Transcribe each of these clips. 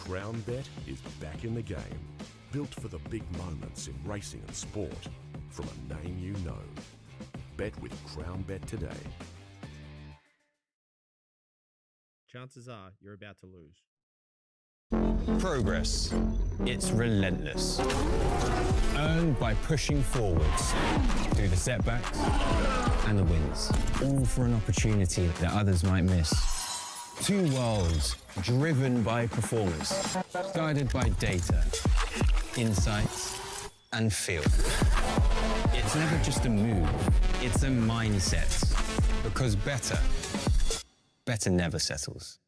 CrownBet is back in the game, built for the big moments in racing and sport, from a name you know. Bet with CrownBet today. Chances are you're about to lose. Progress. It's relentless. Earned by pushing forwards through the setbacks and the wins, all for an opportunity that others might miss. Two worlds driven by performance, guided by data, insights, and feel. It's never just a move, it's a mindset. Because better never settles.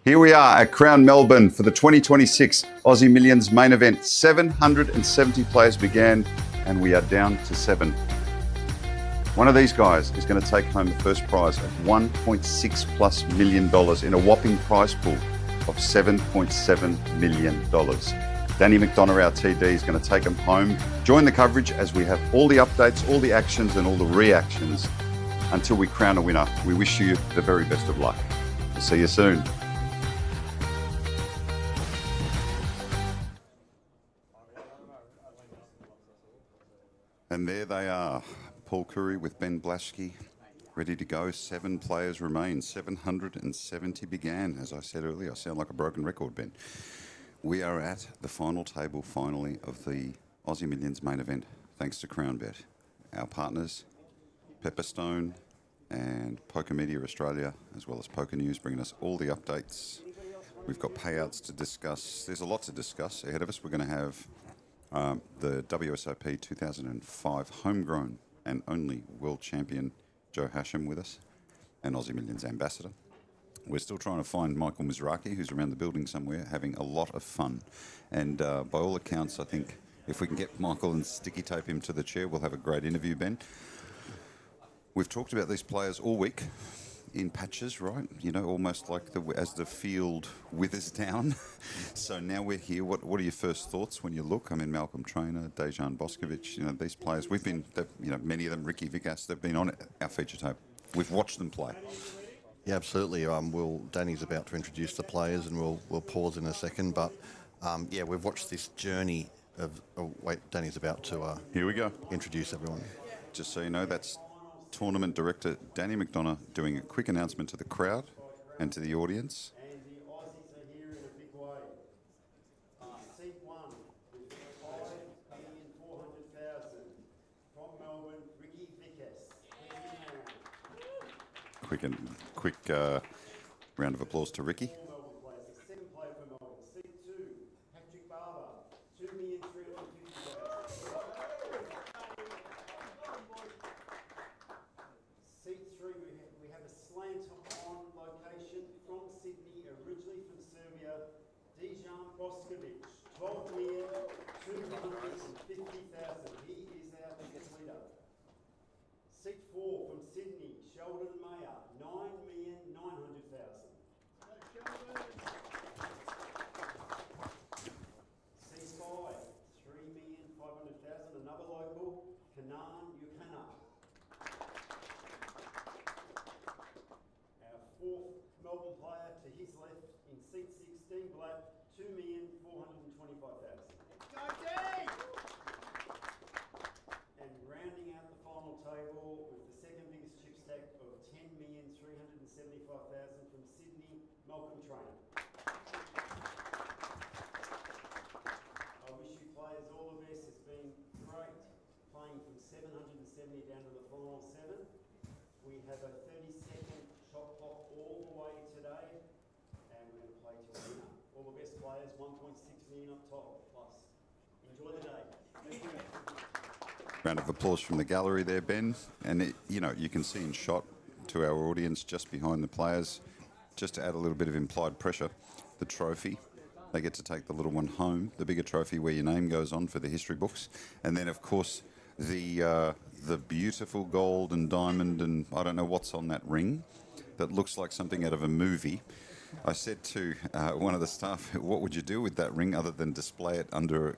Here we are at Crown Melbourne for the 2026 Aussie Millions main event. 770 players began and we are down to 7. One of these guys is going to take home the first prize of $1.6+ million in a whopping prize pool of $7.7 million. Danny McDonough, our TD, is going to take him home. Join the coverage as we have all the updates, all the actions and all the reactions until we crown a winner. We wish you the very best of luck. We'll see you soon. And there they are, Paul Curry with Ben Blaschke, ready to go. 7 players remain. 770 began. As I said earlier, I sound like a broken record, Ben. We are at the final table, finally, of the Aussie Millions main event, thanks to CrownBet. Our partners, Pepperstone and Poker Media Australia, as well as Poker News, bringing us all the updates. We've got payouts to discuss. There's a lot to discuss ahead of us. We're going to have the WSOP 2005 homegrown and only world champion Joe Hasham with us, and Aussie Millions ambassador. We're still trying to find Michael Mizraki, who's around the building somewhere, having a lot of fun. And by all accounts, I think if we can get Michael and sticky tape him to the chair, we'll have a great interview, Ben. We've talked about these players all week in patches, right? You know, almost like as the field withers down. So now we're here. What are your first thoughts when you look? I mean, Malcolm Trainer, Dejan Boskovic, you know, these players, we've been, you know, many of them, Ricky Vigas, they've been on our feature tape. We've watched them play. Yeah, absolutely. Danny's about to introduce the players and we'll pause in a second. But yeah, we've watched this journey of, wait, Danny's about to Here we go. Introduce everyone. Just so you know, that's Tournament Director Danny McDonough doing a quick announcement to the crowd and to the audience. And the Aussies are here in a big way. Seat 1 with 5,400,000 from Melbourne, Ricky Vickers. Quick round of applause to Ricky. Four Melbourne players. The second player for Melbourne. Seat 2, Patrick Barber, 2,350,000. Seat 3, we have a slant on location from Sydney, originally from Serbia, Dejan Boskovic, 12,250,000. He is our biggest leader. Seat 4 from Sydney, Sheldon Mayer, 9,900,000. Seat 5, 3,500,000. Another local, Kanan Yukana. Our fourth Melbourne player to his left in seat 16, Black, 2,425,000. And rounding out the final table with the second biggest chip stack of 10,375,000 from Sydney, Malcolm Trainer. I wish you players all the best. It's been great playing from 770 down to the final 7. We have a 30-second shot clock all the way today, and we're going to play to a winner. All the best players, 1.6 million up top, plus. Enjoy the day. Thank you. Round of applause from the gallery there, Ben. And, you can see in shot to our audience just behind the players, just to add a little bit of implied pressure, the trophy. They get to take the little one home, the bigger trophy where your name goes on for the history books. And then, of course, the beautiful gold and diamond and I don't know what's on that ring that looks like something out of a movie. I said to one of the staff, what would you do with that ring other than display it under,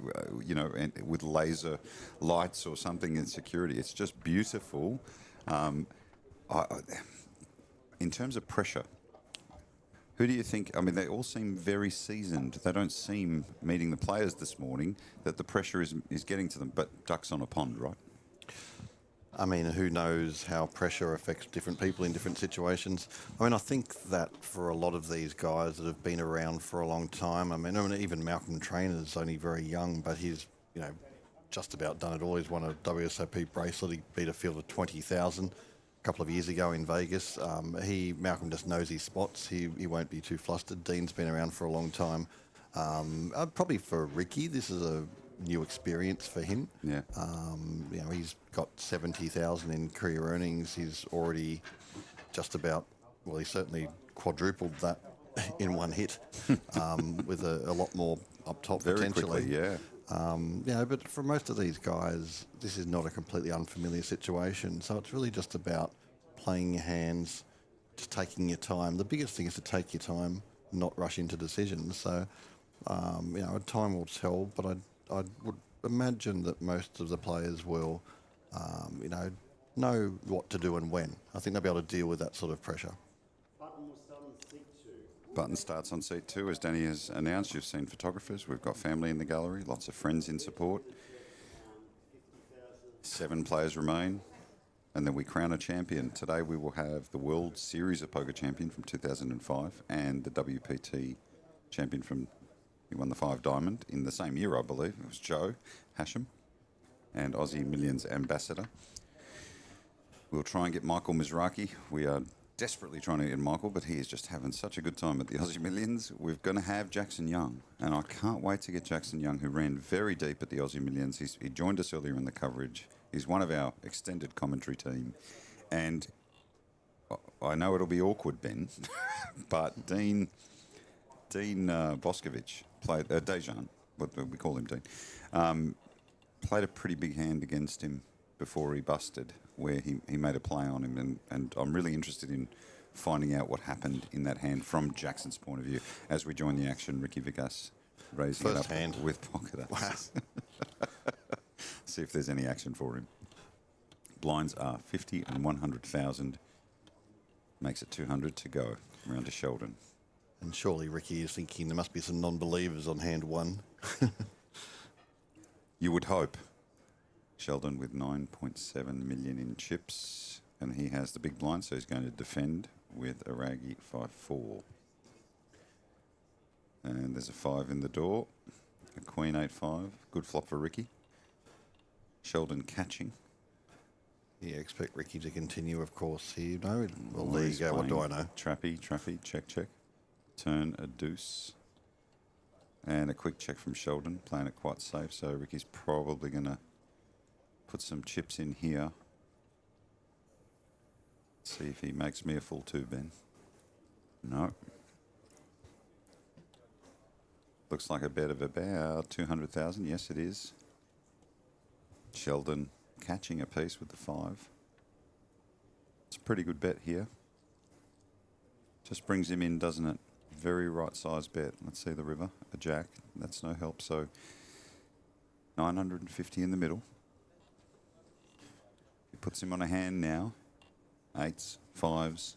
with laser lights or something in security? It's just beautiful. In terms of pressure, who do you think, they all seem very seasoned. They don't seem, meeting the players this morning, that the pressure is getting to them, but ducks on a pond, right? Who knows how pressure affects different people in different situations. I think that for a lot of these guys that have been around for a long time, even Malcolm Trainer's only very young, but he's, just about done it all. He's won a WSOP bracelet. He beat a field of 20,000 a couple of years ago in Vegas. Malcolm just knows his spots. He won't be too flustered. Dean's been around for a long time. Probably for Ricky, this is a new experience for him. Yeah. He's got 70,000 in career earnings. He's already just about, he certainly quadrupled that in one hit, with a lot more up top Very potentially. quickly, yeah. But for most of these guys, this is not a completely unfamiliar situation. So it's really just about playing your hands, just taking your time. The biggest thing is to take your time, not rush into decisions. So, time will tell, but I would imagine that most of the players will, know what to do and when. I think they'll be able to deal with that sort of pressure. Button will start on seat 2. Button starts on seat 2. As Danny has announced, you've seen photographers. We've got family in the gallery, lots of friends in support. 7 players remain, and then we crown a champion. Today we will have the World Series of Poker champion from 2005 and the WPT champion from... He won the 5 Diamond in the same year, I believe. It was Joe Hasham, and Aussie Millions ambassador. We'll try and get Michael Mizraki. We are desperately trying to get Michael, but he is just having such a good time at the Aussie Millions. We're going to have Jackson Young, and I can't wait to get Jackson Young, who ran very deep at the Aussie Millions. He joined us earlier in the coverage. He's one of our extended commentary team, and I know it'll be awkward, Ben, but Dean Boscovich played, Dejan, what we call him Dean, played a pretty big hand against him before he busted, where he made a play on him, and I'm really interested in finding out what happened in that hand from Jackson's point of view. As we join the action, Ricky Vigas raising First it up hand. with pocket aces. See if there's any action for him. Blinds are 50 and 100,000. Makes it 200 to go. Round to Sheldon. And surely Ricky is thinking there must be some non-believers on hand 1. You would hope. Sheldon with 9.7 million in chips, and he has the big blind, so he's going to defend with a raggy 5-4. And there's a 5 in the door, a queen 8-5, good flop for Ricky. Sheldon catching. Yeah, expect Ricky to continue, of course. There you go. What do I know? Trappy, check. Turn a deuce. And a quick check from Sheldon, playing it quite safe. So Ricky's probably going to put some chips in here. See if he makes me a full 2, Ben. No. Looks like a bet of about 200,000. Yes, it is. Sheldon catching a piece with the 5. It's a pretty good bet here. Just brings him in, doesn't it? Very right size bet. Let's see the river. A jack. That's no help. So 950 in the middle. He puts him on a hand now. 8s, 5s.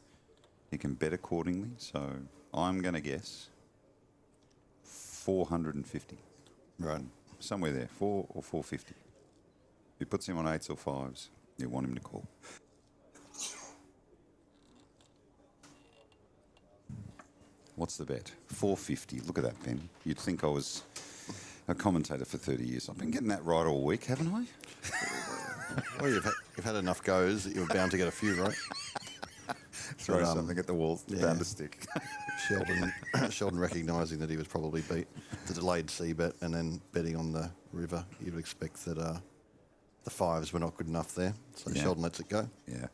He can bet accordingly. So I'm going to guess 450. Right. Somewhere there. 4 or 450. If he puts him on 8s or 5s, you want him to call. What's the bet? 450. Look at that, Ben. You'd think I was a commentator for 30 years. I've been getting that right all week, haven't I? Well, you've had enough goes that you're bound to get a few, right? Throw But, something at the wall, found a stick. Sheldon recognising that he was probably beat the delayed C bet and then betting on the river. You'd expect that the fives were not good enough there. So Sheldon lets it go. Yeah.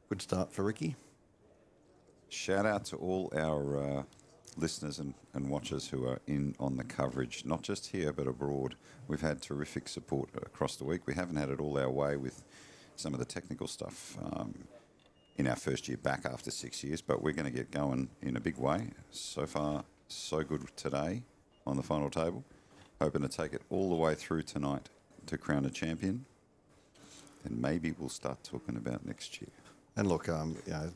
Good start for Ricky. Shout out to all our listeners and watchers who are in on the coverage, not just here but abroad. We've had terrific support across the week. We haven't had it all our way with some of the technical stuff in our first year back after 6 years, but we're going to get going in a big way. So far, so good today on the final table. Hoping to take it all the way through tonight to crown a champion, and maybe we'll start talking about next year. And look,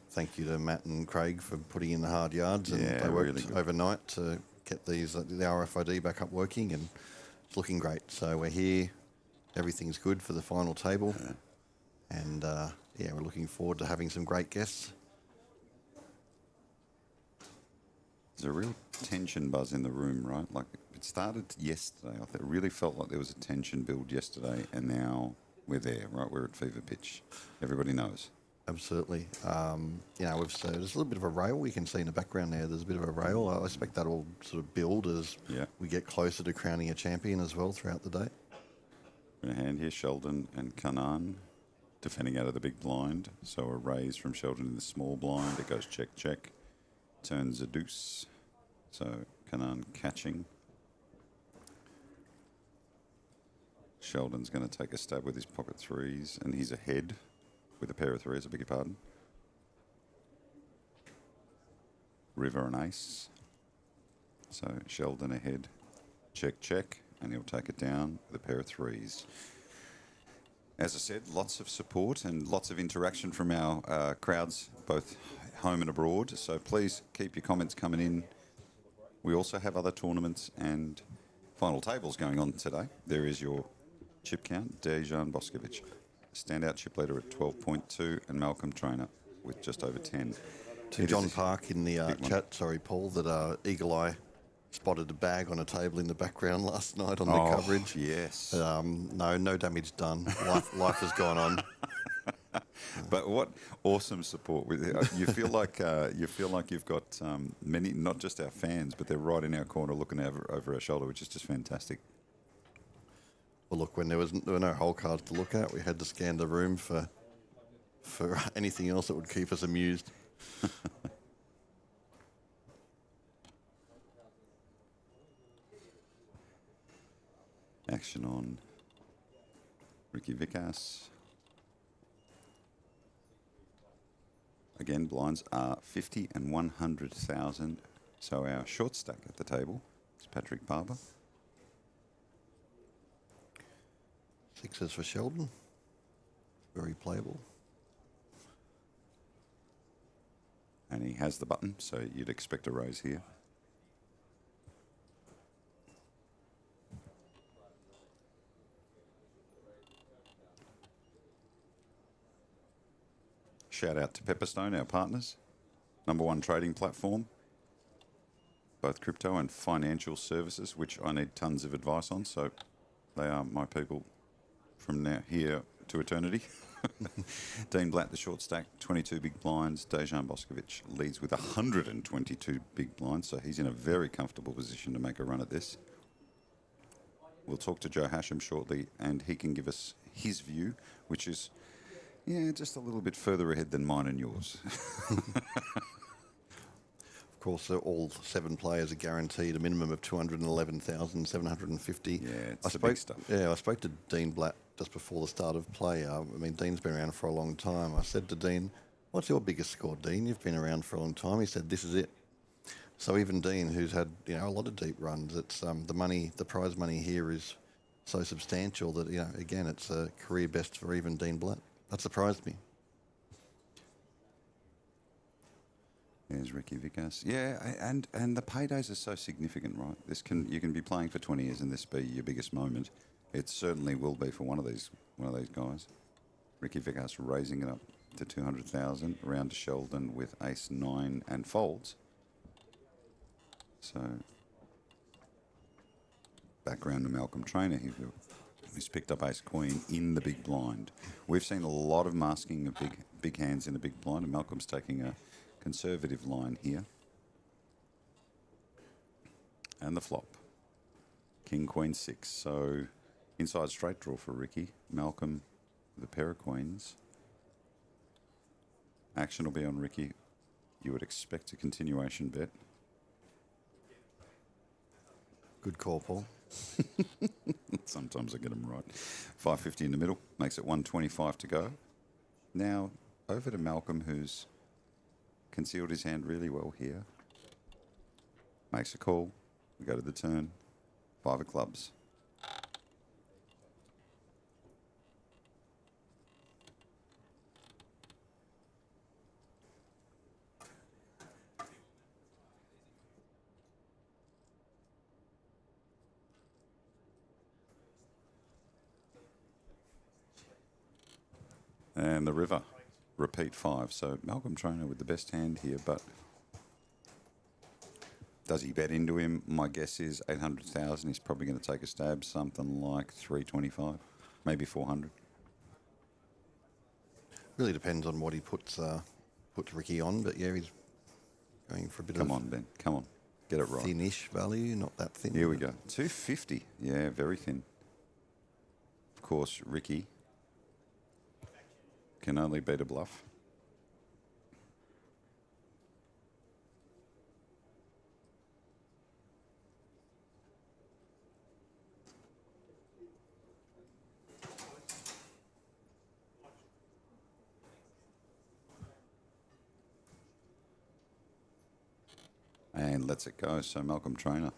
thank you to Matt and Craig for putting in the hard yards. And they worked really overnight to get the RFID back up working, and it's looking great. So we're here. Everything's good for the final table. And, we're looking forward to having some great guests. There's a real tension buzz in the room, right? Like, it started yesterday. It really felt like there was a tension build yesterday, and now we're there, right? We're at fever pitch. Everybody knows. Absolutely. There's a little bit of a rail you can see in the background there. There's a bit of a rail. I expect that will sort of build as we get closer to crowning a champion as well throughout the day. In a hand here, Sheldon and Kanan defending out of the big blind. So a raise from Sheldon in the small blind. It goes check, check. Turns a deuce. So Kanan catching. Sheldon's going to take a stab with his pocket threes, and he's ahead with a pair of threes, I beg your pardon. River and ace. So Sheldon ahead. Check, check, and he'll take it down with a pair of threes. As I said, lots of support and lots of interaction from our crowds, both home and abroad. So please keep your comments coming in. We also have other tournaments and final tables going on today. There is your chip count, Dejan Boskovic. Standout chip leader at 12.2, and Malcolm Trainer with just over 10. To John Park in the chat, Paul, that Eagle Eye spotted a bag on a table in the background last night on the coverage. Yes. No damage done. Life has gone on. But what awesome support! You feel like you've got many, not just our fans, but they're right in our corner, looking over our shoulder, which is just fantastic. Well, look, when there were no hole cards to look at, we had to scan the room for anything else that would keep us amused. Action on Ricky Vikas. Again, blinds are 50 and 100,000. So our short stack at the table is Patrick Barber. Sixes for Sheldon. Very playable. And he has the button, so you'd expect a raise here. Shout out to Pepperstone, our partners. #1 trading platform. Both crypto and financial services, which I need tons of advice on. So they are my people from now here to eternity. Dean Blatt, the short stack, 22 big blinds. Dejan Boskovic leads with 122 big blinds, so he's in a very comfortable position to make a run at this. We'll talk to Joe Hasham shortly, and he can give us his view, which is, just a little bit further ahead than mine and yours. Of course, all 7 players are guaranteed a minimum of 211,750. Yeah, it's the big stuff. Yeah, I spoke to Dean Blatt just before the start of play. Dean's been around for a long time. I said to Dean, "What's your biggest score, Dean? You've been around for a long time." He said, "This is it." So even Dean, who's had a lot of deep runs, it's the prize money here is so substantial that again, it's a career best for even Dean Blatt. That surprised me. There's Ricky Vikas. Yeah, and the paydays are so significant, right? You can be playing for 20 years and this be your biggest moment. It certainly will be for one of these guys. Ricky Vikas raising it up to 200,000, around to Sheldon with ace 9 and folds. So background to Malcolm Trainer, he He's picked up ace queen in the big blind. We've seen a lot of masking of big hands in the big blind, and Malcolm's taking a conservative line here. And the flop. King, queen, 6. So inside straight draw for Ricky. Malcolm with a pair of queens. Action will be on Ricky. You would expect a continuation bet. Good call, Paul. Sometimes I get them right. 550 in the middle. Makes it 125 to go. Now, over to Malcolm, who's concealed his hand really well here. Makes a call. We go to the turn. 5 of clubs. And the river, repeat 5. So Malcolm Trainer with the best hand here, but does he bet into him? My guess is 800,000. He's probably going to take a stab, something like 325, maybe 400. Really depends on what he puts Ricky on, but yeah, he's going for a bit Come of on, Ben. Come on. Get it right. thin-ish value, not that thin. Here we go. 250. Yeah, very thin. Of course, Ricky can only beat a bluff. And lets it go. So Malcolm Trainer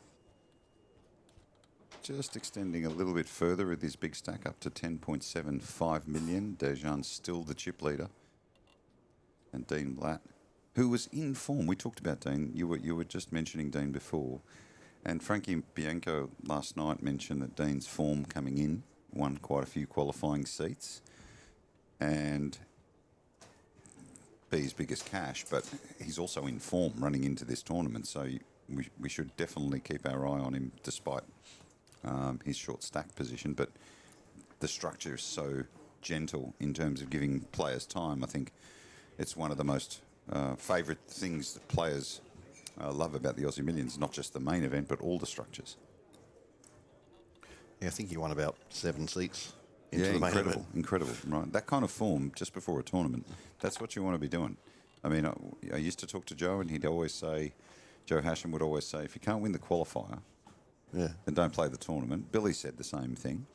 just extending a little bit further with his big stack up to 10.75 million. Dejan's still the chip leader. And Dean Blatt, who was in form. We talked about Dean. You were just mentioning Dean before. And Frankie Bianco last night mentioned that Dean's form coming in won quite a few qualifying seats. And be his biggest cash, but he's also in form running into this tournament. So we should definitely keep our eye on him despite his short stack position, but the structure is so gentle in terms of giving players time. I think it's one of the most favourite things that players love about the Aussie Millions, not just the main event, but all the structures. Yeah, I think he won about 7 seats into the main incredible, event. incredible, right? That kind of form just before a tournament, that's what you want to be doing. I mean, I used to talk to Joe, and he'd always say, Joe Hasham would always say, if you can't win the qualifier, then don't play the tournament. Billy said the same thing,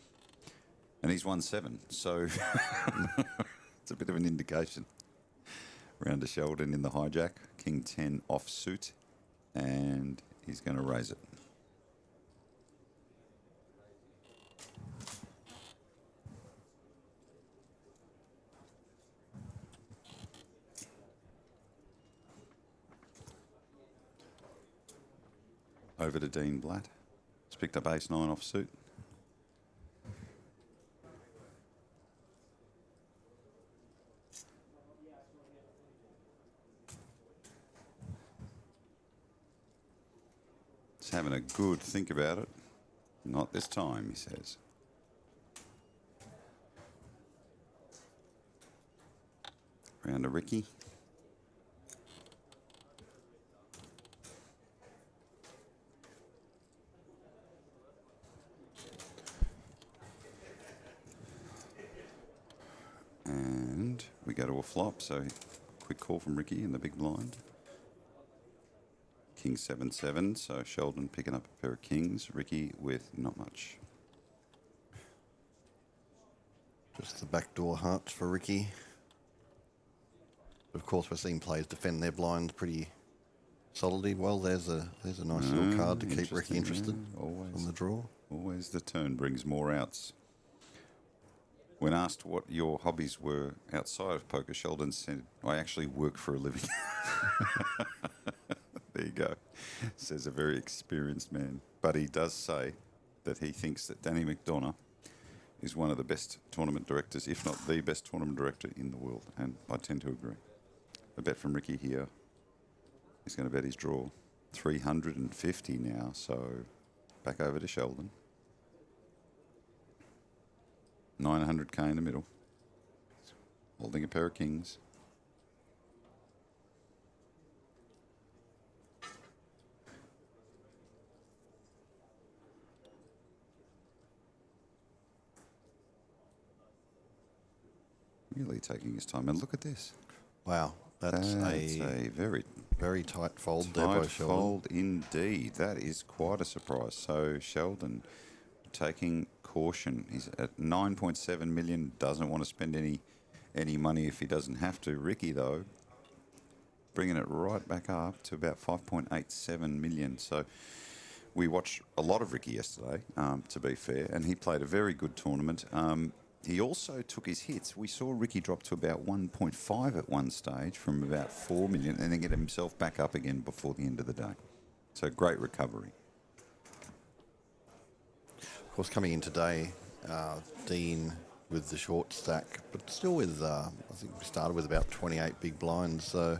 and he's won 7, so it's a bit of an indication. Round to Sheldon in the hijack, King 10 off suit, and he's going to raise it. Over to Dean Blatt. He's picked up ace 9 off suit. He's having a good think about it. Not this time, he says. Round to Ricky. And we go to a flop, so quick call from Ricky in the big blind. King 7-7, so Sheldon picking up a pair of kings. Ricky with not much. Just the backdoor hearts for Ricky. Of course, we're seeing players defend their blinds pretty solidly. Well, there's a nice little card to keep Ricky interested on the draw. Always the turn brings more outs. When asked what your hobbies were outside of poker, Sheldon said, I actually work for a living. There you go. Says a very experienced man. But he does say that he thinks that Danny McDonough is one of the best tournament directors, if not the best tournament director in the world. And I tend to agree. A bet from Ricky here. He's going to bet his draw. 350 now, so back over to Sheldon. 900k in the middle. Holding a pair of kings. Really taking his time. And look at this. Wow, that's a very very tight fold there by tight Sheldon. fold indeed. That is quite a surprise. So Sheldon taking caution. He's at 9.7 million. Doesn't want to spend any money if he doesn't have to. Ricky though, bringing it right back up to about 5.87 million. So we watched a lot of Ricky yesterday, to be fair, and he played a very good tournament. He also took his hits. We saw Ricky drop to about 1.5 at one stage from about 4 million and then get himself back up again before the end of the day. So great recovery. Of course, coming in today, Dean with the short stack, but still with, I think we started with about 28 big blinds, so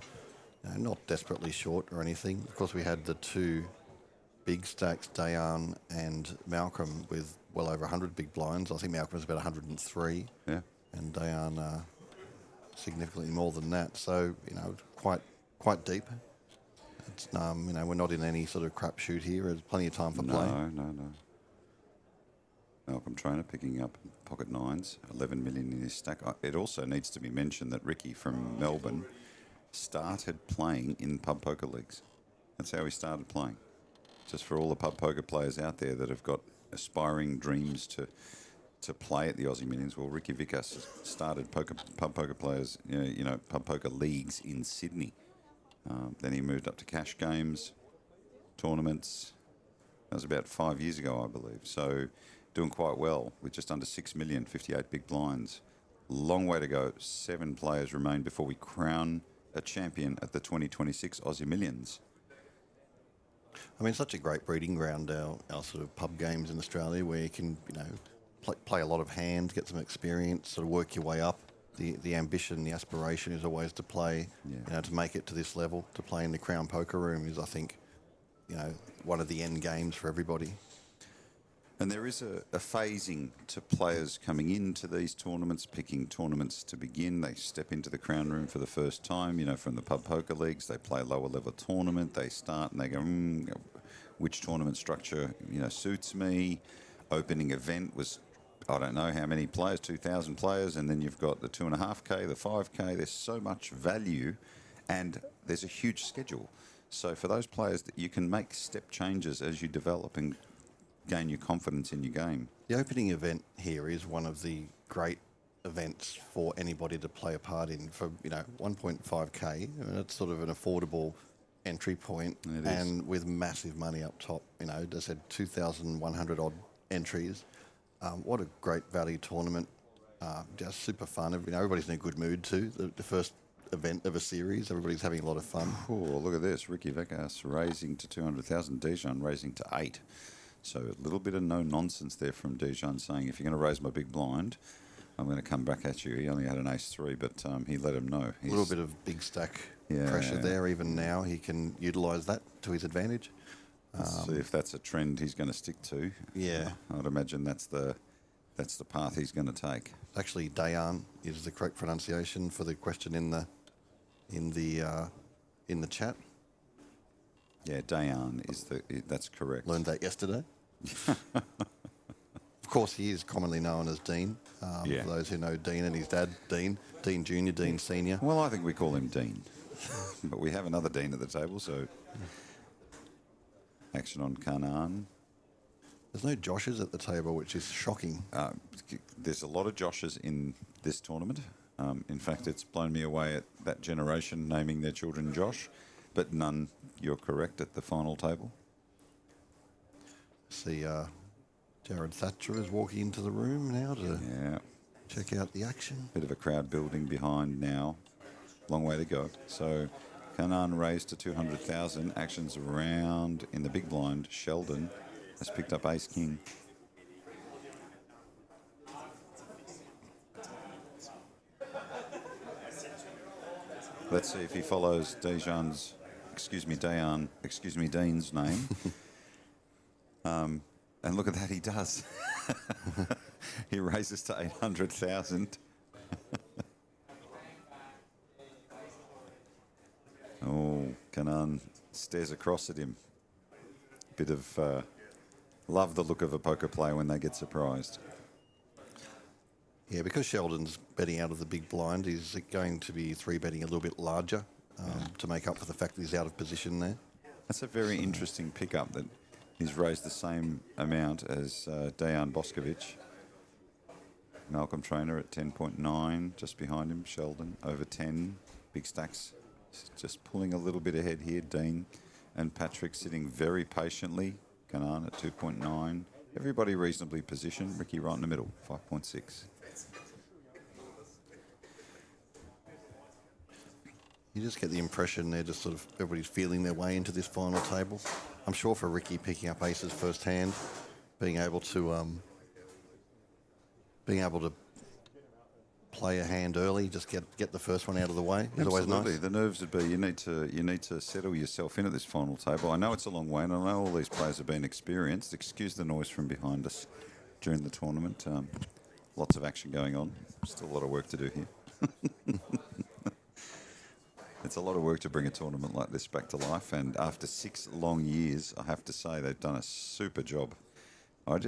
not desperately short or anything. Of course, we had the two big stacks, Dayan and Malcolm, with well over 100 big blinds. I think Malcolm was about 103. Yeah. And Dayan significantly more than that. So, quite deep. It's, we're not in any sort of crapshoot here. There's plenty of time for play. No. Malcolm Trainer picking up pocket nines, 11 million in his stack. It also needs to be mentioned that Ricky from Melbourne started playing in pub poker leagues. That's how he started playing. Just for all the pub poker players out there that have got aspiring dreams to play at the Aussie Millions, well, Ricky Vickers started pub poker players, pub poker leagues in Sydney. Then he moved up to cash games, tournaments. That was about 5 years ago, I believe. So doing quite well with just under 6 million, 58 big blinds. Long way to go. 7 players remain before we crown a champion at the 2026 Aussie Millions. I mean, such a great breeding ground, our sort of pub games in Australia, where you can, play a lot of hands, get some experience, sort of work your way up. The ambition, the aspiration is always to play, to make it to this level, to play in the Crown Poker Room is, I think, one of the end games for everybody. And there is a phasing to players coming into these tournaments, picking tournaments to begin. They step into the Crown Room for the first time, from the pub poker leagues. They play a lower level tournament. They start and they go, which tournament structure, suits me. Opening event was, I don't know how many players, 2,000 players. And then you've got the 2.5K, the 5K. There's so much value and there's a huge schedule. So for those players, that you can make step changes as you develop and gain your confidence in your game. The opening event here is one of the great events for anybody to play a part in. For 1.5k, I mean, it's sort of an affordable entry point, and with massive money up top. As I said, 2,100 odd entries. What a great value tournament! Just super fun. Everybody's in a good mood too. The first event of a series, everybody's having a lot of fun. Oh, look at this! Ricky Vickers raising to 200,000. Dijon raising to 8. So a little bit of no nonsense there from Dijon saying, if you're going to raise my big blind, I'm going to come back at you. He only had an ace-3, but he let him know. A little bit of big stack pressure there. Even now, he can utilise that to his advantage. Let's see if that's a trend he's going to stick to. Yeah, I'd imagine that's the path he's going to take. Actually, Dayan is the correct pronunciation for the question in the chat. Yeah, Dayan that's correct. Learned that yesterday. Of course, he is commonly known as Dean. For those who know Dean and his dad, Dean Junior, Dean Senior. Well, I think we call him Dean, but we have another Dean at the table. So, action on Canaan. There's no Joshes at the table, which is shocking. There's a lot of Joshes in this tournament. In fact, it's blown me away at that generation naming their children Josh, but none. You're correct at the final table. See, Jared Thatcher is walking into the room now to check out the action. Bit of a crowd building behind now. Long way to go. So Canaan raised to 200,000. Actions around in the big blind. Sheldon has picked up ace king. Let's see if he follows Dean's name. And look at that, he does. He raises to 800,000. Oh, Kanan stares across at him. Bit of love the look of a poker player when they get surprised. Yeah, because Sheldon's betting out of the big blind, he's going to be three-betting a little bit larger to make up for the fact that he's out of position there. That's a very interesting pickup that he's raised the same amount as Dejan Boskovic. Malcolm Trainer at 10.9, just behind him. Sheldon over 10, big stacks. Just pulling a little bit ahead here. Dean and Patrick sitting very patiently. Kanan at 2.9. Everybody reasonably positioned. Ricky right in the middle, 5.6. You just get the impression they're just sort of everybody's feeling their way into this final table. I'm sure for Ricky picking up aces first hand, being able to play a hand early, just get the first one out of the way is always Absolutely. nice. The nerves would be you need to settle yourself in at this final table. I know it's a long way, and I know all these players have been experienced. Excuse the noise from behind us during the tournament. Lots of action going on. Still a lot of work to do here. It's a lot of work to bring a tournament like this back to life, and after 6 long years, I have to say they've done a super job. I've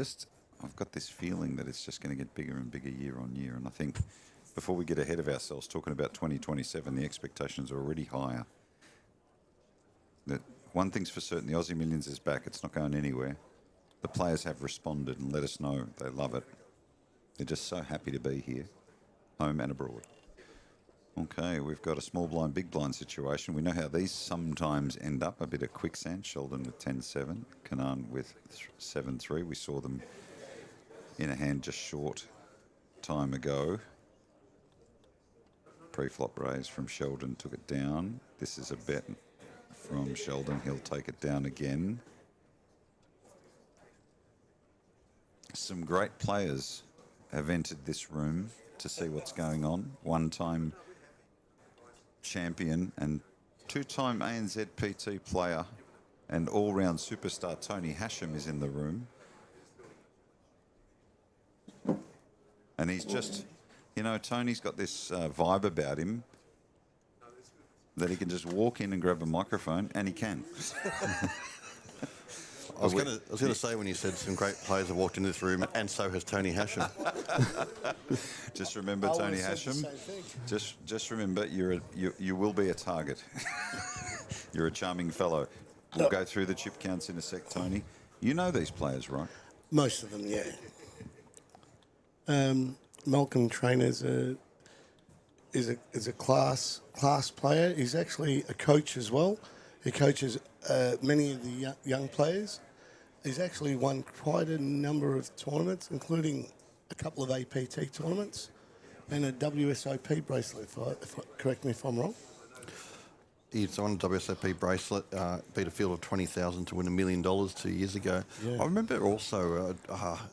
got this feeling that it's just going to get bigger and bigger year on year, and I think before we get ahead of ourselves talking about 2027, the expectations are already higher. That one thing's for certain, the Aussie Millions is back. It's not going anywhere. The players have responded and let us know they love it. They're just so happy to be here, home and abroad. Okay, we've got a small blind, big blind situation. We know how these sometimes end up. A bit of quicksand. Sheldon with 10-7. Kanan with 7-3. We saw them in a hand just short time ago. Pre-flop raise from Sheldon took it down. This is a bet from Sheldon. He'll take it down again. Some great players have entered this room to see what's going on. One-time champion and 2-time ANZ PT player and all-round superstar Tony Hasham is in the room. And he's just, Tony's got this vibe about him that he can just walk in and grab a microphone, and he can. I was going to say when you said some great players have walked into this room, and so has Tony Hasham. Just remember, Tony Hasham. Just remember, you will be a target. You're a charming fellow. We'll go through the chip counts in a sec, Tony. You know these players, right? Most of them, yeah. Malcolm Trainer is a class player. He's actually a coach as well. He coaches many of the young players. He's actually won quite a number of tournaments, including a couple of APT tournaments and a WSOP bracelet, correct me if I'm wrong. He's on a WSOP bracelet, beat a field of 20,000 to win $1 million 2 years ago. Yeah. I remember also,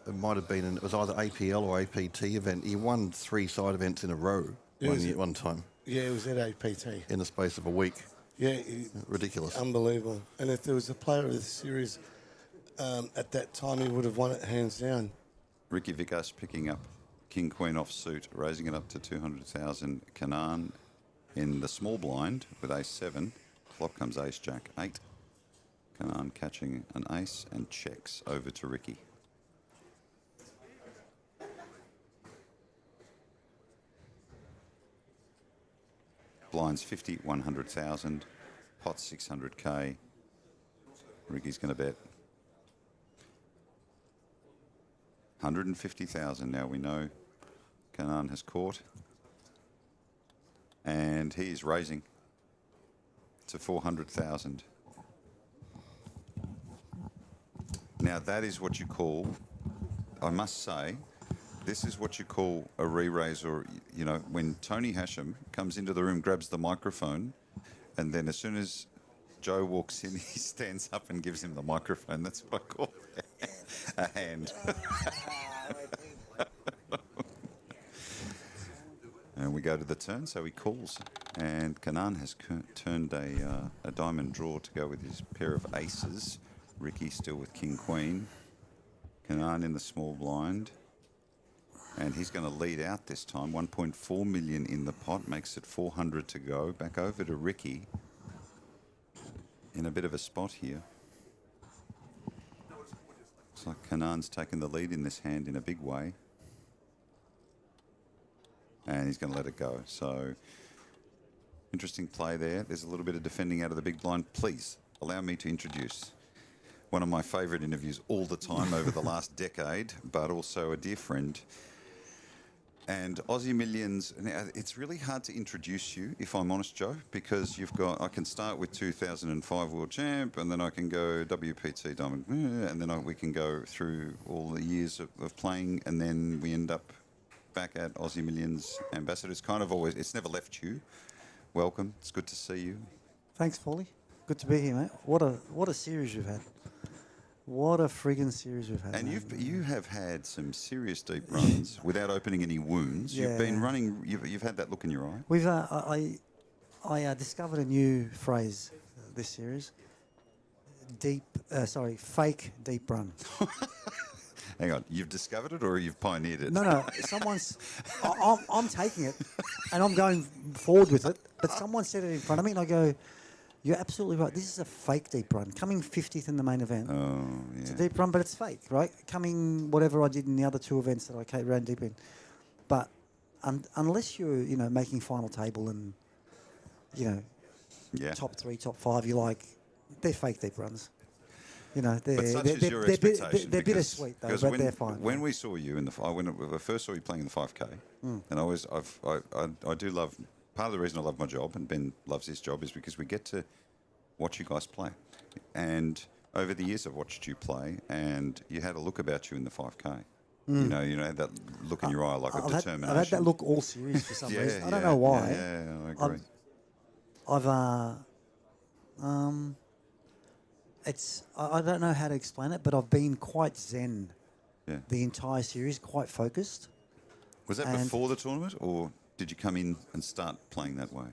it might have been, it was either APL or APT event. He won 3 side events in a row one time. Yeah, it was at APT. In the space of a week. Yeah. Ridiculous. Unbelievable. And if there was a player of the series at that time, he would have won it hands down. Ricky Vikas picking up King Queen offsuit, raising it up to 200,000. Kanan in the small blind with ace-7. Flop comes ace-jack 8. Kanan catching an ace and checks over to Ricky. Blinds 50, 100,000. Pot 600k. Ricky's going to bet 150,000. Now we know Kanan has caught. And he is raising to 400,000. Now that is what you call, I must say, this is what you call a re-raise, or, when Tony Hasham comes into the room, grabs the microphone, and then as soon as Joe walks in, he stands up and gives him the microphone. That's what I call a hand. And we go to the turn, so he calls. And Kanan has turned a diamond draw to go with his pair of aces. Ricky still with King Queen. Kanan in the small blind. And he's going to lead out this time. 1.4 million in the pot, makes it 400 to go. Back over to Ricky in a bit of a spot here. Looks like Kanan's taken the lead in this hand in a big way. And he's going to let it go. So, interesting play there. There's a little bit of defending out of the big blind. Please allow me to introduce one of my favourite interviews all the time over the last decade, but also a dear friend. And Aussie Millions, now it's really hard to introduce you, if I'm honest, Joe, because you've got, I can start with 2005 World Champ, and then I can go WPT Diamond, and then we can go through all the years of playing, and then we end up back at Aussie Millions Ambassador. It's kind of always, it's never left you. Welcome, it's good to see you. Thanks, Paulie. Good to be here, mate. What a series you've had. What a friggin' series we've had. And mate. you have had some serious deep runs without opening any wounds. Yeah. You've been running. You've had that look in your eye. We've I discovered a new phrase this series. Fake deep run. Hang on, you've discovered it or you've pioneered it? No, someone's. I'm taking it, and I'm going forward with it. But someone said it in front of me, and I go, "You're absolutely right. This is a fake deep run. Coming 50th in the main event. Oh, yeah. It's a deep run, but it's fake, right? Coming whatever I did in the other two events that I ran deep in, but unless you're making final table and Yeah. top 3, top 5, they're fake deep runs. But such is your expectation. They're bittersweet though, but they're fine. When we saw you in the, when I first saw you playing in the 5K, and I do love. Part of the reason I love my job, and Ben loves his job, is because we get to watch you guys play. And over the years, I've watched you play, and you had a look about you in the 5K. You had that look in your eye, like a determination. I've had that look all series for some reason. I don't know why. Yeah, I agree. I don't know how to explain it, but I've been quite zen Yeah. the entire series, quite focused. Was that before the tournament, or did you come in and start playing that way?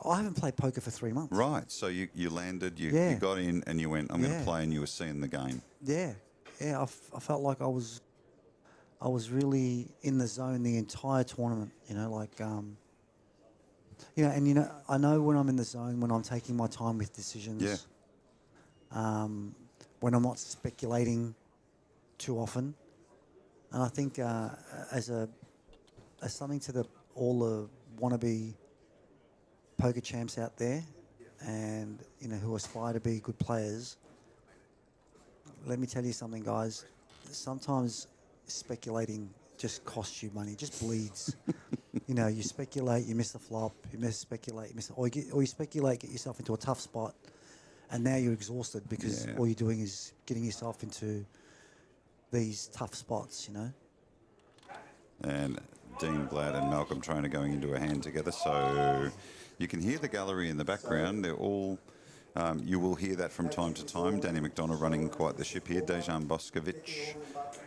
I haven't played poker for 3 months. Right. So you landed, you got in, and you went, I'm going to play, and you were seeing the game. Yeah. I felt like I was really in the zone the entire tournament. I know when I'm in the zone, when I'm taking my time with decisions. Yeah. When I'm not speculating too often, and I think as something to all the wannabe poker champs out there, and who aspire to be good players, let me tell you something, guys. Sometimes speculating just costs you money, just bleeds. You speculate, you miss the flop, or you speculate, get yourself into a tough spot, and now you're exhausted because all you're doing is getting yourself into these tough spots, And Dean Blatt and Malcolm Trainer going into a hand together. So you can hear the gallery in the background. They're all, you will hear that from time to time. Danny McDonough running quite the ship here. Dejan Boskovic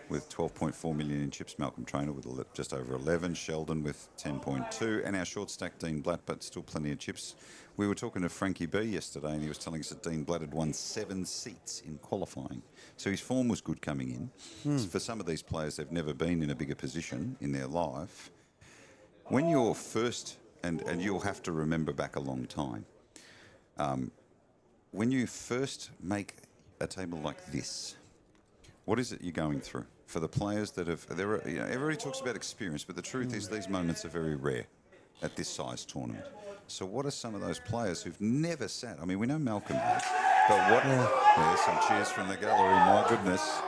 with 12.4 million in chips. Malcolm Trainer with just over 11. Sheldon with 10.2. And our short stack, Dean Blatt, but still plenty of chips. We were talking to Frankie B yesterday, and he was telling us that Dean Blatt had won 7 seats in qualifying. So his form was good coming in. So for some of these players, they've never been in a bigger position in their life. When you're first, and you'll have to remember back a long time, when you first make a table like this, what is it you're going through? For the players that have, everybody talks about experience, but the truth is these moments are very rare at this size tournament. So what are some of those players who've never sat? I mean, we know Malcolm has, but what? There's some cheers from the gallery. My goodness,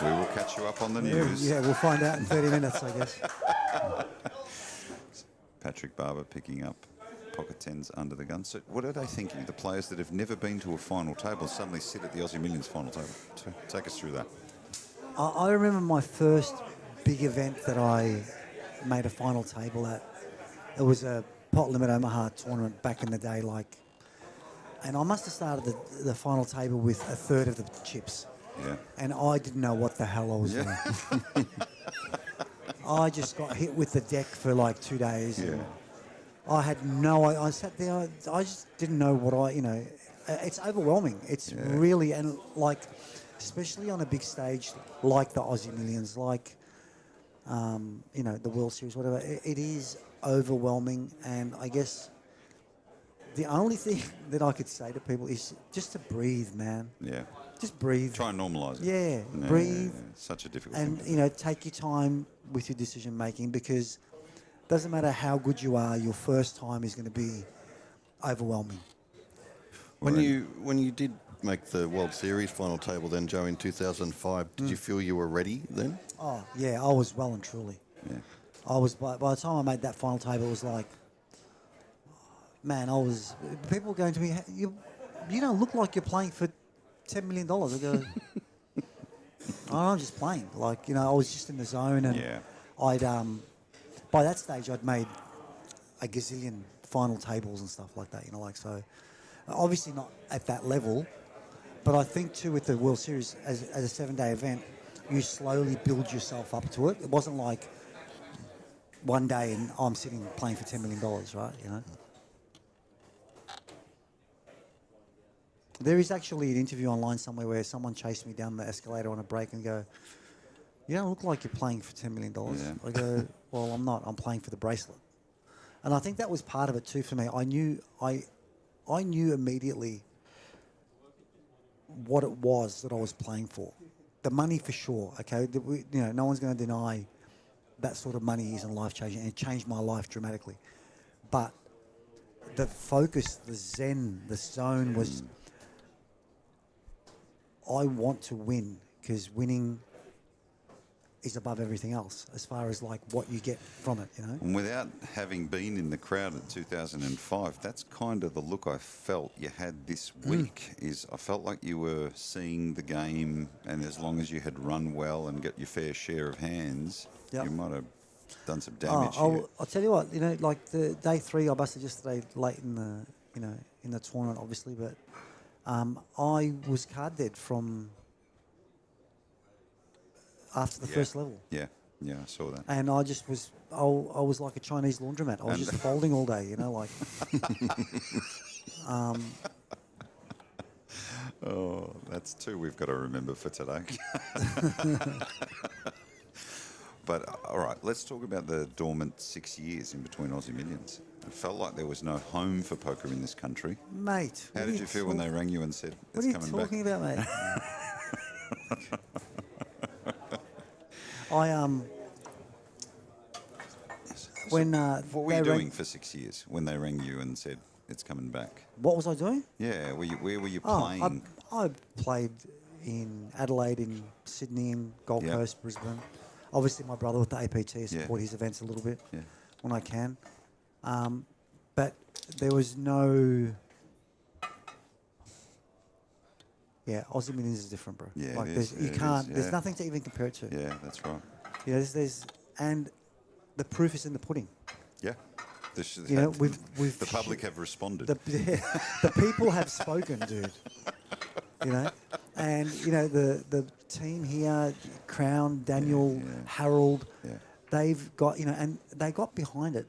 we will catch you up on the news. Yeah, we'll find out in 30 minutes, I guess. Patrick Barber picking up pocket tens under the gun. So what are they thinking? The players that have never been to a final table suddenly sit at the Aussie Millions final table. Take us through that. I remember my first big event that I made a final table at. It was a pot limit Omaha tournament back in the day, and I must have started the final table with a third of the chips. Yeah. And I didn't know what the hell I was doing. I just got hit with the deck for 2 days. Yeah. I had I sat there, I just didn't know what it's overwhelming. It's really, and especially on a big stage like the Aussie Millions, like the World Series, whatever. It is overwhelming, and I guess the only thing that I could say to people is just to breathe, man. Yeah. Just breathe. Try and normalise it. Yeah, breathe. Such a difficult And, thing. take your time with your decision making, because it doesn't matter how good you are, your first time is going to be overwhelming. When you did make the World Series final table then, Joe, in 2005, did you feel you were ready then? Oh, yeah, I was well and truly. Yeah. I was, by the time I made that final table, it was like, man, people were going to me, you don't look like you're playing for $10 million. I go, I'm just playing. I was just in the zone, and I'd, by that stage, I'd made a gazillion final tables and stuff like that, so obviously not at that level, but I think too with the World Series as a 7-day event, you slowly build yourself up to it. It wasn't like one day and I'm sitting playing for $10 million, right? There is actually an interview online somewhere where someone chased me down the escalator on a break and go, "You don't look like you're playing for $10 million. Yeah. I go, "Well, I'm not. I'm playing for the bracelet." And I think that was part of it too for me. I knew immediately what it was that I was playing for. The money for sure, okay? No one's going to deny that sort of money isn't life-changing, and it changed my life dramatically. But the focus, the zen, the zone was, I want to win, because winning is above everything else as far as what you get from it, And without having been in the crowd at 2005, that's kind of the look I felt you had this week. I felt like you were seeing the game, and as long as you had run well and got your fair share of hands, you might have done some damage here. I'll tell you what, the day 3 I busted yesterday late in the tournament, obviously, but I was card dead from after the first level. Yeah, I saw that. And I just was, I was like a Chinese laundromat. I was just folding all day, Oh, that's two we've got to remember for today. But, all right, let's talk about the dormant 6 years in between Aussie Millions. It felt like there was no home for poker in this country. Mate. How did you feel when they rang you and said, it's coming back? What are you talking about, mate? What were you doing for 6 years when they rang you and said, it's coming back? What was I doing? Yeah, where were you playing? I played in Adelaide, in Sydney, in Gold Coast, Brisbane. Obviously, my brother with the APT, I support his events a little bit when I can. But there was no... Yeah, Aussie Millions is different, bro. Yeah, there's nothing to even compare it to. Yeah, that's right. And the proof is in the pudding. Yeah. We've the public have responded. The people have spoken, dude. And the team here, Crown, Daniel, Harold, they've got and they got behind it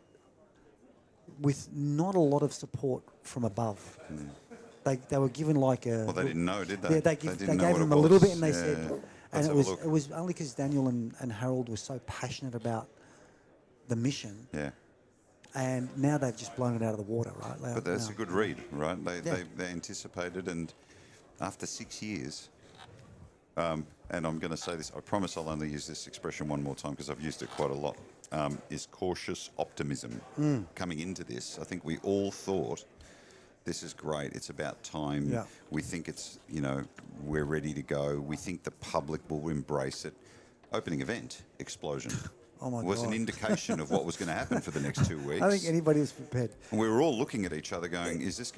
with not a lot of support from above. They were given like a. Well, they didn't know, did they? Yeah, they gave them a little bit, and they said, and it was only because Daniel and Harold were so passionate about the mission. Yeah. And now they've just blown it out of the water, right? But that's a good read, right? They anticipated, and after 6 years, and I'm going to say this, I promise I'll only use this expression one more time because I've used it quite a lot, is cautious optimism. Coming into this, I think we all thought, this is great, it's about time. Yeah. We think it's, we're ready to go. We think the public will embrace it. Opening event, explosion. Oh my was God. an indication of what was going to happen for the next 2 weeks. I think anybody was prepared. And we were all looking at each other going, is this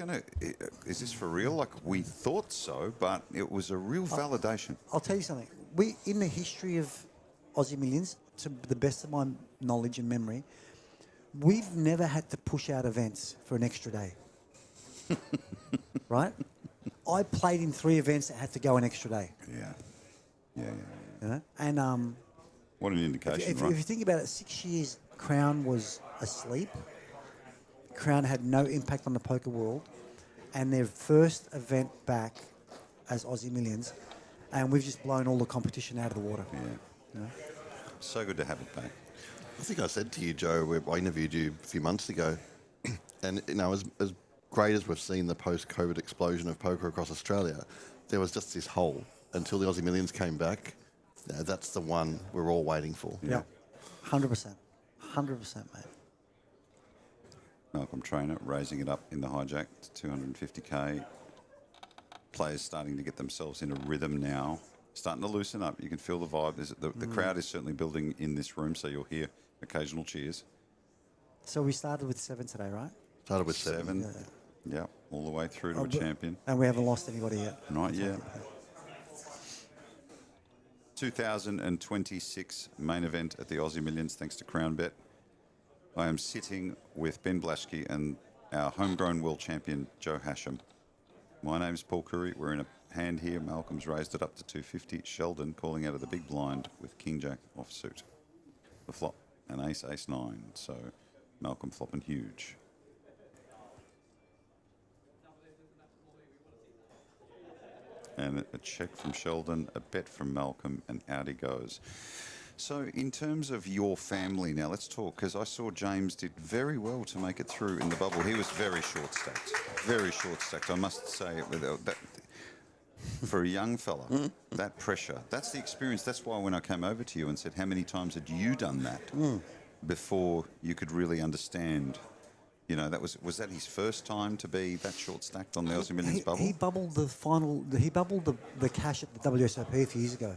for real? Like, we thought so, but it was a real validation. I'll tell you something. In the history of Aussie Millions, to the best of my knowledge and memory, we've never had to push out events for an extra day. Right? I played in 3 events that had to go an extra day. Yeah. And what an indication, if right? you think about it, 6 years, Crown was asleep. Crown had no impact on the poker world. And their first event back as Aussie Millions, and we've just blown all the competition out of the water. Yeah. You know? So good to have it back. I think I said to you, Joe, I interviewed you a few months ago, and as great as we've seen the post-COVID explosion of poker across Australia, there was just this hole until the Aussie Millions came back. That's the one we're all waiting for. Yeah, 100%, 100%, mate. Malcolm Trainer raising it up in the hijack to 250k. Players starting to get themselves in a rhythm now. Starting to loosen up. You can feel the vibe. The crowd is certainly building in this room, so you'll hear occasional cheers. So we started with 7 today, right? Started with 7. Yeah, all the way through to a champion. And we haven't lost anybody yet. Not yet. 2026 main event at the Aussie Millions, thanks to CrownBet. I am sitting with Ben Blaschke and our homegrown world champion, Joe Hasham. My name's Paul Curry. We're in a hand here. Malcolm's raised it up to 250. Sheldon calling out of the big blind with King Jack offsuit. The flop, an ace, ace 9. So Malcolm flopping huge. And a check from Sheldon, a bet from Malcolm, and out he goes. So in terms of your family now, let's talk, because I saw James did very well to make it through in the bubble. He was very short-stacked, I must say. That, for a young fella, that pressure, that's the experience. That's why when I came over to you and said, how many times had you done that before you could really understand? You know, was that his first time to be that short stacked on the Aussie Millions bubble? He bubbled the final. He bubbled the cash at the WSOP a few years ago,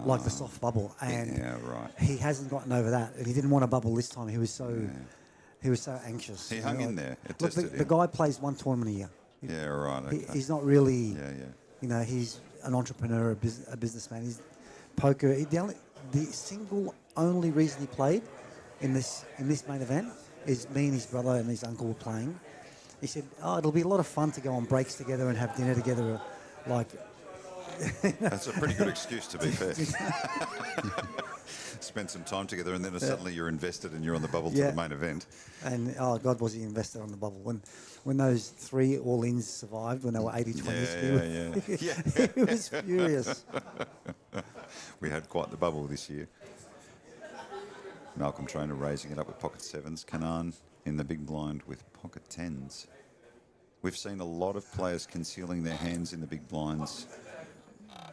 like the soft bubble, and he hasn't gotten over that, and he didn't want to bubble this time. He was so anxious. He hung in there. It look, tested him. the guy plays one tournament a year. Yeah, right. Okay. He's not really. Yeah. You know, he's an entrepreneur, a businessman. He's poker. The single only reason he played in this main event is me and his brother and his uncle were playing. He said, it'll be a lot of fun to go on breaks together and have dinner together. Like, that's a pretty good excuse, to be fair. Spend some time together, and then suddenly you're invested and you're on the bubble to the main event. And God, was he invested on the bubble when those 3 all-ins survived when they were 80-20. He was furious. We had quite the bubble this year. Malcolm Trainer raising it up with pocket 7s. Kanan in the big blind with pocket 10s. We've seen a lot of players concealing their hands in the big blinds,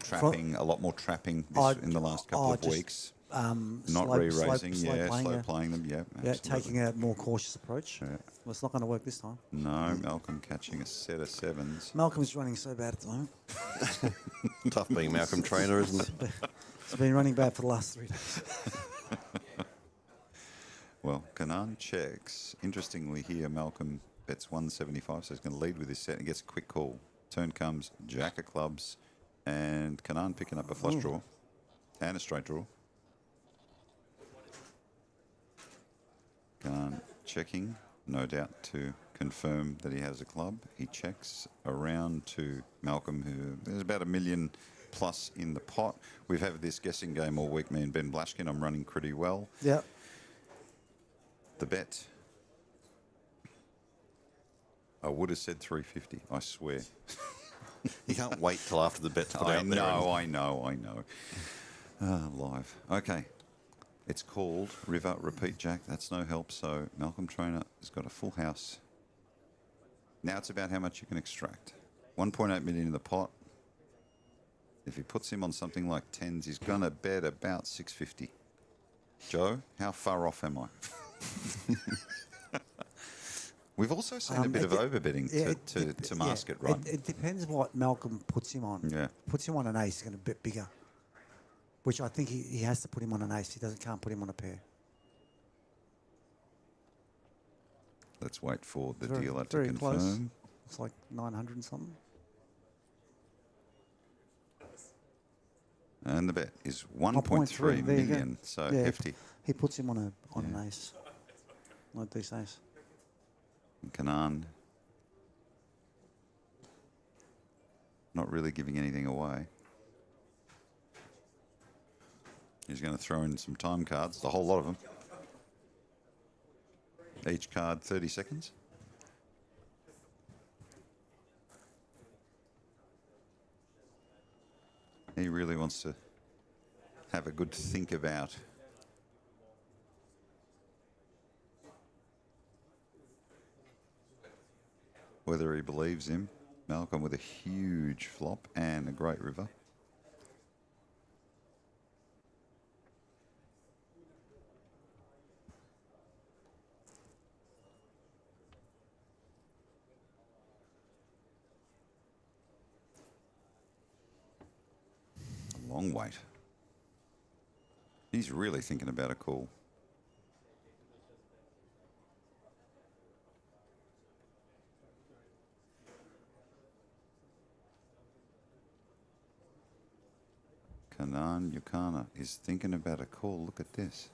trapping, a lot more trapping in the last couple of weeks. Not re-raising, slow playing them, taking a more cautious approach. Yeah. Well, it's not going to work this time. No, Malcolm catching a set of 7s. Malcolm's running so bad at the moment. Tough being Malcolm Trainer, isn't it? It's been running bad for the last 3 days. Well, Kanan checks. Interestingly here, Malcolm bets 175, so he's going to lead with his set and gets a quick call. Turn comes Jack of clubs, and Kanan picking up a flush draw and a straight draw. Kanan checking, no doubt to confirm that he has a club. He checks around to Malcolm, who there's about $1 million plus in the pot. We've had this guessing game all week, me and Ben Blaschke. I'm running pretty well. Yeah. The bet, I would have said 350, I swear. You can't wait till after the bet to put out there. I know. Live. Okay. It's called River Repeat Jack. That's no help. So Malcolm Trainer has got a full house. Now it's about how much you can extract. 1.8 million in the pot. If he puts him on something like 10s, he's going to bet about 650. Joe, how far off am I? We've also seen a bit of overbetting to mask it, right? It depends what Malcolm puts him on. Yeah. Puts him on an ace, he's going to bet bigger. Which I think he has to put him on an ace. He can't put him on a pair. Let's wait for the dealer to very confirm. Close. It's like 900 and something. And the bet is 1.3 million. So hefty. He puts him on an ace. Not this ace. Kanan not really giving anything away. He's going to throw in some time cards, the whole lot of them. Each card 30 seconds. He really wants to have a good think about whether he believes him. Malcolm with a huge flop and a great river. A long wait. He's really thinking about a call. Kanan Yukana is thinking about a call. Look at this.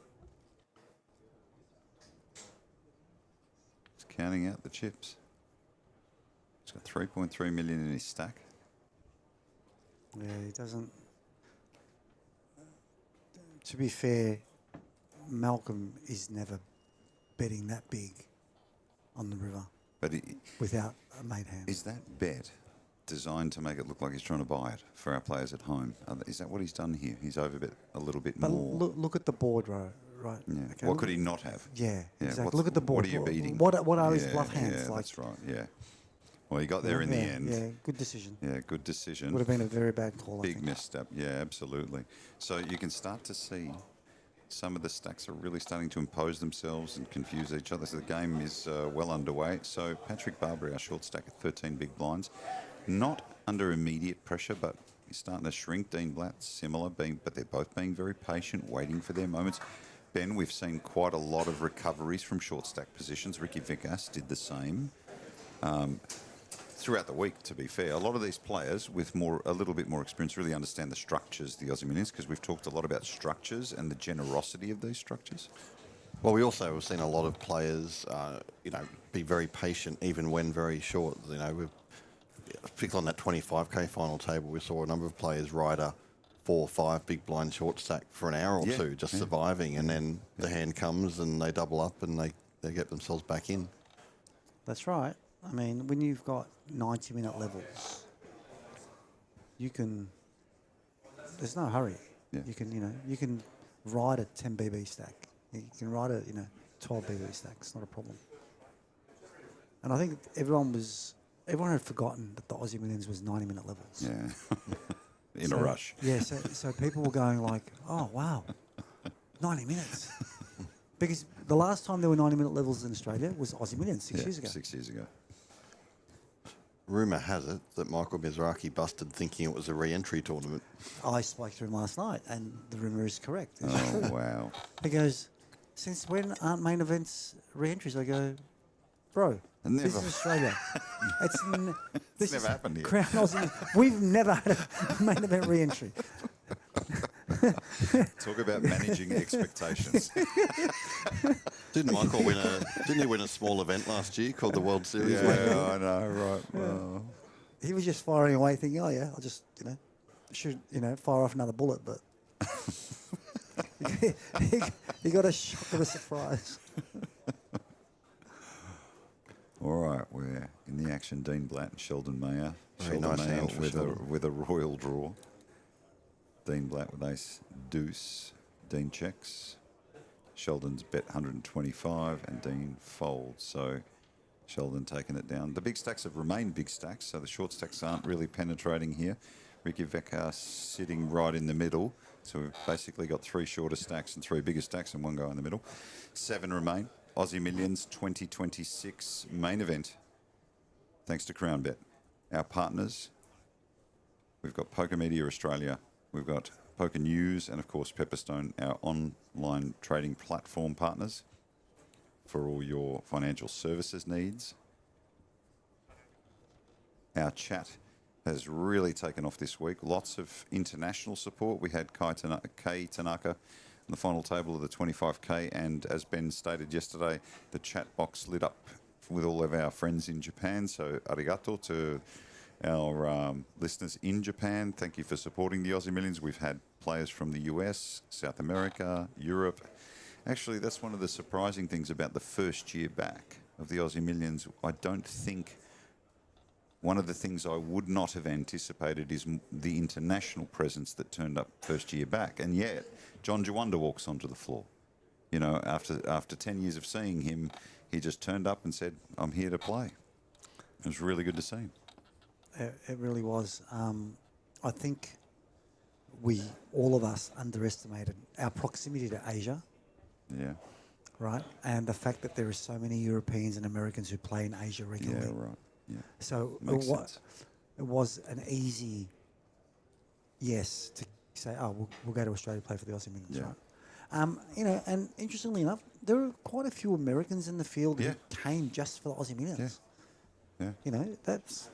He's counting out the chips. He's got 3.3 million in his stack. Yeah, he doesn't. To be fair, Malcolm is never betting that big on the river But without a made hand. is that bet designed to make it look like he's trying to buy it for our players at home? Is that what he's done here? He's overbet a little bit But more. look at the board, right? Yeah. Okay, What look- could he not have? Yeah, exactly. what's- Look at the board. What are you beating? What are his Yeah, bluff hands? Yeah, like, that's right. Yeah. Well, he got there in the end. Yeah, good decision. Yeah, good decision. Would have been a very bad call. I Big think. misstep. Yeah, absolutely. So you can start to see some of the stacks are really starting to impose themselves and confuse each other. So the game is well underway. So Patrick Barbary, our short stack at 13 big blinds, not under immediate pressure, but he's starting to shrink. Dean Blatt, similar, but they're both being very patient, waiting for their moments. Ben, we've seen quite a lot of recoveries from short stack positions. Ricky Vickers did the same. Throughout the week, to be fair, a lot of these players with a little bit more experience really understand the structures, the Aussie Millions, because we've talked a lot about structures and the generosity of these structures. Well, we also have seen a lot of players, be very patient even when very short. Particularly on that 25k final table, we saw a number of players ride a 4 or 5 big blind short stack for an hour or two, just surviving, and then the hand comes and they double up and they get themselves back in. That's right. I mean, when you've got 90-minute levels, you can. There's no hurry. Yeah. You can ride a 10 BB stack. You can ride a 12 BB stack. It's not a problem. And I think everyone had forgotten that the Aussie Millions was 90-minute levels. Yeah. In a rush. Yeah. So people were going like, oh wow, 90 minutes. Because the last time there were 90-minute levels in Australia was Aussie Millions 6 years ago. 6 years ago. Rumour has it that Michael Mizraki busted thinking it was a re-entry tournament. I spoke to him last night, and the rumour is correct. It's Oh, true. wow. He goes, since when aren't main events re-entries? I go, bro, Never. this is Australia. This never is happened here. Crown Aussie. We've never had a main event re-entry. Talk about managing expectations. Didn't Michael didn't he win a small event last year called the World Series? Yeah, I know, right. Well, He was just firing away, thinking, "Oh yeah, I'll just shoot fire off another bullet." But he got a shock of a surprise. all right, we're in the action. Dean Blatt and Sheldon Mayer. Very Sheldon nice Mayer hand for with Sheldon. with a royal draw. Dean Blatt with ace deuce. Dean checks. Sheldon's bet 125 and Dean folds. So Sheldon taking it down. The big stacks have remained big stacks, so the short stacks aren't really penetrating here. Ricky Vickers sitting right in the middle. So we've basically got 3 shorter stacks and 3 bigger stacks and 1 guy in the middle. 7 remain. Aussie Millions 2026 main event. Thanks to CrownBet. Our partners, we've got Poker Media Australia. We've got Poker News and, of course, Pepperstone, our online trading platform partners for all your financial services needs. Our chat has really taken off this week. Lots of international support. We had Kei Tanaka on the final table of the 25K, and as Ben stated yesterday, the chat box lit up with all of our friends in Japan. So arigato to our listeners in Japan. Thank you for supporting the Aussie Millions. We've had players from the US, South America, Europe. Actually, that's one of the surprising things about the first year back of the Aussie Millions. I don't think one of the things I would not have anticipated is the international presence that turned up first year back. And yet, John Jawanda walks onto the floor. You know, after 10 years of seeing him, he just turned up and said, I'm here to play. It was really good to see him. It really was. I think all of us underestimated our proximity to Asia. Yeah. Right? And the fact that there are so many Europeans and Americans who play in Asia regularly. Yeah, right. Yeah. So it was an easy yes to say, oh, we'll go to Australia to play for the Aussie Millions, Yeah. right? You know, and interestingly enough, there are quite a few Americans in the field who came just for the Aussie Millions. Yeah. You know, that's...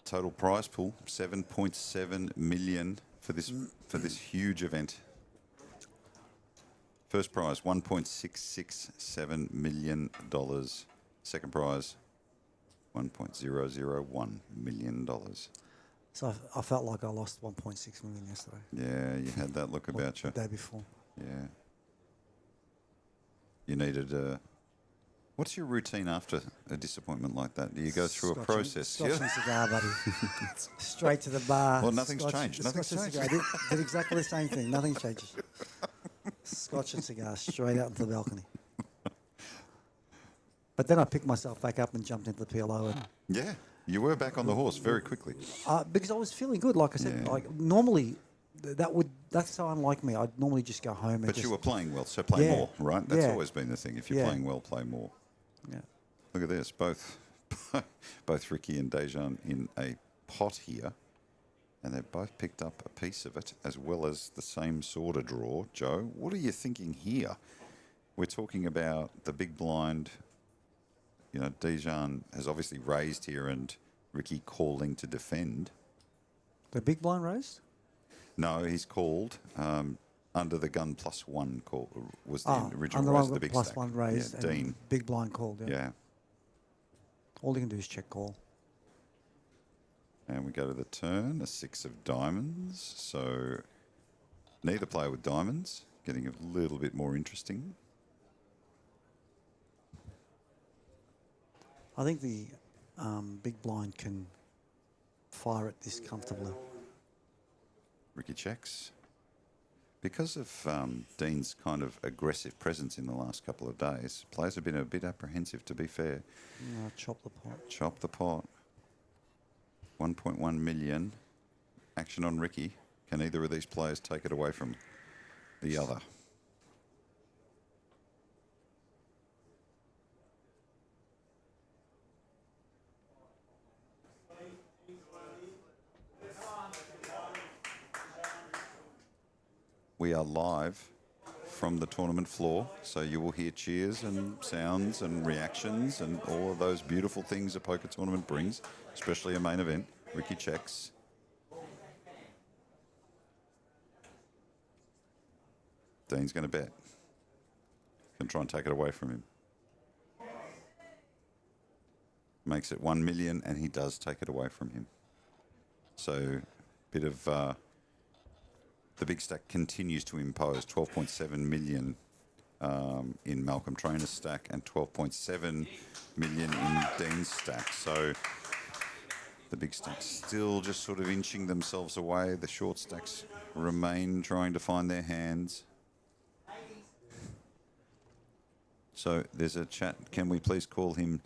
Total prize pool, 7.7 million for this huge event. First prize, $1.667 million. Second prize, $1.001 million. So I felt like I lost 1.6 million yesterday. Yeah, you had that look about you. The day before. Yeah. You needed what's your routine after a disappointment like that? Do you go through a process? Scotch and cigar, buddy. Straight to the bar. Well, nothing's changed. Nothing's changed. Did exactly the same thing. Nothing changes. Scotch and cigar, straight out into the balcony. But then I picked myself back up and jumped into the PLO. And Yeah, you were back on the horse very quickly. because I was feeling good. Like I said, like normally that's so unlike me. I'd normally just go home and But just... you were playing well, so play more, right? That's Yeah. always been the thing. If you're playing well, play more. Yeah. Look at this, both Ricky and Dejan in a pot here, and they've both picked up a piece of it, as well as the same sort of draw. Joe, what are you thinking here? We're talking about the big blind. You know, Dejan has obviously raised here, and Ricky calling to defend. The big blind raised? No, he's called. Under the gun +1 call was the original under raise, the big plus stack. one raised. Yeah, and Dean. Big blind called. Yeah. Yeah. All you can do is check call. And we go to the turn, a 6 of diamonds. So neither player with diamonds, getting a little bit more interesting. I think the big blind can fire at this comfortably. Ricky checks. Because of Dean's kind of aggressive presence in the last couple of days, players have been a bit apprehensive, to be fair. Chop the pot. Chop the pot. 1.1 million. Action on Ricky. Can either of these players take it away from the other? We are live from the tournament floor, so you will hear cheers and sounds and reactions and all of those beautiful things a poker tournament brings, especially a main event. Ricky checks. Dean's going to bet. Going to try and take it away from him. Makes it 1 million, and he does take it away from him. So, bit of... the big stack continues to impose 12.7 million in Malcolm Trainer's stack and 12.7 million in Dean's stack. So the big stacks still just sort of inching themselves away. The short stacks remain trying to find their hands. So there's a chat. Can we please call him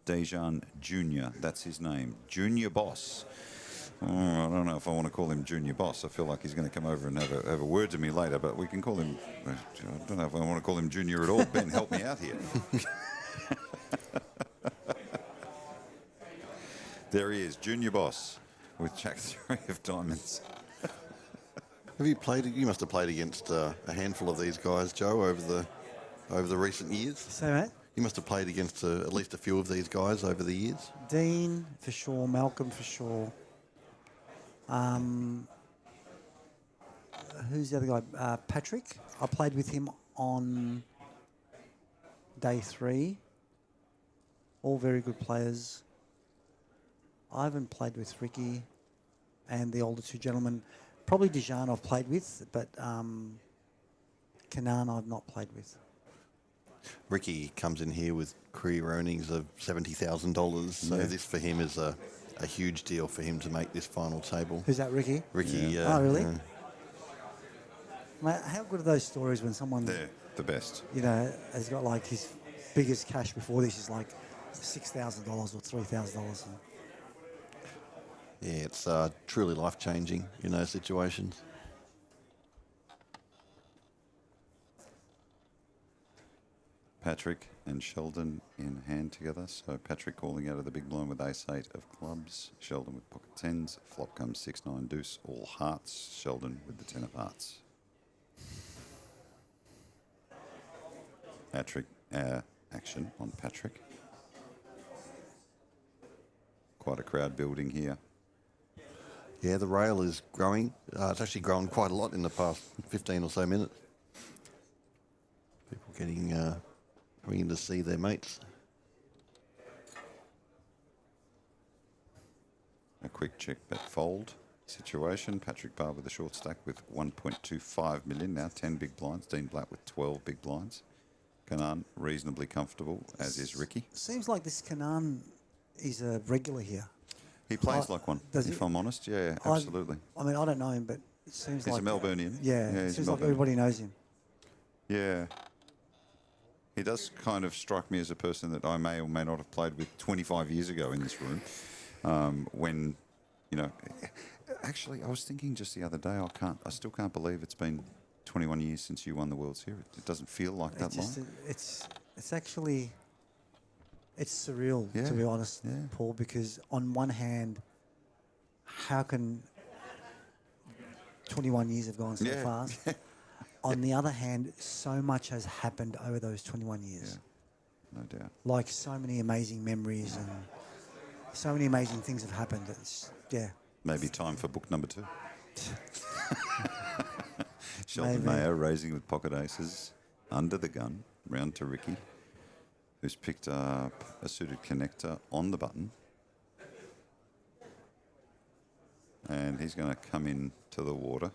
Dejan Jr.? That's his name. Junior Boss. Oh, I don't know if I want to call him Junior Boss. I feel like he's going to come over and have a word to me later, but we can call him... I don't know if I want to call him Junior at all. Ben, help me out here. There he is, Junior Boss, with Jack 3 of diamonds. Have you played? You must have played against a handful of these guys, Joe, over the recent years. So, mate? You must have played against at least a few of these guys over the years. Dean, for sure. Malcolm, for sure. Who's the other guy? Patrick. I played with him on day 3. All very good players. I haven't played with Ricky and the older 2 gentlemen. Probably Dejan I've played with, but Kanan I've not played with. Ricky comes in here with career earnings of $70,000, so this for him is a huge deal for him to make this final table. Who's that, Ricky? Ricky. Oh, really? Mate, how good are those stories when someone, They're the best. you know, has got like his biggest cash before this is like $6,000 or $3,000. Yeah, it's truly life-changing in those situations. Patrick and Sheldon in hand together. So Patrick calling out of the big blind with ace-8 of clubs. Sheldon with pocket tens. Flop comes 6-9 deuce, all hearts. Sheldon with the 10 of hearts. Patrick, action on Patrick. Quite a crowd building here. Yeah, the rail is growing. It's actually grown quite a lot in the past 15 or so minutes. People getting coming in to see their mates. A quick check bet fold situation. Patrick Barr with a short stack with 1.25 million now. 10 big blinds. Dean Black with 12 big blinds. Kanan reasonably comfortable, as is Ricky. Seems like this Kanan is a regular here. He plays like one, does if he? I'm honest. Yeah, absolutely. I mean, I don't know him, but it seems He's like... a Melbourneian. Yeah, it he's a seems like Melbourneian. everybody knows him. Yeah. He does kind of strike me as a person that I may or may not have played with 25 years ago in this room. When, you know... Actually, I was thinking just the other day, I still can't believe it's been 21 years since you won the World Series. It doesn't feel like that long. It's actually... It's surreal, to be honest, Paul, because on one hand, how can 21 years have gone so fast? On the other hand, so much has happened over those 21 years. Yeah, no doubt. Like so many amazing memories and so many amazing things have happened. It's, Maybe time for book number 2. Sheldon Maybe. Mayer raising with pocket aces under the gun, round to Ricky, who's picked up a suited connector on the button. And he's going to come in to the water.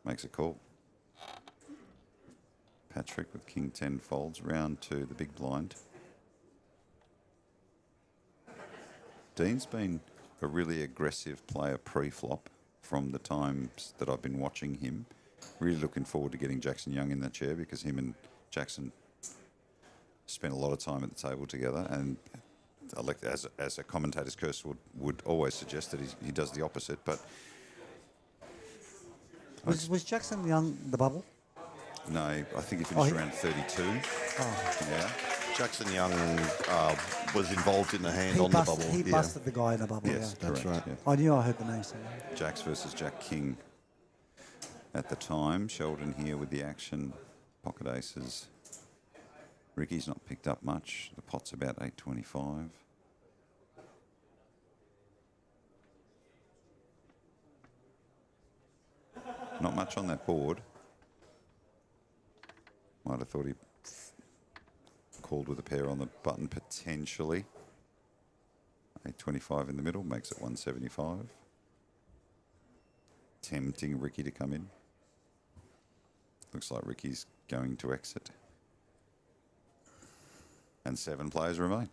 Makes a call. Patrick with king 10 folds, round to the big blind. Dean's been a really aggressive player pre-flop from the times that I've been watching him. Really looking forward to getting Jackson Young in that chair because him and Jackson spent a lot of time at the table together, and as a commentator's curse would always suggest that he does the opposite. But Was Jackson Young the bubble? no, I think he finished around 32. Oh. Yeah. Jackson Young was involved in the hand He on the bubble. He busted the guy in the bubble, Yes, yeah. That's correct, right. yeah. I knew I heard the name somewhere. Jacks versus Jack King at the time. Sheldon here with the action. Pocket aces. Ricky's not picked up much. The pot's about 825. Not much on that board. Might have thought he called with a pair on the button potentially. 825 in the middle makes it 175. Tempting Ricky to come in. Looks like Ricky's going to exit. And 7 players remain.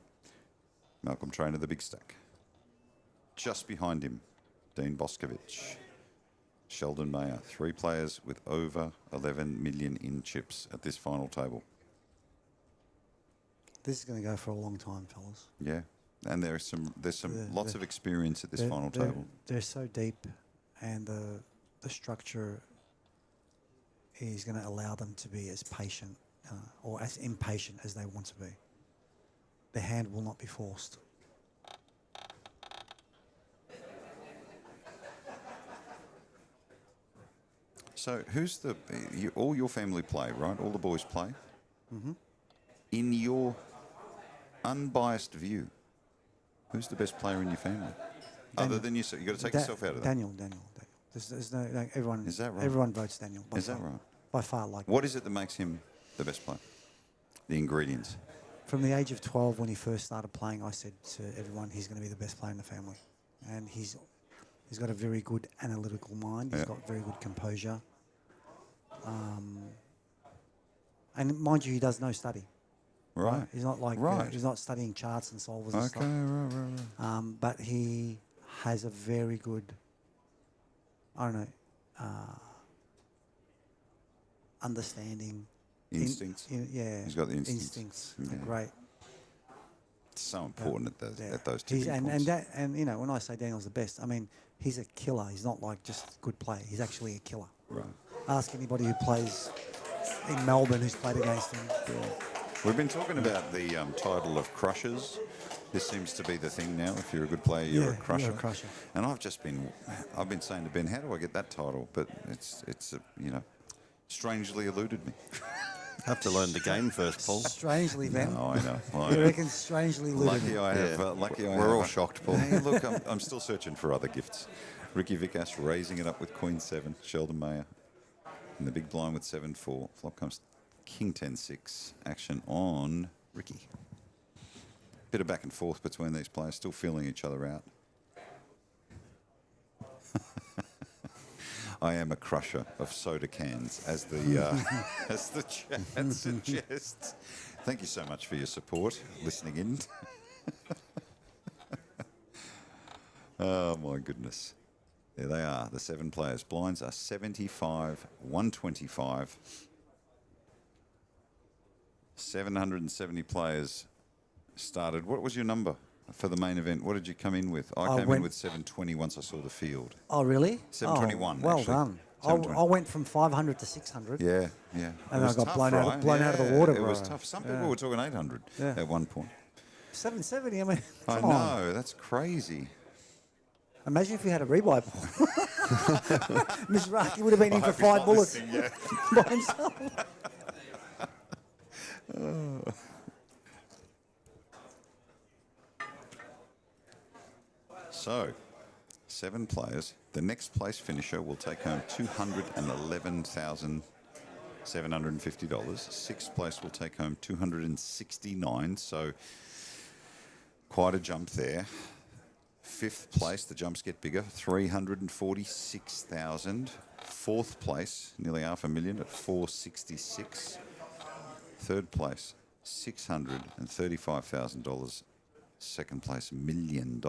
Malcolm Trainer, the big stack. Just behind him, Dean Boscovich. Sheldon Mayer, 3 players with over 11 million in chips at this final table. This is going to go for a long time, fellas. Yeah, and there's some lots of experience at this final table. They're so deep, and the structure is going to allow them to be as patient or as impatient as they want to be. The hand will not be forced. So who's all your family play, right? All the boys play? Mm-hmm. In your unbiased view, who's the best player in your family? Other than yourself. You've got to take yourself out of that. Daniel. There's no, everyone. Is that right? Everyone votes Daniel. Is that right? By far, like. What is it that makes him the best player? The ingredients. From the age of 12, when he first started playing, I said to everyone, he's going to be the best player in the family. And he's got a very good analytical mind. He's got very good composure. And mind you, he does no study. Right. He's not like Right. he's not studying charts and solvers and Okay, stuff. right. But he has a very good, I don't know, understanding. Instincts. Yeah. He's got the instincts. Are Yeah. great. It's so important at those He's, tipping points. and you know, when I say Daniel's the best, I mean he's a killer. He's not like just a good player. He's actually a killer. Right. Ask anybody who plays in Melbourne who's played against him. We've been talking about the title of crushers. This seems to be the thing now. If you're a good player, you're a crusher. You're a crusher. And I've been saying to Ben, how do I get that title? But it's strangely eluded me. Have to learn the game first, Paul. Strangely, Ben. Oh, I know. You reckon strangely eluded Lucky him? I have. Lucky I have. We're all shocked, Paul. Hey, look, I'm still searching for other gifts. Ricky Vicash raising it up with Queen 7. Sheldon Mayer in the big blind with 7-4. Flop comes King 10-6. Action on Ricky. Bit of back and forth between these players, still feeling each other out. I am a crusher of soda cans, as the as the chat suggests. Thank you so much for your support, listening in. Oh my goodness. There they are, the 7 players. Blinds are 75, 125. 770 players started. What was your number for the main event? What did you come in with? I came in with 720 once I saw the field. Oh, really? 721, Well actually. done. 720. I went from 500 to 600. Yeah. And It I was got tough, blown out of the water, It was bro. tough. Some people were talking 800 at one point. 770, I mean, I come on. know, that's crazy. Imagine if you had a rebuy ball. Mizraki would have been in for 5 bullets by himself. So, 7 players. The next place finisher will take home $211,750. Sixth place will take home $269. So, quite a jump there. Fifth place, the jumps get bigger, $346,000. Fourth place, nearly $500,000 at $466,000. Third place, $635,000. Second place, $1 million.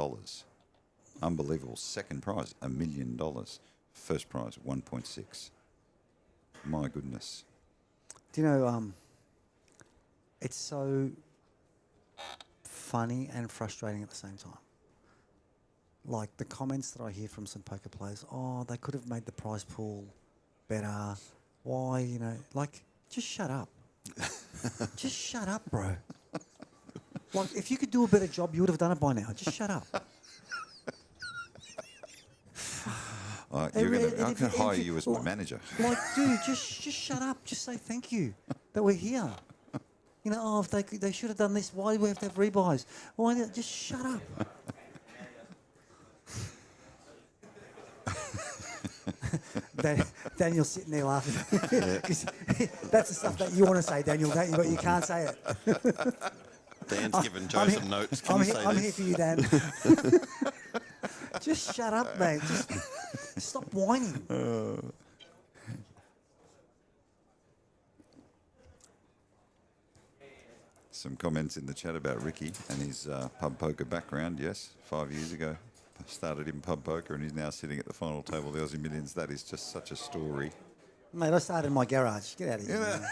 Unbelievable. Second prize, $1 million. First prize, 1.6. My goodness. Do you know, it's so funny and frustrating at the same time. Like the comments that I hear from some poker players, oh, they could have made the prize pool better. Why, you know, like, just shut up. Just shut up, bro. Like, if you could do a better job, you would have done it by now. Just shut up. I can hire you as my manager. Like, dude, just shut up. Just say thank you that we're here. You know, oh, if they should have done this. Why do we have to have rebuys? Why? Just shut up. Daniel's sitting there laughing. 'Cause that's the stuff that you want to say, Daniel, don't you? But you can't say it. Dan's giving Joe some notes. Can you say I'm this? here for you, Dan. Just shut up, mate. Just stop whining. Some comments in the chat about Ricky and his pub poker background. Yes, 5 years ago, started in pub poker and he's now sitting at the final table of the Aussie Millions. That is just such a story. Mate, I started in my garage. Get out of here. man.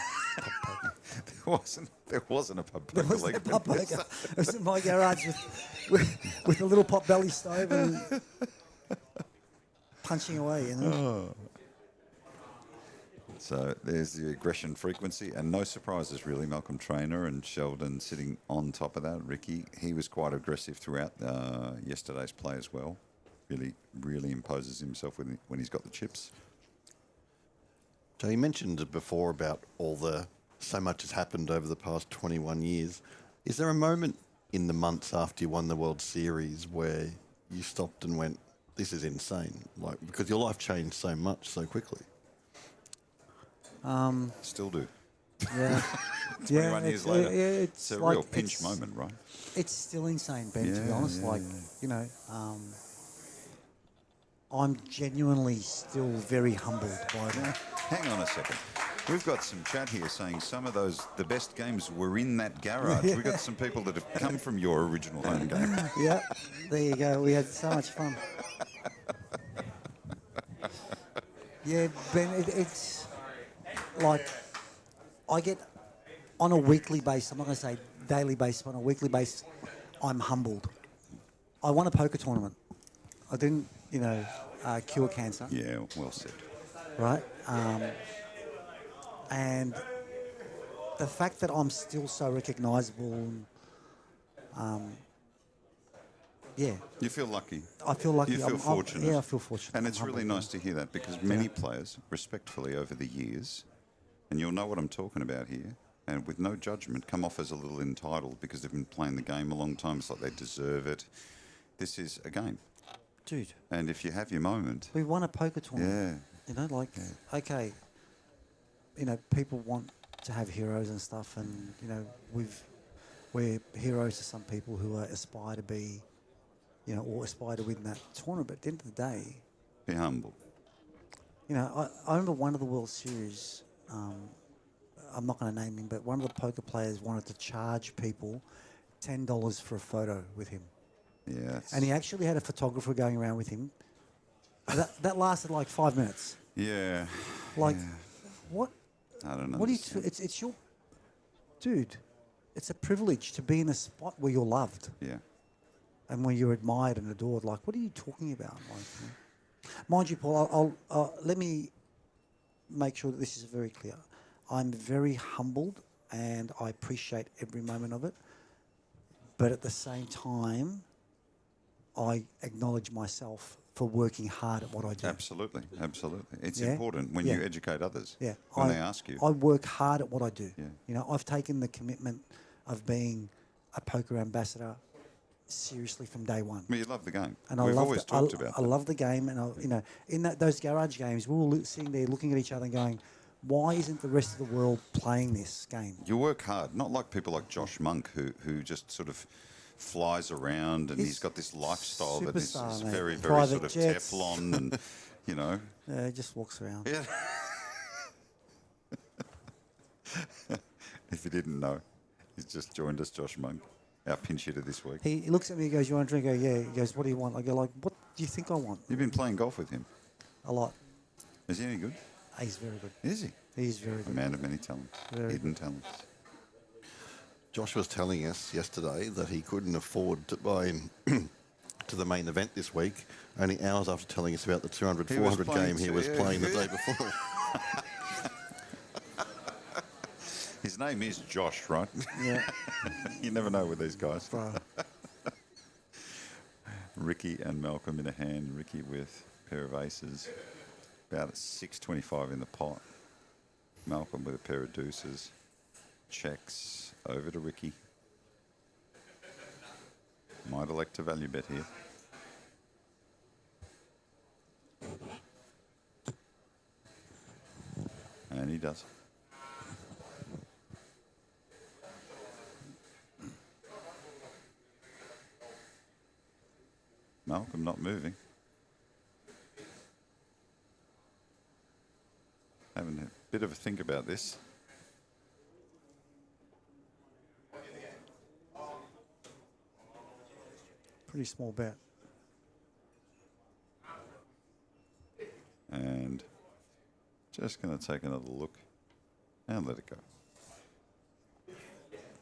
There wasn't a pub poker There was league. no pub poker. It was in my garage with a little pot belly stove and punching away, you know. So there's the aggression frequency, and no surprises really. Malcolm Traynor and Sheldon sitting on top of that. Ricky, he was quite aggressive throughout yesterday's play as well. Really imposes himself when he's got the chips. So you mentioned before about so much has happened over the past 21 years. Is there a moment in the months after you won the World Series where you stopped and went, this is insane? Like, because your life changed so much so quickly. Still do. Yeah. 21 years later. It's a like, real pinch moment, right? It's still insane, Ben, to be Yeah, honest. yeah, Like, yeah. you know, I'm genuinely still very humbled by that. Hang on a second. We've got some chat here saying some of the best games were in that garage. We've got some people that have come from your original home game. Yeah, there you go. We had so much fun. Yeah, Ben, it's like I get on a weekly basis, I'm not going to say daily basis, but on a weekly basis, I'm humbled. I won a poker tournament. I didn't, cure cancer. Yeah, well said. Right? And the fact that I'm still so recognisable, yeah. You feel lucky. I feel lucky. You feel fortunate. Yeah, I feel fortunate. And it's I'm really humbled, nice to hear that because many players, respectfully over the years, and you'll know what I'm talking about here, and with no judgment, come off as a little entitled because they've been playing the game a long time. It's like they deserve it. This is a game. Dude. And if you have your moment... We won a poker tournament. Yeah. Okay, people want to have heroes and stuff, and, we're heroes to some people who aspire to be, or aspire to win that tournament. But at the end of the day... Be humble. I remember one of the World Series, I'm not going to name him, but one of the poker players wanted to charge people $10 for a photo with him. Yeah. And he actually had a photographer going around with him. That lasted like 5 minutes. Yeah. Like, what? I don't know. What do you? It's your, dude. It's a privilege to be in a spot where you're loved. Yeah. And where you're admired and adored. Like, what are you talking about? Mind you, Paul. Let me make sure that this is very clear. I'm very humbled and I appreciate every moment of it. But at the same time, I acknowledge myself for working hard at what I do. Absolutely, absolutely. It's important when you educate others. Yeah. When they ask you. I work hard at what I do. Yeah. I've taken the commitment of being a poker ambassador seriously from day one. Well, you love the game. And We've always talked about that. I love the game, and in those garage games, we were sitting there looking at each other and going, why isn't the rest of the world playing this game? You work hard, not like people like Josh Monk who just sort of flies around and he's got this lifestyle that is very, very Private sort of jets. Teflon and, Yeah, he just walks around. Yeah. If you didn't know, he's just joined us, Josh Monk, our pinch hitter this week. He looks at me, he goes, you want a drink? I go, yeah. He goes, what do you want? I go, like, what do you think I want? You've been playing golf with him? A lot. Is he any good? He's very good. Is he? He's very A good. man of many talents, hidden talents. Josh was telling us yesterday that he couldn't afford to buy in to the main event this week, only hours after telling us about the 200, 400 game he was playing the day before. His name is Josh, right? Yeah. You never know with these guys. Bro. Ricky and Malcolm in a hand. Ricky with a pair of aces. About at 6.25 in the pot. Malcolm with a pair of deuces. Checks over to Ricky. Might elect to value bet here. And he does. Malcolm not moving. Having a bit of a think about this. Pretty small bet. And just going to take another look and let it go.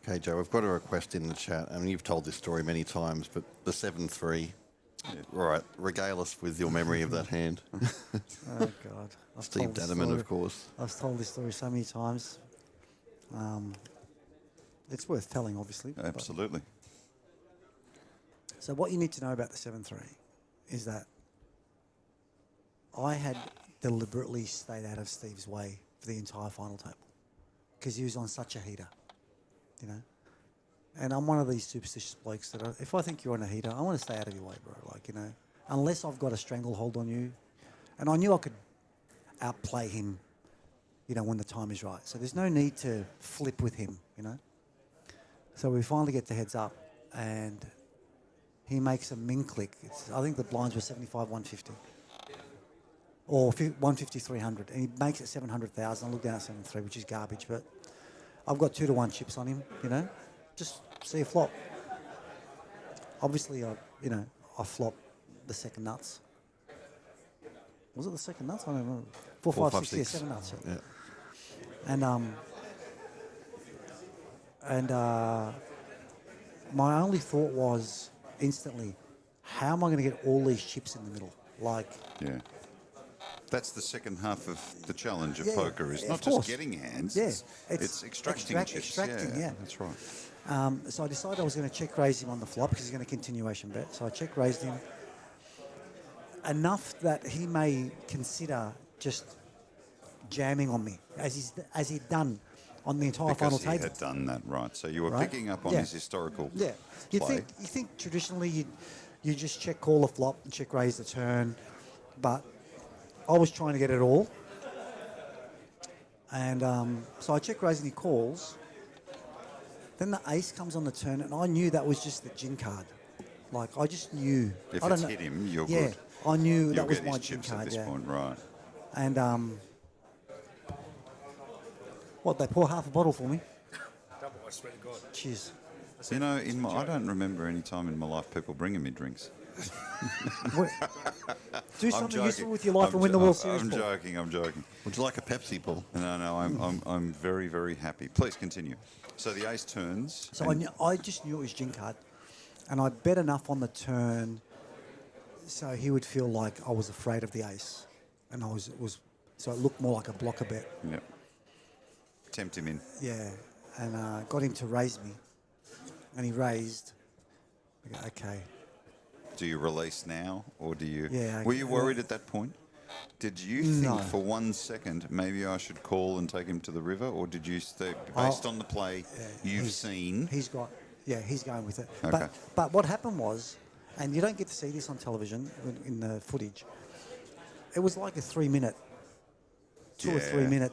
Okay, Joe, we've got a request in the chat. I mean, you've told this story many times, but the 7-3. Right, regale us with your memory of that hand. Oh, God. Steve Danneman, of course. I've told this story so many times. It's worth telling, obviously. Absolutely. So what you need to know about the 7-3 is that I had deliberately stayed out of Steve's way for the entire final table because he was on such a heater, And I'm one of these superstitious blokes that if I think you're on a heater, I want to stay out of your way, bro. Unless I've got a stranglehold on you. And I knew I could outplay him, when the time is right. So there's no need to flip with him, So we finally get the heads up and he makes a min click. I think the blinds were 75, 150. or 150, 300, and he makes it 700,000. I look down at 7-3, which is garbage, but I've got 2-1 chips on him. Just see a flop. Obviously, I flop the second nuts. Was it the second nuts? I don't remember. 4, 5, 6, yeah, 7 nuts. Yeah. And my only thought was instantly, how am I going to get all these chips in the middle? Yeah. That's the second half of the challenge of Yeah, poker. It's of not course. just getting hands. Yeah, It's extracting chips. extracting, yeah. That's right. So I decided I was going to check raise him on the flop because he's going to continuation bet. So I check raised him enough that he may consider just jamming on me as he'd done on the entire final Because table. he had done that, right. So you were Right? picking up on Yeah. his historical Yeah, you play. think traditionally you just check call the flop and check raise the turn, but I was trying to get it all, and so I check raise and he calls. Then the ace comes on the turn, and I knew that was just the gin card. I just knew. If I don't it's know. hit him, you're yeah, good. I knew You'll that was get my his gin chips card. at this Yeah, point, right. and what, they pour half a bottle for me? Double, I swear to God. Cheers. I don't remember any time in my life people bringing me drinks. Do something useful with your life and win the World Series. I'm Paul. joking. Would you like a Pepsi, Paul? No, I'm very, very happy. Please continue. So the ace turns. So I just knew it was gin card, and I bet enough on the turn so he would feel like I was afraid of the ace, and so it looked more like a blocker bet. Yep. Tempt him in. Yeah, and got him to raise me, and he raised. I go, okay. Do you release now, or do you? Yeah. Were you worried at that point? Did you think No. for 1 second maybe I should call and take him to the river, or did you based on the play you've seen? He's going with it. Okay. But what happened was, and you don't get to see this on television in the footage, it was like a 3-minute, 2 or 3 minute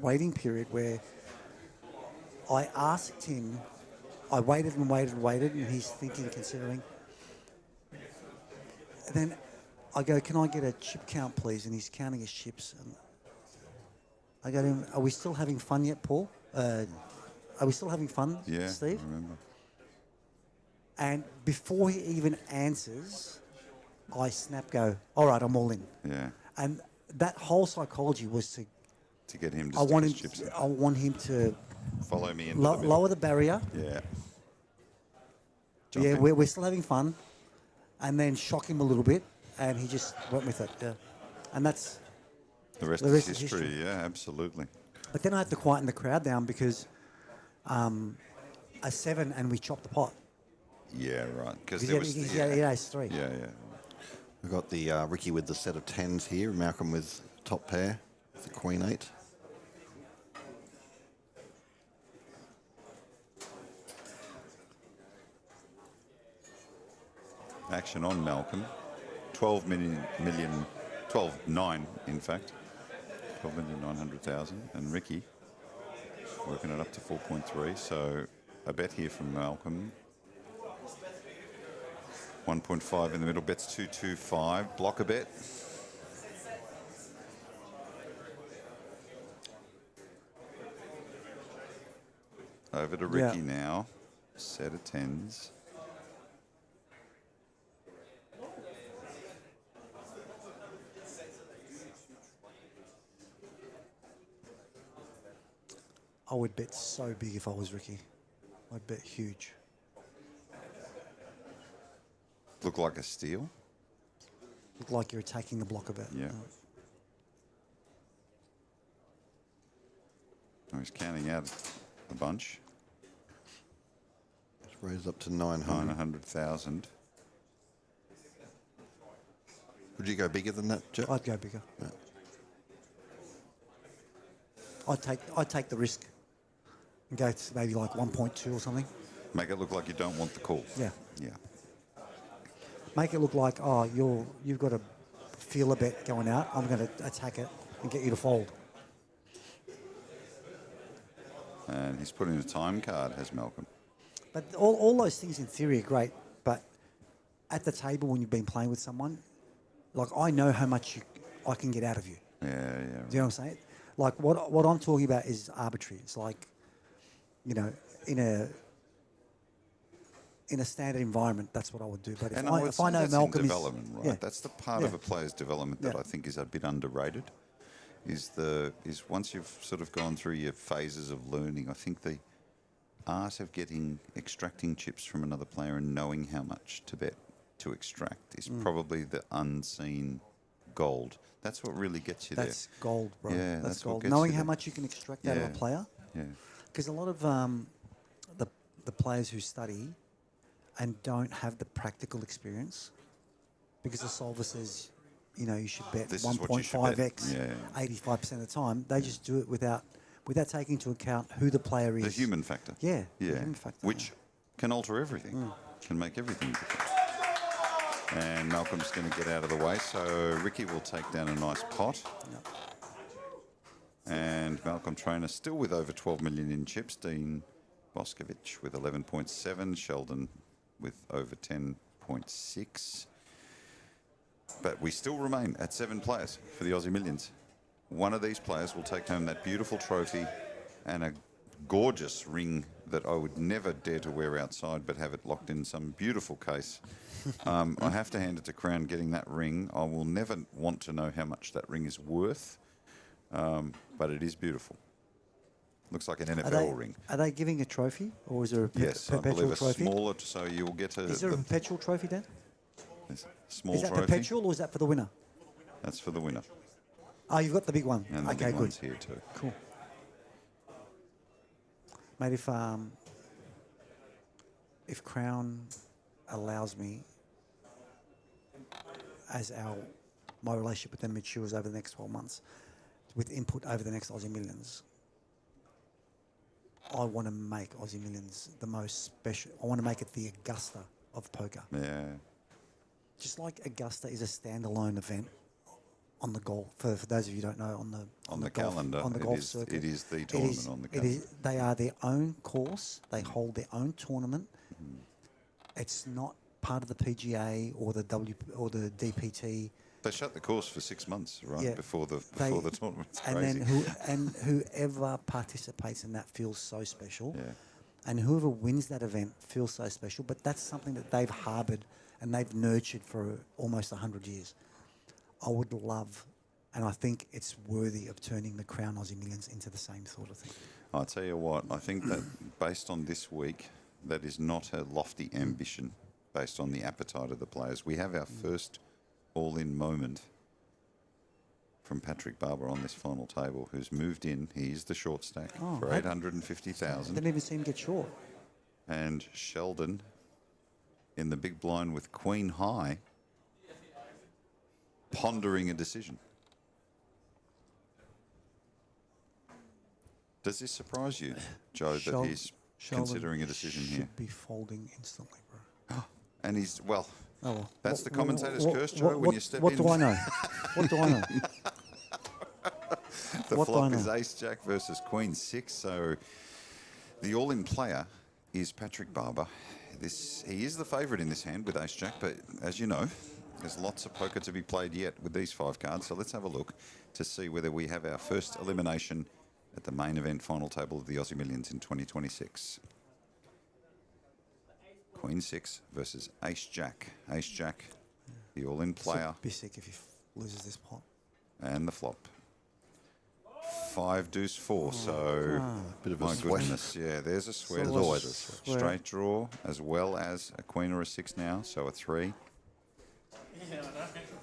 waiting period where I asked him, I waited, and he's thinking, considering. And then I go, can I get a chip count, please? And he's counting his chips. And I go to him, are we still having fun yet, Paul? Are we still having fun, Yeah, Steve? I remember. And before he even answers, I go, all right, I'm all in. Yeah. And that whole psychology was To get him to I stick want his him, chips in. I want him to Follow me into the middle. lower the barrier. Yeah. Yeah, in. we're still having fun, and then shock him a little bit, and he just went with it. Yeah. And that's. The rest the is rest is history. history. Yeah, absolutely. But then I had to quieten the crowd down because a 7 and we chopped the pot. Yeah, right. Because He's there got- was he's got ace 3. Yeah. We've got the Ricky with the set of 10s here, Malcolm with top pair, the Queen 8. Action on Malcolm. 12,900,000 in fact. 12,900,000. And Ricky working it up to 4.3. So a bet here from Malcolm. 1.5 in the middle, bets 225. Block a bet. Over to Ricky now. Set of 10s. I would bet so big if I was Ricky. I'd bet huge. Look like a steal. Look like you're attacking the block a bit. Yeah. Oh, he's counting out a bunch. Let's raise up to 900. 900,000. Would you go bigger than that, Jeff? I'd go bigger. Yeah. I'd take the risk and go to maybe like 1.2 or something. Make it look like you don't want the call. Yeah. Yeah. Make it look like, you've got a feeler bet going out. I'm going to attack it and get you to fold. And he's put in a time card, has Malcolm. But all those things in theory are great. But at the table when you've been playing with someone, like I know how much I can get out of you. Yeah, yeah. Do you know what I'm saying? Like what I'm talking about is arbitrary. It's like, you know, in a standard environment, that's what I would do. But if I know that's Malcolm in is development, right? yeah. That's the part Yeah. of a player's development that Yeah. I think is a bit underrated. Is once you've sort of gone through your phases of learning, I think the art of extracting chips from another player and knowing how much to bet to extract is probably the unseen gold. That's what really gets you That's gold, bro. Yeah, that's what gold. gets Knowing you how there. much you can extract out of a player. Yeah. Because a lot of the players who study and don't have the practical experience, because the solver says, you know, you should bet This is what you should bet. 1.5x Yeah. 85% of the time. They just do it without taking into account who the player is. The human factor. Yeah. Yeah. The human factor. Which can alter everything. Can make everything different. And Malcolm's going to get out of the way, so Ricky will take down a nice pot. Yep. And Malcolm Trainer still with over 12 million in chips. Dean Boscovich with 11.7. Sheldon with over 10.6. But we still remain at 7 players for the Aussie Millions. One of these players will take home that beautiful trophy and a gorgeous ring that I would never dare to wear outside, but have it locked in some beautiful case. I have to hand it to Crown getting that ring. I will never want to know how much that ring is worth, but it is beautiful. Looks like an NFL ring. Are they giving a trophy, or is there a Yes, I perpetual believe a trophy? smaller, so you'll get a... Is there a perpetual trophy, Dan? Small Is that trophy. perpetual, or is that for the winner? That's for the winner. Oh, you've got the big one. And the okay, big good. one's here too. Cool. Mate, if Crown allows me, as my relationship with them matures over the next 12 months, with input over the next Aussie Millions, I want to make Aussie Millions the most special. I want to make it the Augusta of poker. Yeah. Just like Augusta is a standalone event on the golf. For those of you who don't know, on the golf, calendar, on the golf circuit, it is the tournament on the calendar. They are their own course. They hold their own tournament. It's not part of the PGA or the DPT. They shut the course for 6 months, right, Yeah. before the tournament. It's And crazy. then whoever participates in that feels so special. Yeah. And whoever wins that event feels so special. But that's something that they've harboured and they've nurtured for almost 100 years. I would love, and I think it's worthy of turning the Crown Aussie Millions into the same sort of thing. I'll tell you what, I think that based on this week, that is not a lofty ambition based on the appetite of the players. We have our first all-in moment from Patrick Barber on this final table, who's moved in. He is the short stack for I 850,000. didn't even see him get short. And Sheldon in the big blind with Queen High, pondering a decision. Does this surprise you, Joe, that he's considering a decision here? Should be folding instantly, bro. And he's, well, Oh, well. that's the commentator's curse, Joe, when you step what in. do I know? What do I know? The What do I flop is know? Ace-Jack versus Queen-6, so the all-in player is Patrick Barber. He is the favourite in this hand with Ace-Jack, but as you know, there's lots of poker to be played yet with these 5 cards, so let's have a look to see whether we have our first elimination at the main event final table of the Aussie Millions in 2026. Queen-6 versus Ace-Jack. Ace-Jack, the all-in player. Be sick if he loses this pot. And the flop. 5 deuce 4, so Bit of a my sweat. goodness, yeah, there's a sweat. There's always a sweat. Straight draw, as well as a queen or a 6 now, so a 3.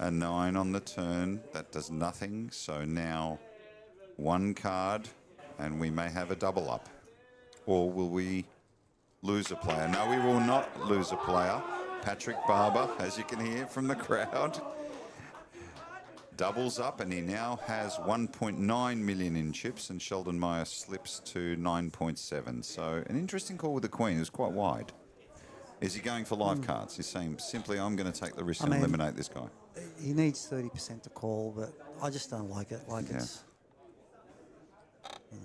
A 9 on the turn, that does nothing, so now 1 card, and we may have a double up. Or will we lose a player? No, we will not lose a player. Patrick Barber, as you can hear from the crowd, doubles up, and he now has 1.9 million in chips, and Sheldon Meyer slips to 9.7. So an interesting call with the Queen. It was quite wide. Is he going for live cards? He's saying simply, I'm going to take the risk and eliminate this guy. He needs 30% to call, but I just don't like it. Like Yeah. it's... you know.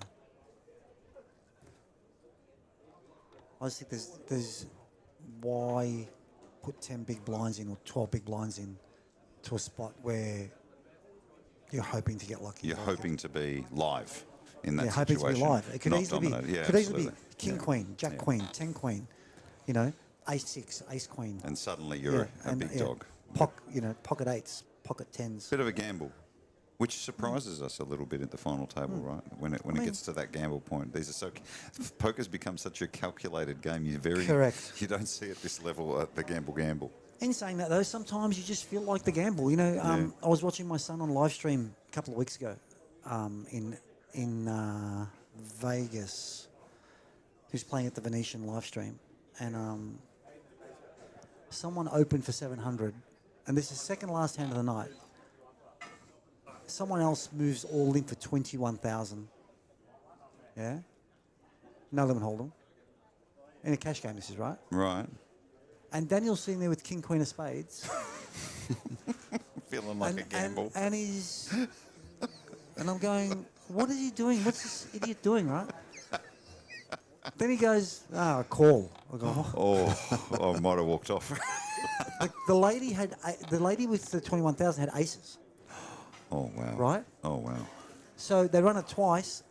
I just think there's why put 10 big blinds in or 12 big blinds in to a spot where you're hoping to get lucky. You're hoping to be live in that hoping situation. to be live. It could not easily be. dominated. Yeah, could easily be absolutely. king, Yeah. queen, jack, Yeah. queen, 10 queen. You know, ace six, ace queen. And suddenly you're a big dog. Pocket eights, pocket tens. Bit of a gamble, which surprises us a little bit at the final table, right? When it gets to that gamble point, these are poker's become such a calculated game. Correct. You don't see at this level the gamble. In saying that, though, sometimes you just feel like the gamble. You know, I was watching my son on live stream a couple of weeks ago in Vegas. He was playing at the Venetian live stream, and someone opened for 700, and this is second last hand of the night. Someone else moves all in for 21,000. Yeah, no limit hold'em. In a cash game, this is right. Right. And Daniel's sitting there with king, queen of spades. Feeling like a gamble. And he's... And I'm going, what is he doing? What's this idiot doing, right? Then he goes, call. I go, I might have walked off. the lady with the 21,000 had aces. Oh, wow. Right? Oh, wow. So they run it twice.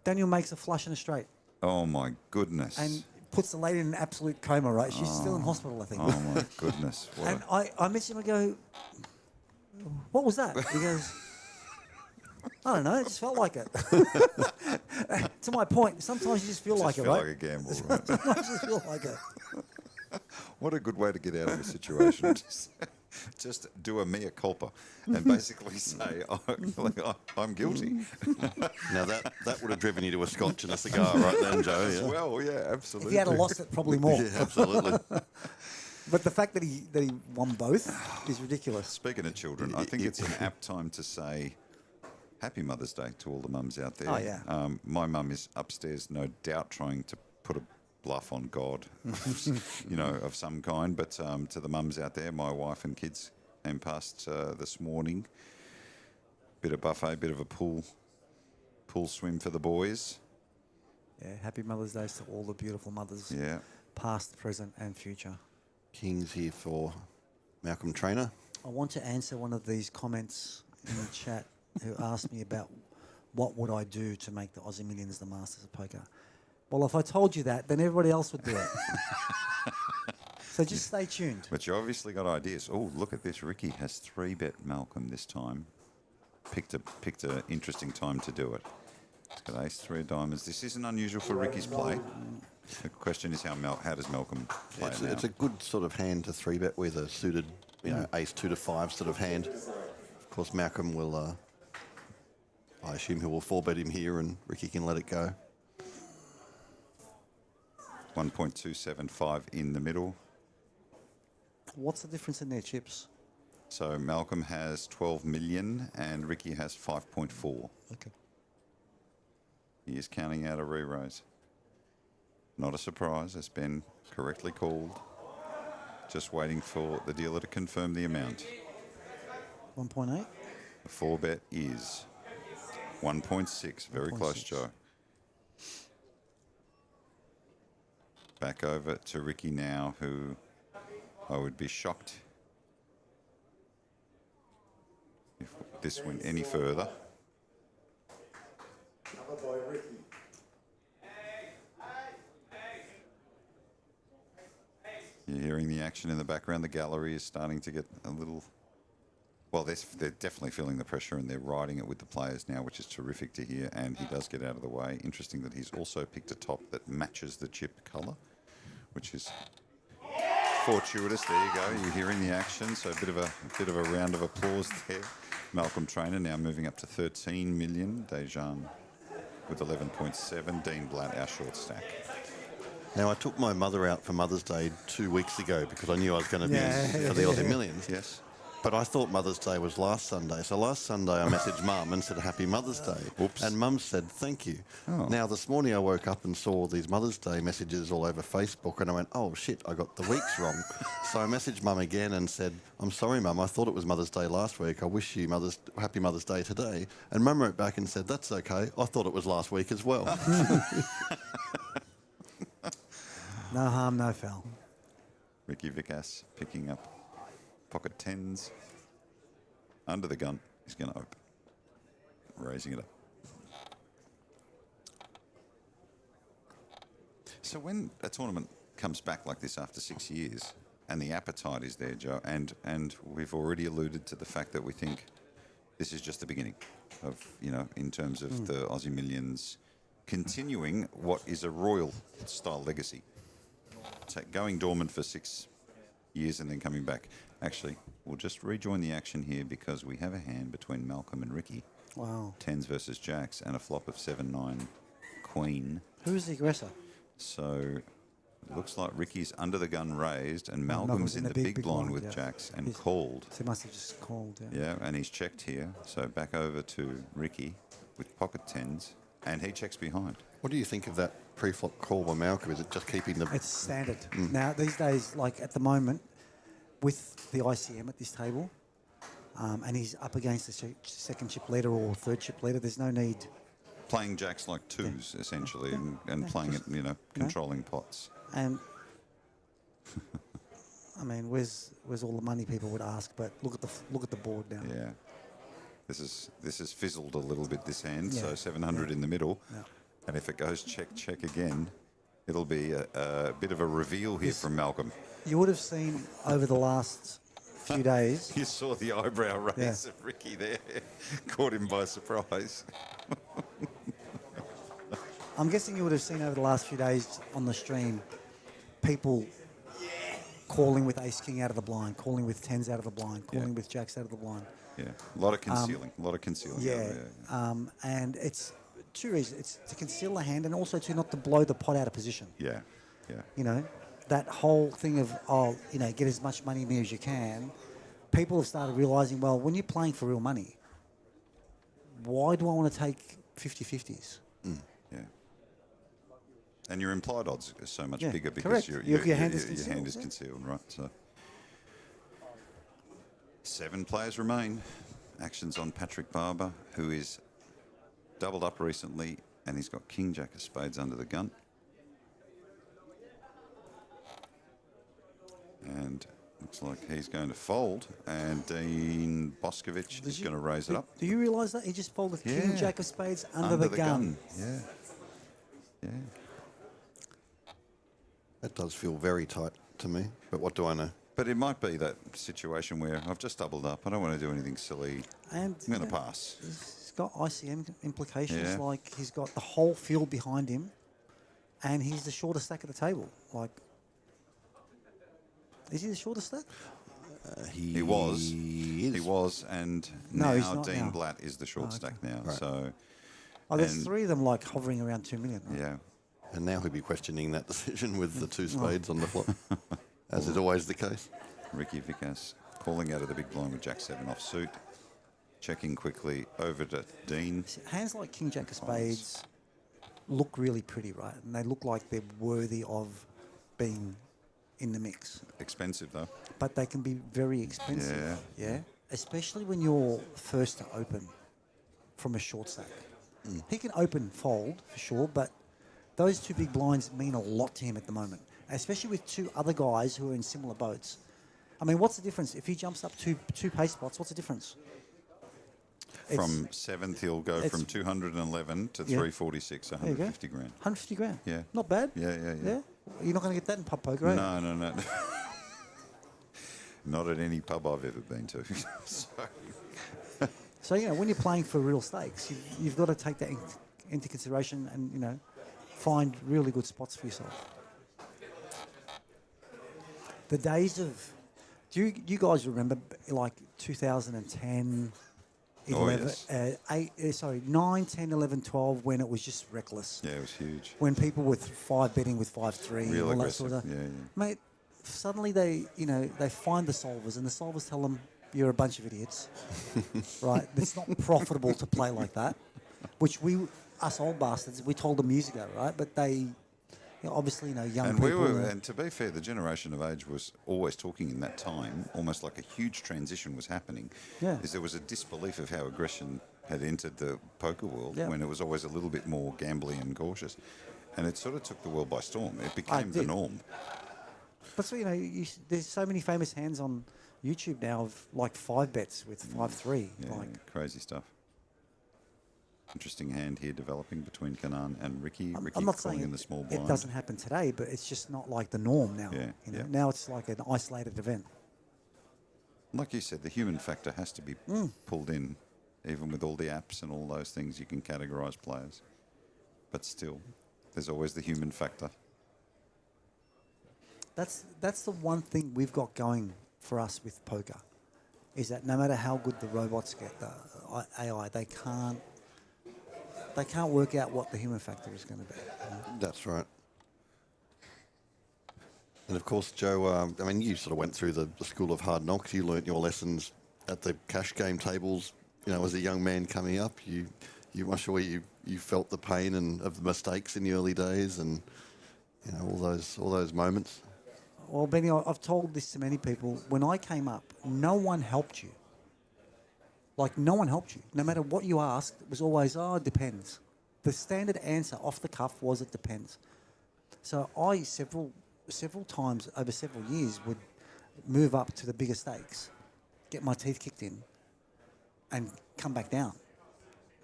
Daniel makes a flush and a straight. Oh, my goodness. And puts the lady in an absolute coma, right? She's still in hospital, I think. Oh, my goodness. And I messaged him, I go, what was that? He goes, I don't know, it just felt like it. To my point, sometimes you just feel like it, right? Like a gamble, right? Sometimes you just feel like it. What a good way to get out of a situation. Just do a mea culpa and basically say, I'm guilty. Now that would have driven you to a scotch and a cigar right then, Joe. As Yeah. well, yeah, absolutely. If he had lost it, probably more. Yeah, absolutely. But the fact that he won both is ridiculous. Speaking of children, I think it's an apt time to say Happy Mother's Day to all the mums out there. Oh, yeah. My mum is upstairs, no doubt, trying to put a bluff on God, of some kind. But to the mums out there, my wife and kids came past this morning. Bit of buffet, bit of a pool swim for the boys. Yeah, happy Mother's Day to all the beautiful mothers, Yeah. past, present and future. King's here for Malcolm Trainer. I want to answer one of these comments in the chat who asked me about what would I do to make the Aussie Millions the Masters of Poker. Well, if I told you that, then everybody else would do it. So just stay tuned. But you obviously got ideas. Oh, look at this. Ricky has 3-bet Malcolm this time. Picked a interesting time to do it. He's got ace, 3 of diamonds. This isn't unusual for Ricky's play. The question is how does Malcolm play it now? It's a good sort of hand to 3-bet with a suited, ace 2 to 5 sort of hand. Of course, Malcolm will, I assume he will 4-bet him here and Ricky can let it go. 1.275 in the middle. What's the difference in their chips? So Malcolm has 12 million and Ricky has 5.4. Okay. He is counting out a re-raise. Not a surprise, it's been correctly called. Just waiting for the dealer to confirm the amount. 1.8? The 4-bet is 1.6. Very close, Joe. Back over to Ricky now, who I would be shocked if this went any further. You're hearing the action in the background. The gallery is starting to get a little... Well, they're definitely feeling the pressure and they're riding it with the players now, which is terrific to hear. And he does get out of the way. Interesting that he's also picked a top that matches the chip colour, which is fortuitous. There you go. You're hearing the action. So a bit of a round of applause there. Malcolm Trainer now moving up to 13 million. Dejan with 11.7. Dean Blatt, our short stack. Now, I took my mother out for Mother's Day 2 weeks ago because I knew I was going to be for the Aussie Millions. Yes. But I thought Mother's Day was last Sunday. So last Sunday I messaged Mum and said, Happy Mother's Day. Oops. And Mum said, thank you. Oh. Now, this morning I woke up and saw these Mother's Day messages all over Facebook and I went, oh, shit, I got the weeks wrong. So I messaged Mum again and said, I'm sorry, Mum, I thought it was Mother's Day last week. I wish you Happy Mother's Day today. And Mum wrote back and said, that's okay. I thought it was last week as well. No harm, no foul. Ricky Vikas picking up pocket 10s. under the gun. He's going to open. Raising it up. So when a tournament comes back like this after 6 years, and the appetite is there, Joe, and we've already alluded to the fact that we think this is just the beginning of, in terms of the Aussie Millions continuing what is a royal-style legacy. Going dormant for 6 years and then coming back. Actually, we'll just rejoin the action here because we have a hand between Malcolm and Ricky. Wow. Tens versus jacks and a flop of 7-9 queen. Who's the aggressor? So it looks like Ricky's under the gun raised and Malcolm's in the big blind with jacks and called. So he must have just called, Yeah, and he's checked here. So back over to Ricky with pocket tens, and he checks behind. What do you think of that pre-flop call by Malcolm? Is it just keeping the... It's standard. Now, these days, like at the moment, with the ICM at this table, and he's up against the second chip leader or third chip leader, there's no need... Playing jacks like twos, essentially, and playing it, controlling pots. And, I mean, where's all the money, people would ask, but look at the board now. Yeah. This has fizzled a little bit, this hand, Yeah. so 700 in the middle. Yeah. And if it goes check again, it'll be a bit of a reveal here from Malcolm. You would have seen over the last few days... You saw the eyebrow raise of Ricky there. Caught him by surprise. I'm guessing you would have seen over the last few days on the stream people calling with ace-king out of the blind, calling with tens out of the blind, calling with jacks out of the blind. Yeah, a lot of concealing. And it's two reasons. It's to conceal the hand and also to not to blow the pot out of position. Yeah. That whole thing of, get as much money in there as you can. People have started realising, well, when you're playing for real money, why do I want to take 50-50s? Yeah. And your implied odds are so much bigger because correct. your hand is concealed, right? So 7 players remain. Actions on Patrick Barber, who is doubled up recently, and he's got King Jack of Spades under the gun. And looks like he's going to fold, and Dean Boscovich is going to raise it up. Do you realise that? He just folded King Jack of Spades under the gun. Yeah. That does feel very tight to me, but what do I know? But it might be that situation where I've just doubled up. I don't want to do anything silly. And I'm going to pass. He's got ICM implications. Yeah. Like, he's got the whole field behind him, and he's the shortest stack at the table. Like, is he the shortest stack? He was, and No, he's now not Dean now. Blatt is the short stack now. Right. So, There's and- 3 of them, like, hovering around 2 million. Right? yeah. And now he'll be questioning that decision with the 2 spades on the flop, as is always the case. Ricky Vickers calling out of the big blind with Jack 7 off suit. Checking quickly over to Dean. Hands like King Jack of Spades look really pretty, right? And they look like they're worthy of being in the mix. Expensive, though. But they can be very expensive. Yeah. Especially when you're first to open from a short stack. He can open fold for sure, but those 2 big blinds mean a lot to him at the moment, especially with 2 other guys who are in similar boats. I mean, what's the difference? If he jumps up two pay spots, what's the difference? From 7th, he'll go from 211 to 346, 150 grand. 150 grand. Yeah. Not bad. Yeah. You're not going to get that in pub poker, right? No. Not at any pub I've ever been to. So, when you're playing for real stakes, you've got to take that into consideration and, find really good spots for yourself. The days of... Do you guys remember, like, 2010, 11, yes. 9, 10, 11, 12, when it was just reckless? Yeah, it was huge. When people with 5 betting with 5-3 Real all aggressive. that sort of... Yeah. Mate, suddenly they find the solvers, and the solvers tell them, you're a bunch of idiots, right? It's not profitable to play like that, which us old bastards, we told them years ago, right? But they, obviously, young And people... and to be fair, the generation of age was always talking in that time, almost like a huge transition was happening. Yeah. Is there was a disbelief of how aggression had entered the poker world when it was always a little bit more gambly and cautious. And it sort of took the world by storm. It became the norm. But so, there's so many famous hands on YouTube now of like 5 bets with 5-3. Yeah, Like, crazy stuff. Interesting hand here developing between Kanan and Ricky. Ricky I'm not calling saying in the small blind. it doesn't happen today, but it's just not like the norm now. Yeah, you know? yeah. Now it's like an isolated event. Like you said, the human factor has to be pulled in, even with all the apps and all those things you can categorise players. But still, there's always the human factor. That's the one thing we've got going for us with poker, is that no matter how good the robots get, the AI, they can't work out what the human factor is going to be. You know? That's right. And of course, Joe, I mean, you sort of went through the school of hard knocks. You learnt your lessons at the cash game tables. You know, as a young man coming up, I'm sure you felt the pain and of the mistakes in the early days, and you know all those moments. Well, Benny, I've told this to many people. When I came up, no one helped you. Like, no one helped you. No matter what you asked, it was always, oh, it depends. The standard answer off the cuff was, it depends. So I, several times over several years, would move up to the bigger stakes, get my teeth kicked in, and come back down.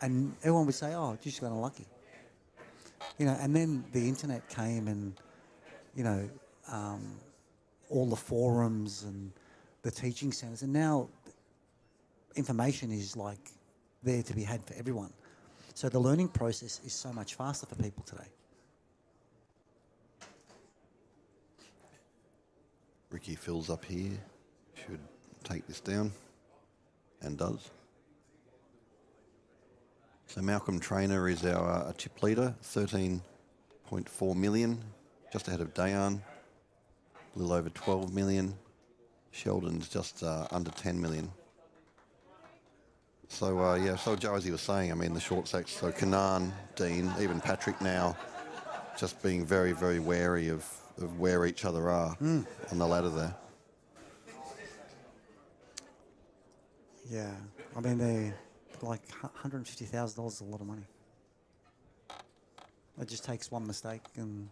And everyone would say, oh, you just got unlucky. You know, and then the internet came and, you know, all the forums and the teaching centres, and now information is like there to be had for everyone. So the learning process is so much faster for people today. Ricky fills up here. Should take this down, and does. So Malcolm Trainer is our chip leader, 13.4 million, just ahead of Dayan. A little over 12 million. Sheldon's just under 10 million. So, yeah, so Joe, as he was saying, I mean, the short stacks, so Kanan, Dean, even Patrick now, just being very, very wary of where each other are on the ladder there. Yeah, I mean, they're like $150,000 is a lot of money. It just takes one mistake and...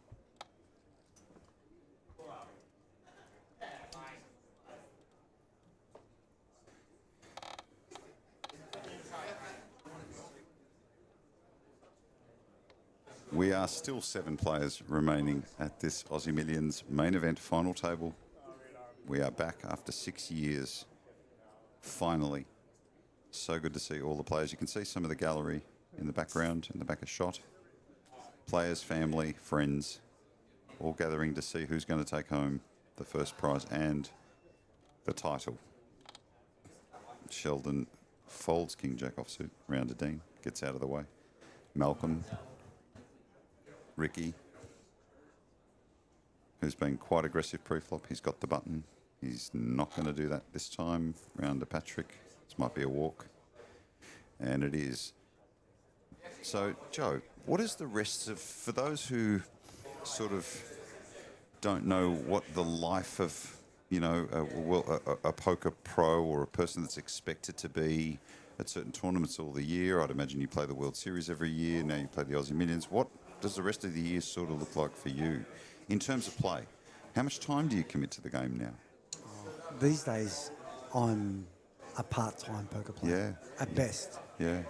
We are still 7 players remaining at this Aussie Millions main event final table. We are back after 6 years, finally. So good to see all the players. You can see some of the gallery in the background, in the back of shot. Players, family, friends, all gathering to see who's going to take home the first prize and the title. Sheldon folds King Jack offsuit round to Dean, gets out of the way. Malcolm, Ricky, who's been quite aggressive pre-flop. He's got the button. He's not going to do that this time. Round to Patrick. This might be a walk. And it is. So, Joe, what is the rest of... For those who sort of don't know what the life of, you know, a poker pro or a person that's expected to be at certain tournaments all the year. I'd imagine you play the World Series every year. Now you play the Aussie Millions. What does the rest of the year sort of look like for you in terms of play? How much time do you commit to the game now? These days, I'm a part-time poker player. Yeah. At best. Yeah.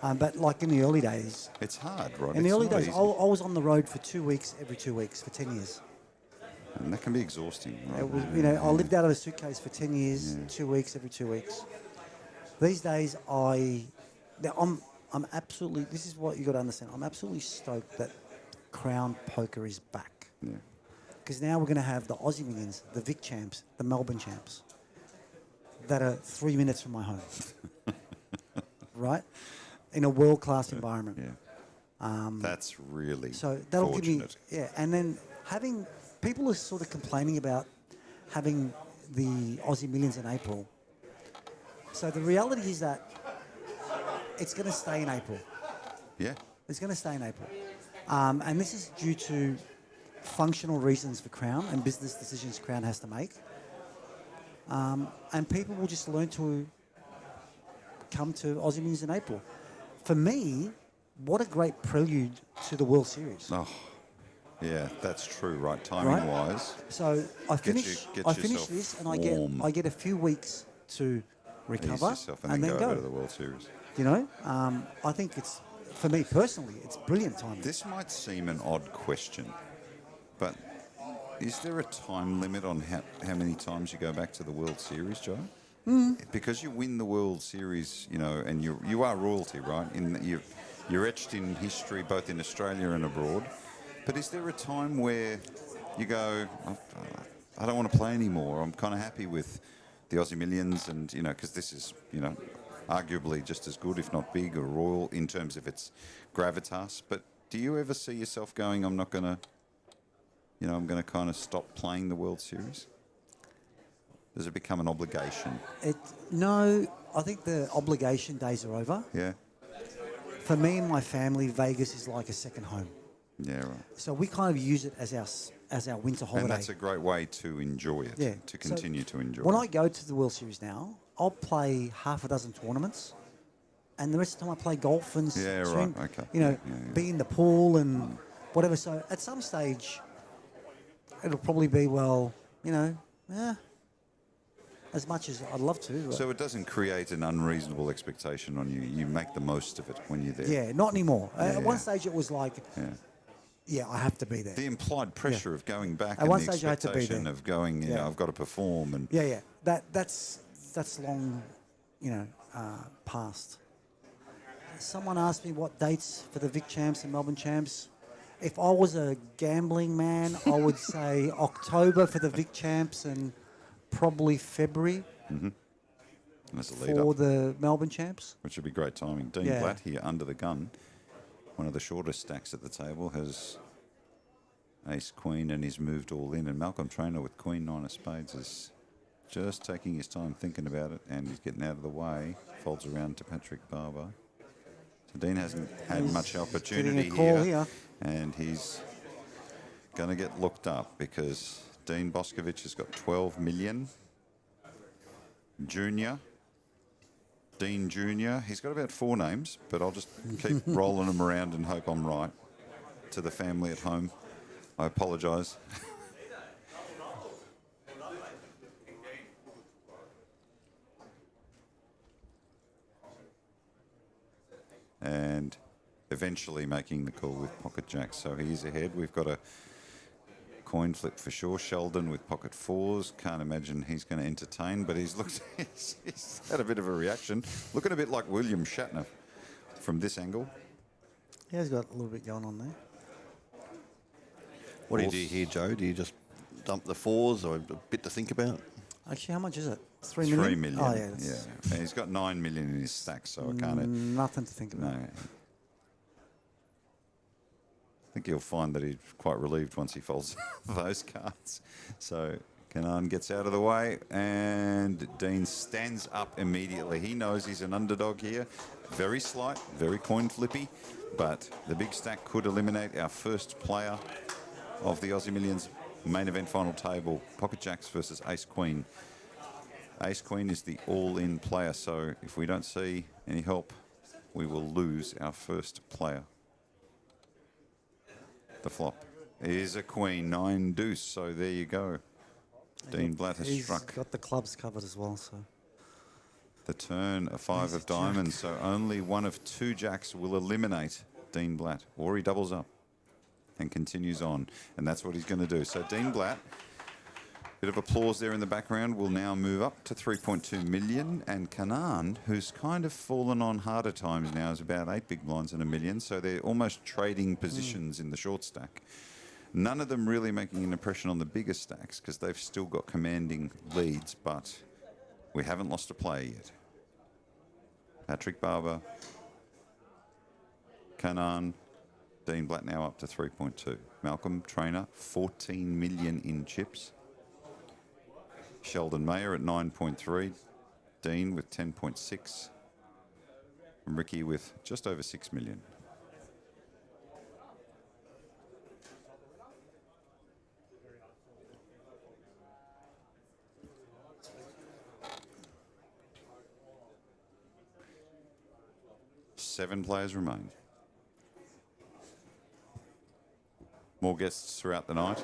But like in the early days... It's hard, right? In the It's early not days, I easy. was on the road for 2 weeks, every 2 weeks, for 10 years. And that can be exhausting, right? It was, you know, I lived out of a suitcase for 10 years, 2 weeks, every 2 weeks. These days, I'm absolutely... This is what you got to understand. I'm absolutely stoked that Crown Poker is back. Yeah. Because now we're going to have the Aussie Millions, the Vic champs, the Melbourne champs, that are 3 minutes from my home. Right? In a world-class environment. Yeah. That's really So that'll fortunate. give me... Yeah, and then having... People are sort of complaining about having the Aussie Millions in April. So the reality is that it's going to stay in April. Yeah. It's going to stay in April. And this is due to functional reasons for Crown and business decisions Crown has to make. And people will just learn to come to Aussie Millions in April. For me, what a great prelude to the World Series. Oh, Yeah, that's true, right? Timing-wise. So I finish. I finish yourself this, and warm. I get a few weeks to recover, Ease yourself and then go to the World Series. You know, I think it's, for me personally, it's brilliant timing. This might seem an odd question, but is there a time limit on how many times you go back to the World Series, Joe? Because you win the World Series, you know, and you are royalty, right? You're etched in history both in Australia and abroad. But is there a time where you go, I don't want to play anymore. I'm kind of happy with the Aussie Millions, and you know, because this is, you know, arguably just as good, if not big or royal in terms of its gravitas. But do you ever see yourself going, I'm not going to, you know, I'm going to kind of stop playing the World Series? Does it become an obligation? No, I think the obligation days are over. Yeah. For me and my family, Vegas is like a second home. Yeah, right. So we kind of use it as our winter holiday. And that's a great way to enjoy it, Yeah. to continue to enjoy when it. I go to the World Series now, I'll play half a dozen tournaments, and the rest of the time I play golf and Yeah, swim, right, okay. you know, Yeah. be in the pool and whatever. So at some stage, it'll probably be, well, you know, as much as I'd love to. But So it doesn't create an unreasonable expectation on you. You make the most of it when you're there. yeah, not anymore. Yeah. At one stage it was like, Yeah. I have to be there. The implied pressure of going back At and one the stage I had to be expectation there. of going, you know, I've got to perform. And Yeah. That's long, you know, past. Someone asked me what dates for the Vic Champs and Melbourne Champs. If I was a gambling man, I would say October for the Vic Champs and probably February As a lead for up, the Melbourne Champs. which would be great timing. Dean Yeah. Blatt here under the gun, one of the shortest stacks at the table, has ace queen and he's moved all in. And Malcolm Trainer with queen nine of spades is just taking his time thinking about it, and he's getting out of the way. Folds around to Patrick Barber. So Dean hasn't had much opportunity getting a call here. and he's going to get looked up because Dean Boscovich has got 12 million. Junior. Dean Junior. He's got about 4 names, but I'll just keep rolling them around and hope I'm right. To the family at home, I apologise. And eventually making the call with pocket jacks. So he's ahead. We've got a coin flip for sure. Sheldon with pocket fours. Can't imagine he's going to entertain, but he's looked. He's had a bit of a reaction. Looking a bit like William Shatner from this angle. Yeah, he's got a little bit going on there. What do you do here, Joe? Do you just dump the fours or a bit to think about? Actually, how much is it? 3 million? 3 million. Oh, yeah. That's And he's got 9 million in his stack, so I can't. nothing to think about. No. I think he'll find that he's quite relieved once he folds those cards. So Kanan gets out of the way, and Dean stands up immediately. He knows he's an underdog here. Very slight, very coin flippy, but the big stack could eliminate our first player of the Aussie Millions main event final table. Pocket Jacks versus Ace Queen. Ace Queen is the all-in player, so if we don't see any help, we will lose our first player. The flop is a queen, 9 deuce, so there you go. Dean Blatt has struck. He's got the clubs covered as well, so. The turn, a 5 of diamonds, so only one of 2 jacks will eliminate Dean Blatt, or he doubles up and continues on, and that's what he's going to do. So Dean Blatt, bit of applause there in the background, will now move up to 3.2 million, and Kanan, who's kind of fallen on harder times now, is about 8 big blinds and $1 million, so they're almost trading positions in the short stack. None of them really making an impression on the bigger stacks because they've still got commanding leads, but we haven't lost a player yet. Patrick Barber, Kanan, Dean Blatt now up to 3.2. Malcolm Trainer, 14 million in chips. Sheldon Mayer at 9.3. Dean with 10.6. And Ricky with just over 6 million. Seven players remain. More guests throughout the night.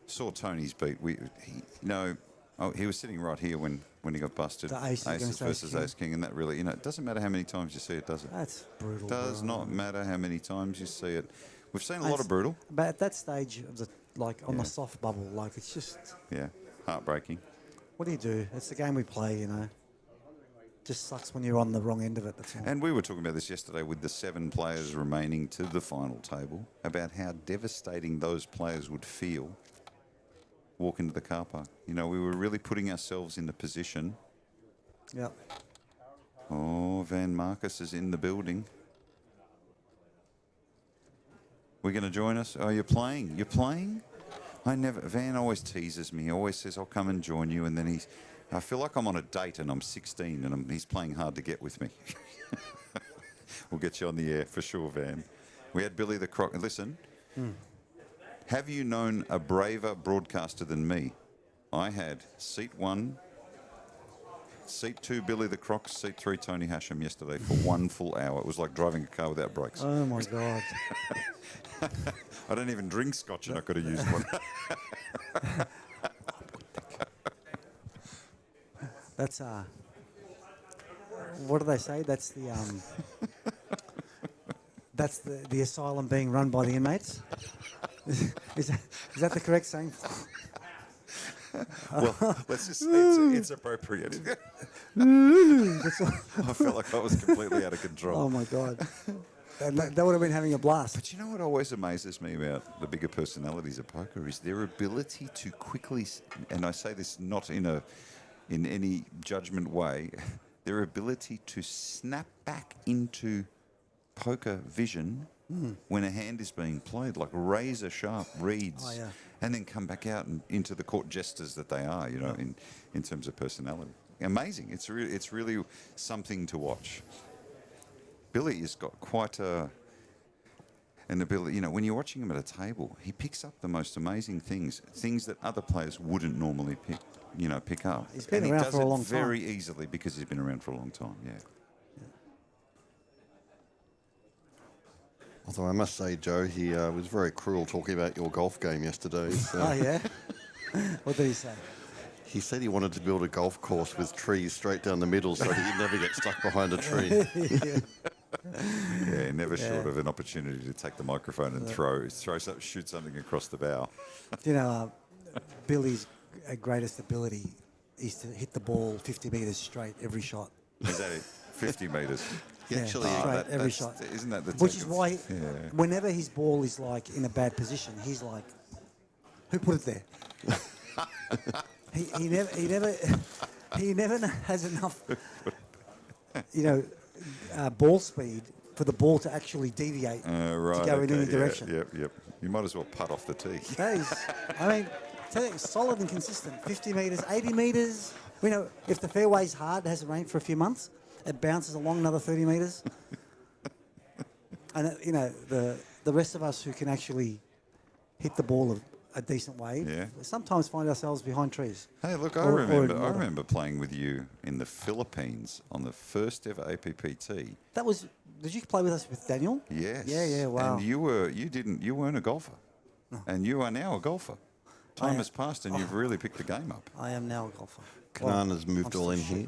Saw Tony's beat. He was sitting right here when he got busted. The Aces versus Ace Ace King, and that really, it doesn't matter how many times you see it, does it? That's brutal. Does bro. not matter how many times you see it. We've seen a lot of brutal. But at that stage of the on the soft bubble, it's just heartbreaking. what do you do? It's the game we play, Just sucks when you're on the wrong end of it. That's all. And we were talking about this yesterday with the 7 players remaining to the final table, about how devastating those players would feel walk into the car park. We were really putting ourselves in the position. Yep. Oh, Van Marcus is in the building. We're going to join us? Oh, you're playing? You're playing? Van always teases me. He always says, I'll come and join you. And then I feel like I'm on a date and I'm 16 and he's playing hard to get with me. We'll get you on the air for sure, Van. We had Billy the Croc. Listen, have you known a braver broadcaster than me? I had seat 1, seat 2, Billy the Croc, seat 3, Tony Hasham yesterday for 1 full hour. It was like driving a car without brakes. Oh, my God. I don't even drink scotch and I could have used one. That's, what do they say? That's the, that's the asylum being run by the inmates? Is that the correct saying? Well, let's just say it's appropriate. I felt like I was completely out of control. Oh, my God. That would have been having a blast. But you know what always amazes me about the bigger personalities of poker is their ability to quickly, and I say this not in any judgment way, their ability to snap back into poker vision when a hand is being played, like razor sharp reads, and then come back out and into the court jesters that they are, in terms of personality. Amazing. It's really something to watch. Billy has got quite an ability. When you're watching him at a table, he picks up the most amazing things that other players wouldn't normally pick up. He's been around for a long time. Very easily because he's been around for a long time. Yeah. Although I must say, Joe, he was very cruel talking about your golf game yesterday. So. Oh, yeah? What did he say? He said he wanted to build a golf course with trees straight down the middle so that he'd never get stuck behind a tree. Yeah, never short of an opportunity to take the microphone and shoot something across the bow. Billy's greatest ability is to hit the ball 50 metres straight every shot. Is that it? 50 metres? Actually, straight every shot. Isn't that the Which is why whenever his ball is in a bad position, he's like, who put it there? He never has enough, ball speed for the ball to actually deviate to go in any direction. Yep. You might as well putt off the tee. That is, tell you, solid and consistent. 50 metres, 80 metres. If the fairway's hard, it hasn't rained for a few months, it bounces along another 30 metres. And, the rest of us who can actually hit the ball a decent way, sometimes find ourselves behind trees. Hey, look, I remember playing with you in the Philippines on the first ever APPT. Did you play with us with Daniel? Yes. Yeah, wow. And you weren't a golfer. No. And you are now a golfer. Time has passed and you've really picked the game up. I am now a golfer. Kanan has moved all in here.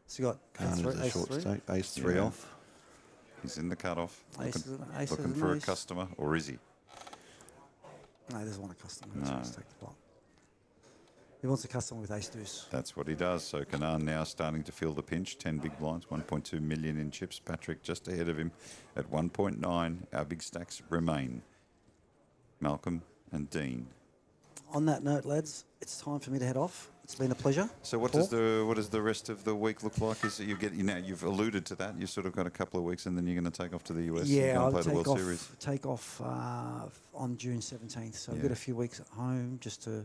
So you got Kanan is a short stake, ace 3 off. He's in the cutoff. Ace looking for a customer, or is he? No, he doesn't want a customer. He No. wants to take the block. He wants a customer with ace deuce. That's what he does. So Kanan now starting to feel the pinch. 10 big blinds, 1.2 million in chips. Patrick just ahead of him at 1.9. Our big stacks remain Malcolm and Dean. On that note, lads, it's time for me to head off. It's been a pleasure. So what does the rest of the week look like? Is it you've alluded to that. You've sort of got a couple of weeks and then you're going to take off to the US Yeah, and play the World Series. Take off on June 17th. So I've got a few weeks at home just to,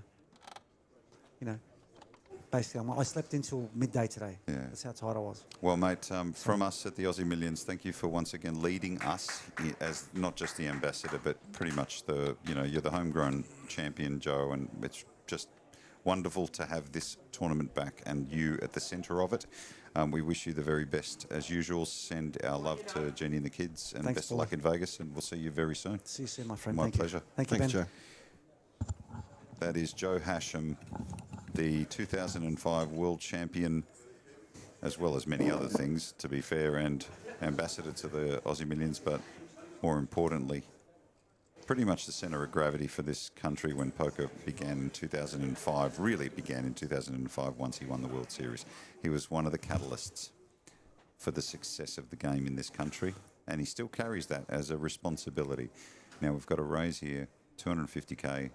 basically I slept until midday today. Yeah. That's how tired I was. Well, mate, from us at the Aussie Millions, thank you for once again leading us as not just the ambassador, but pretty much you're the homegrown champion, Joe, and it's just wonderful to have this tournament back and you at the centre of it. We wish you the very best. As usual, send our love to Jenny and the kids, and Thanks, best of luck in Vegas, and we'll see you very soon. See you soon, my friend. My Thank pleasure. You. Thank you, Thanks, Ben. Joe. That is Joe Hasham, the 2005 world champion, as well as many other things, to be fair, and ambassador to the Aussie Millions, but more importantly, pretty much the centre of gravity for this country when poker began in 2005, really began in 2005 once he won the World Series. He was one of the catalysts for the success of the game in this country, and he still carries that as a responsibility. Now we've got a raise here, 250k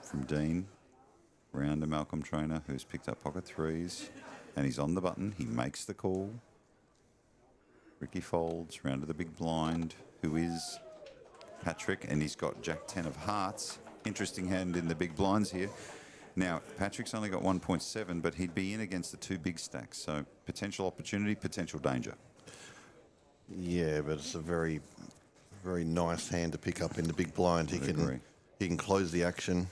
from Dean, round to Malcolm Trainer, who's picked up pocket threes, and he's on the button. He makes the call. Ricky folds, round to the big blind, who is Patrick, and he's got Jack 10 of hearts. Interesting hand in the big blinds here. Now, Patrick's only got 1.7, but he'd be in against the two big stacks. So potential opportunity, potential danger. Yeah, but it's a very, very nice hand to pick up in the big blind. He can close the action.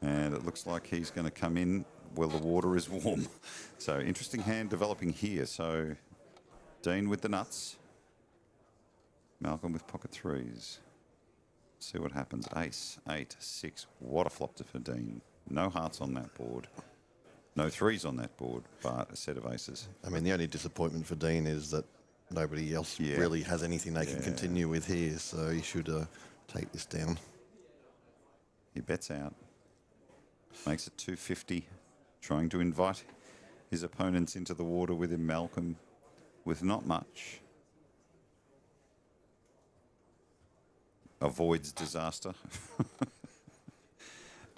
And it looks like he's going to come in while the water is warm. So interesting hand developing here. So Dean with the nuts. Malcolm with pocket threes. See what happens. Ace, 8, 6. What a flop for Dean. No hearts on that board. No threes on that board, but a set of aces. I mean, the only disappointment for Dean is that nobody else really has anything they can continue with here, so he should take this down. He bets out. Makes it 250. Trying to invite his opponents into the water with him, Malcolm, with not much. Avoids disaster.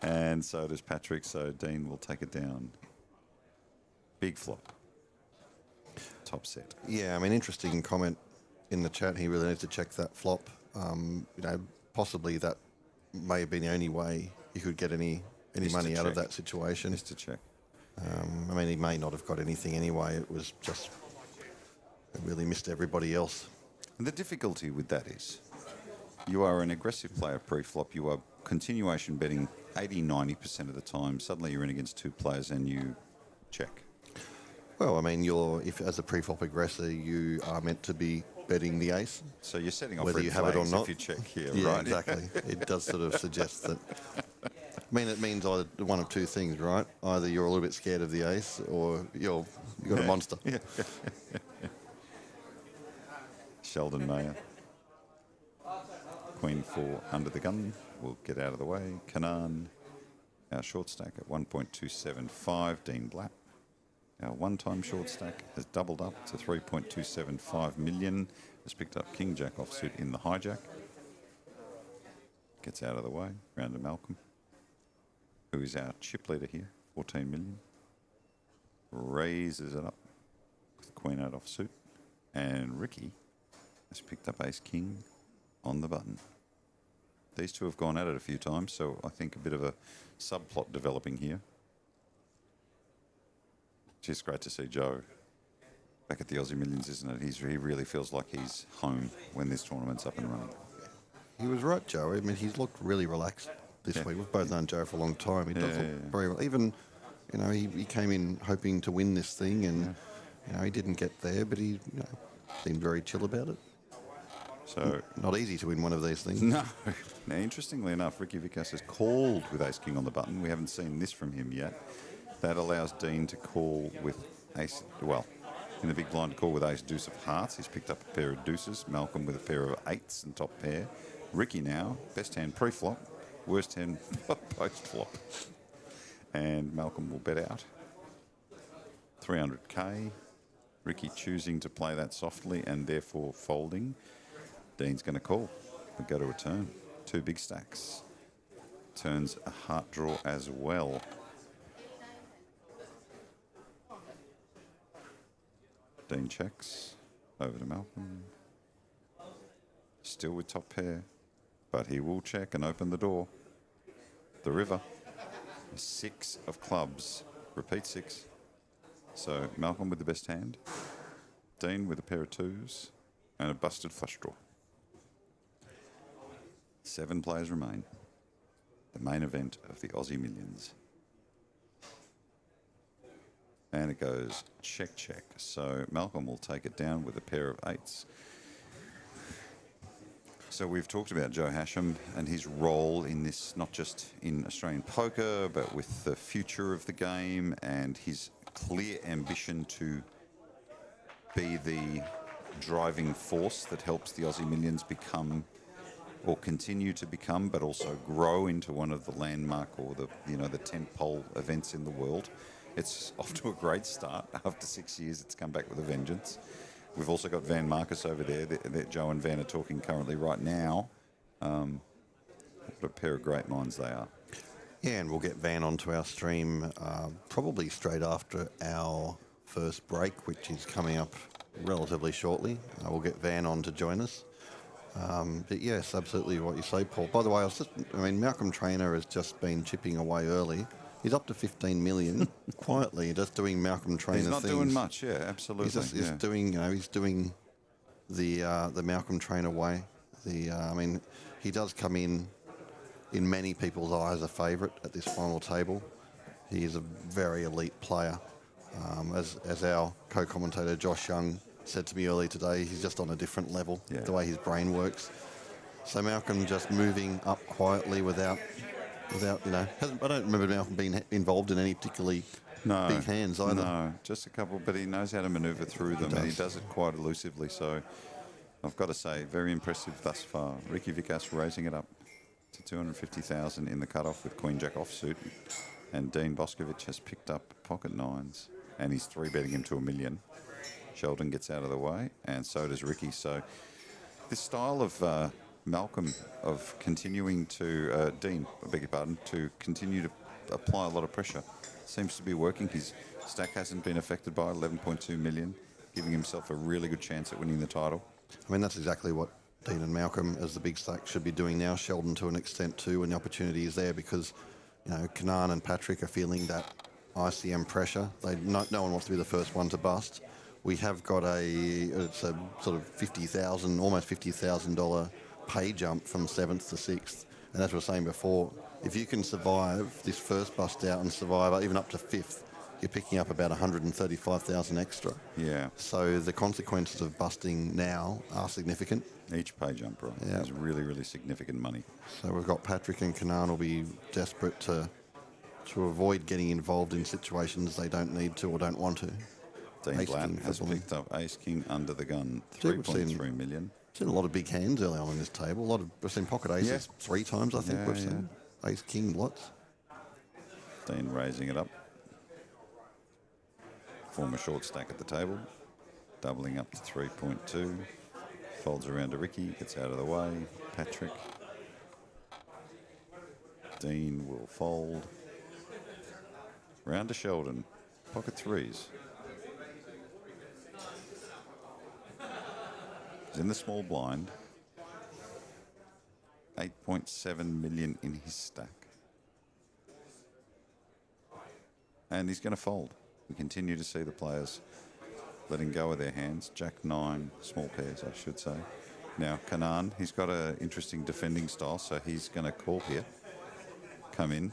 And so does Patrick, so Dean will take it down. Big flop. Top set. Yeah, I mean, interesting comment in the chat. He really needs to check that flop. You know, possibly that may have been the only way he could get any money out of that situation. Just to check. I mean, he may not have got anything anyway. It was just, it really missed everybody else. And the difficulty with that is, you are an aggressive player pre-flop. You are continuation betting 80-90% of the time. Suddenly you're in against two players and you check. Well, I mean, if as a pre-flop aggressor, you are meant to be betting the ace. So you're setting off whether red you have it or flags not. if you check here, yeah, right? Exactly. It does sort of suggest that. I mean, it means either one of two things, right? Either you're a little bit scared of the ace, or you've got a monster. Yeah. Sheldon Mayer. Queen 4 under the gun. We'll get out of the way. Kanan, our short stack at 1.275. Dean Black, our one-time short stack, has doubled up to 3.275 million. Has picked up King Jack offsuit in the hijack. Gets out of the way. Round to Malcolm, who is our chip leader here, 14 million. Raises it up with Queen out offsuit. And Ricky has picked up Ace King on the button. These two have gone at it a few times, so I think a bit of a subplot developing here. Just great to see Joe back at the Aussie Millions, isn't it? He really feels like he's home when this tournament's up and running. He was right, Joe. I mean, he's looked really relaxed this week. We've both known Joe for a long time. He does look very well. Even, you know, he came in hoping to win this thing, and you know, he didn't get there, but he seemed very chill about it. So not easy to win one of these things. No. Now, interestingly enough, Ricky Vickers has called with Ace King on the button. We haven't seen this from him yet. That allows Dean to call with Ace, well, in the big blind to call with Ace Deuce of Hearts. He's picked up a pair of deuces. Malcolm with a pair of eights and top pair. Ricky now, best hand pre-flop, worst hand post-flop. And Malcolm will bet out. 300k. Ricky choosing to play that softly and therefore folding. Dean's going to call. We go to a turn. Two big stacks. Turns a heart draw as well. Dean checks. Over to Malcolm. Still with top pair. But he will check and open the door. The river. 6 of clubs. Repeat 6. So Malcolm with the best hand. Dean with a pair of twos. And a busted flush draw. 7 players remain. the main event of the Aussie Millions. And it goes check, check. So Malcolm will take it down with a pair of 8s. So we've talked about Joe Hasham and his role in this, not just in Australian poker, but with the future of the game and his clear ambition to be the driving force that helps the Aussie Millions become or continue to become, but also grow into one of the landmark or the the tentpole events in the world. It's off to a great start. After 6 years, it's come back with a vengeance. We've also got Van Marcus over there. Joe and Van are talking currently right now. What a pair of great minds they are. Yeah, and we'll get Van onto our stream probably straight after our first break, which is coming up relatively shortly. We'll get Van on to join us. But yes, absolutely what you say, Paul. By the way, Malcolm Trainer has just been chipping away early. He's up to 15 million quietly, just doing Malcolm Trainer things. He's not doing much, yeah, absolutely. He's doing, he's doing the Malcolm Trainer way. He does come in many people's eyes, a favourite at this final table. He is a very elite player. As our co-commentator Josh Young said to me earlier today, he's just on a different level, the way his brain works. So Malcolm just moving up quietly without I don't remember Malcolm being involved in any particularly big hands either. No, just a couple, but he knows how to manoeuvre through them, and he does it quite elusively. So I've got to say, very impressive thus far. Ricky Vikas raising it up to 250,000 in the cutoff with Queen Jack offsuit, and Dean Boscovich has picked up pocket 9s, and he's 3-betting him to $1 million. Sheldon gets out of the way, and so does Ricky. So this style of Malcolm of continuing to, Dean, I beg your pardon, to continue to apply a lot of pressure seems to be working. His stack hasn't been affected by 11.2 million, giving himself a really good chance at winning the title. That's exactly what Dean and Malcolm as the big stack should be doing now. Sheldon to an extent too, when the opportunity is there, because Kanan and Patrick are feeling that ICM pressure. No one wants to be the first one to bust. We have got it's a sort of almost $50,000 pay jump from 7th to 6th. And as we were saying before, if you can survive this first bust out and survive even up to 5th, you're picking up about 135,000 extra. Yeah. So the consequences of busting now are significant. Each pay jump, right? Yeah. Is really, really significant money. So we've got Patrick and Kanan will be desperate to avoid getting involved in situations they don't need to or don't want to. Dean Blatt has picked up Ace King under the gun, 3.3 million. Seen a lot of big hands early on in this table. We've seen pocket aces 3 times, I think we've seen. Ace King, lots. Dean raising it up. Former short stack at the table, doubling up to 3.2. Folds around to Ricky, gets out of the way. Patrick. Dean will fold. Round to Sheldon, pocket 3s. He's in the small blind. 8.7 million in his stack. And he's going to fold. We continue to see the players letting go of their hands. Jack 9, small pairs, I should say. Now, Kanan, he's got an interesting defending style, so he's going to call here. Come in.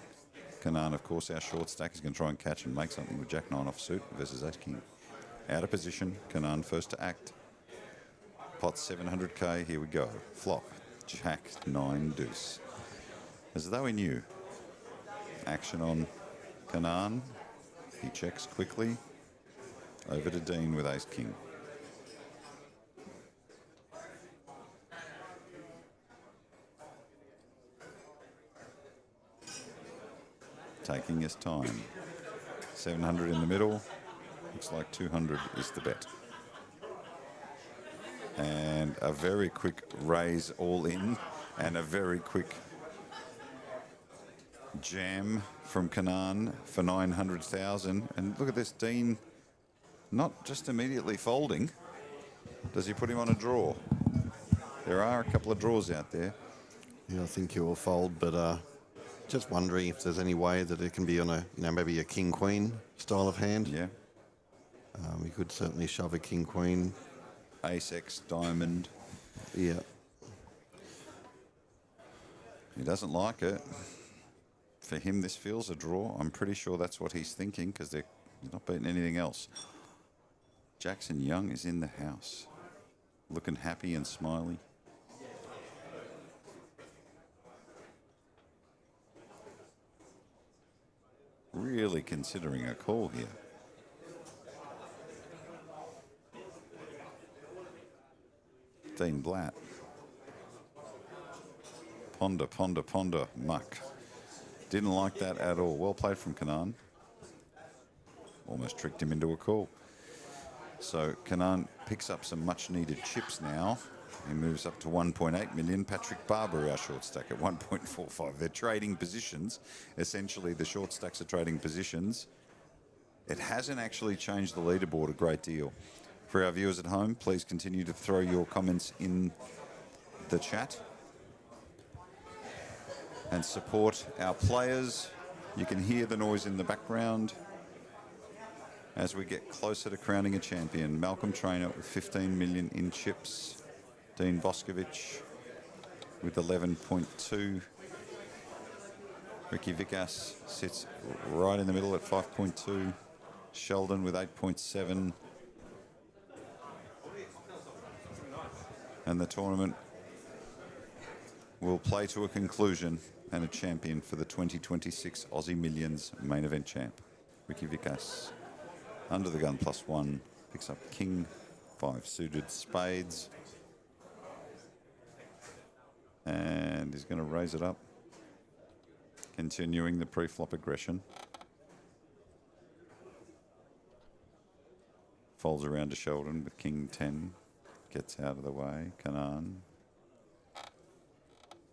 Kanan, of course, our short stack is going to try and catch and make something with Jack 9 offsuit versus Ace King. Out of position. Kanan first to act. Pot 700k, here we go. Flop, Jack 9 deuce. As though he knew. Action on Kanan. He checks quickly. Over to Dean with Ace King. Taking his time. 700 in the middle. Looks like 200 is the bet. And a very quick raise all in, and a very quick jam from Kanan for 900,000. And look at this, Dean not just immediately folding. Does he put him on a draw? There are a couple of draws out there. Yeah, I think he will fold, but just wondering if there's any way that it can be on a, maybe a king-queen style of hand. Yeah. We could certainly shove a king-queen. Ace X diamond. Yeah. He doesn't like it. For him, this feels a draw. I'm pretty sure that's what he's thinking because he's not beating anything else. Jackson Young is in the house, looking happy and smiley. Really considering a call here. Dean Blatt. Ponder, ponder, ponder, muck. Didn't like that at all. Well played from Kanan. Almost tricked him into a call. So Kanan picks up some much needed chips now. He moves up to 1.8 million. Patrick Barber, our short stack, at 1.45. They're trading positions. Essentially, the short stacks are trading positions. It hasn't actually changed the leaderboard a great deal. For our viewers at home, please continue to throw your comments in the chat and support our players. You can hear the noise in the background as we get closer to crowning a champion. Malcolm Trainer with 15 million in chips. Dean Boscovich with 11.2. Ricky Vikas sits right in the middle at 5.2. Sheldon with 8.7. And the tournament will play to a conclusion and a champion for the 2026 Aussie Millions main event champ. Ricky Vikas, under the gun +1, picks up King, 5 suited spades. And he's going to raise it up, continuing the pre-flop aggression. Folds around to Sheldon with King 10. Gets out of the way. Kanan.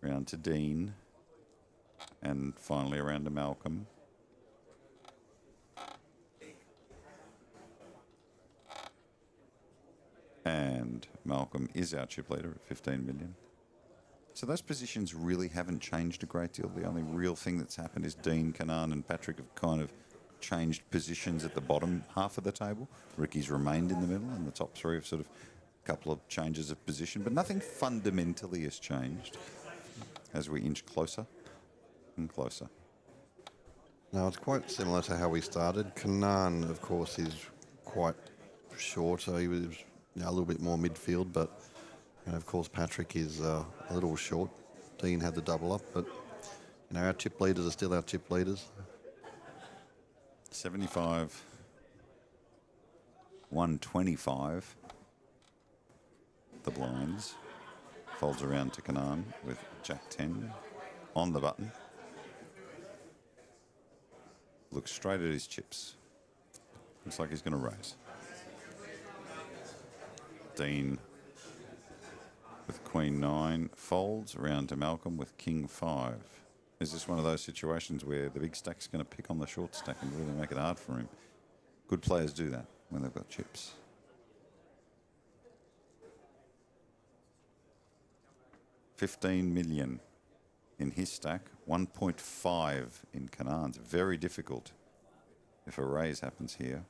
Round to Dean. And finally around to Malcolm. And Malcolm is our chip leader at 15 million. So those positions really haven't changed a great deal. The only real thing that's happened is Dean, Kanan and Patrick have kind of changed positions at the bottom half of the table. Ricky's remained in the middle and the top three have sort of a couple of changes of position, but nothing fundamentally has changed as we inch closer and closer. No, it's quite similar to how we started. Kanan, of course, is quite short, so he was a little bit more midfield, but of course Patrick is a little short. Dean had the double up, but our chip leaders are still our chip leaders. 75, 125. The blinds. Folds around to Kanan with Jack 10 on the button. Looks straight at his chips. Looks like he's going to raise. Dean with Queen 9 folds around to Malcolm with King 5. Is this one of those situations where the big stack's going to pick on the short stack and really make it hard for him? Good players do that when they've got chips. $15 million in his stack, 1.5 in Kanan's. Very difficult if a raise happens here.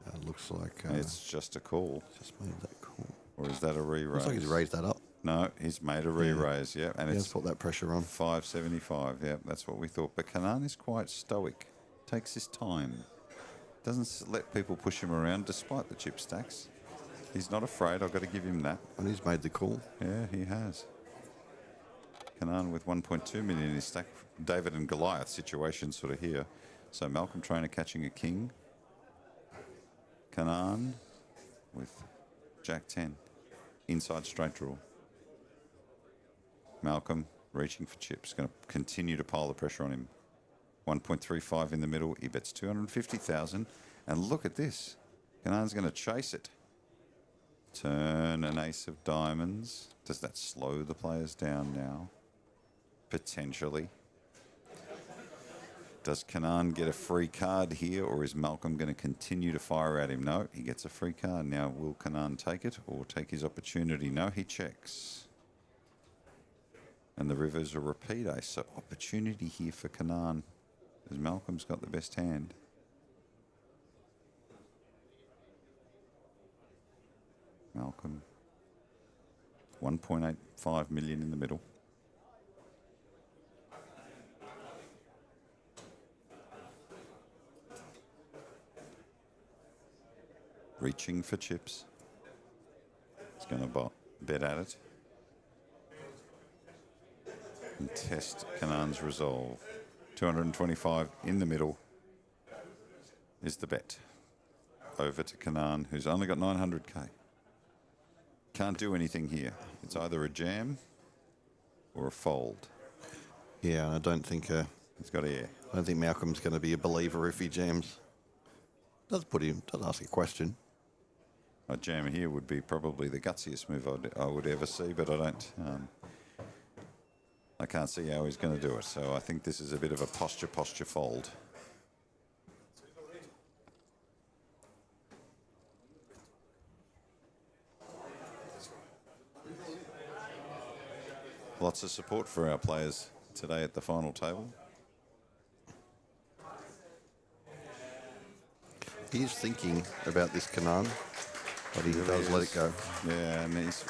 It looks like it's just a call. Just made that call. Or is that a re-raise? Looks like he's raised that up. No, he's made a re-raise, yeah. And it's put that pressure on. 575, yeah, that's what we thought. But Kanan is quite stoic, takes his time, doesn't let people push him around despite the chip stacks. He's not afraid, I've got to give him that. And he's made the call. Yeah, he has. Kanan with 1.2 million in his stack. David and Goliath situation sort of here. So Malcolm Trainer catching a king. Kanan with Jack 10. Inside straight draw. Malcolm reaching for chips. Going to continue to pile the pressure on him. 1.35 in the middle. He bets 250,000. And look at this. Kanan's going to chase it. Turn an ace of diamonds. Does that slow the players down now? Potentially. Does Kanan get a free card here, or is Malcolm going to continue to fire at him? No, he gets a free card. Now, will Kanan take it or take his opportunity? No, he checks. And the river's a repeat ace. So opportunity here for Kanan, as Malcolm's got the best hand. Malcolm. 1.85 million in the middle. reaching for chips. He's going to bet at it and test Kanan's resolve. 225 in the middle is the bet. Over to Kanan, who's only got 900k. Can't do anything here. It's either a jam or a fold. Yeah, I don't think He's got air. I don't think Malcolm's going to be a believer if he jams. Does ask a question. A jam here would be probably the gutsiest move I would ever see, but I don't. I can't see how he's going to do it. So I think this is a bit of a posture fold. Lots of support for our players today at the final table. He's thinking about this Kanan, but he does let it go. Yeah, and he's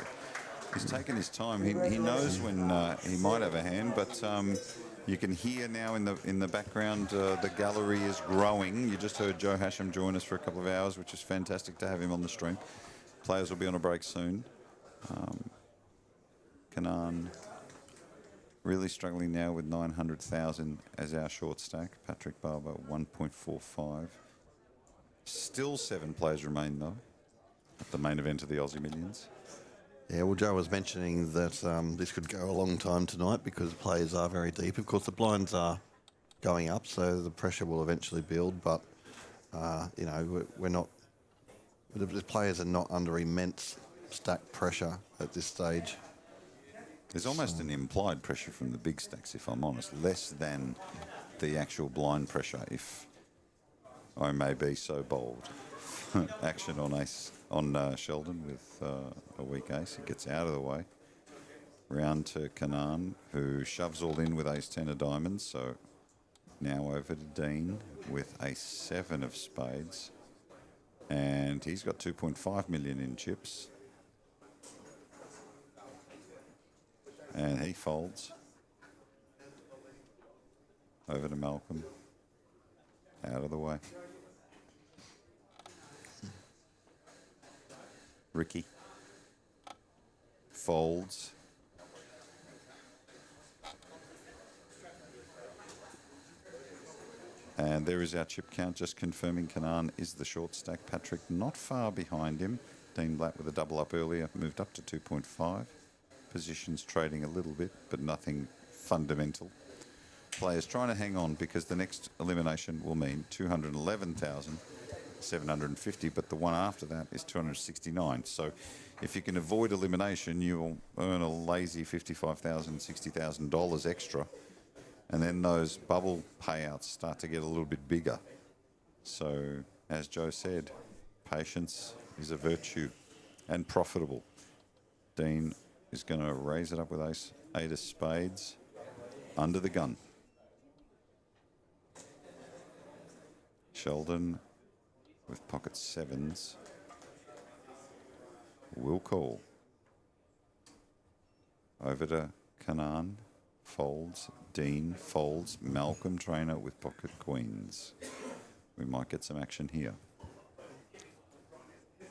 taken his time. He knows when he might have a hand, but you can hear now in the background the gallery is growing. You just heard Joe Hasham join us for a couple of hours, which is fantastic to have him on the stream. Players will be on a break soon. Kanan really struggling now with 900,000 as our short stack. Patrick Barber 1.45. Still 7 players remain though at the main event of the Aussie Millions. Yeah, well, Joe was mentioning that this could go a long time tonight because the players are very deep. Of course, the blinds are going up, so the pressure will eventually build. But you know, we're not. The players are not under immense stack pressure at this stage. There's almost an implied pressure from the big stacks, if I'm honest, less than the actual blind pressure, if I may be so bold. Action on ace on Sheldon with a weak ace. He gets out of the way. Round to Kanan, who shoves all in with ace-10 of diamonds. So now over to Dean with ace-7 of spades. And he's got 2.5 million in chips. And he folds. Over to Malcolm. Out of the way. Ricky. Folds. And there is our chip count, just confirming Kanan is the short stack. Patrick not far behind him. Dean Black with a double up earlier, moved up to 2.5. Positions trading a little bit, but nothing fundamental. Players trying to hang on because the next elimination will mean 211,750, but the one after that is 269. So if you can avoid elimination, you'll earn a lazy $55,000, $60,000 extra. And then those bubble payouts start to get a little bit bigger. So, as Joe said, patience is a virtue and profitable. Dean is going to raise it up with ace-8 of spades under the gun. Sheldon with pocket sevens will call. Over to Kanan, folds. Dean folds. Malcolm Trainer with pocket queens. We might get some action here.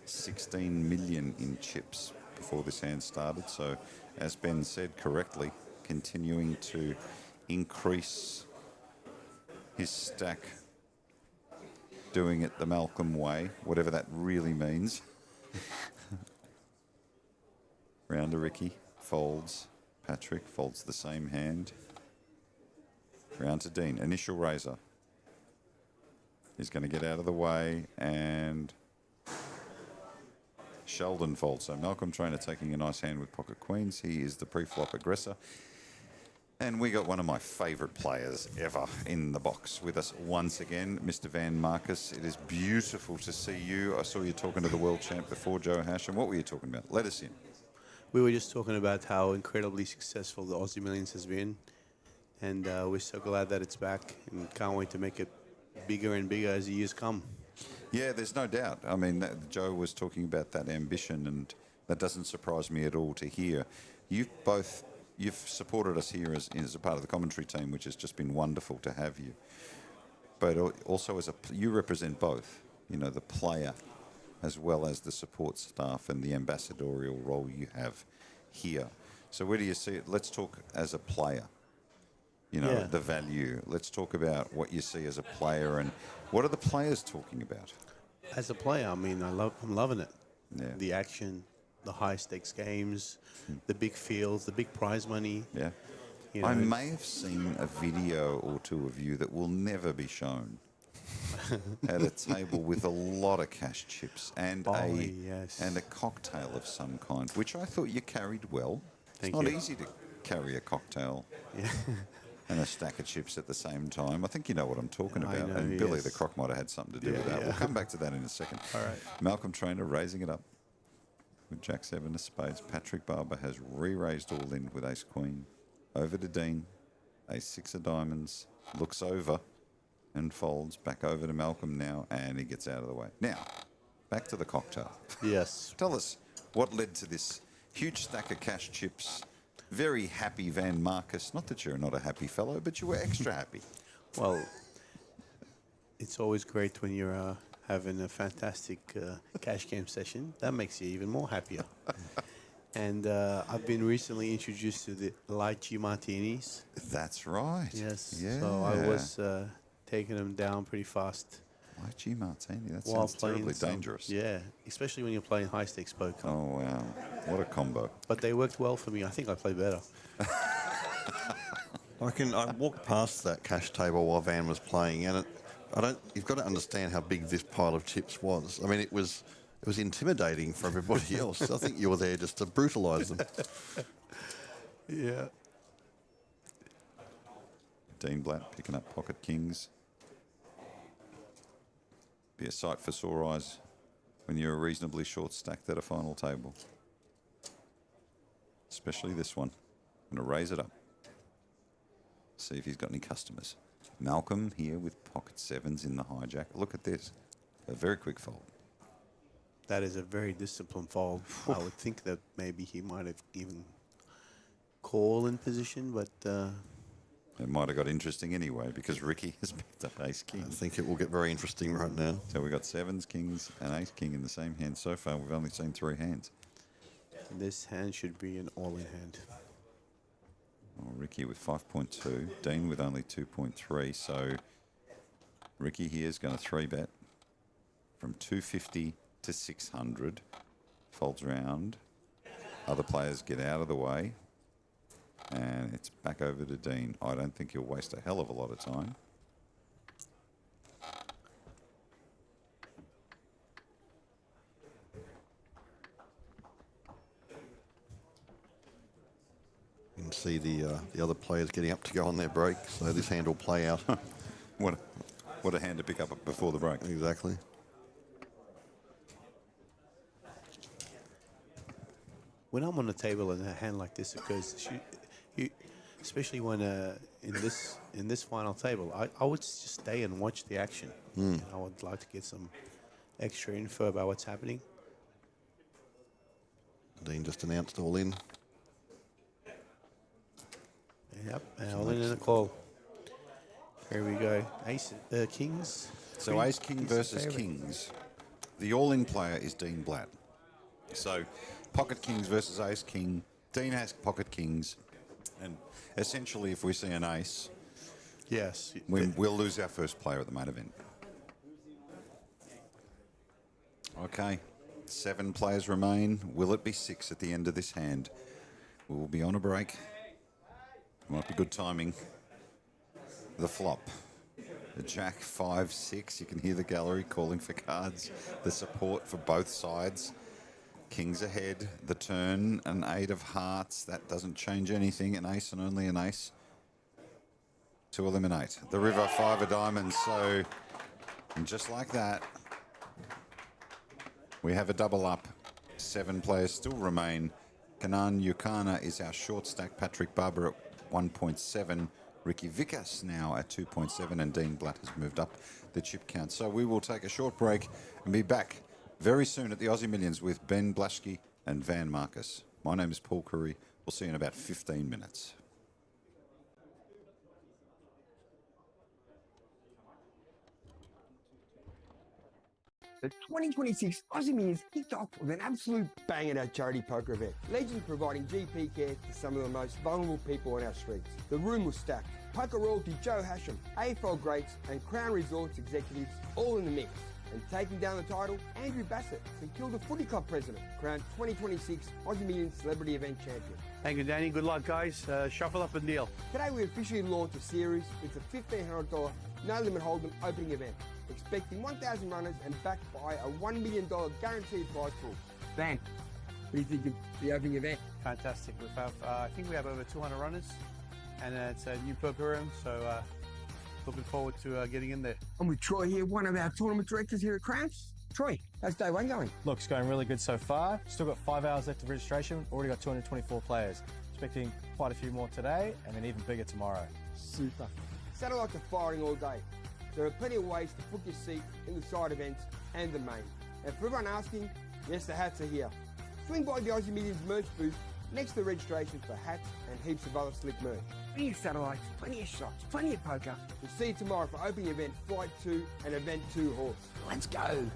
16 million in chips before this hand started. So, as Ben said correctly, continuing to increase his stack, doing it the Malcolm way, whatever that really means. Round to Ricky, folds. Patrick folds the same hand. Round to Dean, initial razor. He's going to get out of the way, and Sheldon folds. So Malcolm Trainer taking a nice hand with pocket queens. He is the pre-flop aggressor. And we got one of my favourite players ever in the box with us once again, Mr. Van Marcus. It is beautiful to see you. I saw you talking to the world champ before, Joe Hasham. What were you talking about? Let us in. We were just talking about how incredibly successful the Aussie Millions has been. And we're so glad that it's back and can't wait to make it bigger and bigger as the years come. Yeah, there's no doubt. I mean, Joe was talking about that ambition, and that doesn't surprise me at all to hear. You've supported us here as a part of the commentary team, which has just been wonderful to have you. But also you represent both, you know, the player as well as the support staff and the ambassadorial role you have here. So where do you see it? Let's talk as a player. You know, Yeah. the value. Let's talk about what you see as a player and what are the players talking about? As a player, I mean, I'm loving it. Yeah. The action, the high stakes games, the big fields, the big prize money. Yeah. You know, I may have seen a video or two of you that will never be shown at a table with a lot of cash chips and yes. a cocktail of some kind, which I thought you carried well. Thank it's not you. easy to carry a cocktail Yeah. and a stack of chips at the same time. I think you know what I'm talking I about. know, And Billy yes. the Croc might have had something to do with Yeah, that. yeah. We'll come back to that in a second. All right. Malcolm Trainer raising it up with Jack 7 of spades. Patrick Barber has re-raised all in with Ace Queen. Over to Dean. Ace 6 of diamonds. Looks over and folds. Back over to Malcolm now, and he gets out of the way. Now, back to the cocktail. Yes. Tell us what led to this huge stack of cash chips. Very happy Van Marcus. Not that you're not a happy fellow, but you were extra happy. Well, it's always great when you're having a fantastic cash game session. That makes you even more happier. And I've been recently introduced to the lychee martinis. That's right. Yes. Yeah. So I was taking them down pretty fast. Lychee martini. That while sounds playing terribly some- dangerous. Yeah, especially when you're playing high stakes poker. Oh, wow. What a combo. But they worked well for me. I think I played better. I walked past that cash table while Van was playing, and you've got to understand how big this pile of chips was. I mean, it was intimidating for everybody else. I think you were there just to brutalise them. Yeah. Dean Blatt picking up pocket kings. Be a sight for sore eyes when you're a reasonably short stacked at a final table. Especially this one. I'm going to raise it up. See if he's got any customers. Malcolm here with pocket sevens in the hijack. Look at this. A very quick fold. That is a very disciplined fold. I would think that maybe he might have even called in position, but It might have got interesting anyway because Ricky has picked up ace king. I think it will get very interesting right now. So we've got sevens, kings, and ace king in the same hand. So far, we've only seen 3 hands. this hand should be an all-in hand. Oh, Ricky with 5.2, Dean with only 2.3. So Ricky here is going to 3-bet from 250 to 600. Folds round. Other players get out of the way. And it's back over to Dean. I don't think he'll waste a hell of a lot of time. You can see the other players getting up to go on their break, so this hand will play out. What a hand to pick up before the break. Exactly. When I'm on a table and a hand like this occurs, especially when in this final table, I would just stay and watch the action. And I would like to get some extra info about what's happening. Dean just announced all in. Yep, all in and a call. Here we go. Ace, kings. So ace king versus kings. The all-in player is Dean Blatt. So pocket kings versus ace king. Dean has pocket kings. And essentially, if we see an ace, yes, we'll lose our first player at the main event. Okay, 7 players remain. Will it be 6 at the end of this hand? We will be on a break. Might be good timing. The flop. The jack 5-6. You can hear the gallery calling for cards. The support for both sides. Kings ahead. The turn, an 8 of hearts. That doesn't change anything. An ace and only an ace to eliminate. The river 5 of diamonds. So, and just like that, we have a double up. 7 players still remain. Kanan Yukana is our short stack. Patrick Barber at 1.7. Ricky Vickers now at 2.7, and Dean Blatt has moved up the chip count. So we will take a short break and be back very soon at the Aussie Millions with Ben Blaschke and Van Marcus. My name is Paul Curry. We'll see you in about 15 minutes. The 2026 Aussie Millions kicked off with an absolute banger at charity poker event. Legends providing GP care to some of the most vulnerable people on our streets. The room was stacked. Poker royalty Joe Hasham, AFL greats and Crown Resorts executives all in the mix. And taking down the title, Andrew Bassett, St Kilda Footy Club president, crowned 2026 Aussie Millions Celebrity Event Champion. Thank you, Danny. Good luck, guys. Shuffle up and deal. Today we officially launched a series with a $1,500 no-limit hold'em opening event, expecting 1,000 runners and backed by a $1 million guaranteed prize pool. Van, what do you think of the opening event? Fantastic. We have, I think we have over 200 runners, and it's a new poker room, so looking forward to getting in there. I'm with Troy here, one of our tournament directors here at Crowns. Troy, how's day one going? Look, it's going really good so far. Still got 5 hours left of registration. Already got 224 players. Expecting quite a few more today, and then even bigger tomorrow. Super. Satellites are firing all day. There are plenty of ways to book your seat in the side events and the main. And for everyone asking, yes, the hats are here. Swing by the Aussie Millions merch booth next to the registration for hats and heaps of other slick merch. Plenty of satellites, plenty of shots, plenty of poker. We'll see you tomorrow for opening event Flight 2 and Event 2 Horse. Let's go!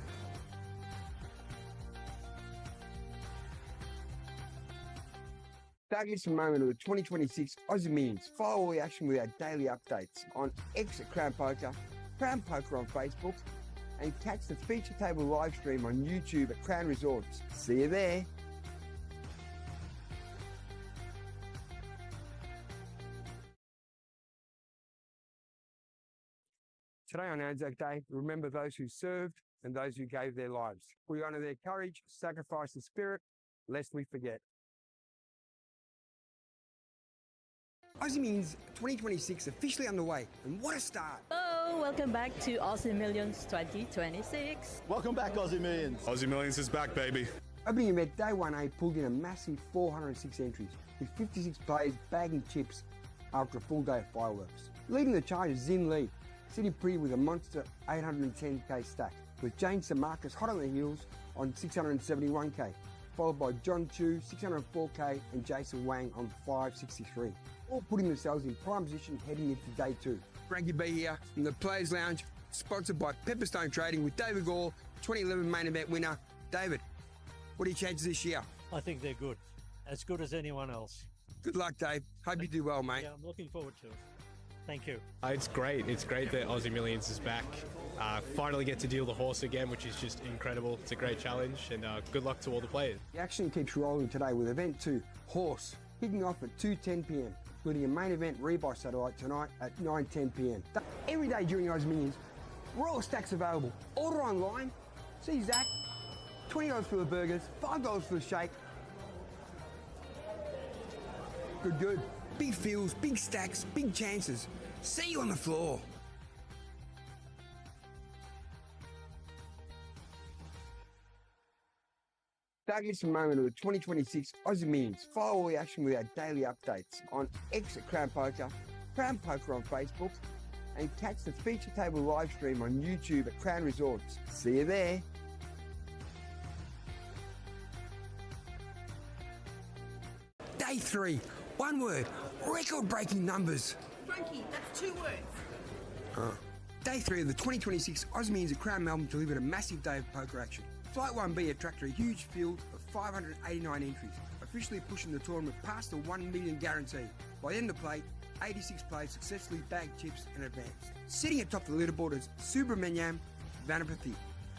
Don't miss a moment of the 2026 Aussie Millions. Follow all the action with our daily updates on X at Crown Poker, Crown Poker on Facebook, and catch the feature table live stream on YouTube at Crown Resorts. See you there. Today on Anzac Day, we remember those who served and those who gave their lives. We honour their courage, sacrifice and spirit, lest we forget. Aussie Millions 2026 officially underway, and what a start! Hello, welcome back to Aussie Millions 2026. Welcome back, Aussie Millions. Aussie Millions is back, baby. Opening event Day 1A pulled in a massive 406 entries, with 56 players bagging chips after a full day of fireworks. Leading the charge is Zin Lee, sitting pretty with a monster 810k stack, with James and Marcus hot on the heels on 671k, followed by John Chu 604k and Jason Wang on 563. All putting themselves in prime position heading into Day 2. Frankie B here in the Players Lounge, sponsored by Pepperstone Trading with David Gore, 2011 main event winner. David, what are your chances this year? I think they're good. As good as anyone else. Good luck, Dave. Hope you do well, mate. Yeah, I'm looking forward to it. Thank you. It's great. It's great that Aussie Millions is back. Finally get to deal the horse again, which is just incredible. It's a great challenge, and good luck to all the players. The action keeps rolling today with Event 2, Horse, kicking off at 2:10 p.m, including a main event rebuy satellite tonight at 9:10 p.m. Every day during Aussie Millions, Royal Stacks available. Order online. See Zach. $20 for the burgers, $5 for the shake. Good, good. Big fields, big stacks, big chances. See you on the floor. Don't miss a moment of the 2026 Aussie Millions. Follow all the action with our daily updates on X at Crown Poker, Crown Poker on Facebook, and catch the feature table live stream on YouTube at Crown Resorts. See you there. Day 3, one word, record-breaking numbers. Frankie, that's 2 words. Day 3 of the 2026 Aussie Millions at Crown Melbourne delivered a massive day of poker action. Flight 1B attracted a huge field of 589 entries, officially pushing the tournament past the $1 million guarantee. By the end of the play, 86 players successfully bagged chips and advanced. Sitting atop the leaderboard is Subramanyam Vanapathy,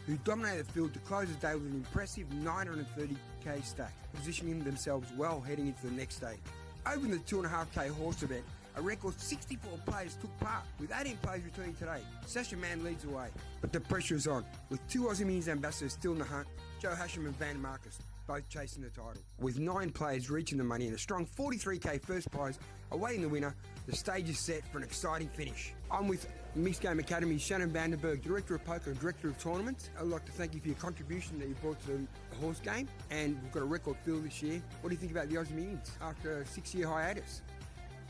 who dominated the field to close the day with an impressive 930k stack, positioning themselves well heading into the next stage. Over the 2.5k horse event, a record 64 players took part, with 18 players returning today. Sasha Mann leads the way, but the pressure is on, with 2 Aussie Millions ambassadors still in the hunt, Joe Hasham and Van Marcus, both chasing the title. With 9 players reaching the money and a strong 43k first prize awaiting the winner, the stage is set for an exciting finish. I'm with Mixed Game Academy's Shannon Vandenberg, Director of Poker and Director of Tournaments. I'd like to thank you for your contribution that you brought to the horse game, and we've got a record field this year. What do you think about the Aussie Millions after a 6-year hiatus?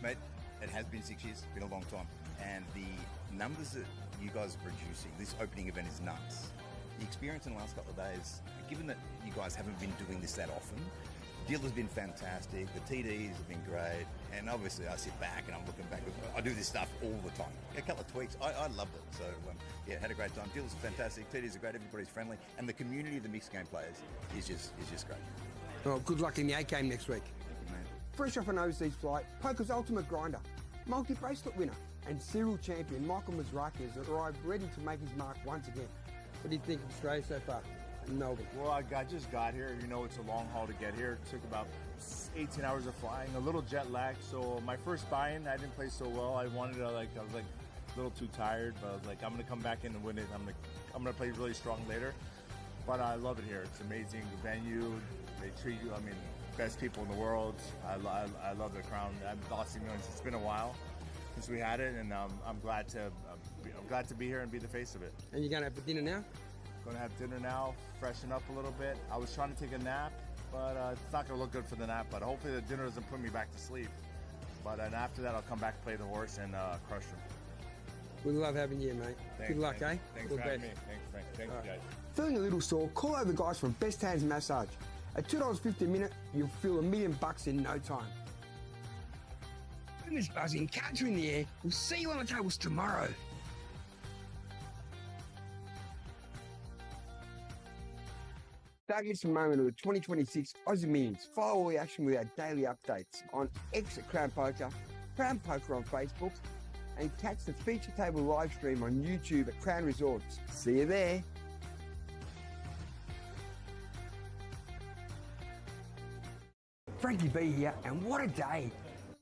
Mate, it has been 6 years, it's been a long time, and the numbers that you guys are producing, this opening event is nuts. The experience in the last couple of days, given that you guys haven't been doing this that often, dealer's been fantastic. The TDs have been great. And obviously I sit back and I'm looking back. I do this stuff all the time. A couple of tweaks. I loved it. So, yeah, had a great time. Dealers are fantastic. TDs are great. Everybody's friendly. And the community of the mixed game players is just great. Well, good luck in the 8 game next week. Fresh off an overseas flight, poker's ultimate grinder, multi-bracelet winner, and serial champion Michael Mizraki has arrived ready to make his mark once again. What do you think of Australia so far in Melbourne? Well, I just got here. You know, it's a long haul to get here. It took about 18 hours of flying, a little jet lag. So my first buy-in, I didn't play so well. I was a little too tired, but I was like, I'm gonna come back in and win it. I'm gonna play really strong later. But I love it here. It's amazing. The venue, they treat you. I mean, best people in the world. I love the crown. I've lost millions. It's been a while since we had it, and I'm glad to be here and be the face of it. And you're gonna have for dinner now? Going to have dinner now, freshen up a little bit. I was trying to take a nap, but it's not gonna look good for the nap. But hopefully the dinner doesn't put me back to sleep. But and after that, I'll come back, play the horse, and crush them. We love having you, mate. Thanks, Good luck, eh? Thanks All for the having best. me. Thanks, Frank. Thanks, guys. Feeling a little sore? Call over the guys from Best Hands Massage. At $2.50 a minute, you'll feel $1 million in no time. When there's buzzing, cards are in the air. We'll see you on the tables tomorrow. Don't miss a moment of the 2026 Aussie Millions. Follow all the action with our daily updates on X at Crown Poker, Crown Poker on Facebook, and catch the feature table live stream on YouTube at Crown Resorts. See you there. Frankie B here, and what a day!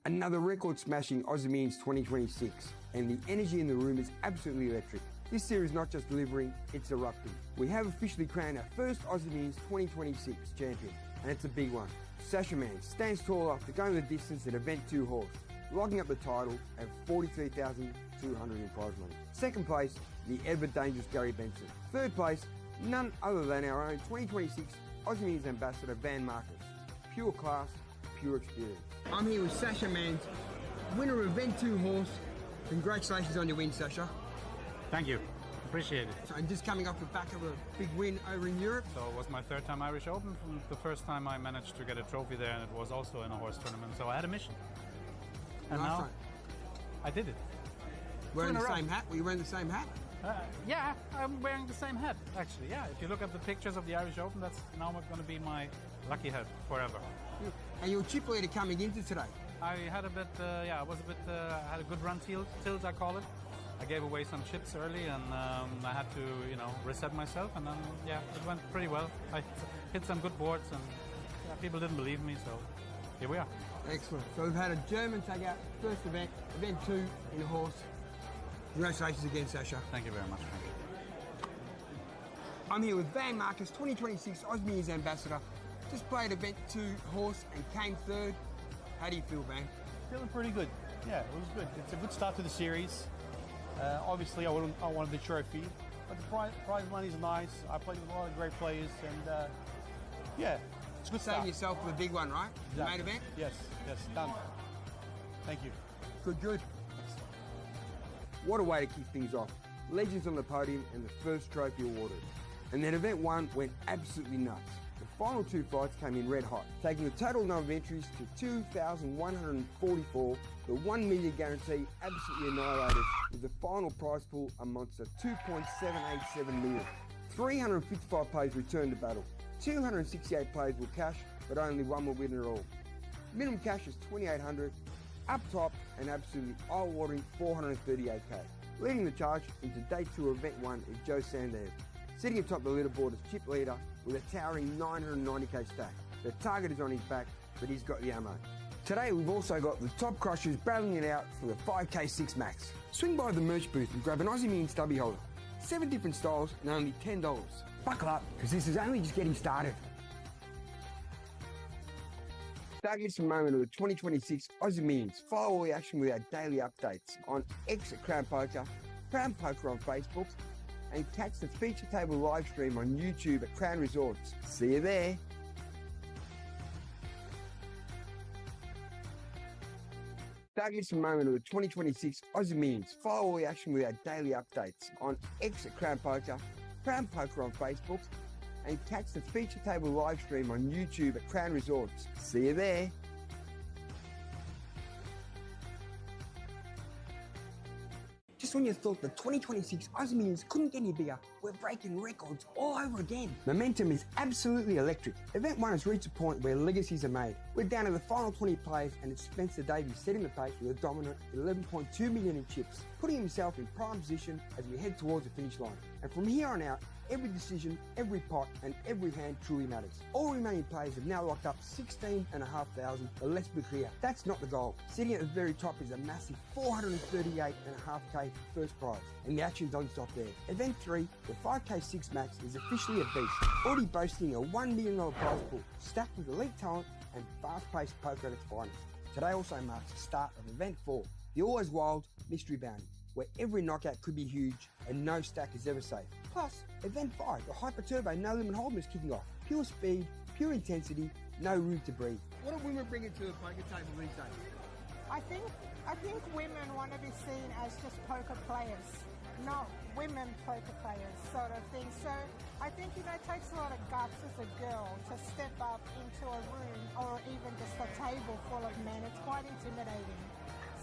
Another record-smashing Aussie Millions 2026, and the energy in the room is absolutely electric. This series is not just delivering, it's erupting. We have officially crowned our first Aussie Millions 2026 champion, and it's a big one. Sasha Man stands tall after going the distance at Event 2 Horse, logging up the title at $43,200 in prize money. Second place, the ever dangerous Gary Benson. Third place, none other than our own 2026 Aussie Millions ambassador Van Marcus. Pure class, pure experience. I'm here with Sasha Mans, winner of Event 2 Horse. Congratulations on your win, Sasha. Thank you. Appreciate it. So, and just coming off the back of a big win over in Europe. So it was my third time Irish Open. From the first time I managed to get a trophy there, and it was also in a horse tournament. So I had a mission. And Nice now one. I did it. Wearing Two in the a row. same hat? Were you wearing the same hat? Yeah, I'm wearing the same hat, actually. Yeah, if you look at the pictures of the Irish Open, that's now going to be my lucky hat forever. And your chip leader coming into today? I had a bit, I was a bit, had a good run tilt, I call it. I gave away some chips early, and I had to, reset myself, and then, it went pretty well. I hit some good boards, and people didn't believe me, so here we are. Excellent. So we've had a German take out first event, Event 2 in a horse. Congratulations again, Sasha. Thank you very much, Frank. I'm here with Van Marcus, 2026 Aussie Millions ambassador. Just played Event 2 horse and came third. How do you feel, Van? Feeling pretty good. Yeah, it was good. It's a good start to the series. Obviously, I wanted the trophy, but the prize money is nice. I played with a lot of great players, and it's a good start. Save yourself for the big one, right? The main event? Yes, done. Thank you. Good. What a way to kick things off. Legends on the podium and the first trophy awarded. And then Event 1 went absolutely nuts. The final two fights came in red hot, taking the total number of entries to 2,144. The $1 million guarantee absolutely annihilated, with the final prize pool a monster $2.787 million. 355 players returned to battle. 268 players will cash, but only one will win it all. Minimum cash is $2,800. Up top, and absolutely eye-watering $438K. Leading the charge into Day 2 of Event 1 is Joe Sandev, sitting atop the leaderboard as chip leader with a towering $990K stack. The target is on his back, but he's got the ammo. Today we've also got the top crushers battling it out for the 5K 6 max. Swing by the merch booth and grab an Aussie Millions stubby holder. 7 different styles and only $10. Buckle up, because this is only just getting started. Don't miss a moment of the 2026 Aussie Millions. Follow all the action with our daily updates on X at Crown Poker, Crown Poker on Facebook, and catch the feature table live stream on YouTube at Crown Resorts. See you there. Don't miss a moment of the 2026 Aussie Millions. Follow all the action with our daily updates on X at Crown Poker, Crown Poker on Facebook, and catch the feature table live stream on YouTube at Crown Resorts. See you there. Just when you thought the 2026 Aussie Millions couldn't get any bigger, we're breaking records all over again. Momentum is absolutely electric. Event 1 has reached a point where legacies are made. We're down to the final 20 players and it's Spencer Davies setting the pace with a dominant 11.2 million in chips, putting himself in prime position as we head towards the finish line. And from here on out, every decision, every pot and every hand truly matters. All remaining players have now locked up 16,500, but let's be clear, that's not the goal. Sitting at the very top is a massive 438.5k first prize, and the action doesn't stop there. Event 3, the 5k 6 max, is officially a beast, already boasting a $1 million prize pool, stacked with elite talent and fast-paced poker at its finest. Today also marks the start of Event 4, the always wild Mystery Bounty, where every knockout could be huge and no stack is ever safe. Plus, Event 5, the Hyper Turbo No Limit Hold'em is kicking off. Pure speed, pure intensity, no room to breathe. What are women bringing to the poker table these days? I think women want to be seen as just poker players, not women poker players sort of thing. So I think, it takes a lot of guts as a girl to step up into a room or even just a table full of men. It's quite intimidating.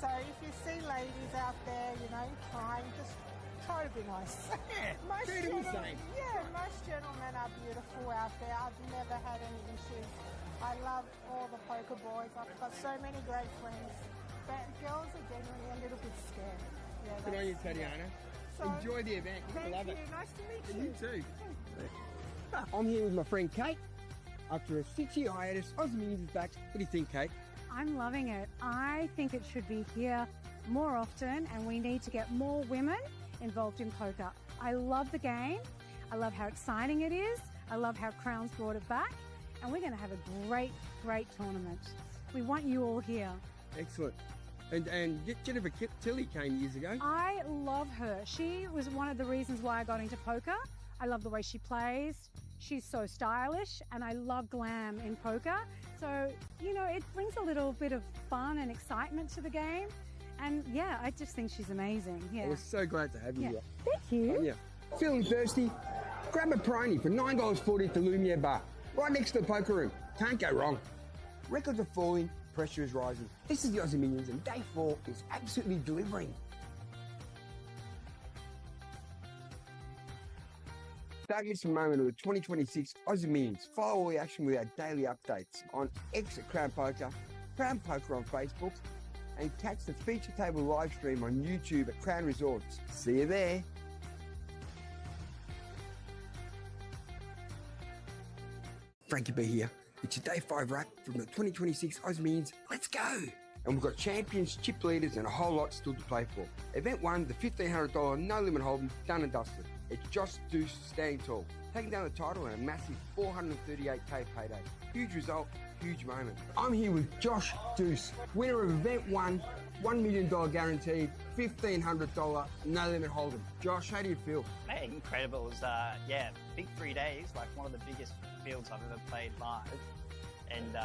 So if you see ladies out there, trying, just try to be nice. Yeah, most treat them the same. Yeah, most gentlemen are beautiful out there. I've never had any issues. I love all the poker boys. I've got so many great friends. But girls are generally a little bit scared. Yeah, Good on you, Tatiana. So, enjoy the event. Thank Love you. it. Nice to meet And you. you too. I'm here with my friend Kate. After a 6-year hiatus, Aussie Millions is back. What do you think, Kate? I'm loving it. I think it should be here more often and we need to get more women involved in poker. I love the game. I love how exciting it is. I love how Crown's brought it back. And we're going to have a great, great tournament. We want you all here. Excellent. And Jennifer Tilly came years ago. I love her. She was one of the reasons why I got into poker. I love the way she plays. She's so stylish and I love glam in poker. So, it brings a little bit of fun and excitement to the game. And yeah, I just think she's amazing. Yeah. We're so glad to have you here. Thank you. Yeah. Feeling thirsty? Grab a Peroni for $9.40 at the Lumiere Bar, right next to the poker room. Can't go wrong. Records are falling, pressure is rising. This is the Aussie Millions and day 4 is absolutely delivering. Don't miss a moment of the 2026 Aussie Millions. Follow all the action with our daily updates on X at Crown Poker, Crown Poker on Facebook, and catch the feature table live stream on YouTube at Crown Resorts. See you there. Frankie B here. It's your day 5 wrap from the 2026 Aussie Millions. Let's go! And we've got champions, chip leaders, and a whole lot still to play for. Event 1, the $1,500 No Limit Hold'em, done and dusted. It's Josh Deuce standing tall, taking down the title and a massive 438k payday. Huge result, huge moment. I'm here with Josh Deuce, winner of Event 1, $1 million guaranteed, $1,500 No Limit Hold'em. Josh, how do you feel? Man, incredible. It was, big 3 days, like one of the biggest fields I've ever played live. And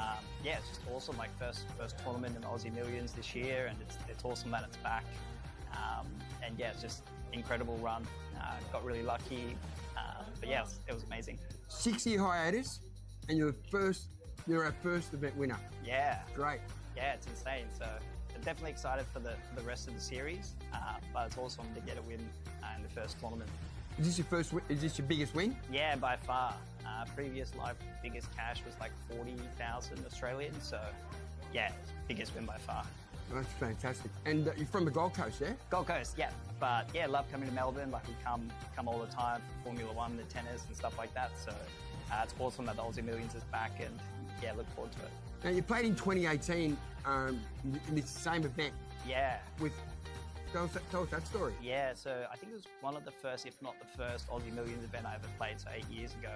it's just awesome, like first tournament in Aussie Millions this year, and it's awesome that it's back. It's just incredible run. Got really lucky, but yeah, it was amazing. 6-year hiatus, and you're our first event winner. Yeah. Great. Yeah, it's insane. So I'm definitely excited for the rest of the series, but it's awesome to get a win in the first tournament. Is this your biggest win? Yeah, by far. Previous live biggest cash was like 40,000 Australian, so yeah, biggest win by far. That's fantastic. And you're from the Gold Coast, yeah? Gold Coast, yeah. But yeah, love coming to Melbourne. Like we come all the time for Formula One, the tennis and stuff like that. So it's awesome that the Aussie Millions is back, and yeah, look forward to it. Now you played in 2018 in this same event. Yeah. Tell us that story. Yeah, so I think it was one of the first, if not the first, Aussie Millions event I ever played, so 8 years ago.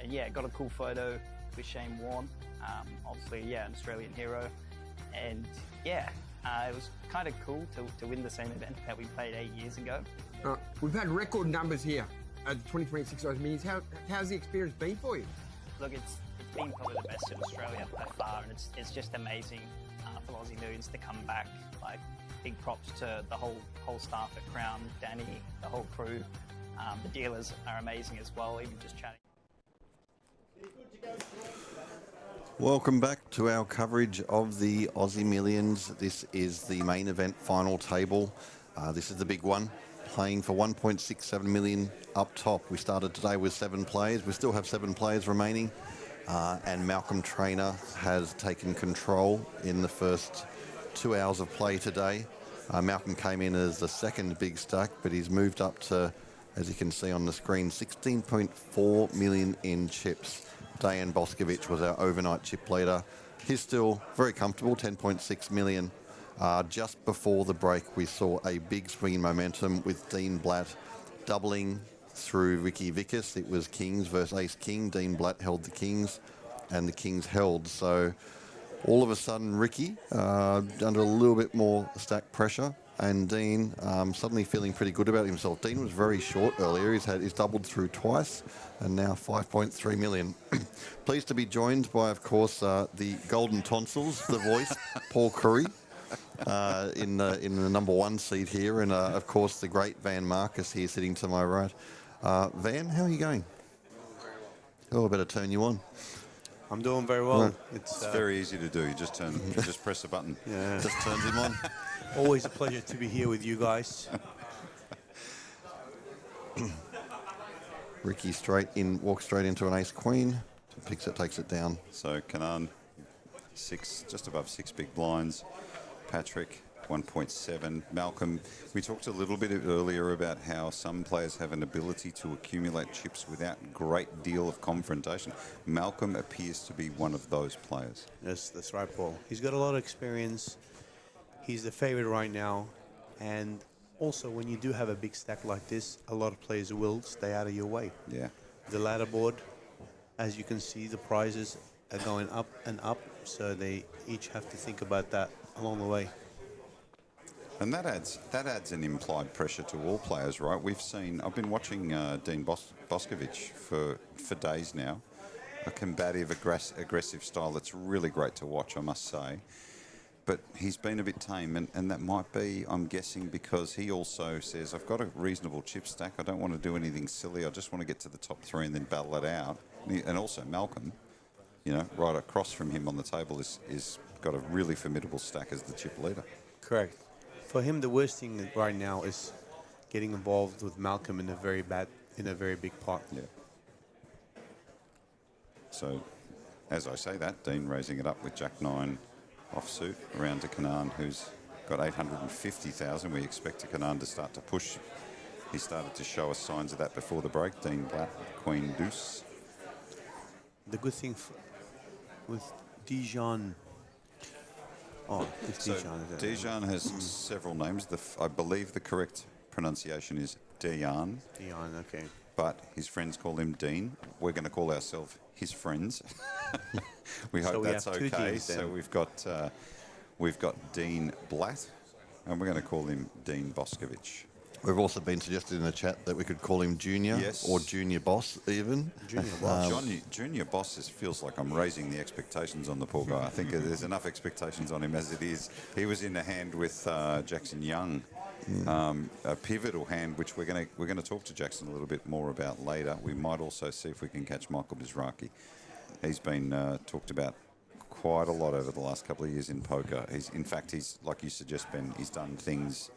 And yeah, got a cool photo with Shane Warne, obviously, yeah, an Australian hero. And yeah, it was kind of cool to win the same event that we played 8 years ago. We've had record numbers here at the 2026 Aussie Millions. How's the experience been for you? Look, it's been probably the best in Australia by far, and it's just amazing for Aussie Millions to come back. Like, big props to the whole staff at Crown, Danny, the whole crew. The dealers are amazing as well, even just chatting. Welcome back to our coverage of the Aussie Millions. This is the main event final table. This is the big one, playing for 1.67 million up top. We started today with 7 players. We still have 7 players remaining. And Malcolm Trainer has taken control in the first 2 hours of play today. Malcolm came in as the second big stack, but he's moved up to, as you can see on the screen, 16.4 million in chips. Dejan Boskovic was our overnight chip leader. He's still very comfortable, 10.6 million. Just before the break, we saw a big swing in momentum with Dean Blatt doubling through Ricky Vickers. It was Kings versus Ace King. Dean Blatt held the Kings, and the Kings held. So all of a sudden, Ricky under a little bit more stack pressure, and Dean suddenly feeling pretty good about himself. Dean was very short earlier. He's doubled through twice, and now 5.3 million. Pleased to be joined by, of course, the Golden Tonsils, the voice, Paul Curry, in the number 1 seat here, and of course the great Van Marcus here sitting to my right. Van, how are you going? Oh, I better turn you on. I'm doing very well. Right. It's very easy to do. You just just press a button. Yeah. Just turns him on. Always a pleasure to be here with you guys. Ricky walks straight into an ace queen, picks it, takes it down. So Canaan, just above 6 big blinds. Patrick, 1.7. Malcolm, we talked a little bit earlier about how some players have an ability to accumulate chips without great deal of confrontation. Malcolm appears to be one of those players. Yes, that's right, Paul. He's got a lot of experience. He's the favorite right now. And also, when you do have a big stack like this, a lot of players will stay out of your way. Yeah. The ladder board, as you can see, the prizes are going up and up, so they each have to think about that along the way. And that adds an implied pressure to all players, right? I've been watching Dean Boskovic for days now. A combative, aggressive style that's really great to watch, I must say. But he's been a bit tame, and that might be, I'm guessing, because he also says, I've got a reasonable chip stack. I don't want to do anything silly. I just want to get to the top 3 and then battle it out. And also Malcolm, right across from him on the table is got a really formidable stack as the chip leader. Correct. For him, the worst thing right now is getting involved with Malcolm in a very big pot. Yeah. So, as I say that, Dean raising it up with Jack-9 offsuit around to Canaan, who's got 850,000. We expect Canaan to start to push. He started to show us signs of that before the break. Dean Blatt, Queen Deuce. The good thing with Dijon. Oh, it's So Dijon. Dijon has several names. I believe the correct pronunciation is Dejan. Dijon, okay. But his friends call him Dean. We're going to call ourselves his friends. We hope that's okay. So we've got Dean Blatt, and we're going to call him Dean Boskovic. We've also been suggested in the chat that we could call him Junior, yes, or Junior Boss even. Junior Boss. Junior Boss feels like I'm raising the expectations on the poor guy. I think there's enough expectations on him as it is. He was in a hand with Jackson Young, a pivotal hand, which we're going to talk to Jackson a little bit more about later. We might also see if we can catch Michael Mizraki. He's been talked about quite a lot over the last couple of years in poker. He's like you suggest, Ben, he's done things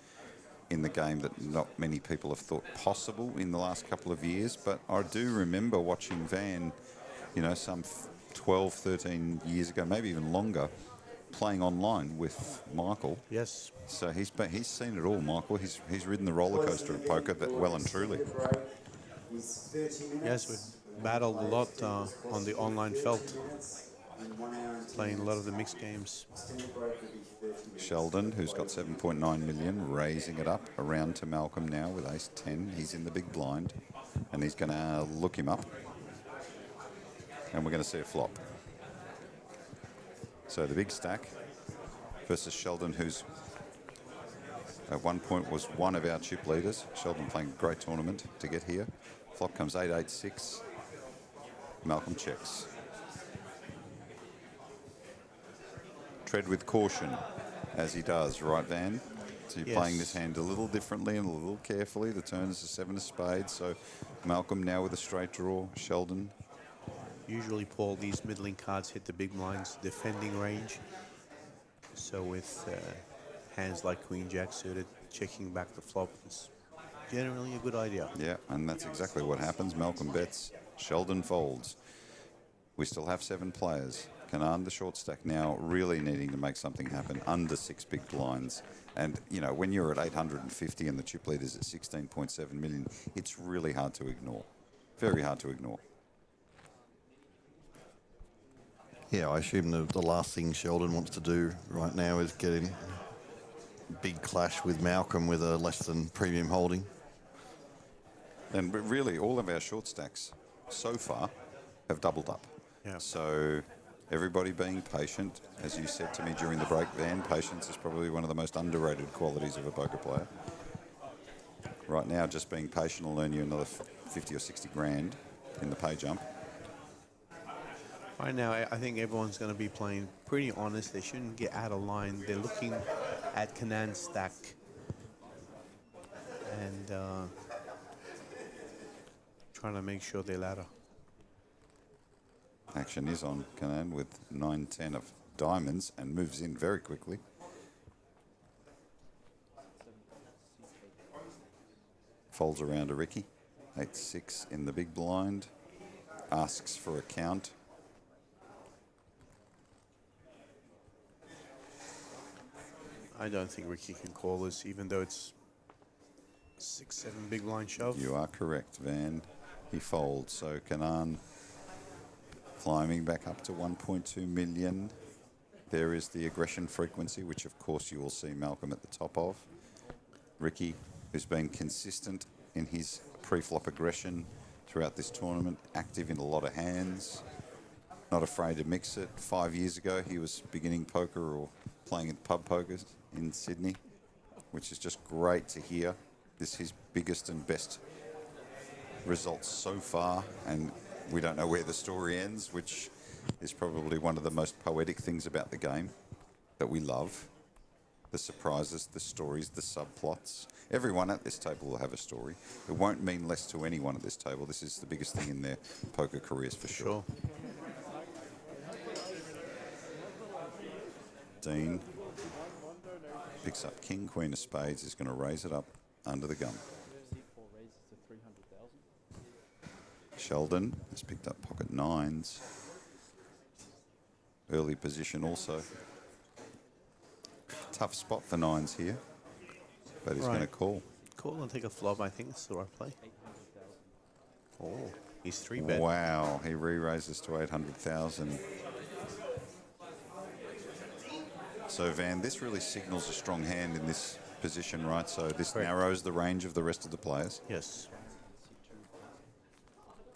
in the game that not many people have thought possible in the last couple of years. But I do remember watching Van, some 12, 13 years ago, maybe even longer, playing online with Michael. Yes. So he's seen it all, Michael. He's ridden the roller coaster of poker well and truly. Yes, we've battled a lot on the online felt, playing a lot of the mixed games. Sheldon, who's got 7.9 million, raising it up around to Malcolm now with ace-10. He's in the big blind, and he's going to look him up. And we're going to see a flop. So the big stack versus Sheldon, who's at one point was one of our chip leaders. Sheldon playing a great tournament to get here. Flop comes 8-8-6. Malcolm checks. Tread with caution, as he does, right, Van? So you're playing this hand a little differently and a little carefully. The turn is a 7 of spades, so Malcolm now with a straight draw. Sheldon Usually, Paul, these middling cards hit the big blinds defending range. So with hands like Queen Jack suited, checking back the flop is generally a good idea. Yeah, and that's exactly what happens. Malcolm bets, Sheldon folds. We still have 7 players. Canaan, the short stack, now really needing to make something happen under 6 big blinds. And, you know, when you're at 850 and the chip leader's at 16.7 million, it's really hard to ignore. Very hard to ignore. Yeah, I assume the last thing Sheldon wants to do right now is get in big clash with Malcolm with a less than premium holding. And really, all of our short stacks so far have doubled up. Yeah. So everybody being patient. As you said to me during the break, Van, patience is probably one of the most underrated qualities of a poker player. Right now, just being patient will earn you another 50 or 60 grand in the pay jump. Right now, I think everyone's going to be playing pretty honest. They shouldn't get out of line. They're looking at Canaan's stack and trying to make sure they ladder. Action is on Canaan with 9-10 of diamonds and moves in very quickly. Folds around to Ricky. 8-6 in the big blind. Asks for a count. I don't think Ricky can call this, even though it's 6-7 big blind shove. You are correct, Van. He folds. So Canaan climbing back up to 1.2 million. There is the aggression frequency, which of course you will see Malcolm at the top of. Ricky, who's been consistent in his pre-flop aggression throughout this tournament, active in a lot of hands, not afraid to mix it. 5 years ago, he was beginning poker or playing at pub poker in Sydney, which is just great to hear. This is his biggest and best results so far, and we don't know where the story ends, which is probably one of the most poetic things about the game that we love. The surprises, the stories, the subplots. Everyone at this table will have a story. It won't mean less to anyone at this table. This is the biggest thing in their poker careers for sure. Dean picks up King, Queen of Spades, is going to raise it up under the gun. Sheldon has picked up pocket nines. Early position also. Tough spot for nines here, but he's going to call. Call and take a flop, I think that's the right play. Oh, he's 3-bet. Wow, he re-raises to 800,000. So, Van, this really signals a strong hand in this position, right? So this narrows the range of the rest of the players. Yes.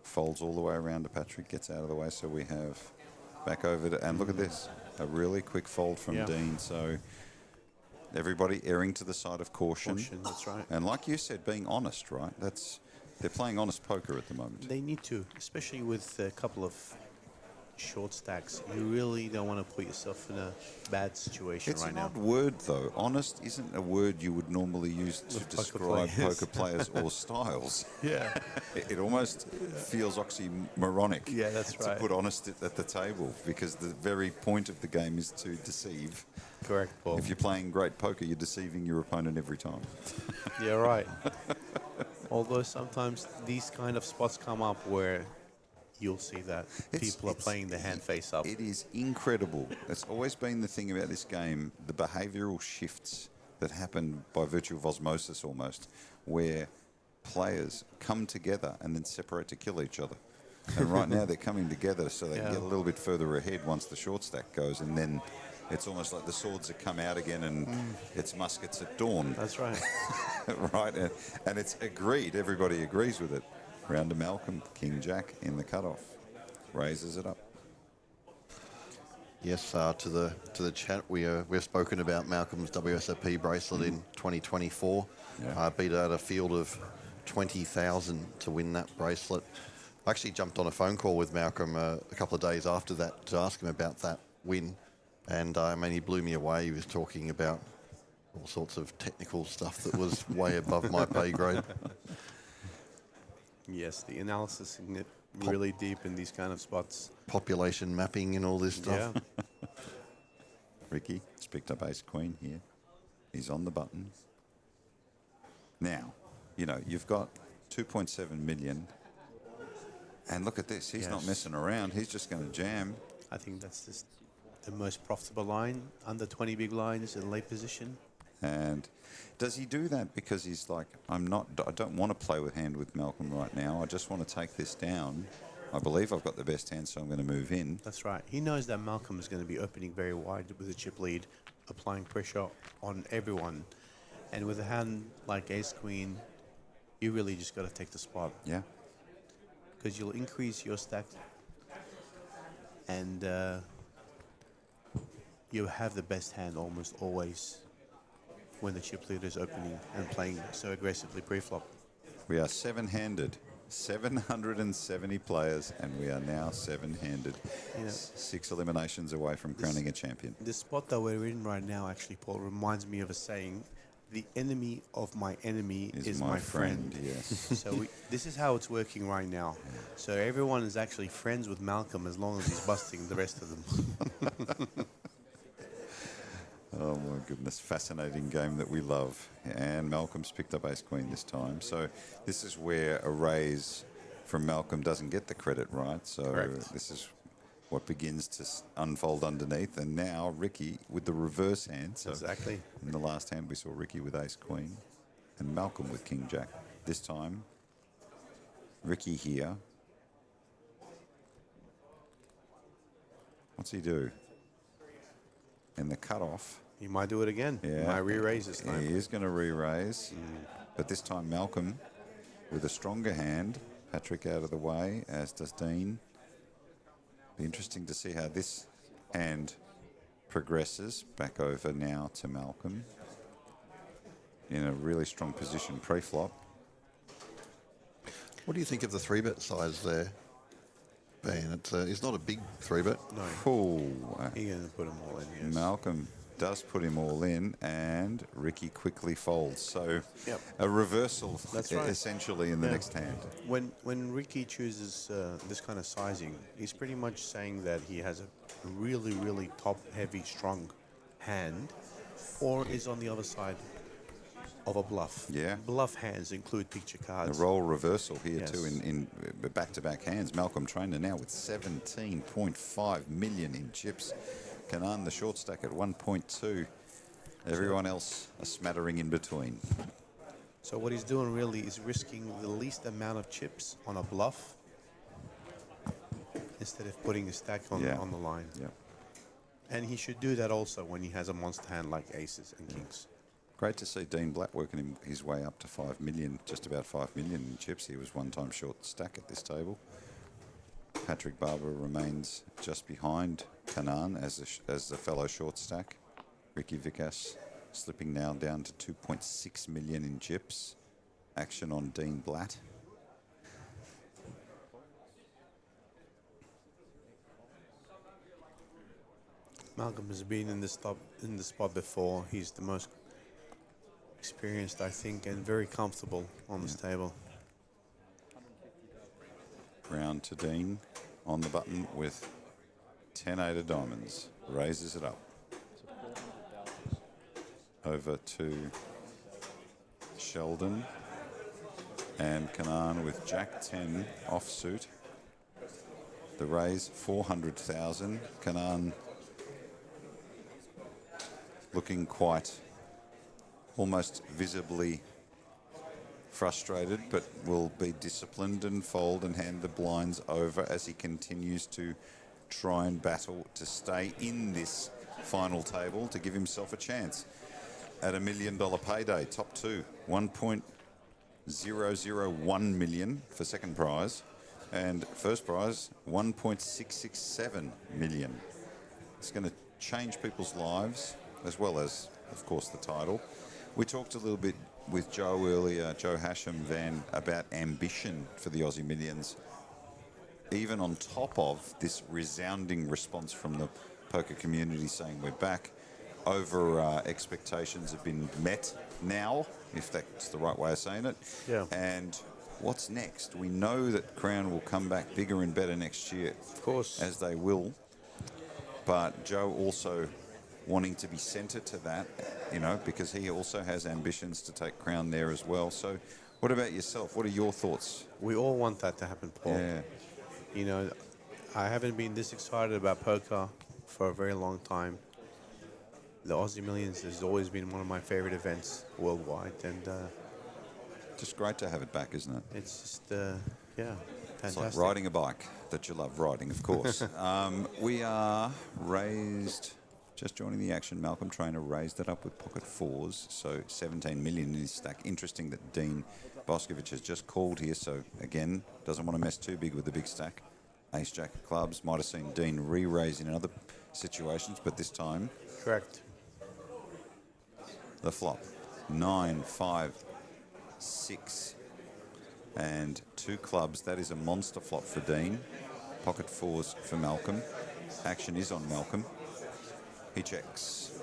Folds all the way around to Patrick, gets out of the way, so we have back over to, and look at this, a really quick fold from Dean. So everybody erring to the side of caution. That's right. And like you said, being honest, right? They're playing honest poker at the moment. They need to, especially with a couple of short stacks. You really don't want to put yourself in a bad situation It's right an now. odd word, though. Honest isn't a word you would normally use to describe poker players or styles. Yeah. It almost feels oxymoronic. Yeah, that's right. To put honest at the table, because the very point of the game is to deceive. Correct, Paul. If you're playing great poker, you're deceiving your opponent every time. Yeah, right. Although sometimes these kind of spots come up where you'll see that people are playing the hand face up. It is incredible. That's always been the thing about this game, the behavioural shifts that happen by virtue of osmosis almost, where players come together and then separate to kill each other. And right now they're coming together so they can get a little bit further ahead once the short stack goes, and then it's almost like the swords have come out again and it's muskets at dawn. That's right. Right, and it's agreed, everybody agrees with it. Round to Malcolm, King Jack in the cutoff, raises it up. Yes, to the chat, we've spoken about Malcolm's WSOP bracelet in 2024. Beat out a field of 20,000 to win that bracelet. I actually jumped on a phone call with Malcolm a couple of days after that to ask him about that win, and I mean, he blew me away. He was talking about all sorts of technical stuff that was way above my pay grade. Yes, the analysis really deep in these kind of spots. Population mapping and all this stuff. Yeah. Ricky has picked up ace queen here. He's on the button. Now, you know, you've got 2.7 million. And look at this. He's not Yes. messing around. He's just going to jam. I think that's just the most profitable line, under 20 big blinds in late position. And does he do that because he's like, I don't want to play with hand with Malcolm right now. I just want to take this down. I believe I've got the best hand, so I'm going to move in. That's right. He knows that Malcolm is going to be opening very wide with a chip lead, applying pressure on everyone. And with a hand like ace-queen, you really just got to take the spot. Yeah. Because you'll increase your stack and you have the best hand almost always when the chip leader is opening and playing so aggressively pre-flop. We are seven-handed. 770 players, and we are now seven-handed. You know, 6 eliminations away from crowning a champion. The spot that we're in right now, actually, Paul, reminds me of a saying, the enemy of my enemy is my friend. Yes. So this is how it's working right now. So everyone is actually friends with Malcolm as long as he's busting the rest of them. Oh my goodness, fascinating game that we love. And Malcolm's picked up ace-queen this time. So this is where a raise from Malcolm doesn't get the credit, right? So Correct. This is what begins to unfold underneath. And now Ricky with the reverse hand. So exactly. In the last hand we saw Ricky with ace-queen and Malcolm with king-jack. This time, Ricky here. What's he do? In the cutoff. He might do it again. Yeah. He might re-raise this time. He is going to re-raise. But this time Malcolm with a stronger hand. Patrick out of the way, as does Dean. Be interesting to see how this hand progresses. Back over now to Malcolm. In a really strong position pre-flop. What do you think of the 3-bet size there, Ben? It's not a big 3-bet. No. Oh, He's going to put them all in, yes. Malcolm does put him all in, and Ricky quickly folds. So Yep. a reversal, That's right. essentially, in the next hand. When Ricky chooses this kind of sizing, he's pretty much saying that he has a really, really top-heavy, strong hand, or is on the other side of a bluff. Yeah. Bluff hands include picture The cards. roll reversal here Yes. too in back-to-back hands. Malcolm Trainer now with 17.5 million in chips. Kanan the short stack at 1.2. Everyone else a smattering in between. So what he's doing really is risking the least amount of chips on a bluff instead of putting a stack on the line. Yeah. And he should do that also when he has a monster hand like aces and kings. Great to see Dean Black working his way up to 5 million, just about 5 million in chips. He was one-time short stack at this table. Patrick Barber remains just behind Kanan as the fellow short stack. Ricky Vikas slipping now down to 2.6 million in chips. Action on Dean Blatt. Malcolm has been in the spot before. He's the most experienced, I think, and very comfortable on this table. Round to Dean on the button with 10-8 of diamonds. Raises it up. Over to Sheldon and Kanan with Jack 10 offsuit. The raise 400,000. Kanan looking quite almost visibly frustrated, but will be disciplined and fold and hand the blinds over as he continues to try and battle to stay in this final table to give himself a chance at $1 million payday. Top two, 1.001 million for second prize, and first prize 1.667 million. It's going to change people's lives as well as, of course, the title. We talked a little bit with Joe earlier, Joe Hasham, Van, about ambition for the Aussie Millions. Even on top of this resounding response from the poker community saying we're back, over expectations have been met now, if that's the right way of saying it. Yeah. And what's next? We know that Crown will come back bigger and better next year. Of course. As they will. But Joe also wanting to be centre to that, you know, because he also has ambitions to take Crown there as well. So what about yourself? What are your thoughts? We all want that to happen, Paul. Yeah. You know, I haven't been this excited about poker for a very long time. The Aussie Millions has always been one of my favorite events worldwide, and just great to have it back, isn't it? It's just, yeah, fantastic. It's like riding a bike that you love riding, of course. We are raised, just joining the action, Malcolm Trainer raised it up with pocket fours, so 17 million in his stack. Interesting that Dean Boscovich has just called here, so again, doesn't want to mess too big with the big stack. Ace Jack of clubs, might have seen Dean re-raise in other situations, but this time... Correct. The flop, 9, 5, 6, and 2 clubs. That is a monster flop for Dean. Pocket fours for Malcolm. Action is on Malcolm. He checks.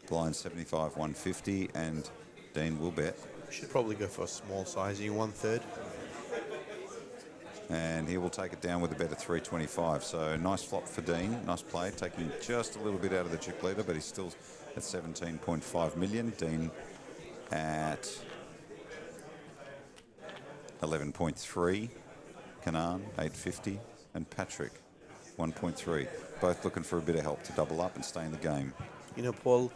Blind 75, 150, and Dean will bet. Should probably go for a small sizing, 1/3. And he will take it down with a bet of 325. So nice flop for Dean. Nice play, taking just a little bit out of the chip leader, but he's still at 17.5 million. Dean at 11.3. Kanan, 850. And Patrick, 1.3. Both looking for a bit of help to double up and stay in the game. You know, Paul,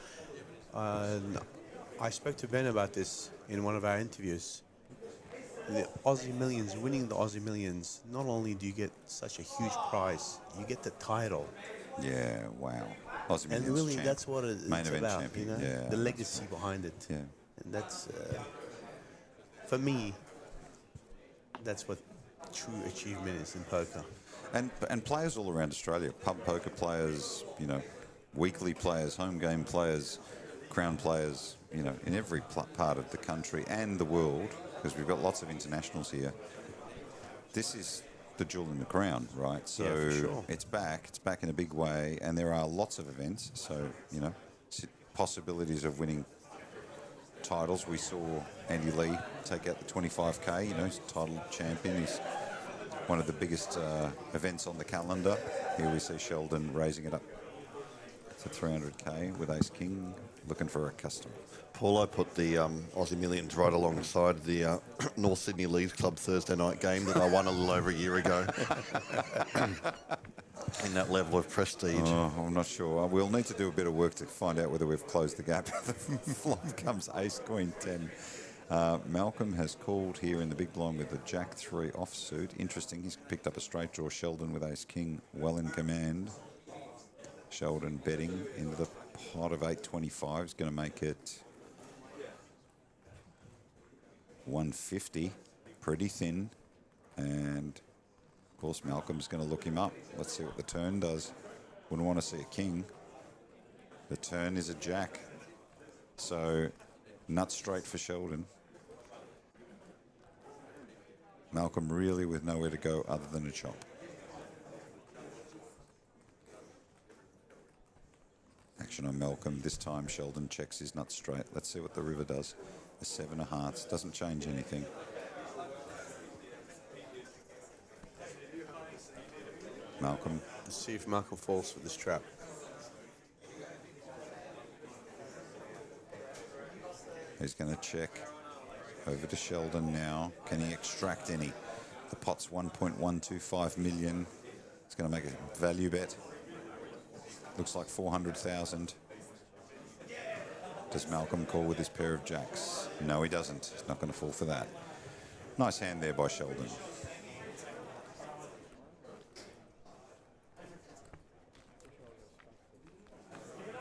I spoke to Ben about this in one of our interviews. The Aussie Millions, winning the Aussie Millions, not only do you get such a huge prize, you get the title. Yeah, wow. Aussie And Millions really, champ. that's what it's Main event about, champion. you know? Yeah. The legacy behind it. Yeah. And that's, for me, that's what true achievement is in poker. And players all around Australia, pub poker players, you know, weekly players, home game players, Crown players, you know, in every part of the country and the world, because we've got lots of internationals here. This is the jewel in the crown, right? So Yeah, for sure. it's back in a big way, and there are lots of events. So, you know, possibilities of winning titles. We saw Andy Lee take out the 25K, you know, he's title champion. He's one of the biggest events on the calendar. Here we see Sheldon raising it up to 300K with Ace King, looking for a custom. Paul, I put the Aussie Millions right alongside the North Sydney Leagues Club Thursday night game that I won a little over a year ago. In that level of prestige. Oh, I'm not sure. We'll need to do a bit of work to find out whether we've closed the gap. The flop comes Ace Queen 10. Malcolm has called here in the big blind with the Jack 3 offsuit. Interesting, he's picked up a straight draw. Sheldon with Ace King well in command. Sheldon betting into the pot of 825 is going to make it 150, pretty thin, and of course Malcolm's going to look him up. Let's see what the turn does. Wouldn't want to see a king. The turn is a jack, so nut straight for Sheldon. Malcolm really with nowhere to go other than a chop. Action on Malcolm. This time Sheldon checks his nut straight. Let's see what the river does. The 7 of hearts doesn't change anything. Malcolm. Let's see if Malcolm falls for this trap. He's going to check over to Sheldon now. Can he extract any? The pot's 1.125 million. It's going to make a value bet. Looks like 400,000. Does Malcolm call with his pair of jacks? No, he doesn't. He's not going to fall for that. Nice hand there by Sheldon.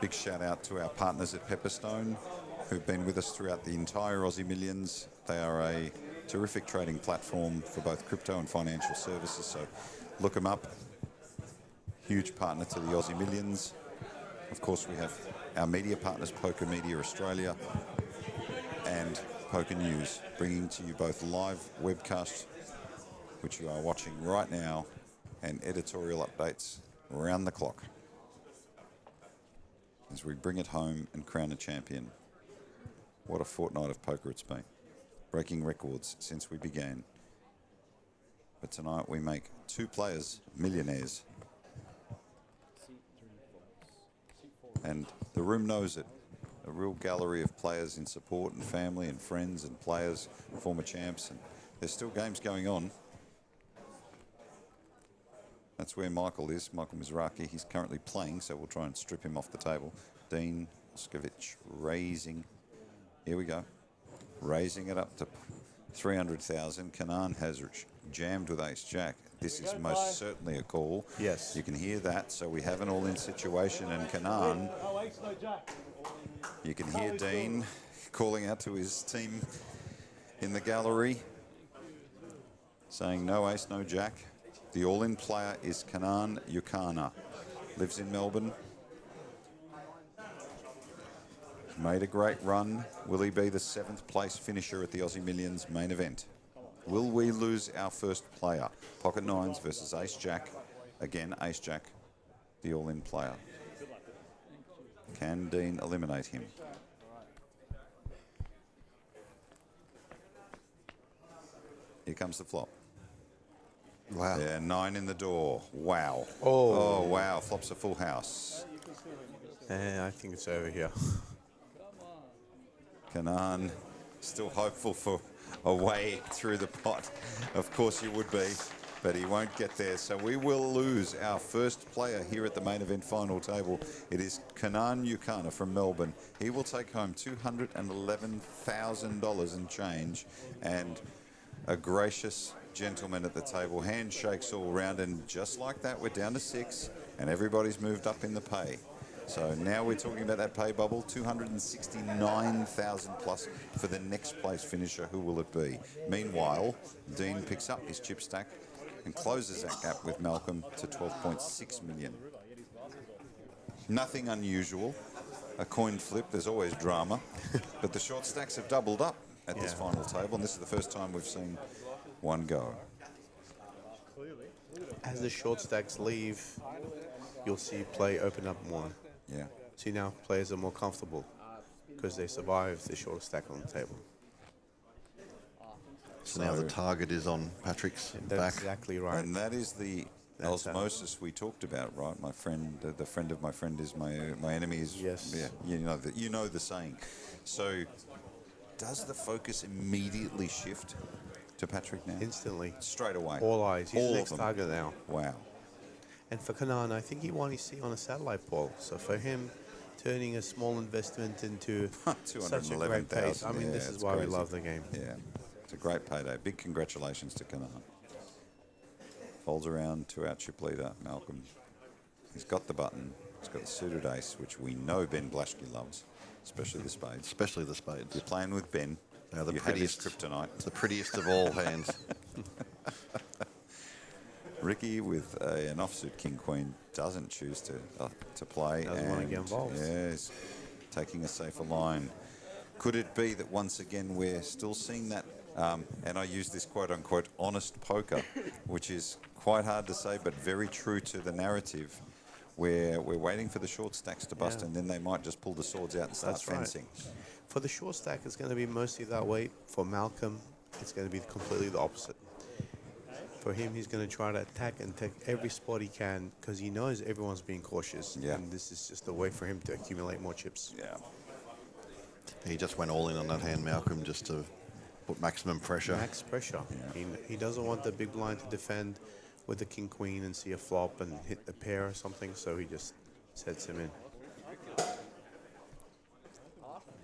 Big shout out to our partners at Pepperstone who've been with us throughout the entire Aussie Millions. They are a terrific trading platform for both crypto and financial services, so look them up. Huge partner to the Aussie Millions. Of course, we have our media partners, Poker Media Australia and Poker News, bringing to you both live webcasts, which you are watching right now, and editorial updates around the clock. as we bring it home and crown a champion. What a fortnight of poker it's been. Breaking records since we began. But tonight we make 2 players millionaires. And the room knows it. A real gallery of players in support and family and friends and players, former champs. And there's still games going on. That's where Michael is, Michael Mizraki. He's currently playing, so we'll try and strip him off the table. Dean Oskovich raising. Here we go. Raising it up to 300,000. Kanan has jammed with ace-jack. This is most certainly a call. Yes. You can hear that, so we have an all-in situation, and Kanan, you can hear Dean calling out to his team in the gallery, saying no ace, no jack. The all-in player is Kanan Yukana. Lives in Melbourne. Made a great run. Will he be the 7th place finisher at the Aussie Millions main event? Will we lose our first player? Pocket nines versus ace-jack. Again, ace-jack, the all-in player. Can Dean eliminate him? Here comes the flop. Wow. Yeah, 9 in the door. Wow. Oh. Wow. Flop's a full house. I think it's over here. Kanan still hopeful for a way through the pot. Of course you would be, but he won't get there. So we will lose our first player here at the main event final table. It is Kanan Yukana from Melbourne. He will take home $211,000 and change, and a gracious gentleman at the table. Handshakes all round, and just like that, we're down to 6, and everybody's moved up in the pay. So now we're talking about that pay bubble, 269,000 plus for the next place finisher. Who will it be? Meanwhile, Dean picks up his chip stack and closes that gap with Malcolm to 12.6 million. Nothing unusual. A coin flip, there's always drama. But the short stacks have doubled up at this final table, and this is the first time we've seen one go. As the short stacks leave, you'll see play open up more. Yeah. See, now players are more comfortable because they survived the short stack on the table. So now the target is on Patrick's That's back. exactly right. And that is the osmosis we talked about, right? My friend, the friend of my friend is my enemy. Is, yes. Yeah, you know the saying. So does the focus immediately shift to Patrick now? Instantly. Straight away. All eyes. He's All the of next them. target now. Wow. And for Kanan, I think he won his seat on a satellite ball. So for him, turning a small investment into such a great pace. I mean, this is why we love the game. Yeah, it's a great payday. Big congratulations to Kanan. Folds around to our chip leader, Malcolm. He's got the button. He's got the suited ace, which we know Ben Blaschke loves, especially the spades. Especially the spades. You're playing with Ben. Now the you prettiest have his kryptonite. The prettiest of all hands. Ricky with an offsuit king queen doesn't choose to play. Doesn't want to get involved. Yes, taking a safer line. Could it be that once again we're still seeing that, and I use this quote unquote honest poker, which is quite hard to say but very true to the narrative, where we're waiting for the short stacks to bust and then they might just pull the swords out and start fencing. Right. For the short stack, it's going to be mostly that way. For Malcolm, it's going to be completely the opposite. For him, he's going to try to attack and take every spot he can because he knows everyone's being cautious. Yeah. And this is just a way for him to accumulate more chips. Yeah. He just went all in on that hand, Malcolm, just to put maximum pressure. Max pressure. Yeah. He doesn't want the big blind to defend with the king queen and see a flop and hit the pair or something, so he just sets him in.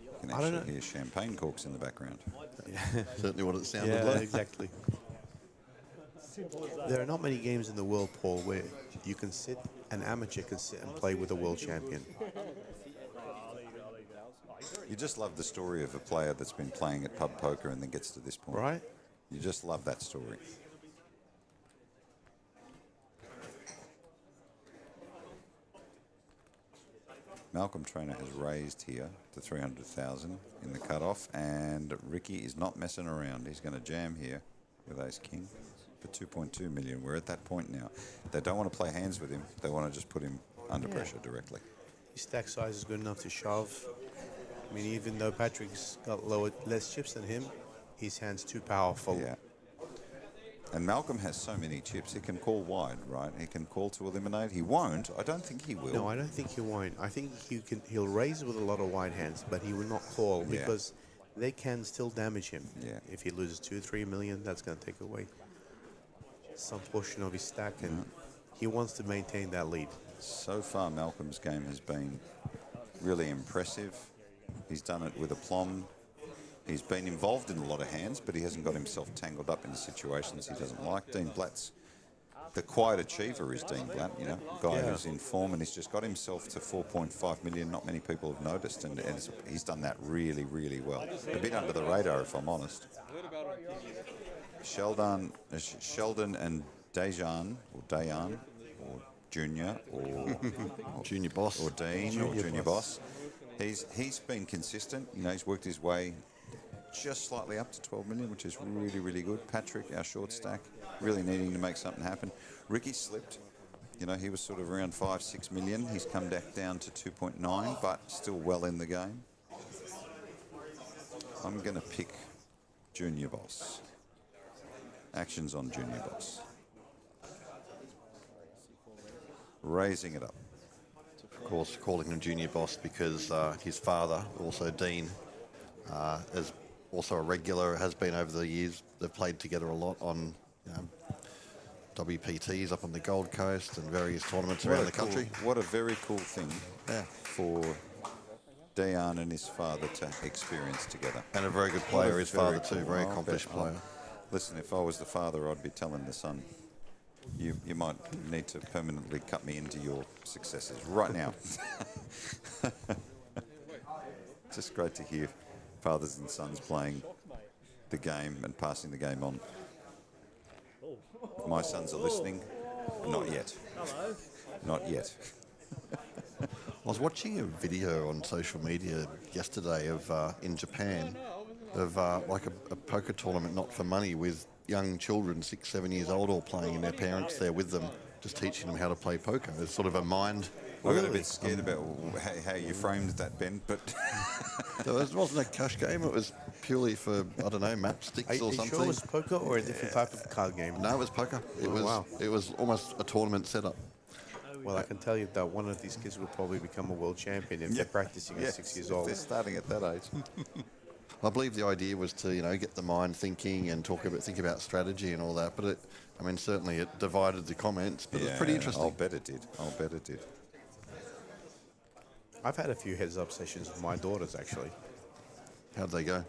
You can actually hear champagne corks in the background. Yeah. Certainly what it sounded like. Exactly. There are not many games in the world, Paul, where you can sit, an amateur can sit and play with a world champion. You just love the story of a player that's been playing at pub poker and then gets to this point. Right. You just love that story. Malcolm Trainer has raised here to 300,000 in the cutoff, and Ricky is not messing around. He's going to jam here with Ace King for 2.2 million. We're at that point now. They don't want to play hands with him. They want to just put him under pressure directly. his stack size is good enough to shove. I mean, even though Patrick's got less chips than him, his hand's too powerful. Yeah. And Malcolm has so many chips, he can call wide, right? He can call to eliminate. He won't. I don't think he will. No, I don't think he won't. I think he'll raise with a lot of wide hands, but he will not call Yeah. because they can still damage him. Yeah. If he loses 2-3 million, that's going to take away some portion of his stack, and he wants to maintain that lead. So far, Malcolm's game has been really impressive. He's done it with aplomb. He's been involved in a lot of hands, but he hasn't got himself tangled up in situations he doesn't like. Dean Blatt's the quiet achiever is Dean Blatt, you know, guy who's in form, and he's just got himself to 4.5 million. Not many people have noticed, and he's done that really, really well. A bit under the radar, if I'm honest. Sheldon and Dayan, or Junior, or Junior Boss, or Dean, or Junior Boss. He's been consistent. You know, he's worked his way just slightly up to 12 million, which is really, really good. Patrick, our short stack, really needing to make something happen. Ricky slipped. You know, he was sort of around 5-6 million. He's come back down to 2.9, but still well in the game. I'm going to pick Junior Boss. Actions on Junior Boss. Raising it up. Of course, calling him Junior Boss because his father, also Dean, is also a regular, has been over the years. They've played together a lot on WPTs up on the Gold Coast and various tournaments around the country. What a very cool thing for Dayan and his father to experience together. And a very good player, his father too, very accomplished player. Listen, if I was the father, I'd be telling the son, you might need to permanently cut me into your successes right now. Just great to hear fathers and sons playing the game and passing the game on. If my sons are listening, not yet. Not yet. I was watching a video on social media yesterday of in Japan of like a poker tournament, not for money, with young children, 6-7 years old, all playing, and their parents there with them, just teaching them how to play poker. It's sort of a mind. I got a bit scared about how you framed that, Ben, but it wasn't a cash game. It was purely for, I don't know, matchsticks or something. Sure it was poker or a different type of card game? No, it was poker. It was almost a tournament setup. Well, I can tell you that one of these kids will probably become a world champion if they're practicing at 6 years old. They're starting at that age. I believe the idea was to, get the mind thinking and think about strategy and all that. But certainly it divided the comments. But it was pretty interesting. I'll bet it did. I've had a few heads-up sessions with my daughters, actually. How'd they go?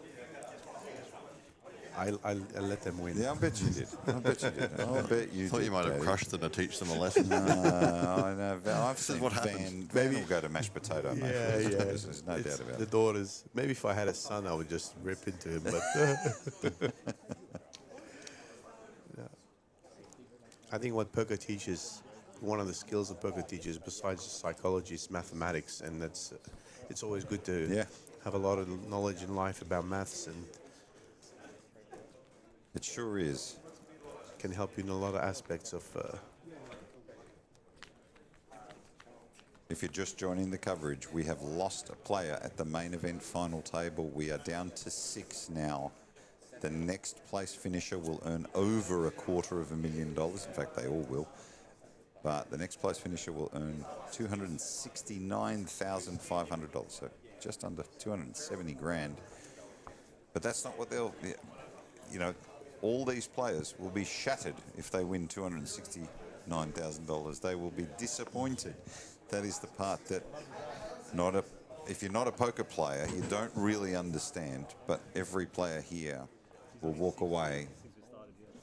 I let them win. Yeah, I bet you did. I bet you Thought did. you might have Daddy. crushed them to teach them a lesson. No, I know. I've seen what happens. Van will go to mashed potato, mate. There's no doubt about the it. daughters. Maybe if I had a son, I would just rip into him. But yeah. I think what poker teaches, one of the skills that poker teaches, besides psychology, is mathematics, and it's always good to have a lot of knowledge in life about maths, and it sure is. Can help you in a lot of aspects of. If you're just joining the coverage, we have lost a player at the main event final table. We are down to 6 now. The next place finisher will earn over $250,000. In fact, they all will. But the next place finisher will earn $269,500. So just under 270 grand. But that's not what they'll. All these players will be shattered if they win $269,000. They will be disappointed. That is the part that if you're not a poker player, you don't really understand. But every player here will walk away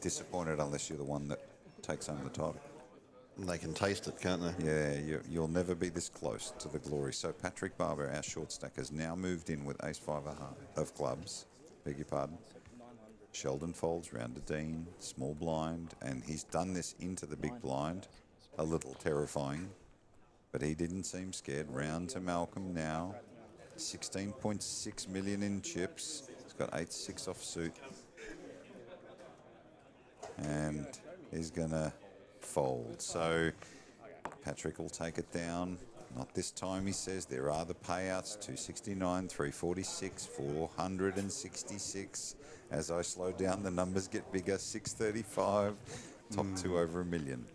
disappointed unless you're the one that takes home the title. And they can taste it, can't they? Yeah, you'll never be this close to the glory. So Patrick Barber, our short stack, has now moved in with ace-5 of clubs. Beg your pardon. Sheldon folds round to Dean, small blind, and he's done this into the big blind. A little terrifying, but he didn't seem scared. Round to Malcolm now. 16.6 million in chips. He's got 8-6 off suit. And he's going to fold. So Patrick will take it down. Not this time, he says. There are the payouts, 269, 346, 466. As I slow down, the numbers get bigger, 635, top two over $1 million.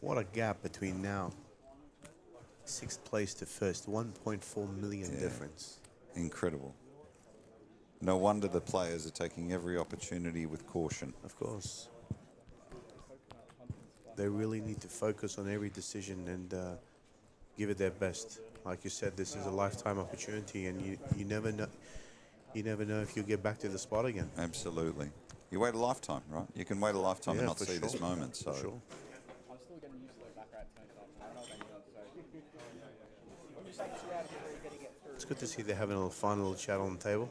What a gap between now. 6th place to first, 1.4 million difference. Incredible. No wonder the players are taking every opportunity with caution. Of course. They really need to focus on every decision and give it their best. Like you said, this is a lifetime opportunity, and you never know. You never know if you'll get back to the spot again. Absolutely. You wait a lifetime, right? You can wait a lifetime and not see this moment. So. For sure. I'm still getting used to the back right turn off. I don't know about you, so when you say 2 out of 3 getting it through. It's good to see they're having a fun little chat on the table.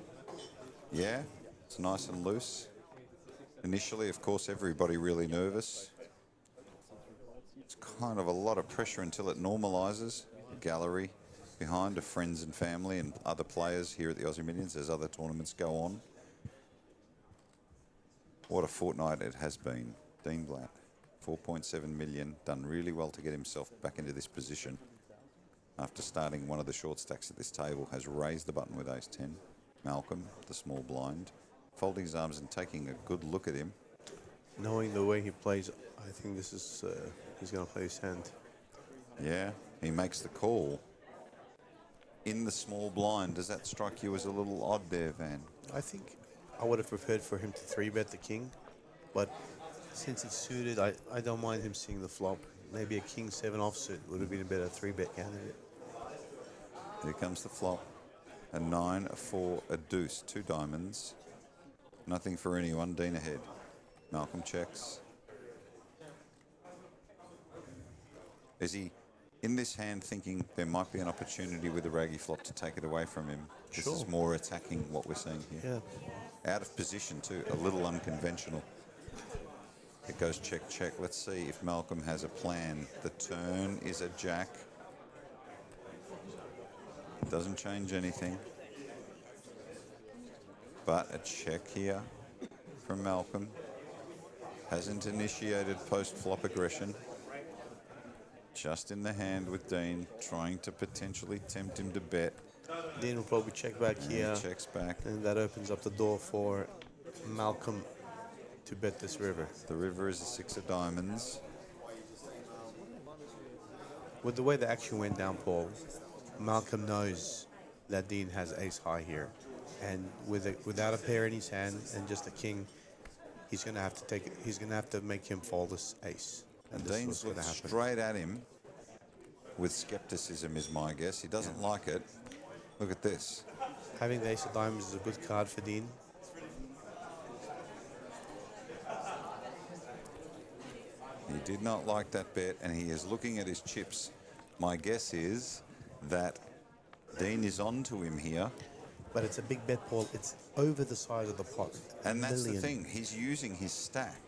Yeah, it's nice and loose. Initially, of course, everybody really nervous. It's kind of a lot of pressure until it normalises. The gallery behind are friends and family and other players here at the Aussie Millions as other tournaments go on. What a fortnight it has been. Dean Blatt, 4.7 million, done really well to get himself back into this position. After starting one of the short stacks at this table, has raised the button with ace-10. Malcolm, the small blind, folding his arms and taking a good look at him. Knowing the way he plays, I think this is he's going to play his hand. Yeah, he makes the call. In the small blind, does that strike you as a little odd there, Van? I think I would have preferred for him to 3-bet the king, but since it's suited, I don't mind him seeing the flop. Maybe a king 7 offsuit would have been a better 3-bet candidate. Here comes the flop. A 9, a 4, a deuce, 2 diamonds. Nothing for anyone. Dean ahead. Malcolm checks. Is he in this hand thinking there might be an opportunity with a raggy flop to take it away from him? This is more attacking what we're seeing here. Yeah. Out of position too, a little unconventional. It goes check, check. Let's see if Malcolm has a plan. The turn is a jack. Doesn't change anything. But a check here from Malcolm. Hasn't initiated post-flop aggression. Just in the hand with Dean, trying to potentially tempt him to bet. Dean will probably check back here. Checks back. And that opens up the door for Malcolm to bet this river. The river is a 6 of diamonds. With the way the action went down, Paul, Malcolm knows that Dean has ace high here. And without a pair in his hand and just a king, he's going to have to take it. He's going to have to make him fold this ace. And Dean's looked straight at him with skepticism is my guess. He doesn't like it. Look at this. Having the ace of diamonds is a good card for Dean. He did not like that bet, and he is looking at his chips. My guess is that Dean is on to him here. But it's a big bet, Paul. It's over the size of the pot. And that's the thing. He's using his stack.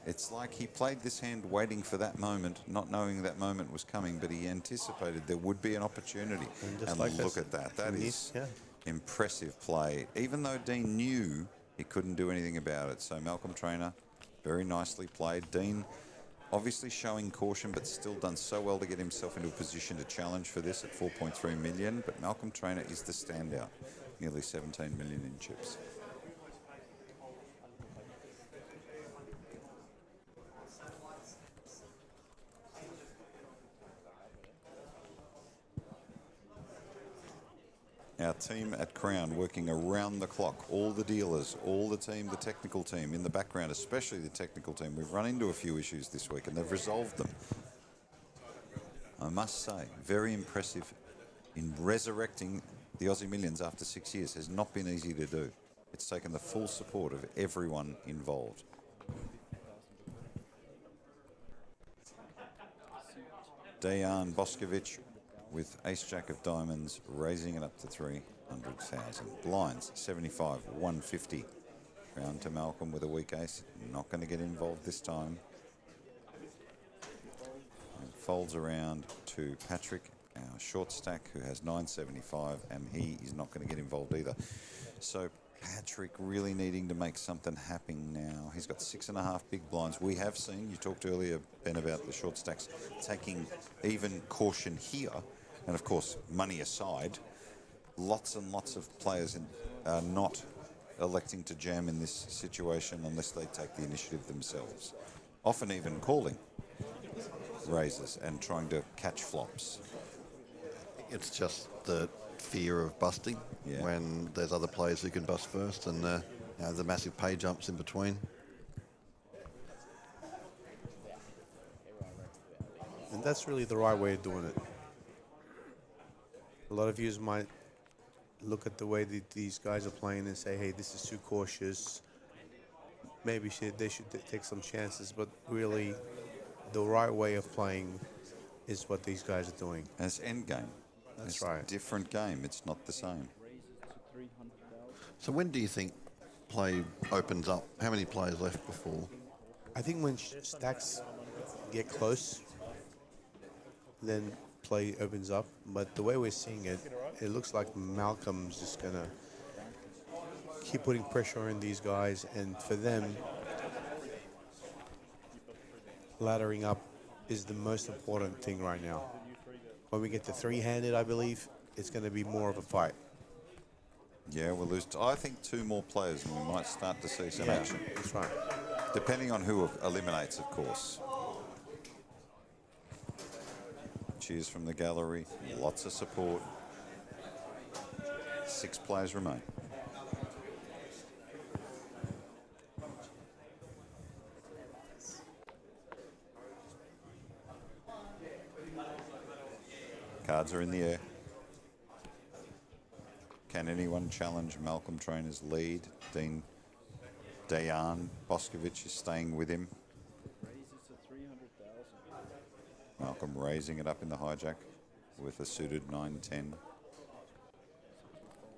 It's like he played this hand waiting for that moment, not knowing that moment was coming, but he anticipated there would be an opportunity. And like look at that. That is impressive play. Even though Dean knew he couldn't do anything about it. So Malcolm Trainer, very nicely played. Dean obviously showing caution, but still done so well to get himself into a position to challenge for this at 4.3 million. But Malcolm Trainer is the standout. Nearly 17 million in chips. Our team at Crown working around the clock, all the dealers, all the team, the technical team in the background, especially the technical team. We've run into a few issues this week and they've resolved them. I must say, very impressive in resurrecting the Aussie Millions after 6 years. Has not been easy to do. It's taken the full support of everyone involved. Dejan Boskovic with ace-jack of diamonds, raising it up to 300,000. Blinds, 75, 150. Round to Malcolm with a weak ace. Not going to get involved this time. And folds around to Patrick, our short stack, who has 975, and he is not going to get involved either. So Patrick really needing to make something happen now. He's got 6.5 big blinds. We have seen, you talked earlier, Ben, about the short stacks taking even caution here. And of course, money aside, lots and lots of players are not electing to jam in this situation unless they take the initiative themselves. Often even calling raises and trying to catch flops. It's just the fear of busting when there's other players who can bust first, and you know, the massive pay jumps in between. And that's really the right way of doing it. A lot of yous might look at the way that these guys are playing and say, hey, this is too cautious. Maybe they should take some chances, but really the right way of playing is what these guys are doing. And it's endgame. That's it's right. A different game. It's not the same. So when do you think play opens up? How many players left before? I think when stacks get close, then play opens up. But the way we're seeing it, it looks like Malcolm's just going to keep putting pressure on these guys. And for them, laddering up is the most important thing right now. When we get to three-handed, I believe, it's going to be more of a fight. Yeah, we'll lose. I think 2 more players and we might start to see some Yeah, action. that's right. Depending on who eliminates, of course. Cheers from the gallery. Lots of support. 6 players remain. Cards are in the air. Can anyone challenge Malcolm Trainer's lead? Dejan Boscovich is staying with him. Malcolm raising it up in the hijack with a suited 9-10.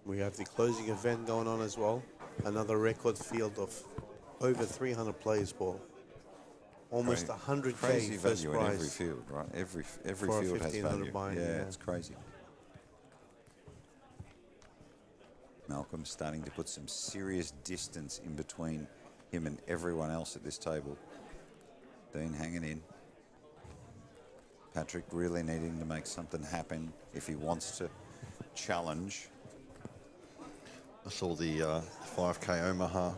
We have the closing event going on as well. Another record field of over 300 players, Paul. Almost 100K crazy first value prize. in every field, right? Every For a field has 1500 value. buy-in, Yeah, yeah. it's crazy. Malcolm starting to put some serious distance in between him and everyone else at this table. Dean hanging in. Patrick really needing to make something happen if he wants to challenge. I saw the 5K Omaha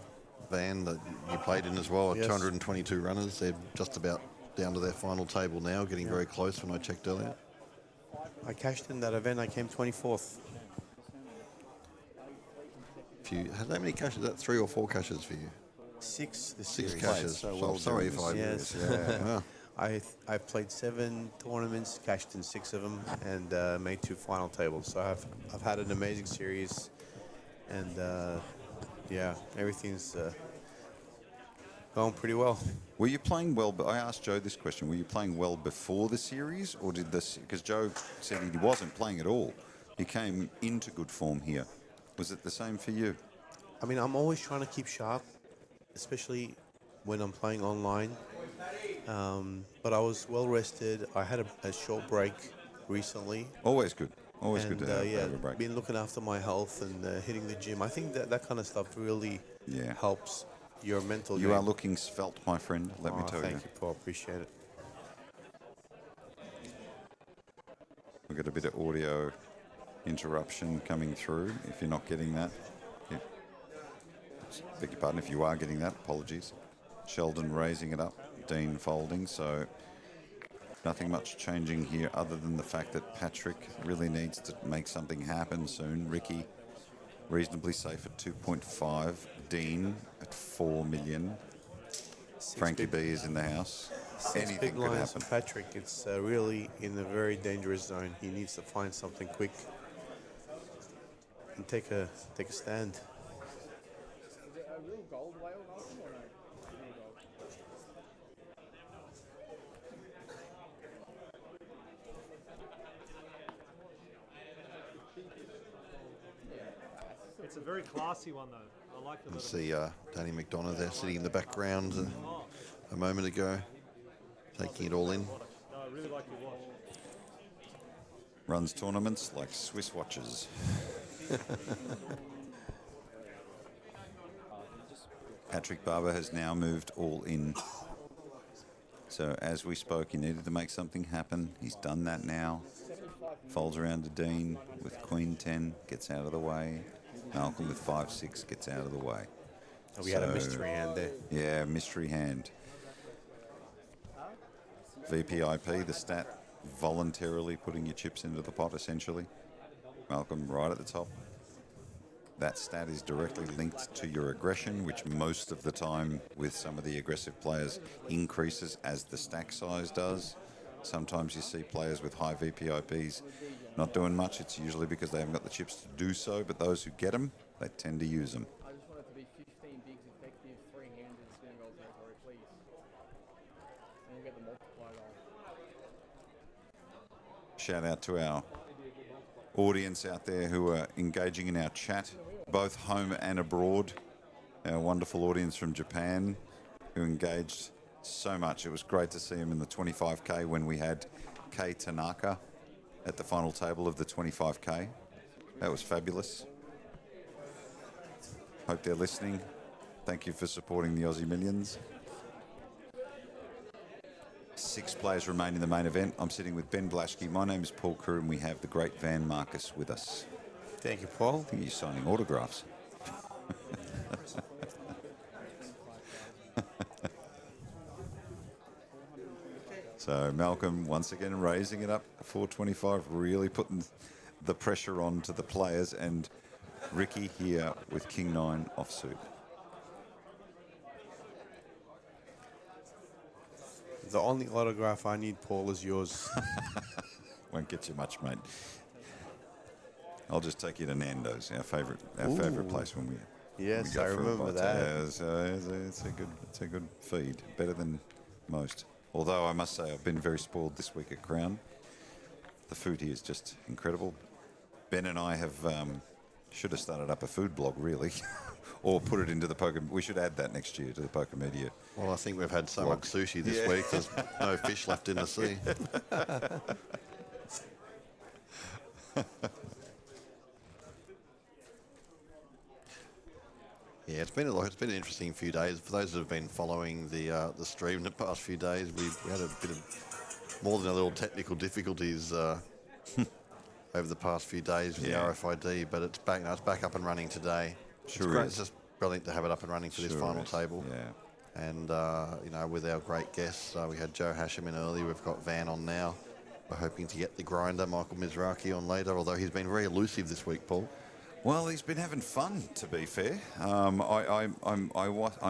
van that you played in as well. Yes. 222 runners. They're just about down to their final table now, getting very close when I checked earlier. I cashed in that event. I came 24th. How many caches? Is that 3 or 4 caches for you? 6 this 6 series. caches. So So well sorry during if I... the Yes. series, yeah. I've played 7 tournaments, cashed in 6 of them, and made 2 final tables. So I've had an amazing series, and yeah, everything's going pretty well. Were you playing well? But I asked Joe this question. Were you playing well before the series, or did this? Because Joe said he wasn't playing at all. He came into good form here. Was it the same for you? I mean, I'm always trying to keep sharp, especially when I'm playing online. But I was well rested. I had a short break recently. Always good. Always good to have a break. Been looking after my health and hitting the gym. I think that kind of stuff really helps your mental You game. are looking svelte, my friend. Let me tell you. Thank you, Paul. Appreciate it. We've got a bit of audio interruption coming through. If you're not getting that, beg your pardon. If you are getting that, apologies. Sheldon raising it up, Dean folding. So nothing much changing here other than the fact that Patrick really needs to make something happen soon. Ricky reasonably safe at 2.5. Dean at 4 million. Frankie B is in the house. 6 Anything big could lines happen. for Patrick. It's really in a very dangerous zone. He needs to find something quick and take a stand. Is it a real gold whale, Malcolm, or no? It's a very classy one, though. I like the You can see Danny McDonough there sitting in the background a moment ago, taking it all in. No, I really like your watch. Runs tournaments like Swiss watches. Patrick Barber has now moved all in. So as we spoke, he needed to make something happen. He's done that now. Folds around to Dean with Queen 10, gets out of the way. Malcolm with 5-6 gets out of the way. Oh, we had a mystery hand there. Yeah, mystery hand. VPIP, the stat, voluntarily putting your chips into the pot, essentially. Malcolm right at the top. That stat is directly linked to your aggression, which most of the time with some of the aggressive players increases as the stack size does. Sometimes you see players with high VPIPs not doing much. It's usually because they haven't got the chips to do so, but those who get them, they tend to use them. I just want it to be 15 bigs effective, 3-handed spin goal territory, please. And we'll get the multiplier on. Shout out to our audience out there who are engaging in our chat, both home and abroad. Our wonderful audience from Japan who engaged so much. It was great to see him in the 25K when we had Kei Tanaka at the final table of the 25K. That was fabulous. Hope they're listening. Thank you for supporting the Aussie Millions. 6 players remain in the main event. I'm sitting with Ben Blaschke. My name is Paul Crew, and we have the great Van Marcus with us. Thank you, Paul. I think he's signing autographs. So Malcolm once again raising it up, 425, really putting the pressure on to the players, and Ricky here with King 9 offsuit. The only autograph I need, Paul, is yours. Won't get you much, mate. I'll just take you to Nando's, our favourite place when we. Yes, we go I for a remember bite. that. It's a good feed, better than most. Although I must say I've been very spoiled this week at Crown. The food here is just incredible. Ben and I have should have started up a food blog, really, or put it into the poker. We should add that next year to the Poker Media. Well, I think we've had so blog. much sushi this week. There's no fish left in the sea. Yeah, it's been an interesting few days. For those that have been following the stream the past few days, we had a bit of more than a little technical difficulties over the past few days with the RFID, but it's back now. It's back up and running today. Sure it's great. is. It's just brilliant to have it up and running for this final table. Yeah. And you know, with our great guests, we had Joe Hasham in early. We've got Van on now. We're hoping to get the grinder, Michael Mizraki, on later. Although he's been very elusive this week, Paul. Well, he's been having fun, to be fair. I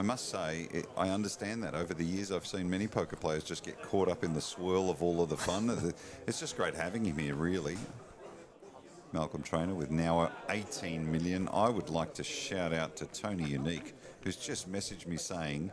must say, I understand that. Over the years, I've seen many poker players just get caught up in the swirl of all of the fun. It's just great having him here, really. Malcolm Trainer with now 18 million. I would like to shout out to Tony Unique, who's just messaged me saying,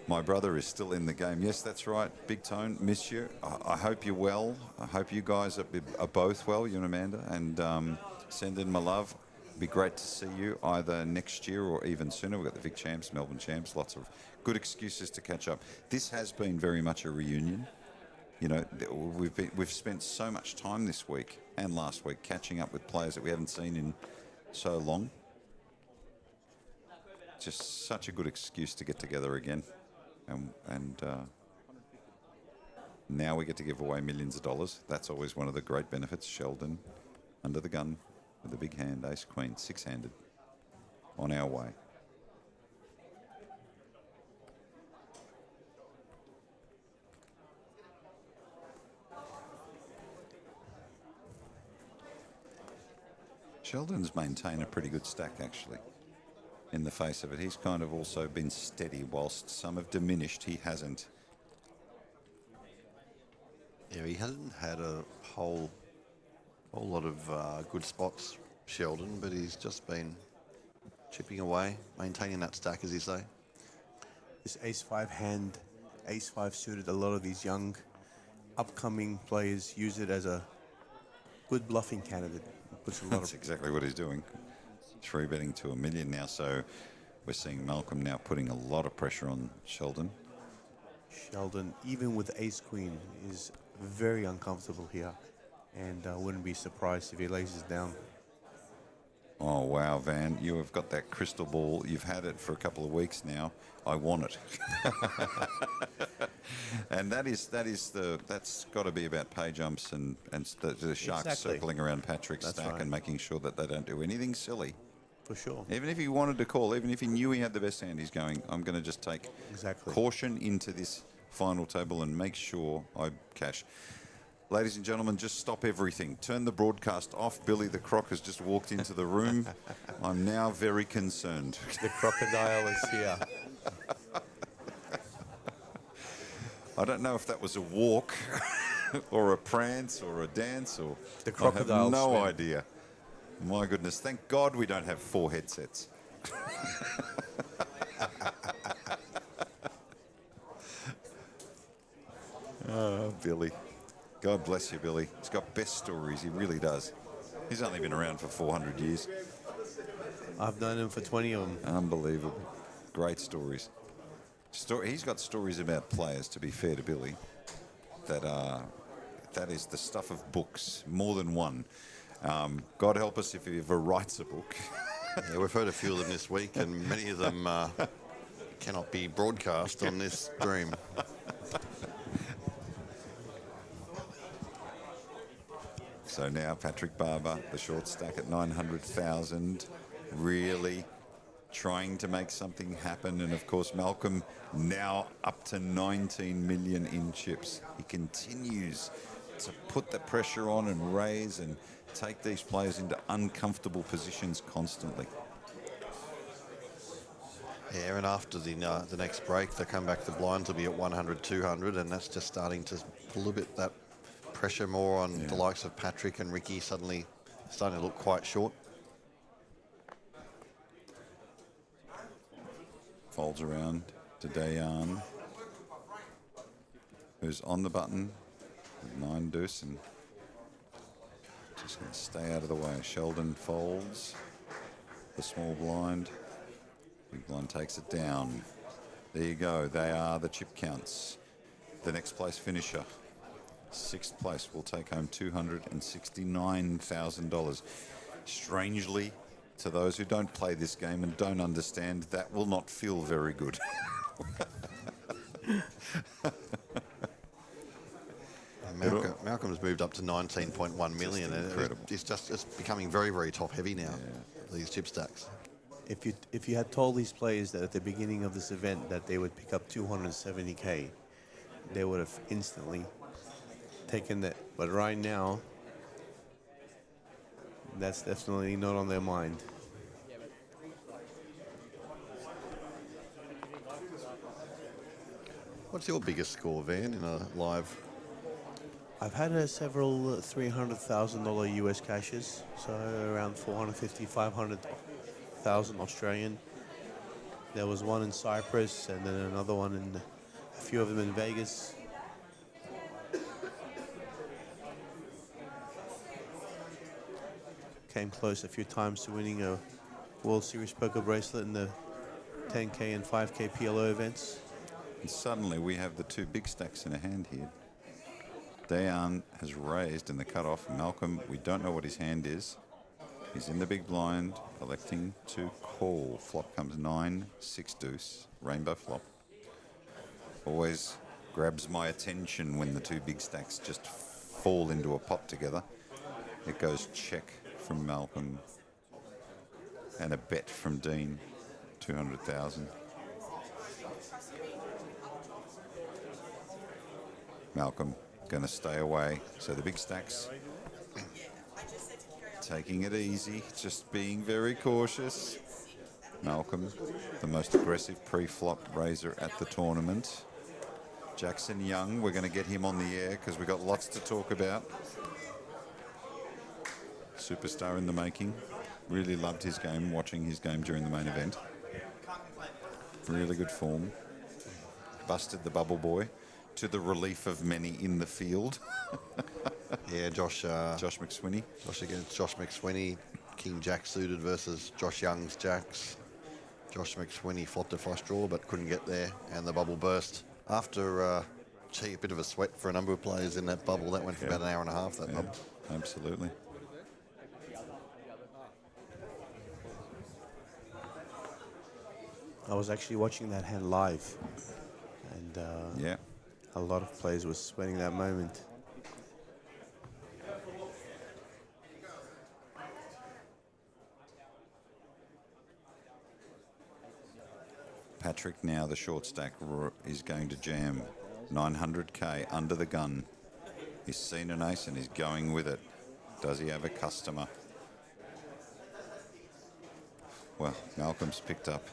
my brother is still in the game. Yes, that's right. Big Tone, miss you. I hope you're well. I hope you guys are both well, you and Amanda, and send in my love. Be great to see you either next year or even sooner. We've got the Vic Champs, Melbourne Champs, lots of good excuses to catch up. This has been very much a reunion. You know, we've spent so much time this week and last week catching up with players that we haven't seen in so long. Just such a good excuse to get together again. And now we get to give away millions of dollars. That's always one of the great benefits. Sheldon under the gun with a big hand, ace queen, 6-handed, on our way. Sheldon's maintained a pretty good stack, actually, in the face of it. He's kind of also been steady, whilst some have diminished, he hasn't. Yeah, he hasn't had a whole lot of good spots, Sheldon, but he's just been chipping away, maintaining that stack, as you say. This ace-5 hand, ace-5 suited, a lot of these young, upcoming players use it as a good bluffing candidate. That's exactly what he's doing. 3-betting to $1 million now, so we're seeing Malcolm now putting a lot of pressure on Sheldon. Sheldon, even with ace-queen, is very uncomfortable here, and wouldn't be surprised if he lays it down. Oh, wow, Van. You have got that crystal ball. You've had it for a couple of weeks now. I want it. And that's got to be about pay jumps and the sharks Exactly. circling around Patrick's That's stack right. and making sure that they don't do anything silly. For sure. Even if he wanted to call, even if he knew he had the best hand, he's going, I'm going to just take caution into this final table and make sure I cash. Ladies and gentlemen, just stop everything. Turn the broadcast off. Billy the Croc has just walked into the room. I'm now very concerned. The crocodile is here. I don't know if that was a walk or a prance or a dance or... The crocodile I have no swim. idea. My goodness. Thank God we don't have 4 headsets. Oh, Billy. God bless you, Billy. He's got best stories. He really does. He's only been around for 400 years. I've known him for 20 of them. Unbelievable. Great stories. He's got stories about players, to be fair to Billy, that is the stuff of books, more than one. God help us if he ever writes a book. Yeah, we've heard a few of them this week, and many of them cannot be broadcast on this stream. So now Patrick Barber, the short stack at 900,000, really trying to make something happen. And of course, Malcolm now up to 19 million in chips. He continues to put the pressure on and raise and take these players into uncomfortable positions constantly. Yeah, and after the next break, they come back, the blinds will be at 100, 200, and that's just starting to pull a bit that pressure more on the likes of Patrick and Ricky, suddenly starting to look quite short. Folds around to Dayan, who's on the button with 9 deuce and just going to stay out of the way. Sheldon folds the small blind. Big blind takes it down. There you go. They are the chip counts. The next place finisher, 6th place, will take home $269,000. Strangely, to those who don't play this game and don't understand, that will not feel very good. Malcolm's moved up to 19.1 million. Incredible. It's becoming very, very top heavy now, these chip stacks. If you had told these players that at the beginning of this event that they would pick up 270K, they would have instantly taken that. But right now, that's definitely not on their mind. What's your biggest score, Van, in a live? I've had several $300,000 US cashes, so around 450, 500,000 Australian. There was one in Cyprus and then another one in a few of them in Vegas. Came close a few times to winning a World Series poker bracelet in the 10K and 5K PLO events. And suddenly we have the 2 big stacks in a hand here. Dayan has raised in the cutoff. Malcolm, we don't know what his hand is. He's in the big blind, electing to call. Flop comes 9, 6 deuce, rainbow flop. Always grabs my attention when the 2 big stacks just fall into a pot together. It goes check from Malcolm and a bet from Dean, 200,000. Malcolm going to stay away. So the big stacks taking it easy, just being very cautious. Malcolm, the most aggressive pre-flop raiser at the tournament. Jackson Young, we're going to get him on the air because we've got lots to talk about. Superstar in the making. Really loved his game, watching his game during the main event. Really good form. Busted the bubble boy, to the relief of many in the field. Yeah, Josh McSweeney. Josh against Josh McSweeney. King Jack suited versus Josh Young's Jacks. Josh McSweeney flopped a flush draw but couldn't get there, and the bubble burst. After a bit of a sweat for a number of players in that bubble. That went for about an hour and a half, that bubble. Absolutely. I was actually watching that hand live, and yeah, a lot of players were sweating that moment. Patrick now, the short stack, is going to jam 900k under the gun. He's seen an ace and he's going with it. Does he have a customer? Well, Malcolm's picked up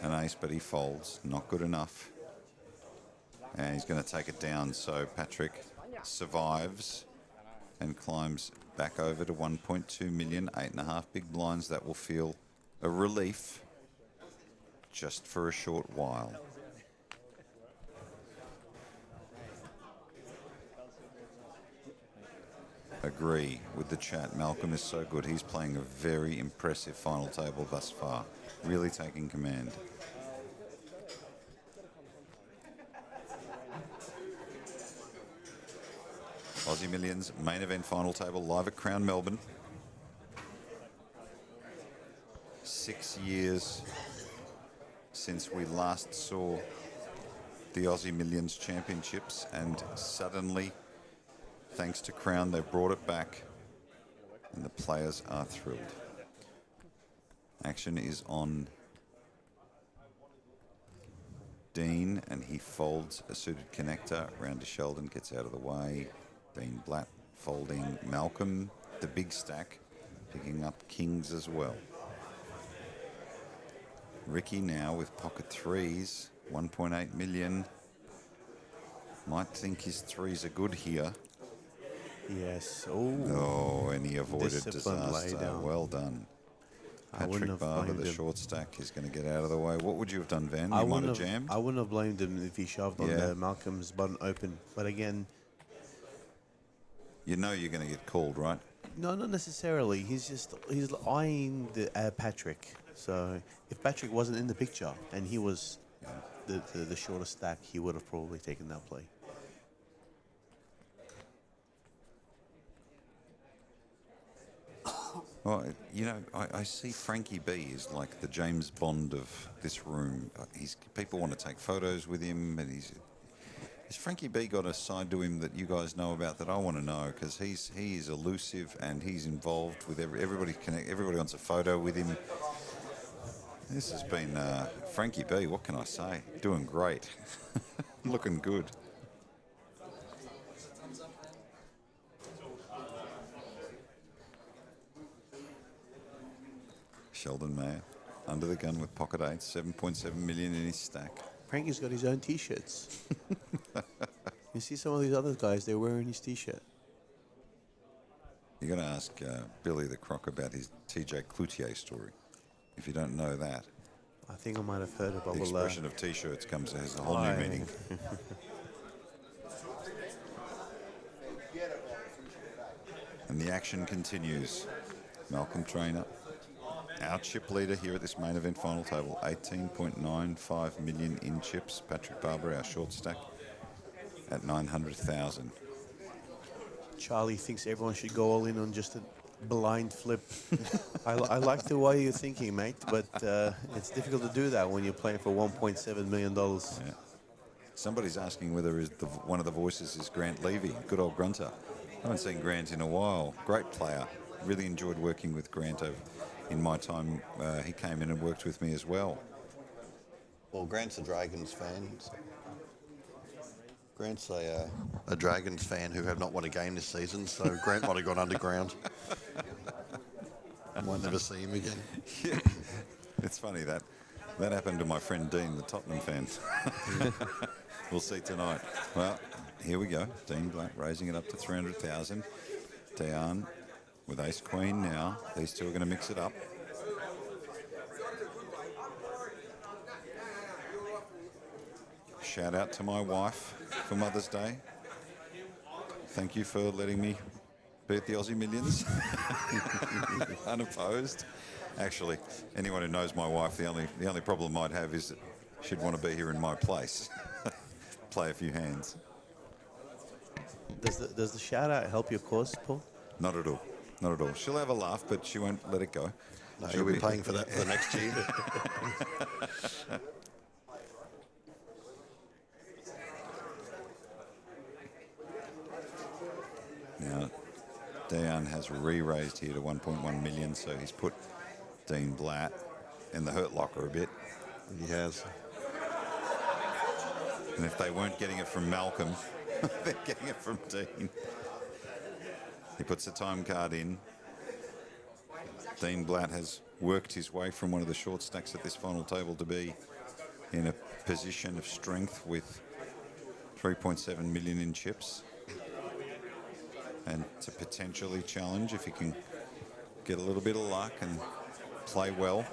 an ace, but he folds. Not good enough. And he's going to take it down. So Patrick survives and climbs back over to 1.2 million, 8.5 big blinds. That will feel a relief just for a short while. Agree with the chat. Malcolm is so good. He's playing a very impressive final table thus far. Really taking command. Aussie Millions main event final table live at Crown Melbourne. 6 years since we last saw the Aussie Millions Championships, and suddenly, thanks to Crown, they've brought it back and the players are thrilled. Action is on Dean and he folds a suited connector. Round to Sheldon, gets out of the way. Dean Blatt folding Malcolm, the big stack, picking up kings as well. Ricky now with pocket threes, 1.8 million. Might think his threes are good here. Yes. Oh, and he avoided Disciplined disaster. laydown. Well done. I wouldn't Patrick have Barber, blamed the him. short stack, is going to get out of the way. What would you have done, Van? I You might wouldn't have jammed? I wouldn't have blamed him if he shoved on Yeah. the Malcolm's button open. But again, You know you're going to get called, right? no, not necessarily. He's eyeing the Patrick. So if Patrick wasn't in the picture and he was the shorter stack, he would have probably taken that play. Well, you know, I see Frankie B is like the James Bond of this room. People want to take photos with him, and has Frankie B got a side to him that you guys know about that I want to know? Because he is elusive and he's involved with everybody. Everybody wants a photo with him. This has been Frankie B. What can I say? Doing great, looking good. Sheldon Mayer, under the gun with pocket eights, 7.7 million in his stack. Frankie's got his own T-shirts. You see some of these other guys, they're wearing his T-shirt. You're going to ask Billy the Croc about his TJ Cloutier story. If you don't know that, I think I might have heard it. But the expression of T-shirts has a whole new meaning. And the action continues. Malcolm Trainer, our chip leader here at this main event final table, 18.95 million in chips. Patrick Barber, our short stack, at 900,000. Charlie thinks everyone should go all in on just a blind flip. I like the way you're thinking, mate, but it's difficult to do that when you're playing for $1.7 million. Yeah. Somebody's asking whether one of the voices is Grant Levy, good old grunter. I haven't seen Grant in a while. Great player. Really enjoyed working with Grant in my time. He came in and worked with me as well. Well, Grant's a Dragons fan. So Grant's a Dragons fan who have not won a game this season, so Grant might have gone underground. Might never see him again. Yeah. It's funny that happened to my friend Dean, the Tottenham fan. We'll see tonight. Well, here we go. Dean Black raising it up to 300,000. Diane with Ace Queen now. These two are going to mix it up. Shout out to my wife for Mother's Day. Thank you for letting me be at the Aussie Millions. Unopposed. Actually, anyone who knows my wife, the only problem I'd have is that she'd want to be here in my place. Play a few hands. Does the shout out help your cause, Paul? Not at all. Not at all. She'll have a laugh, but she won't let it go. No, you'll be paying for that for the next year. Now, Dejan has re-raised here to 1.1 million, so he's put Dean Blatt in the hurt locker a bit. He has. And if they weren't getting it from Malcolm, they're getting it from Dean. He puts the time card in. Dean Blatt has worked his way from one of the short stacks at this final table to be in a position of strength with 3.7 million in chips. And to potentially challenge if he can get a little bit of luck and play well.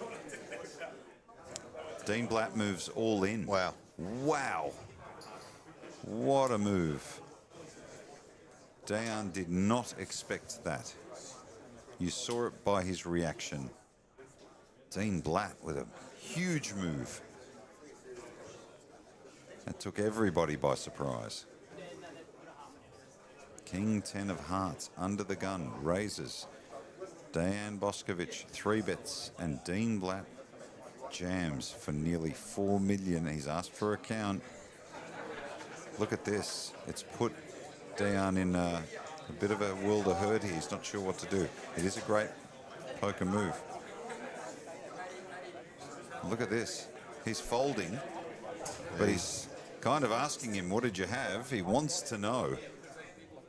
Dean Blatt moves all in. Wow. Wow. What a move. Dejan did not expect that. You saw it by his reaction. Dean Blatt with a huge move. That took everybody by surprise. King 10 of hearts under the gun, raises. Dejan Boskovic, 3 bets, and Dean Blatt jams for nearly 4 million. He's asked for a count. Look at this. It's put Dejan in a bit of a world of hurt here. He's not sure what to do. It is a great poker move. Look at this. He's folding, but he's kind of asking him, what did you have? He wants to know.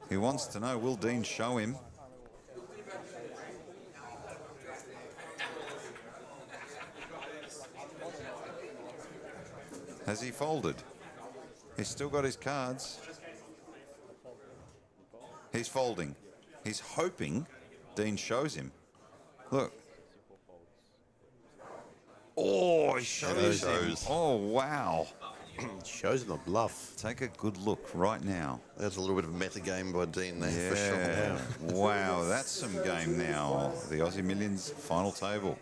He wants to know, will Dean show him? Has he folded? He's still got his cards. He's folding. He's hoping Dean shows him. Look. Oh, he shows him. Oh, wow. Shows him a bluff. Take a good look right now. There's a little bit of meta game by Dean there, Yeah. for sure. Wow, that's some game now. The Aussie Millions final table.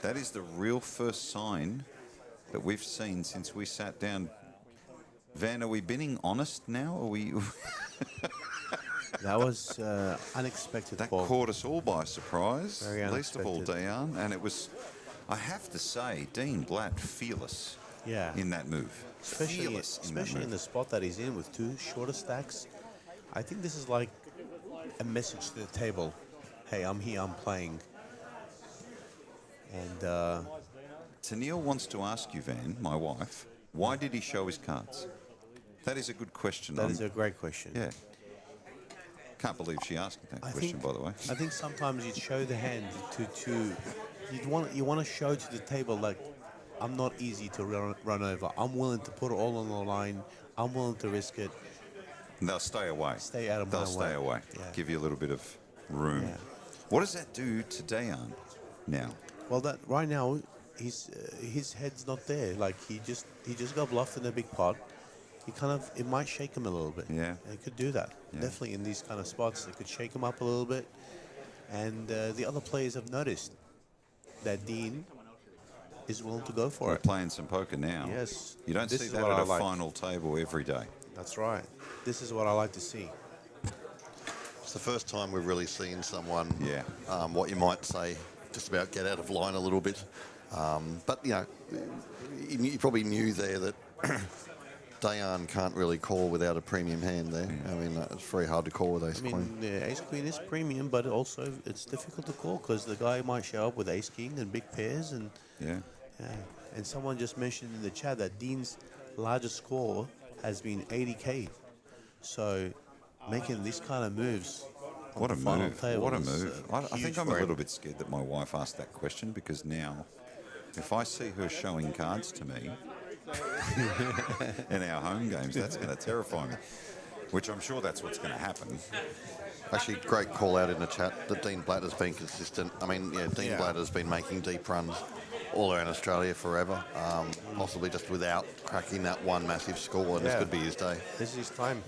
That is the real first sign that we've seen since we sat down. Van, are we being honest now? Are we? That was unexpected. That Paul. caught us all by surprise. Very least of all unexpected. Dejan. And it was, I have to say, Dean Blatt fearless in that move. Especially in the spot that he's in with 2 shorter stacks. I think this is like a message to the table. Hey, I'm here, I'm playing. And Tennille wants to ask you, Van, my wife, why did he show his cards? That is a good question. That is a great question. Yeah. Can't believe she asked that question, by the way. I think sometimes you'd show the hand to you want to show to the table, like, I'm not easy to run over. I'm willing to put it all on the line. I'm willing to risk it. And they'll stay away. Stay out of my They'll stay away. Yeah. Give you a little bit of room. Yeah. What does that do to Dejan now? Well, that right now, his head's not there. Like he just got bluffed in a big pot. He kind of, it might shake him a little bit. Yeah. It could do that. Yeah. Definitely in these kind of spots, it could shake him up a little bit. And the other players have noticed that Dean is willing to go for We're it. playing some poker now. Yes. You don't This see is that what at I a like. final table every day. That's right. This is what I like to see. It's the first time we've really seen someone, Yeah. What you might say, just about get out of line a little bit. But, you know, you probably knew there that Dejan can't really call without a premium hand there. I mean, it's very hard to call with ace queen. Ace queen is premium, but also it's difficult to call because the guy might show up with ace king and big pairs. And Yeah. and someone just mentioned in the chat that Dean's largest score has been 80K. So making these kind of moves. on What a the final move. table What a is, move. I huge think I'm for a him. little bit scared that my wife asked that question because now, if I see her showing cards to me in our home games, that's going to terrify me. Which I'm sure that's what's going to happen. Actually, great call out in the chat that Dean Blatt has been consistent. I mean, yeah, Dean Blatt has been making deep runs all around Australia forever, possibly just without cracking that one massive score, and this could be his day. This is his time.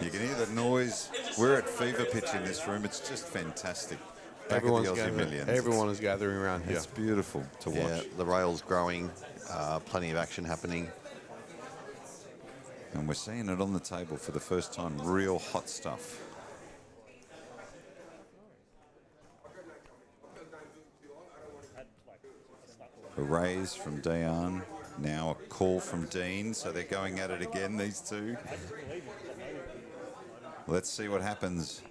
You can hear the noise. We're at fever pitch in this room. It's just fantastic. Back at the Aussie Millions. Everyone is gathering around here. It's beautiful to watch. Yeah, the rail's growing, plenty of action happening. And we're seeing it on the table for the first time. Real hot stuff. A raise from Dion. Now a call from Dean. So they're going at it again, these two. Let's see what happens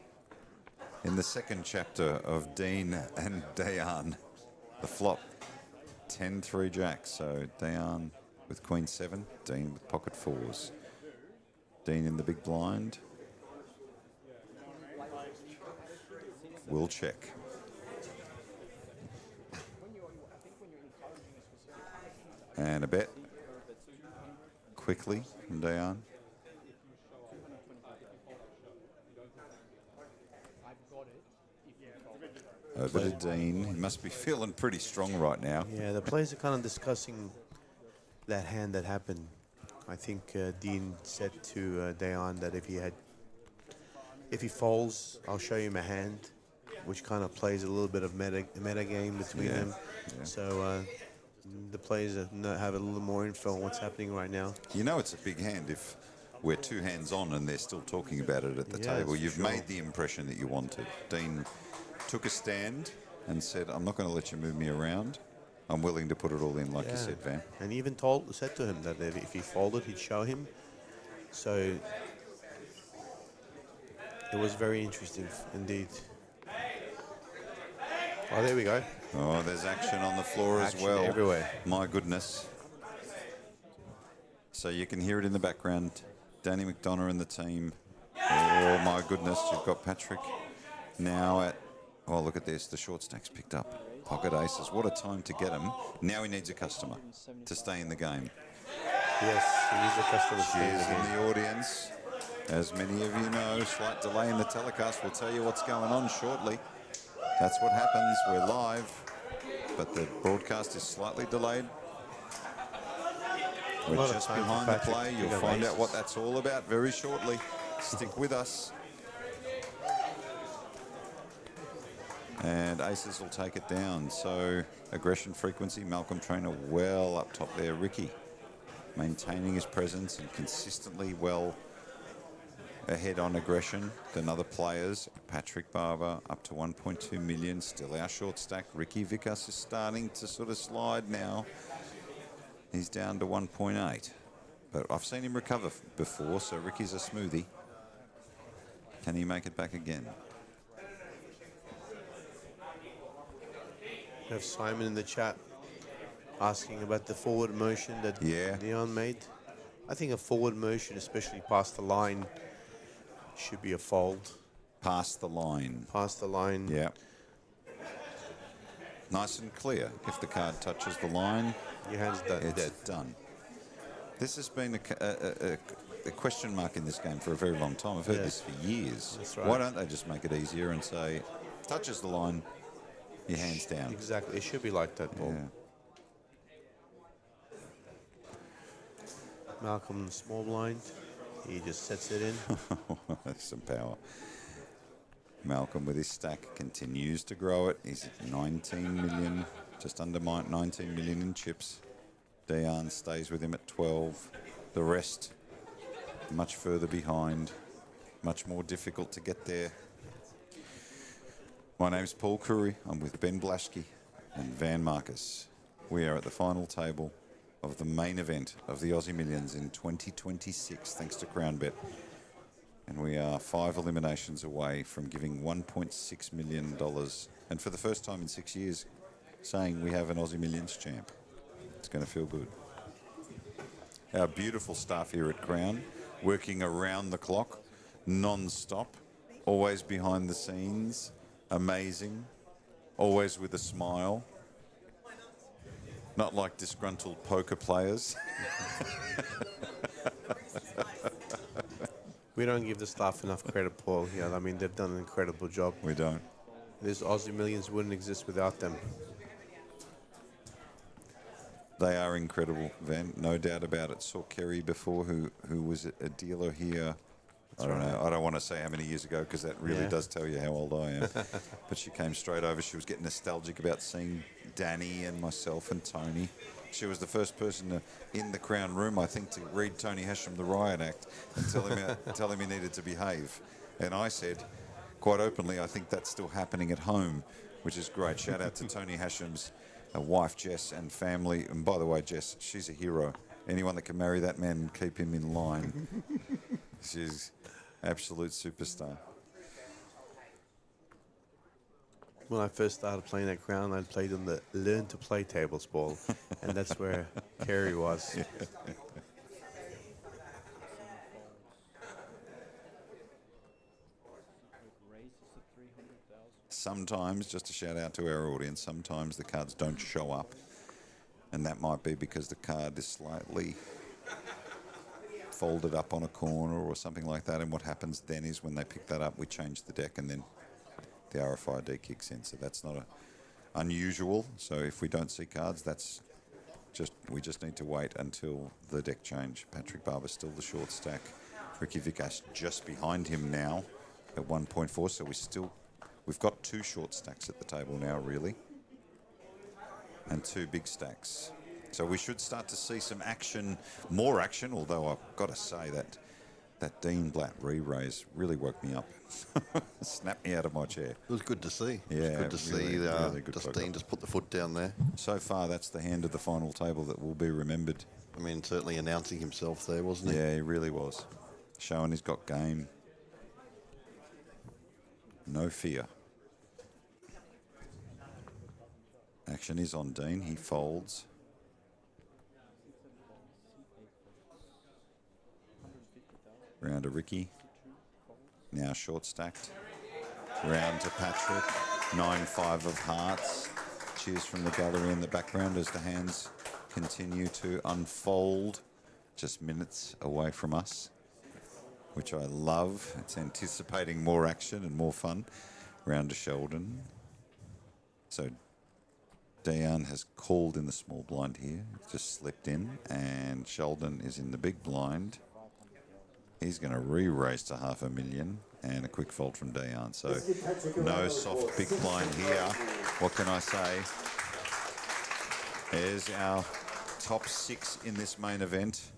in the second chapter of Dean and Dion. The flop, 10-3 jack. So Dion with queen 7, Dean with pocket 4s. Dean in the big blind. We'll check. And a bet quickly from Dion. Over to Dean. He must be feeling pretty strong right now. Yeah, the players are kind of discussing that hand that happened. I think Dean said to Dion that if he folds, I'll show you my hand, which kind of plays a little bit of meta game between them. Yeah. So the players have a little more info on what's happening right now. You know it's a big hand if we're 2 hands on and they're still talking about it at the Yeah, table. that's You've for made the impression that you wanted. Dean took a stand and said, I'm not going to let you move me around. I'm willing to put it all in, like you said, Van. And he even said to him that if he folded, he'd show him. So it was very interesting indeed. Oh, there we go. Oh, there's action on the floor as well. Everywhere. My goodness. So you can hear it in the background. Danny McDonough and the team. Oh, my goodness. You've got Patrick now at... Oh, look at this. The short stack's picked up. Pocket aces. What a time to get him. Now he needs a customer to stay in the game. Yes, he needs a customer to stay in the Cheers game. in the audience. As many of you know, slight delay in the telecast. We'll tell you what's going on shortly. That's what happens. We're live, but the broadcast is slightly delayed. We're just behind the play. You'll find out what that's all about very shortly. Stick with us. And aces will take it down. So aggression frequency, Malcolm Trainer well up top there. Ricky maintaining his presence and consistently well ahead on aggression than other players. Patrick Barber up to 1.2 million, still our short stack. Ricky Vickers is starting to sort of slide now. He's down to 1.8. But I've seen him recover before, so Ricky's a smoothie. Can he make it back again? We have Simon in the chat asking about the forward motion that Dion made. I think a forward motion, especially past the line, should be a fold. Past the line. Past the line. Yeah. Nice and clear. If the card touches the line, your hand's done. It's done. This has been a question mark in this game for a very long time. I've heard this for years. That's right. Why don't they just make it easier and say, touches the line, your hand's down? Exactly. It should be like that, Paul. Malcolm small blind. He just sets it in. That's some power. Malcolm with his stack continues to grow it. He's at 19 million, just under 19 million in chips. Dion stays with him at 12. The rest much further behind, much more difficult to get there. My name's Paul Curry. I'm with Ben Blaschke and Van Marcus. We are at the final table of the main event of the Aussie Millions in 2026, thanks to CrownBet. And we are 5 eliminations away from giving $1.6 million. And for the first time in 6 years, saying we have an Aussie Millions champ. It's going to feel good. Our beautiful staff here at Crown, working around the clock, non-stop, always behind the scenes, amazing, always with a smile. Not like disgruntled poker players. We don't give the staff enough credit, Paul. Yeah, I mean, they've done an incredible job. We don't. This Aussie Millions wouldn't exist without them. They are incredible, Van, no doubt about it. Saw Kerry before, who was a dealer here. I don't know. I don't want to say how many years ago because that really does tell you how old I am. But she came straight over. She was getting nostalgic about seeing Danny and myself and Tony. She was the first person in the Crown room, I think, to read Tony Hasham the Riot Act and tell him he needed to behave. And I said, quite openly, I think that's still happening at home, which is great. Shout out to Tony Hasham's a wife, Jess, and family. And by the way, Jess, she's a hero. Anyone that can marry that man and keep him in line. She's absolute superstar. When I first started playing at Crown, I played on the Learn to Play tables ball, and that's where Terry was. Sometimes, just a shout out to our audience, sometimes the cards don't show up, and that might be because the card is slightly folded up on a corner or something like that, and what happens then is when they pick that up, we change the deck, and then the RFID kicks in. So that's not unusual. So if we don't see cards, that's we just need to wait until the deck change. Patrick Barber still the short stack. Ricky Vikas just behind him now at 1.4. So we've got 2 short stacks at the table now, really, and 2 big stacks. So we should start to see some action, more action. Although I've got to say that Dean Blatt re-raise really woke me up. Snapped me out of my chair. It was good to see. Yeah, it was good to see really good Dean just put the foot down there. So far, that's the hand of the final table that will be remembered. I mean, certainly announcing himself there, wasn't he? Yeah, he really was. Showing he's got game. No fear. Action is on Dean. He folds. Round to Ricky. Now short stacked. Round to Patrick. 9-5 of hearts. Cheers from the gallery in the background as the hands continue to unfold. Just minutes away from us, which I love. It's anticipating more action and more fun. Round to Sheldon. So Diane has called in the small blind here. Just slipped in, and Sheldon is in the big blind. He's going to re-raise to $500,000 and a quick fold from Diane. So no soft big blind here. What can I say? There's our top 6 in this main event.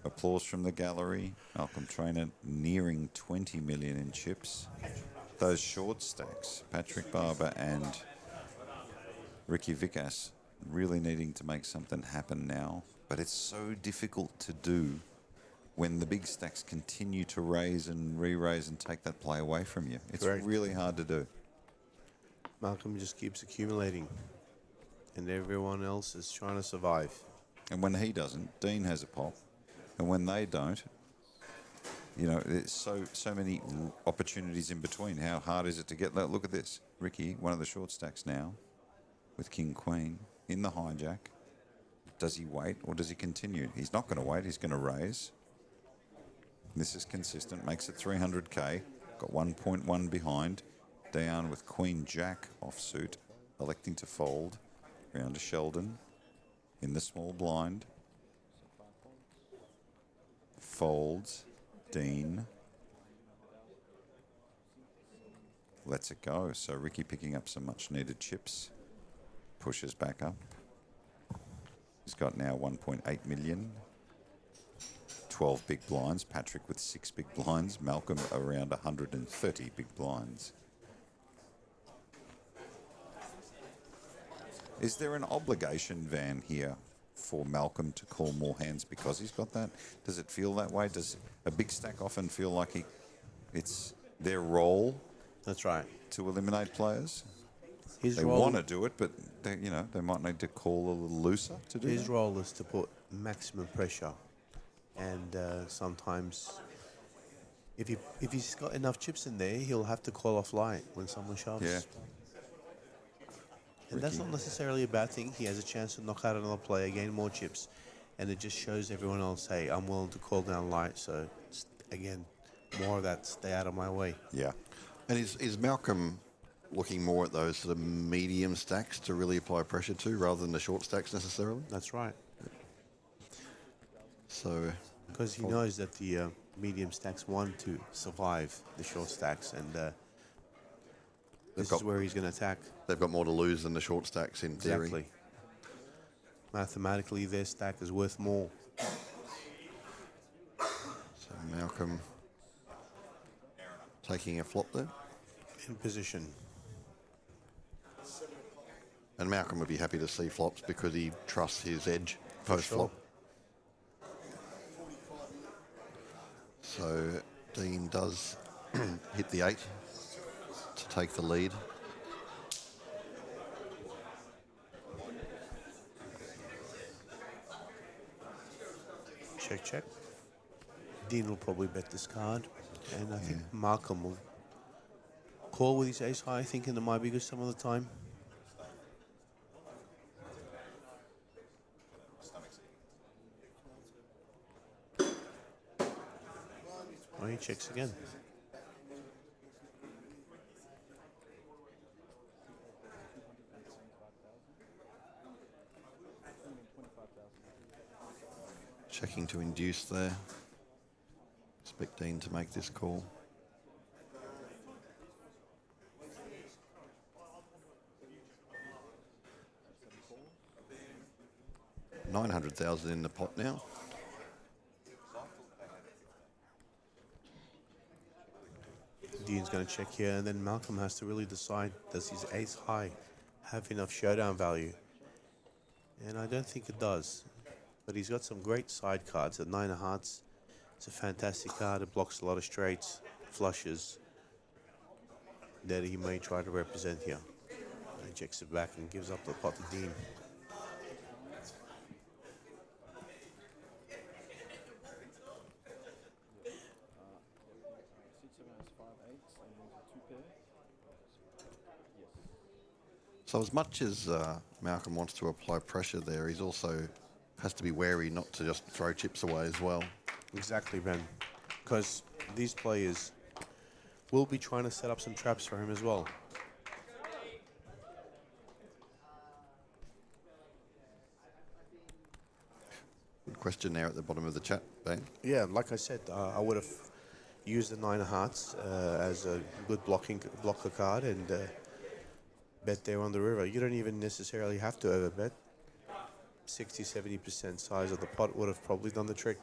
Applause from the gallery. Malcolm Trainer nearing 20 million in chips. Those short stacks, Patrick Barber and Ricky Vikas, really needing to make something happen now. But it's so difficult to do when the big stacks continue to raise and re-raise and take that play away from you. It's really hard to do. Malcolm just keeps accumulating, and everyone else is trying to survive. And when he doesn't, Dean has a pop. And when they don't, you know, there's so many opportunities in between. How hard is it to get that? Look at this. Ricky, one of the short stacks now, with King Queen in the hijack. Does he wait or does he continue? He's not going to wait. He's going to raise. This is consistent. Makes it 300K. Got 1.1 behind. Down with Queen Jack offsuit, electing to fold. Round to Sheldon in the small blind. Folds. Dean. Lets it go. So Ricky picking up some much needed chips. Pushes back up. He's got now 1.8 million. 12 big blinds. Patrick with 6 big blinds. Malcolm around 130 big blinds. Is there an obligation, Van, here for Malcolm to call more hands because he's got that? Does it feel that way? Does a big stack often feel like it's their role? That's right. To eliminate players? His they role, want to do it, but they might need to call a little looser to do his that. role is to put maximum pressure, and sometimes if he's got enough chips in there, he'll have to call off light when someone shoves. Yeah. And that's not necessarily a bad thing. He has a chance to knock out another player, gain more chips, and it just shows everyone else, hey, I'm willing to call down light. So again, more of that, stay out of my way. Yeah. And is Malcolm looking more at those sort of medium stacks to really apply pressure to rather than the short stacks necessarily? That's right. So, because he knows that the medium stacks want to survive the short stacks, and this is where he's going to attack. They've got more to lose than the short stacks in theory. Exactly. Mathematically, their stack is worth more. So Malcolm taking a flop there. In position. And Malcolm would be happy to see flops because he trusts his edge For post-flop. So Dean does hit the 8 to take the lead. Check, check. Dean will probably bet this card. And I think Malcolm will call with his ace high, thinking it might be good some of the time. Oh, he checks again. Checking to induce there. Expect Dean to make this call. $900,000 in the pot now. Dean's going to check here, and then Malcolm has to really decide, does his ace high have enough showdown value? And I don't think it does. But he's got some great side cards. At 9 of hearts, it's a fantastic card. It blocks a lot of straights, flushes that he may try to represent here. He checks it back and gives up the pot to Dean. So as much as Malcolm wants to apply pressure there, he's also has to be wary not to just throw chips away as well. Exactly, Ben. Because these players will be trying to set up some traps for him as well. Good question there at the bottom of the chat, Ben. Yeah, like I said, I would have used the 9 of hearts as a good blocker card and bet there on the river. You don't even necessarily have to overbet. 60-70% size of the pot would have probably done the trick.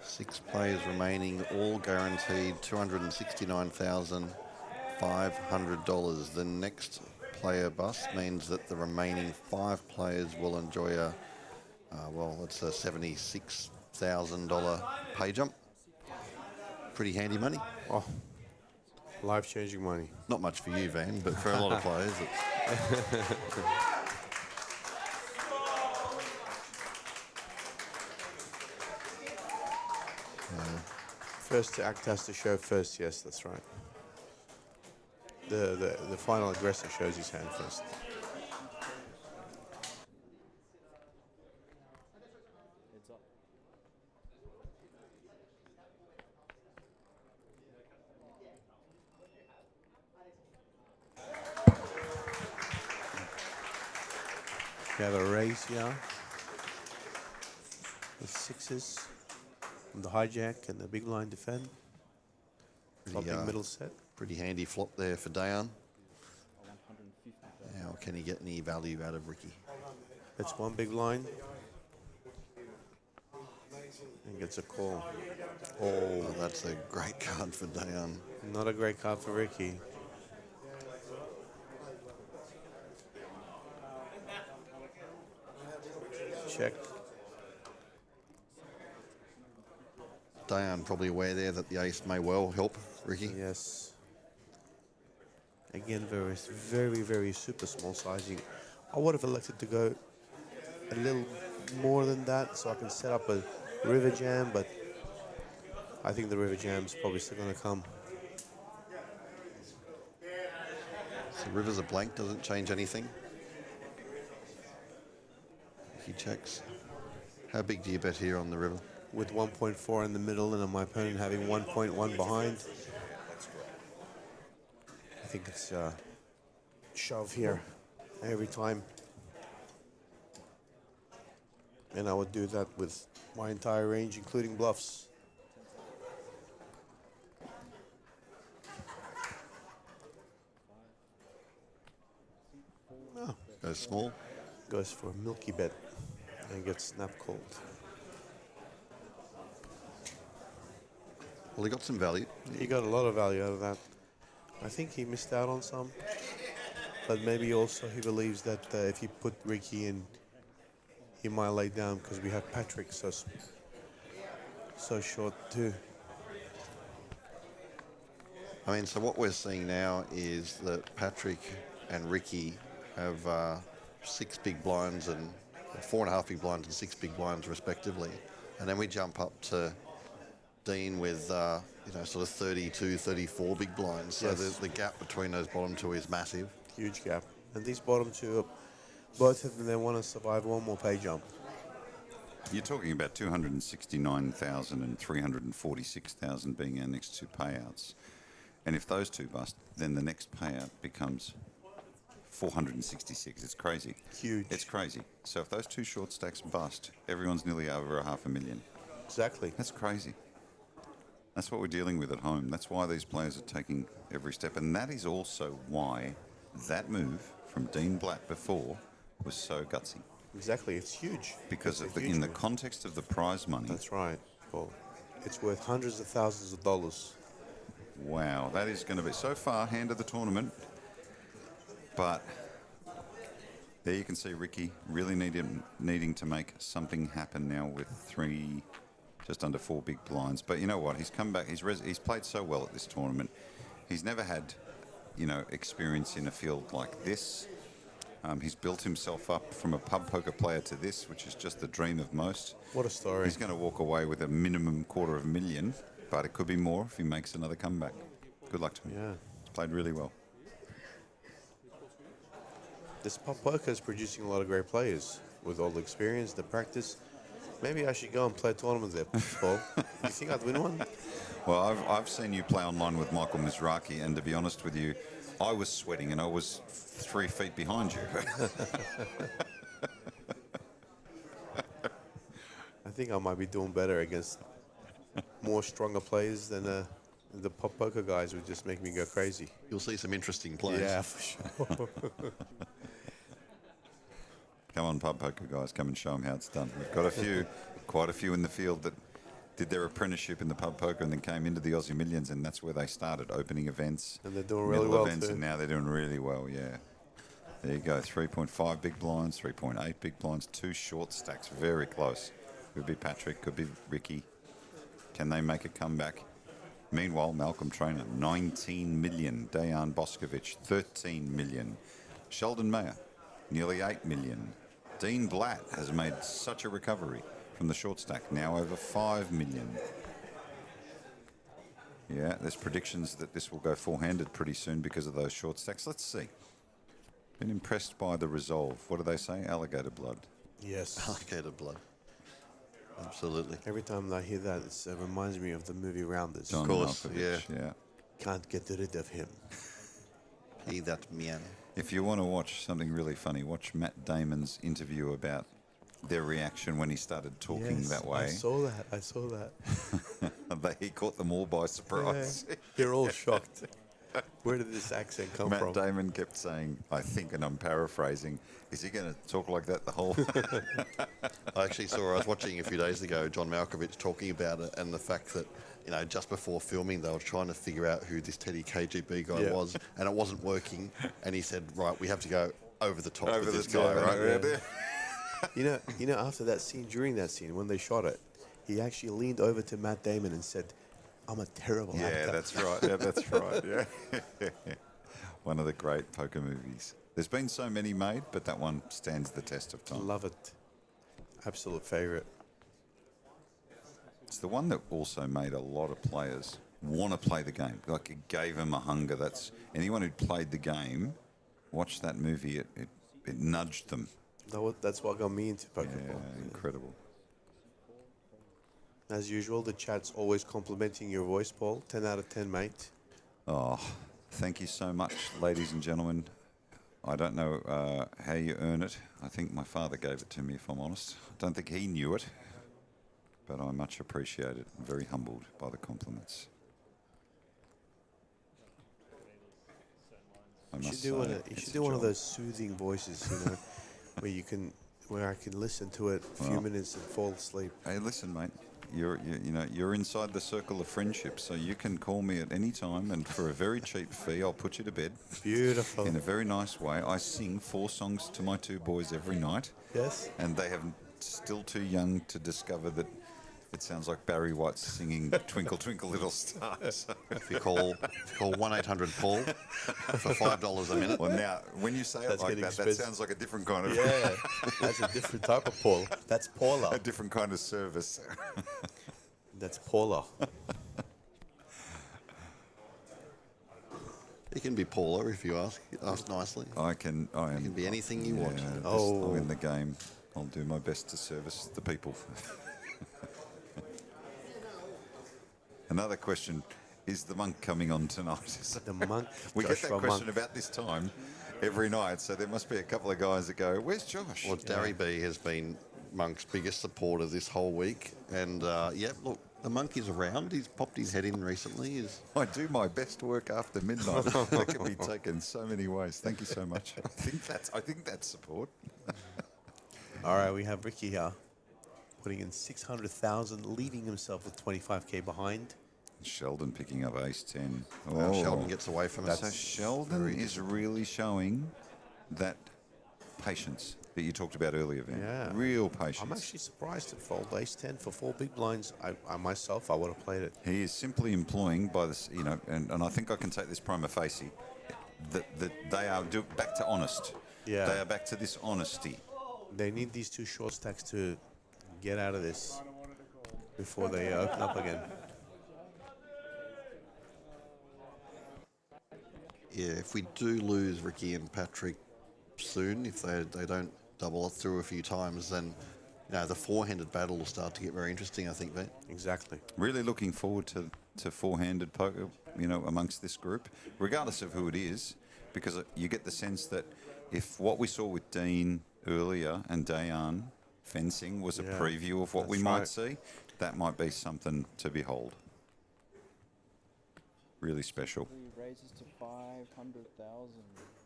6 players remaining, all guaranteed $269,500. The next player bust means that the remaining 5 players will enjoy a, well, it's a $76,000 pay jump. Pretty handy money. Oh, life-changing money. Not much for you, Van, but for a lot of players, it's... First to act has to show first, yes, that's right. The final aggressor shows his hand first. We have a raise here. The 6s. And the hijack and the big line defend. Flopping middle set. Pretty handy flop there for Dayan. Now, can he get any value out of Ricky? That's one big line. And gets a call. Oh, that's a great card for Dayan. Not a great card for Ricky. Check. Dayan probably aware there that the ace may well help Ricky. Yes. Again, very, very super small sizing. I would have elected to go a little more than that so I can set up a river jam, but I think the river jam's probably still going to come. So river's a blank, doesn't change anything. He checks. How big do you bet here on the river? With 1.4 in the middle and my opponent having 1.1 behind. I think it's shove here every time. And I would do that with my entire range, including bluffs. Oh. Goes small. Goes for a milky bet and gets snap called. Well, he got some value. He got a lot of value out of that. I think he missed out on some, but maybe also he believes that if he put Ricky in, he might lay down because we have Patrick so short too. I mean, so what we're seeing now is that Patrick and Ricky have 6 big blinds and 4.5 big blinds and 6 big blinds respectively. And then we jump up to Dean with, sort of 32, 34 big blinds. So Yes. the gap between those bottom two is massive. Huge gap. And these bottom two, both of them, they want to survive one more pay jump. You're talking about 269,000 and 346,000 being our next two payouts. And if those two bust, then the next payout becomes 466. It's crazy. Huge. It's crazy. So if those two short stacks bust, everyone's nearly over $500,000. Exactly. That's crazy. That's what we're dealing with at home. That's why these players are taking every step. And that is also why that move from Dean Blatt before was so gutsy. Exactly. It's huge. Because It's of a huge in the move. context of the prize money. That's right, Paul. It's worth hundreds of thousands of dollars. Wow, that is going to be so far hand of the tournament. But there you can see Ricky really needing to make something happen now with just under 4 big blinds. But you know what? He's come back. He's played so well at this tournament. He's never had, experience in a field like this. He's built himself up from a pub poker player to this, which is just the dream of most. What a story. He's going to walk away with a minimum $250,000, but it could be more if he makes another comeback. Good luck to him. Yeah. He's played really well. This pub poker is producing a lot of great players with all the experience, the practice. Maybe I should go and play a tournament there, Paul. You think I'd win one? Well, I've seen you play online with Michael Mizraki, and to be honest with you, I was sweating and I was 3 feet behind you. I think I might be doing better against more stronger players than the pub poker guys would just make me go crazy. You'll see some interesting plays. Yeah, for sure. Come on, pub poker guys, come and show them how it's done. We've got quite a few in the field that did their apprenticeship in the pub poker and then came into the Aussie Millions, and that's where they started, opening events. And they're doing really middle well events, too. and now they're doing really well, yeah. There you go, 3.5 big blinds, 3.8 big blinds, 2 short stacks, very close. Could be Patrick, could be Ricky. Can they make a comeback? Meanwhile, Malcolm Trainer, 19 million. Dejan Boskovic, 13 million. Sheldon Mayer, nearly 8 million. Dean Blatt has made such a recovery from the short stack, now over 5 million. Yeah, there's predictions that this will go four-handed pretty soon because of those short stacks. Let's see. Been impressed by the resolve. What do they say? Alligator blood. Yes. Alligator blood. Absolutely. Every time I hear that, it reminds me of the movie Rounders. John Of course, Malkovich, yeah. Can't get rid of him. He that man. If you want to watch something really funny, watch Matt Damon's interview about their reaction when he started talking Yes, that way. I saw that. He caught them all by surprise. Yeah, they're all shocked. Where did this accent come Matt from? Damon kept saying, I think, and I'm paraphrasing, is he going to talk like that the whole... I was watching a few days ago John Malkovich talking about it and the fact that, just before filming, they were trying to figure out who this Teddy KGB guy was, and it wasn't working. And he said, right, we have to go over the top with this guy, right? Yeah. You know, after that scene, during that scene, when they shot it, he actually leaned over to Matt Damon and said, I'm a terrible actor. Yeah, that's right. Yeah, that's right. Yeah. One of the great poker movies. There's been so many made, but that one stands the test of time. Love it. Absolute favourite. It's the one that also made a lot of players want to play the game. Like, it gave them a hunger. That's anyone who played the game, watched that movie, it nudged them. That's what got me into poker. Yeah, incredible. As usual, the chat's always complimenting your voice, Paul. 10 out of 10, mate. Oh, thank you so much, ladies and gentlemen. I don't know how you earn it. I think my father gave it to me, if I'm honest. I don't think he knew it, but I much appreciate it. I'm very humbled by the compliments. You should do one of those soothing voices, where I can listen to it a few minutes and fall asleep. Hey, listen, mate. you're inside the circle of friendship, so you can call me at any time, and for a very cheap fee, I'll put you to bed. Beautiful. In a very nice way. I sing 4 songs to my 2 boys every night. Yes. And they have still too young to discover that it sounds like Barry White singing Twinkle Twinkle Little Star. So. If you call 1-800-PAUL for $5 a minute. Well, now, when you say That's it like getting that, expensive. that sounds like a different kind of... Yeah, that's a different type of Paul. That's Paula. A different kind of service. That's Paula. You can be Paula if you ask nicely. I am. You can be anything you want. I'm in the game. I'll do my best to service the people. Another question, is the monk coming on tonight? The monk, We get that Joshua question Monk. about this time every night, so there must be a couple of guys that go, where's Josh? Well, Darry B has been Monk's biggest supporter this whole week. And, look, the monk is around. He's popped his head in recently. I do my best work after midnight. That can be taken so many ways. Thank you so much. I think that's support. All right, we have Ricky here, putting in 600,000, leading himself with 25k behind. Sheldon picking up ace-10. Now Sheldon gets away from us. So Sheldon is really showing that patience that you talked about earlier, Van. Yeah. Real patience. I'm actually surprised at fold ace-10 for 4 big blinds. I myself, I would have played it. He is simply employing by this, and I think I can take this prima facie, that they are back to honest. Yeah. They are back to this honesty. They need these 2 short stacks to get out of this before they open up again. Yeah, if we do lose Ricky and Patrick soon, if they don't double it through a few times, then the four-handed battle will start to get very interesting, I think, Ben. Exactly. Really looking forward to four-handed poker, amongst this group, regardless of who it is, because you get the sense that if what we saw with Dean earlier and Dayan fencing was a preview of what we might see, that might be something to behold. Really special. He raises to 500,000.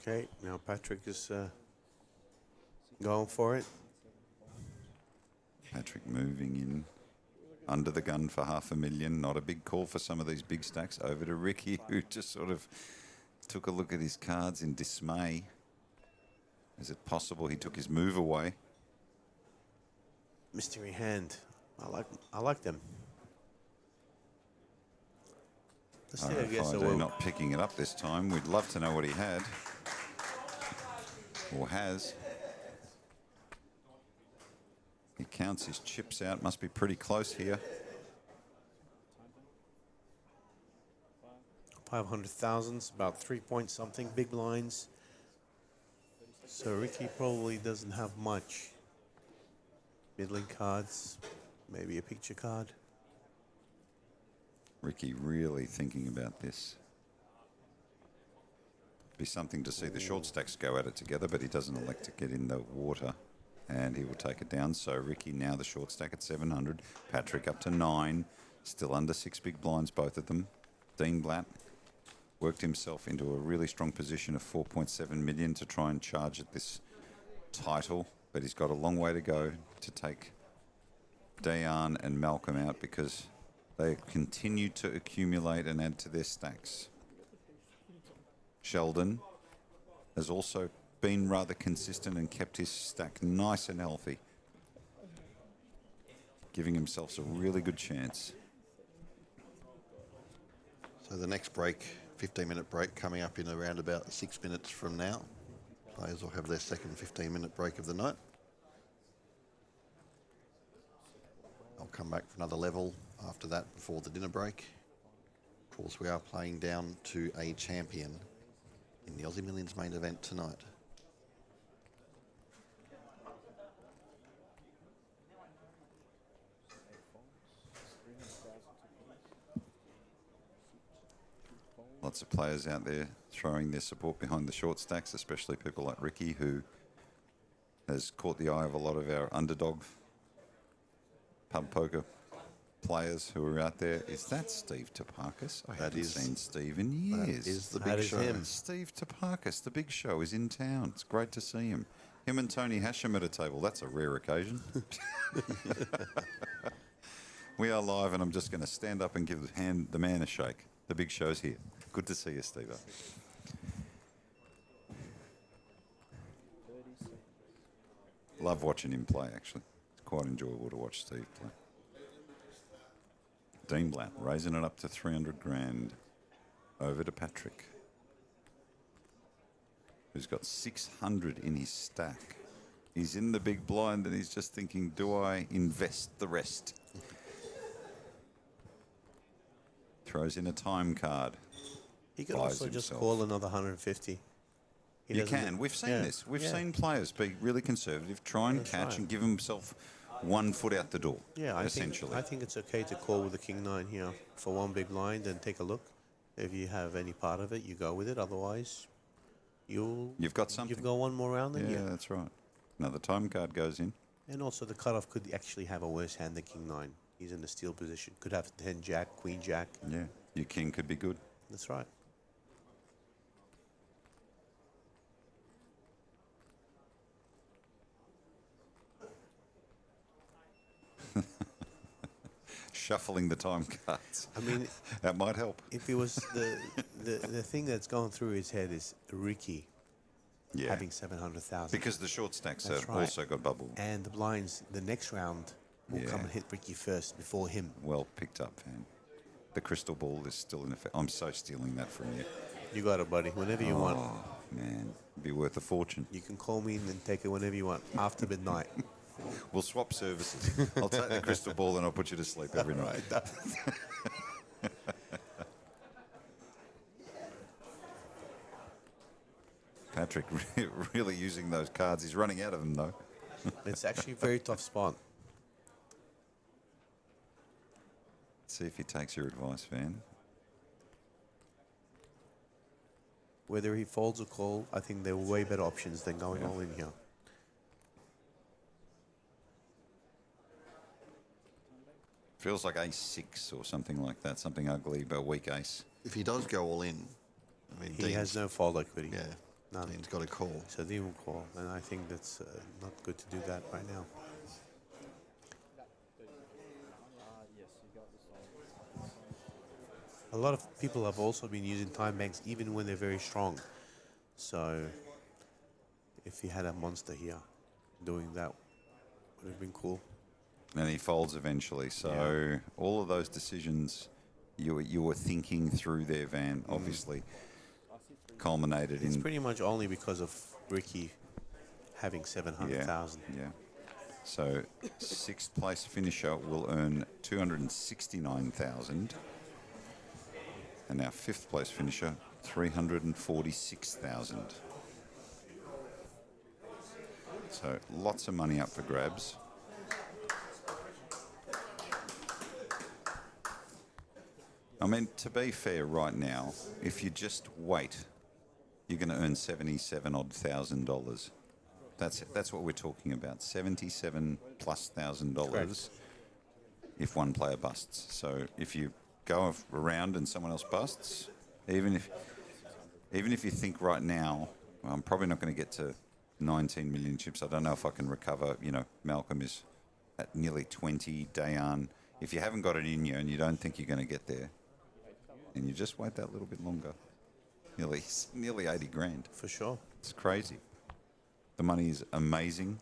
Okay, now Patrick is going for it. Patrick moving in under the gun for $500,000. Not a big call for some of these big stacks. Over to Ricky, who just sort of took a look at his cards in dismay. Is it possible he took his move away? Mystery hand. I like them. Let's take a guess. RFID not picking it up this time. We'd love to know what he had or has. He counts his chips out. Must be pretty close here. 500,000, about 3 point something, big blinds. So Ricky probably doesn't have much. Middling cards, maybe a picture card. Ricky really thinking about this. Be something to see the short stacks go at it together, but he doesn't elect to get in the water, and he will take it down. So Ricky now the short stack at 700. Patrick up to 9, still under 6 big blinds, both of them. Dean Blatt worked himself into a really strong position of 4.7 million to try and charge at this title, but he's got a long way to go to take Dayan and Malcolm out, because they continue to accumulate and add to their stacks. Sheldon has also been rather consistent and kept his stack nice and healthy, giving himself a really good chance. So the next break, 15-minute break, coming up in around about 6 minutes from now. Players will have their second 15-minute break of the night. I'll come back for another level after that before the dinner break. Of course, we are playing down to a champion in the Aussie Millions main event tonight. Lots of players out there throwing their support behind the short stacks, especially people like Ricky, who has caught the eye of a lot of our underdog pub poker players who are out there. Is that Steve Topakis? I haven't seen Steve in years. That is the big show. Steve Topakis, the big show, is in town. It's great to see him. Him and Tony Hasham at a table. That's a rare occasion. We are live, and I'm just going to stand up and give the man a shake. The big show's here. Good to see you, Steve. Love watching him play, actually. It's quite enjoyable to watch Steve play. Dean Blatt raising it up to 300 grand. Over to Patrick, who's got 600 in his stack. He's in the big blind and he's just thinking, do I invest the rest? Throws in a time card. He could also just call another 150. You can. We've seen this. We've seen players be really conservative, try and catch and give himself 1 foot out the door. Yeah, essentially. I think it's okay to call with the king nine here for one big blind and take a look. If you have any part of it, you go with it. Otherwise, you've got something. You've got one more round. Then yeah, that's right. Another time card goes in. And also, the cutoff could actually have a worse hand than king nine. He's in the steal position. Could have 10 jack, queen jack. Yeah, your king could be good. That's right. Shuffling the time cards. I mean, that might help. If it was the thing that's going through his head is Ricky having 700,000 because the short stacks have also got bubble, and the blinds. The next round will come and hit Ricky first before him. Well picked up, man. The crystal ball is still in effect. I'm so stealing that from you. You got it, buddy. Whenever you want. Oh man, it'd be worth a fortune. You can call me and take it whenever you want after midnight. We'll swap services. I'll take the crystal ball and I'll put you to sleep every night. Patrick really using those cards. He's running out of them, though. It's actually a very tough spot. See if he takes your advice, Van. Whether he folds or call, I think there are way better options than going all in here. Feels like ace-6 or something like that, something ugly, but a weak ace. If he does go all in, I mean, he has no fold equity. Yeah, none. Dean's got a call. So Dean will call, and I think that's not good to do that right now. A lot of people have also been using time banks even when they're very strong. So if he had a monster here, doing that would have been cool. And he folds eventually. So all of those decisions you were thinking through there, Van, obviously culminated It's in... pretty much only because of Ricky having 700,000. Yeah. So 6th place finisher will earn 269,000. And our 5th place finisher, 346,000. So lots of money up for grabs. I mean, to be fair, right now, if you just wait, you're going to earn $77,000. That's what we're talking about. $77,000+ if one player busts. So if you go around and someone else busts, even if you think right now, well, I'm probably not going to get to 19 million chips. I don't know if I can recover. You know, Malcolm is at nearly 20. Dayan, if you haven't got it in you and you don't think you're going to get there, and you just wait that little bit longer, nearly 80 grand. For sure. It's crazy. The money is amazing.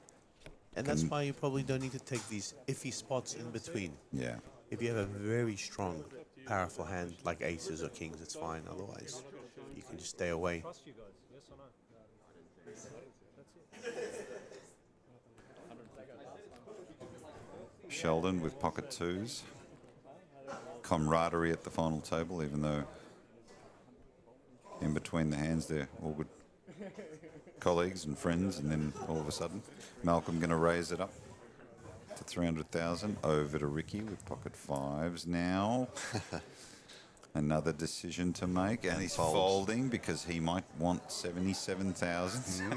And that's why you probably don't need to take these iffy spots in between. Yeah. If you have a very strong, powerful hand like aces or kings, it's fine. Otherwise, you can just stay away. Sheldon with pocket twos. Camaraderie at the final table, even though in between the hands they're all good colleagues and friends, and then all of a sudden Malcolm going to raise it up to 300,000. Over to Ricky with pocket fives now. Another decision to make, and he's folding because he might want 77,000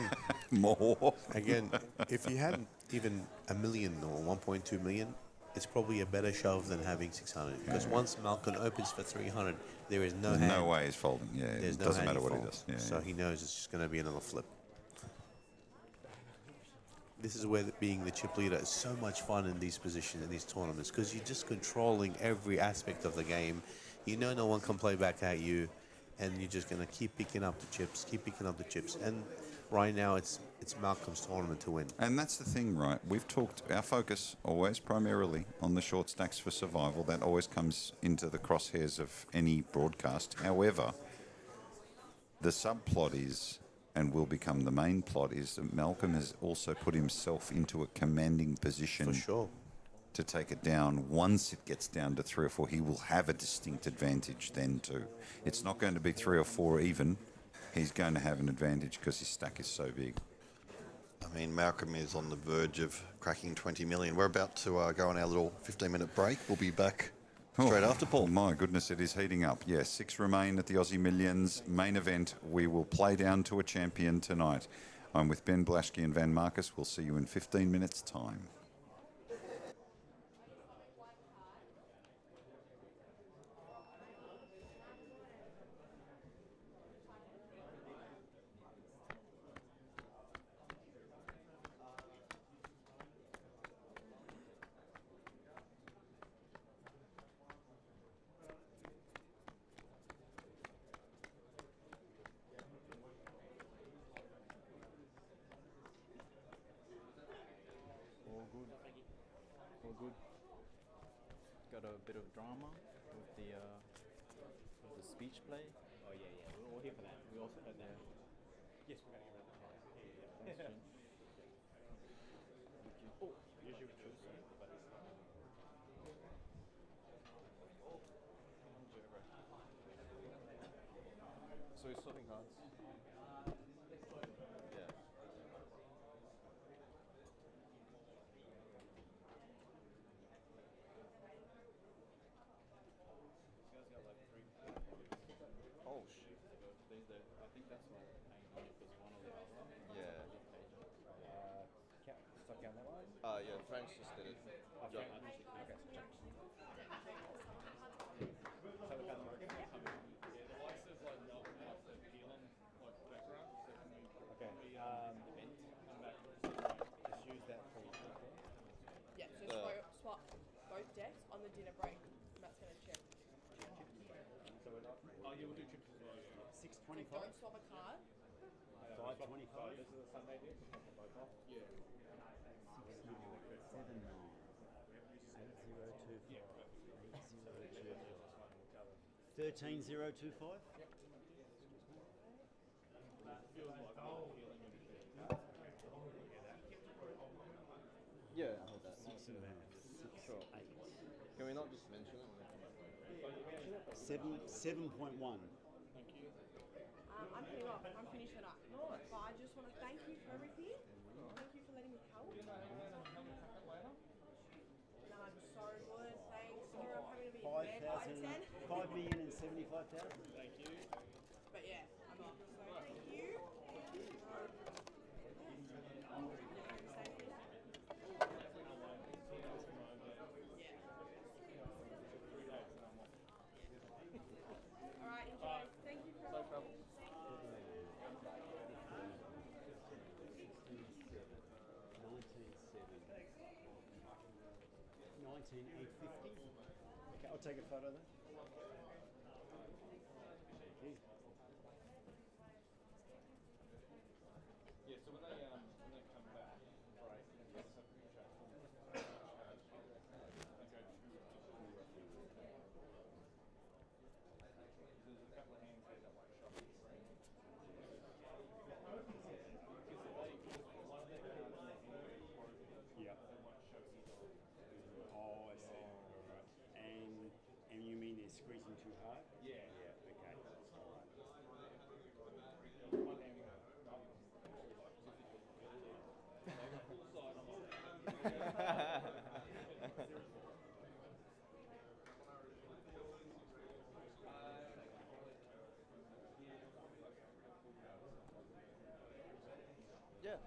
more. Again, if you had even $1 million or 1.2 million, it's probably a better shove than having 600. Because once Malcolm opens for 300, there is no hand. No way he's folding. Yeah, There's it no doesn't hand matter he what he folds. does. Yeah, so he knows it's just going to be another flip. this is where being the chip leader is so much fun in these positions, in these tournaments, because you're just controlling every aspect of the game. You know no one can play back at you, and you're just going to keep picking up the chips, And right now, it's Malcolm's tournament to win. And that's the thing, right? We've talked, our focus always primarily on the short stacks for survival. That always comes into the crosshairs of any broadcast. However, the subplot is, and will become the main plot, is that Malcolm has also put himself into a commanding position. For sure. To take it down. Once it gets down to 3 or 4, he will have a distinct advantage then too. It's not going to be 3 or 4 even. He's going to have an advantage because his stack is so big. I mean, Malcolm is on the verge of cracking 20 million. We're about to go on our little 15-minute break. We'll be back straight after, Paul. My goodness, it is heating up. Yes, 6 remain at the Aussie Millions main event. We will play down to a champion tonight. I'm with Ben Blaschke and Van Marcus. We'll see you in 15 minutes' time. All good. Got a bit of drama with the speech play. Oh yeah, we're all here for that. We also had that. Yes, we're going to get around the yeah. Oh, usually we choose but so you're sorting cards. Yeah. Oh shit! I think that's why we're paying money because one of the other. Yeah. Stuck down that line. Yeah. Frank just did it. Okay. Okay. So we got the market. Yeah. The likes of like Melbourne have the peeling like background. Okay. Event. Come back. Just use that for. Yeah. So swap both decks on the dinner break. Matt's gonna check. So we're not. Oh, yeah, we'll do chips as well. Yeah. 625. Don't swap a card. 525. This is a Sunday deal. Both off. Yeah. 13025. Yeah, I heard that. 6.5. 6 or 8. Can we not just mention it? 7.1. Thank you. I'm heading off. I'm finishing up. But I just want to thank you for everything. Thank you for letting me help. No, I'm so good. Thanks. Sorry, I'm having to be in bed by 10. 5,075,000. Thank you. But yeah, I'm off. So thank you. All right, enjoy. Thank you for Safe travel. 19,850. Okay, I'll take a photo then. Thank you. Yeah, so when they come back, right, let's have a quick chat. There's a couple of hands there that like shot it, right? Yeah. Oh, I see. Alright. And you mean they're squeezing too hard? Yeah. Yeah, okay. Alright. Yeah.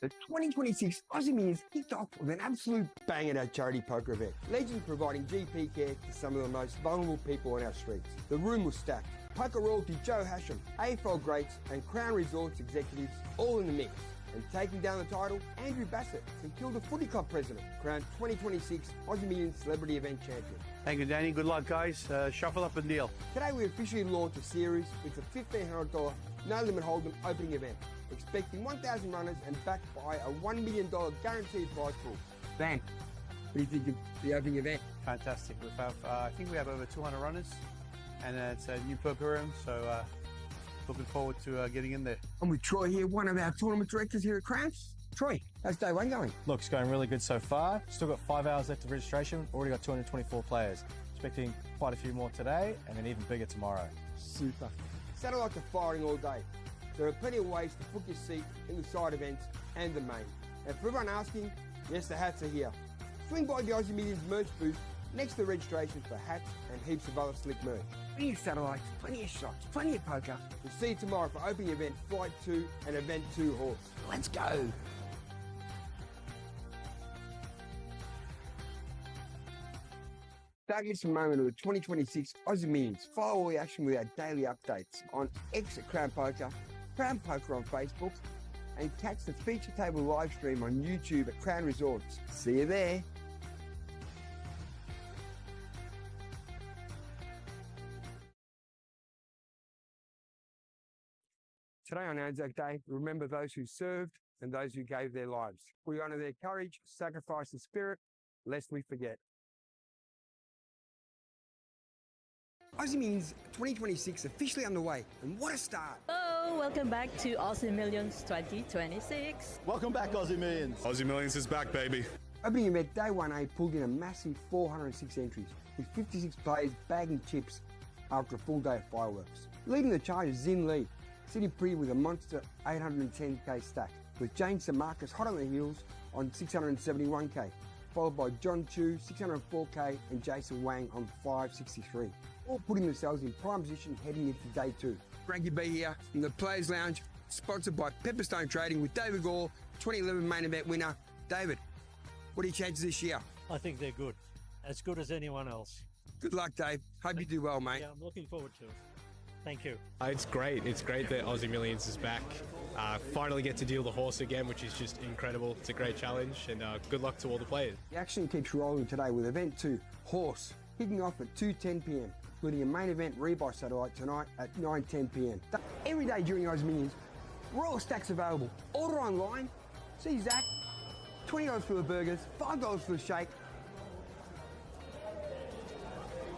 The 2026 Aussie Millions kicked off with an absolute banger at charity poker event. Legends providing GP care to some of the most vulnerable people on our streets. The room was stacked. Poker royalty Joe Hasham, AFL greats and Crown Resorts executives all in the mix. And taking down the title, Andrew Bassett, St Kilda Footy Club president, crowned 2026 Aussie Millions Celebrity Event Champion. Thank you, Danny. Good luck, guys. Shuffle up and deal. Today we officially launched a series with a $1,500 no-limit hold'em opening event, expecting 1,000 runners and backed by a $1 million guaranteed prize pool. Van, what do you think of the opening event? Fantastic. We have, I think we have over 200 runners, and it's a new poker room, so looking forward to getting in there. I'm with Troy here, one of our tournament directors here at Crowns. Troy, how's day one going? Look, it's going really good so far. Still got 5 hours left of registration. Already got 224 players. Expecting quite a few more today, and then even bigger tomorrow. Super. Satellites are firing all day. There are plenty of ways to book your seat in the side events and the main. And for everyone asking, yes, the hats are here. Swing by the Aussie Millions merch booth next to the registration for hats and heaps of other slick merch. Plenty of satellites, plenty of shots, plenty of poker. We'll see you tomorrow for opening event Flight 2 and Event 2 Horse. Let's go! Don't miss a moment of the 2026 Aussie Millions. Follow all the action with our daily updates on X at Crown Poker, Crown Poker on Facebook, and catch the feature table live stream on YouTube at Crown Resorts. See you there. Today on Anzac Day, remember those who served and those who gave their lives. We honour their courage, sacrifice and spirit, lest we forget. Aussie Millions 2026 officially underway, and what a start! Hello, welcome back to Aussie Millions 2026. Welcome back, Aussie Millions. Aussie Millions is back, baby. Opening event Day 1A pulled in a massive 406 entries, with 56 players bagging chips after a full day of fireworks. Leading the charge is Zin Lee, sitting pretty with a monster 810k stack, with James St Marcus hot on the heels on 671k, followed by John Chu 604k and Jason Wang on 563. All putting themselves in prime position heading into Day 2. Frankie B here in the Players Lounge, sponsored by Pepperstone Trading with David Gore, 2011 main event winner. David, what are your chances this year? I think they're good. As good as anyone else. Good luck, Dave. Hope you do well, mate. Yeah, I'm looking forward to it. Thank you. It's great. It's great that Aussie Millions is back. Finally get to deal the horse again, which is just incredible. It's a great challenge, and good luck to all the players. The action keeps rolling today with Event 2, Horse, kicking off at 2:10 p.m, including a main event rebuy satellite tonight at 9:10 p.m. Every day during Aussie Millions, Royal Stacks available. Order online. See Zach. $20 for the burgers, $5 for the shake.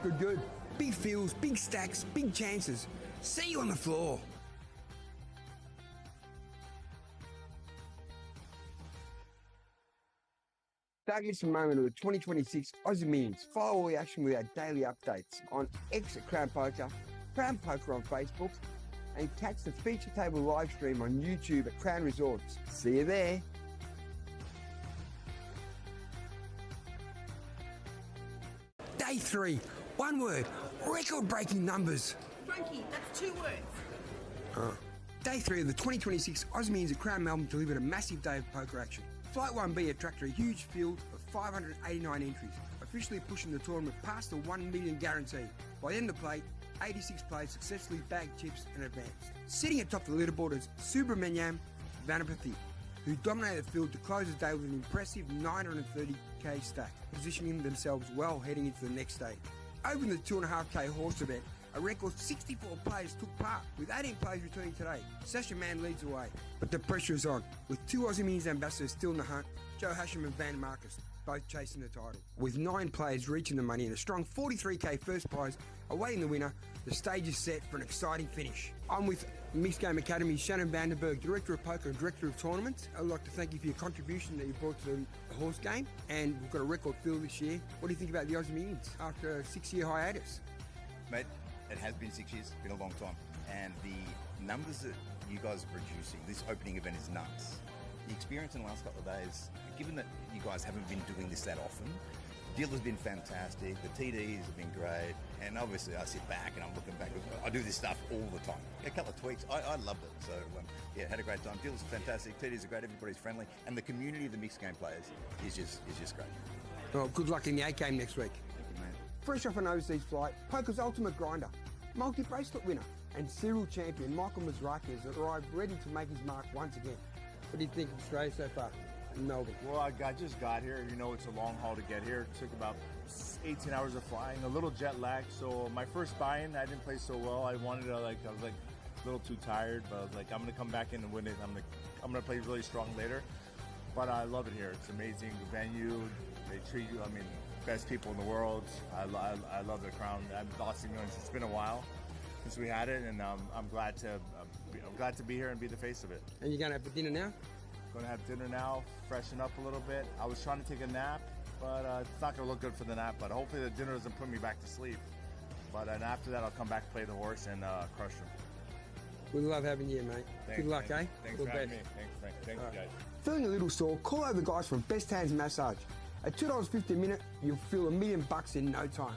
Good, good. Big fields, big stacks, big chances. See you on the floor. Don't miss a moment of the 2026 Aussie Millions. Follow all the action with our daily updates on X at Crown Poker, Crown Poker on Facebook, and catch the feature table live stream on YouTube at Crown Resorts. See you there. Day 3, one word, record-breaking numbers. Frankie, that's 2 words. Day 3 of the 2026 Aussie Millions at Crown Melbourne delivered a massive day of poker action. Flight 1B attracted a huge field of 589 entries, officially pushing the tournament past the 1 million guarantee. By the end of the play, 86 players successfully bagged chips and advanced. Sitting atop the leaderboard is Subramanyam Vanapathy, who dominated the field to close the day with an impressive 930k stack, positioning themselves well heading into the next stage. Opening the 2.5k horse event, a record 64 players took part, with 18 players returning today. Sasha Mann leads the way, but the pressure is on, with 2 Aussie Millions ambassadors still in the hunt, Joe Hasham and Van Marcus, both chasing the title. With 9 players reaching the money and a strong 43k first prize awaiting the winner, the stage is set for an exciting finish. I'm with Mixed Game Academy's Shannon Vandenberg, Director of Poker and Director of Tournaments. I'd like to thank you for your contribution that you brought to the horse game, and we've got a record field this year. What do you think about the Aussie Millions after a 6-year hiatus? Mate, it has been 6 years, been a long time, and the numbers that you guys are producing, this opening event is nuts. The experience in the last couple of days, given that you guys haven't been doing this that often, Deal has been fantastic. The TDs have been great. And obviously I sit back and I'm looking back. I do this stuff all the time. A couple of tweaks. I loved it. So yeah, had a great time. Deal is fantastic. TDs are great. Everybody's friendly. And the community of the mixed game players is just great. Well, good luck in the 8 game next week. Thank you, man. Fresh off an overseas flight, poker's ultimate grinder, multi-bracelet winner, and serial champion Michael Mizraki has arrived ready to make his mark once again. What do you think of Australia so far? In Melbourne. Well, I just got here. You know, it's a long haul to get here. It took about 18 hours of flying, a little jet lag. So my first buy-in, I didn't play so well. I was a little too tired, but I was like, I'm gonna come back in and win it. I'm gonna play really strong later. But I love it here. It's amazing. The venue, they treat you. I mean, best people in the world. I love the crown. I'm Aussie Millions. It's been a while since we had it, and I'm glad to be here and be the face of it. And you're gonna have for dinner now? Gonna have dinner now, freshen up a little bit. I was trying to take a nap, but it's not gonna look good for the nap. But hopefully the dinner doesn't put me back to sleep. But then after that, I'll come back, play the horse, and crush them. We love having you, mate. Thanks, Good luck, man. eh? Thanks All for the having me. best. Thanks, All right. guys. Feeling a little sore? Call over the guys from Best Hands Massage. At $2.50 a minute, you'll feel $1 million in no time.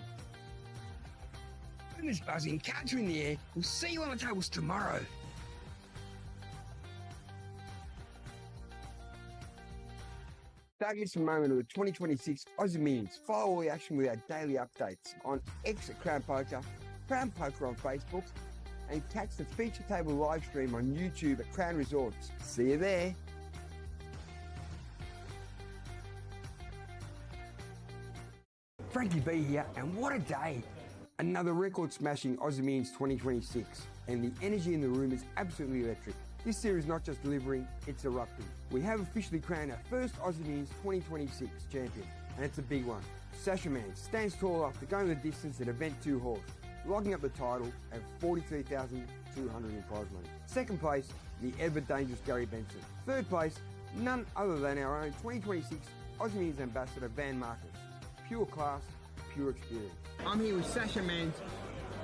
Bonus buzzing, cards are in the air. We'll see you on the tables tomorrow. Don't miss a moment of the 2026 Aussie Millions. Follow all the action with our daily updates on X at Crown Poker, Crown Poker on Facebook, and catch the feature table live stream on YouTube at Crown Resorts. See you there. Frankie B here, and what a day! Another record-smashing Aussie Millions 2026, and the energy in the room is absolutely electric. This series is not just delivering, it's erupting. We have officially crowned our first Aussie Millions 2026 champion, and it's a big one. Sasha Man stands tall after going the distance at Event 2 Horse, logging up the title at $43,200 in prize money. Second place, the ever-dangerous Gary Benson. Third place, none other than our own 2026 Aussie Millions ambassador, Van Marcus. Pure class, pure experience. I'm here with Sasha Mans,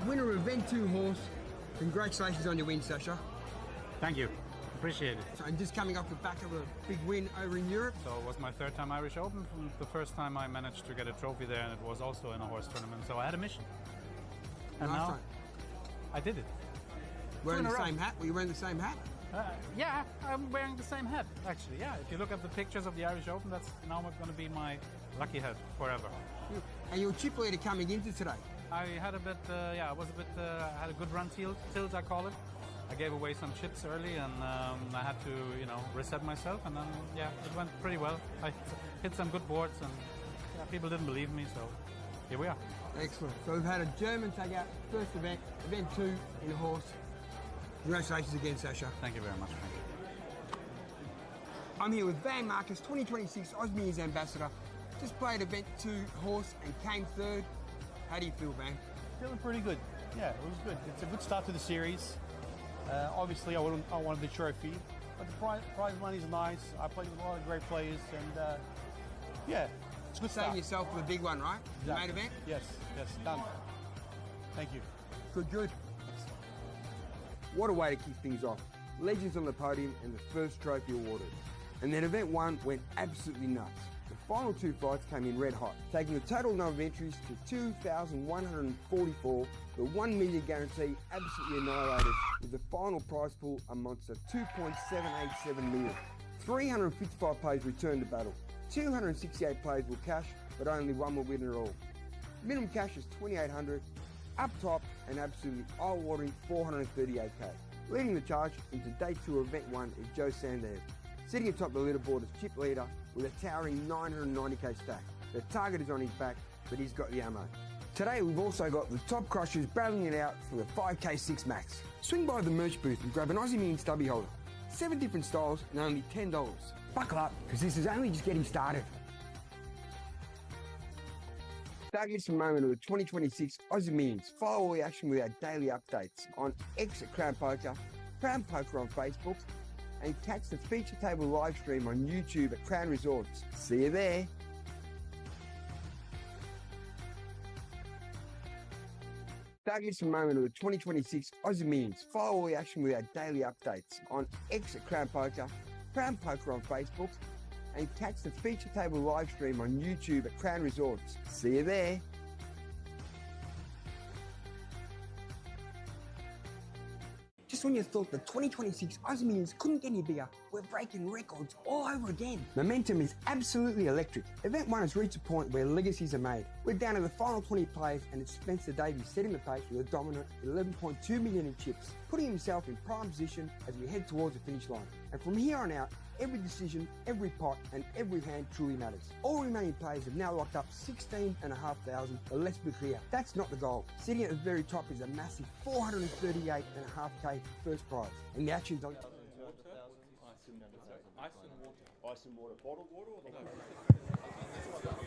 winner of Event 2 Horse. Congratulations on your win, Sasha. Thank you. Appreciate it. So, and just coming off the back of a big win over in Europe. So it was my third time Irish Open. From the first time I managed to get a trophy there, and it was also in a horse tournament. So I had a mission. And Nice now one. I did it. Wearing Two in the a row. same hat? Were you wearing the same hat? Yeah, I'm wearing the same hat, actually. Yeah, if you look at the pictures of the Irish Open, that's now going to be my lucky hat forever. And you're chip leader coming into today. I had a bit, I had a good run tilt, I call it. I gave away some chips early, and I had to, reset myself, and then, it went pretty well. I hit some good boards, and people didn't believe me, so here we are. Excellent. So we've had a German take out first event, Event 2 in a horse. Congratulations again, Sasha. Thank you very much, Frank. I'm here with Van Marcus, 2026 Aussie Millions ambassador. Just played Event 2 horse and came third. How do you feel, Van? Feeling pretty good. Yeah, it was good. It's a good start to the series. Obviously, I wanted the trophy, but the prize money is nice. I played with a lot of great players, and it's a good start. Saving yourself for the big one, right? The main event? Yes, done. Thank you. Good. What a way to kick things off. Legends on the podium and the first trophy awarded. And then Event 1 went absolutely nuts. The final 2 fights came in red hot, taking the total number of entries to 2,144. The $1 million guarantee absolutely annihilated, with the final prize pool a monster $2.787 million. 355 players returned to battle. 268 players will cash, but only one will win it all. Minimum cash is $2,800. Up top, an absolutely eye-watering $438K. Leading the charge into Day 2 of Event 1 is Joe Sandev, sitting atop the leaderboard as chip leader with a towering $990K stack. The target is on his back, but he's got the ammo. Today we've also got the top crushers battling it out for the 5K 6 max. Swing by the merch booth and grab an Aussie Millions stubby holder. 7 different styles and only $10. Buckle up, because this is only just getting started. Don't miss a moment of the 2026 Aussie Millions. Follow all the action with our daily updates on X at Crown Poker, Crown Poker on Facebook, and catch the feature table live stream on YouTube at Crown Resorts. See you there. Don't miss a moment of the 2026 Aussie Millions. Follow all the action with our daily updates on X at Crown Poker, Crown Poker on Facebook, and catch the feature table live stream on YouTube at Crown Resorts. See you there. Just when you thought the 2026 Aussie Millions couldn't get any bigger, we're breaking records all over again. Momentum is absolutely electric. Event 1 has reached a point where legacies are made. We're down to the final 20 players and it's Spencer Davies setting the pace with a dominant 11.2 million in chips, putting himself in prime position as we head towards the finish line. And from here on out, every decision, every pot and every hand truly matters. All remaining players have now locked up 16,500, but let's be clear, that's not the goal. Sitting at the very top is a massive 438.5k for first prize. And the action's on. Ice and water, bottled water or the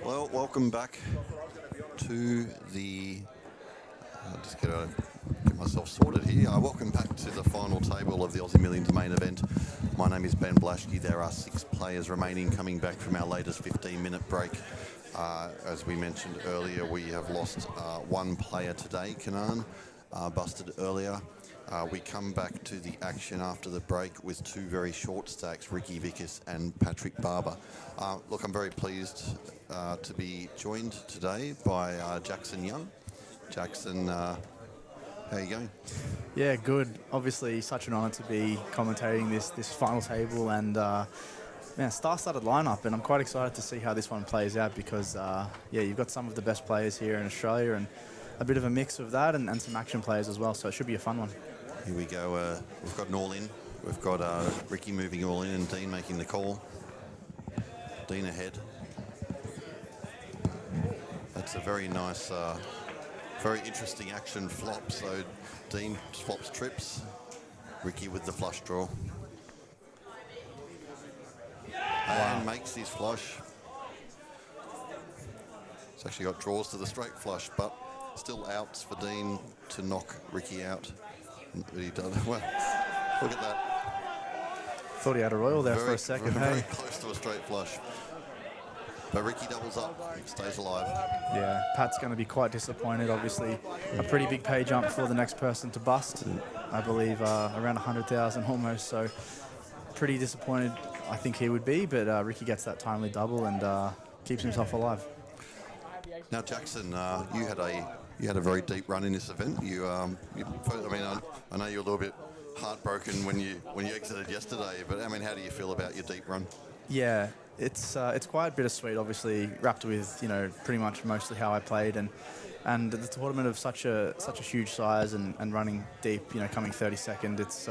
Well, welcome back to the. I'll just get myself sorted here. Welcome back to the final table of the Aussie Millions main event. My name is Ben Blaschke. There are 6 players remaining coming back from our latest 15-minute break. As we mentioned earlier, we have lost 1 player today, Kanan, busted earlier. We come back to the action after the break with 2 very short stacks, Ricky Vickers and Patrick Barber. Look, I'm very pleased to be joined today by Jackson Young. Jackson, how are you going? Yeah, good. Obviously, such an honour to be commentating this final table and star-studded lineup, and I'm quite excited to see how this one plays out because, you've got some of the best players here in Australia and a bit of a mix of that and some action players as well, so it should be a fun one. Here we go. We've got an all-in. We've got Ricky moving all in and Dean making the call. Dean ahead. That's a very nice, very interesting action flop. So Dean swaps trips. Ricky with the flush draw. And makes his flush. It's actually got draws to the straight flush, but still outs for Dean to knock Ricky out. But he done well. Look at that. Thought he had a royal there for a second. Very close to a straight flush. But Ricky doubles up, stays alive. Yeah, Pat's going to be quite disappointed. Obviously, a pretty big pay jump for the next person to bust. I believe around 100,000 almost. So pretty disappointed, I think he would be. But Ricky gets that timely double and keeps himself alive. Now, Jackson, you had a very deep run in this event. I know you're a little bit heartbroken when you exited yesterday. But I mean, how do you feel about your deep run? Yeah. It's quite bittersweet, obviously, wrapped with pretty much mostly how I played, and the tournament of such a huge size and running deep, coming 32nd. It's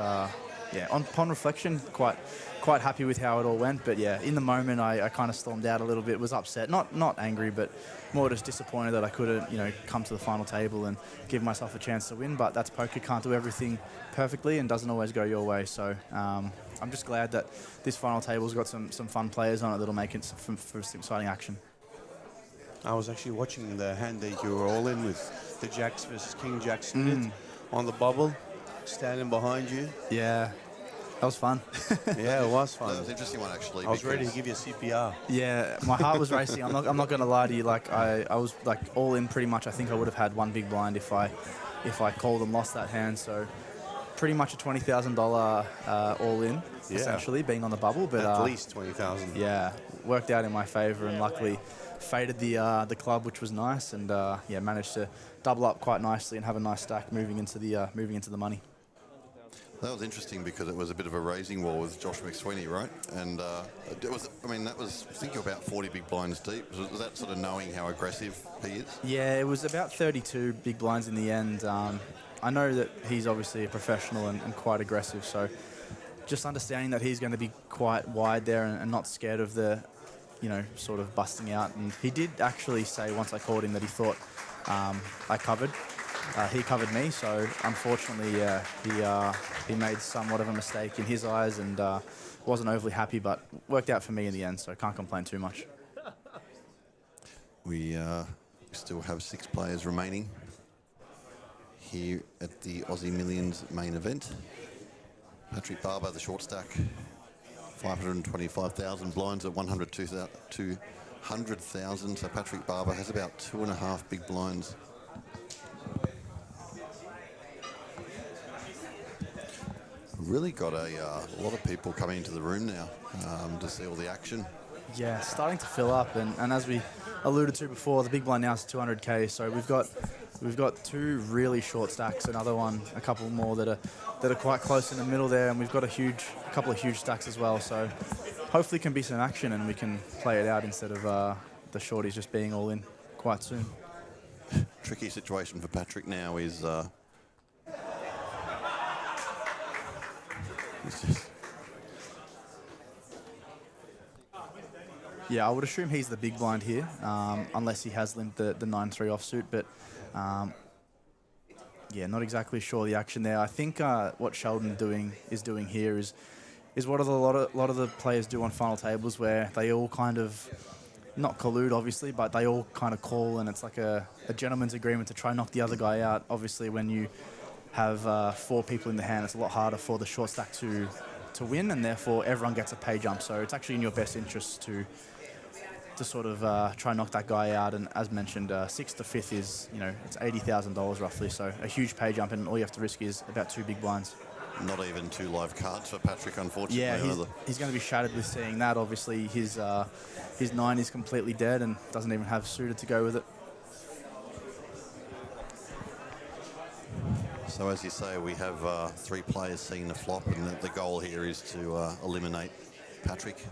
upon reflection, quite happy with how it all went. But yeah, in the moment, I kind of stormed out a little bit, was upset, not angry, but more just disappointed that I couldn't come to the final table and give myself a chance to win. But that's poker, can't do everything perfectly and doesn't always go your way. So. I'm just glad that this final table's got some fun players on it that'll make it for some exciting action. I was actually watching the hand that you were all in with the Jacks versus King Jack split on the bubble, standing behind you. Yeah, that was fun. Yeah, it was fun. That was an interesting one, actually. I was ready to give you a CPR. Yeah, my heart was racing. I'm not going to lie to you. Like I was like all in pretty much. I think I would have had 1 big blind if I called and lost that hand. So. Pretty much a $20,000 all-in, essentially, being on the bubble. But at least 20,000. Yeah, worked out in my favour and luckily faded the club, which was nice, and managed to double up quite nicely and have a nice stack moving into the money. That was interesting because it was a bit of a raising war with Josh McSweeney, right? And that was thinking about 40 big blinds deep. Was that sort of knowing how aggressive he is? Yeah, it was about 32 big blinds in the end. I know that he's obviously a professional and quite aggressive, so just understanding that he's going to be quite wide there and not scared of the, sort of busting out. And he did actually say once I called him that he thought I covered. He covered me, so unfortunately, he made somewhat of a mistake in his eyes and wasn't overly happy, but worked out for me in the end, so can't complain too much. We still have 6 players remaining here at the Aussie Millions main event. Patrick Barber, the short stack, 525,000 blinds at 200,000. So Patrick Barber has about 2.5 big blinds. Really got a lot of people coming into the room now to see all the action. Yeah, starting to fill up, and as we alluded to before, the big blind now is 200k. So we've got two really short stacks, another one, a couple more that are quite close in the middle there, and we've got a couple of huge stacks as well. So hopefully can be some action, and we can play it out instead of the shorties just being all in quite soon. Tricky situation for Patrick now is yeah, I would assume he's the big blind here, unless he has limped the 9-3 offsuit. But yeah, not exactly sure the action there. I think what Sheldon is doing here is what a lot of the players do on final tables, where they all kind of not collude, obviously, but they all kind of call, and it's like a gentleman's agreement to try and knock the other guy out. Obviously, when you have 4 people in the hand, it's a lot harder for the short stack to win, and therefore everyone gets a pay jump. So it's actually in your best interest to sort of try and knock that guy out. And as mentioned, 6th to 5th is, it's $80,000 roughly. So a huge pay jump, and all you have to risk is about 2 big blinds. not even 2 live cards for Patrick, unfortunately. Yeah, he's going to be shattered with seeing that. Obviously, his 9 is completely dead and doesn't even have suited to go with it. So as you say, we have 3 players seeing the flop, and the goal here is to eliminate Patrick.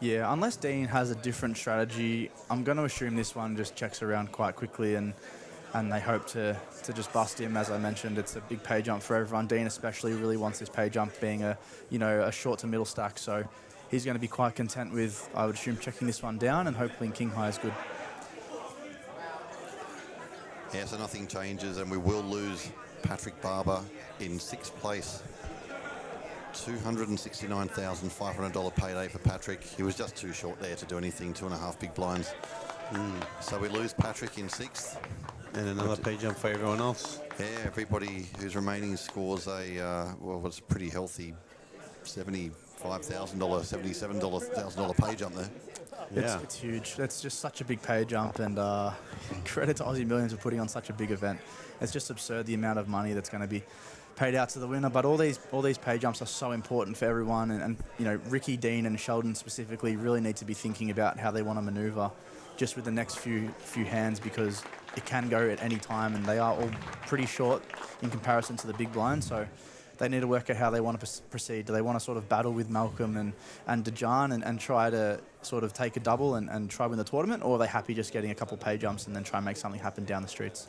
Yeah, unless Dean has a different strategy, I'm going to assume this one just checks around quite quickly, and they hope to just bust him. As I mentioned, it's a big pay jump for everyone. Dean especially really wants this pay jump being a short to middle stack, so he's going to be quite content with, I would assume, checking this one down, and hopefully king high is good. Yeah, so nothing changes, and we will lose Patrick Barber in 6th place. $269,500 payday for Patrick. He was just too short there to do anything. 2.5 big blinds. So we lose Patrick in 6th. And another pay jump for everyone else. Yeah, everybody who's remaining scores a what's a pretty healthy $75,000, $77,000 pay jump there. Yeah, it's huge. That's just such a big pay jump, and credit to Aussie Millions for putting on such a big event. It's just absurd the amount of money that's going to be paid out to the winner. But all these pay jumps are so important for everyone, and Ricky, Dean, and Sheldon specifically really need to be thinking about how they want to maneuver just with the next few hands, because it can go at any time, and they are all pretty short in comparison to the big blind. So they need to work out how they want to proceed. Do they want to sort of battle with Malcolm and Dejan and try to sort of take a double and try win the tournament, or are they happy just getting a couple pay jumps and then try and make something happen down the streets?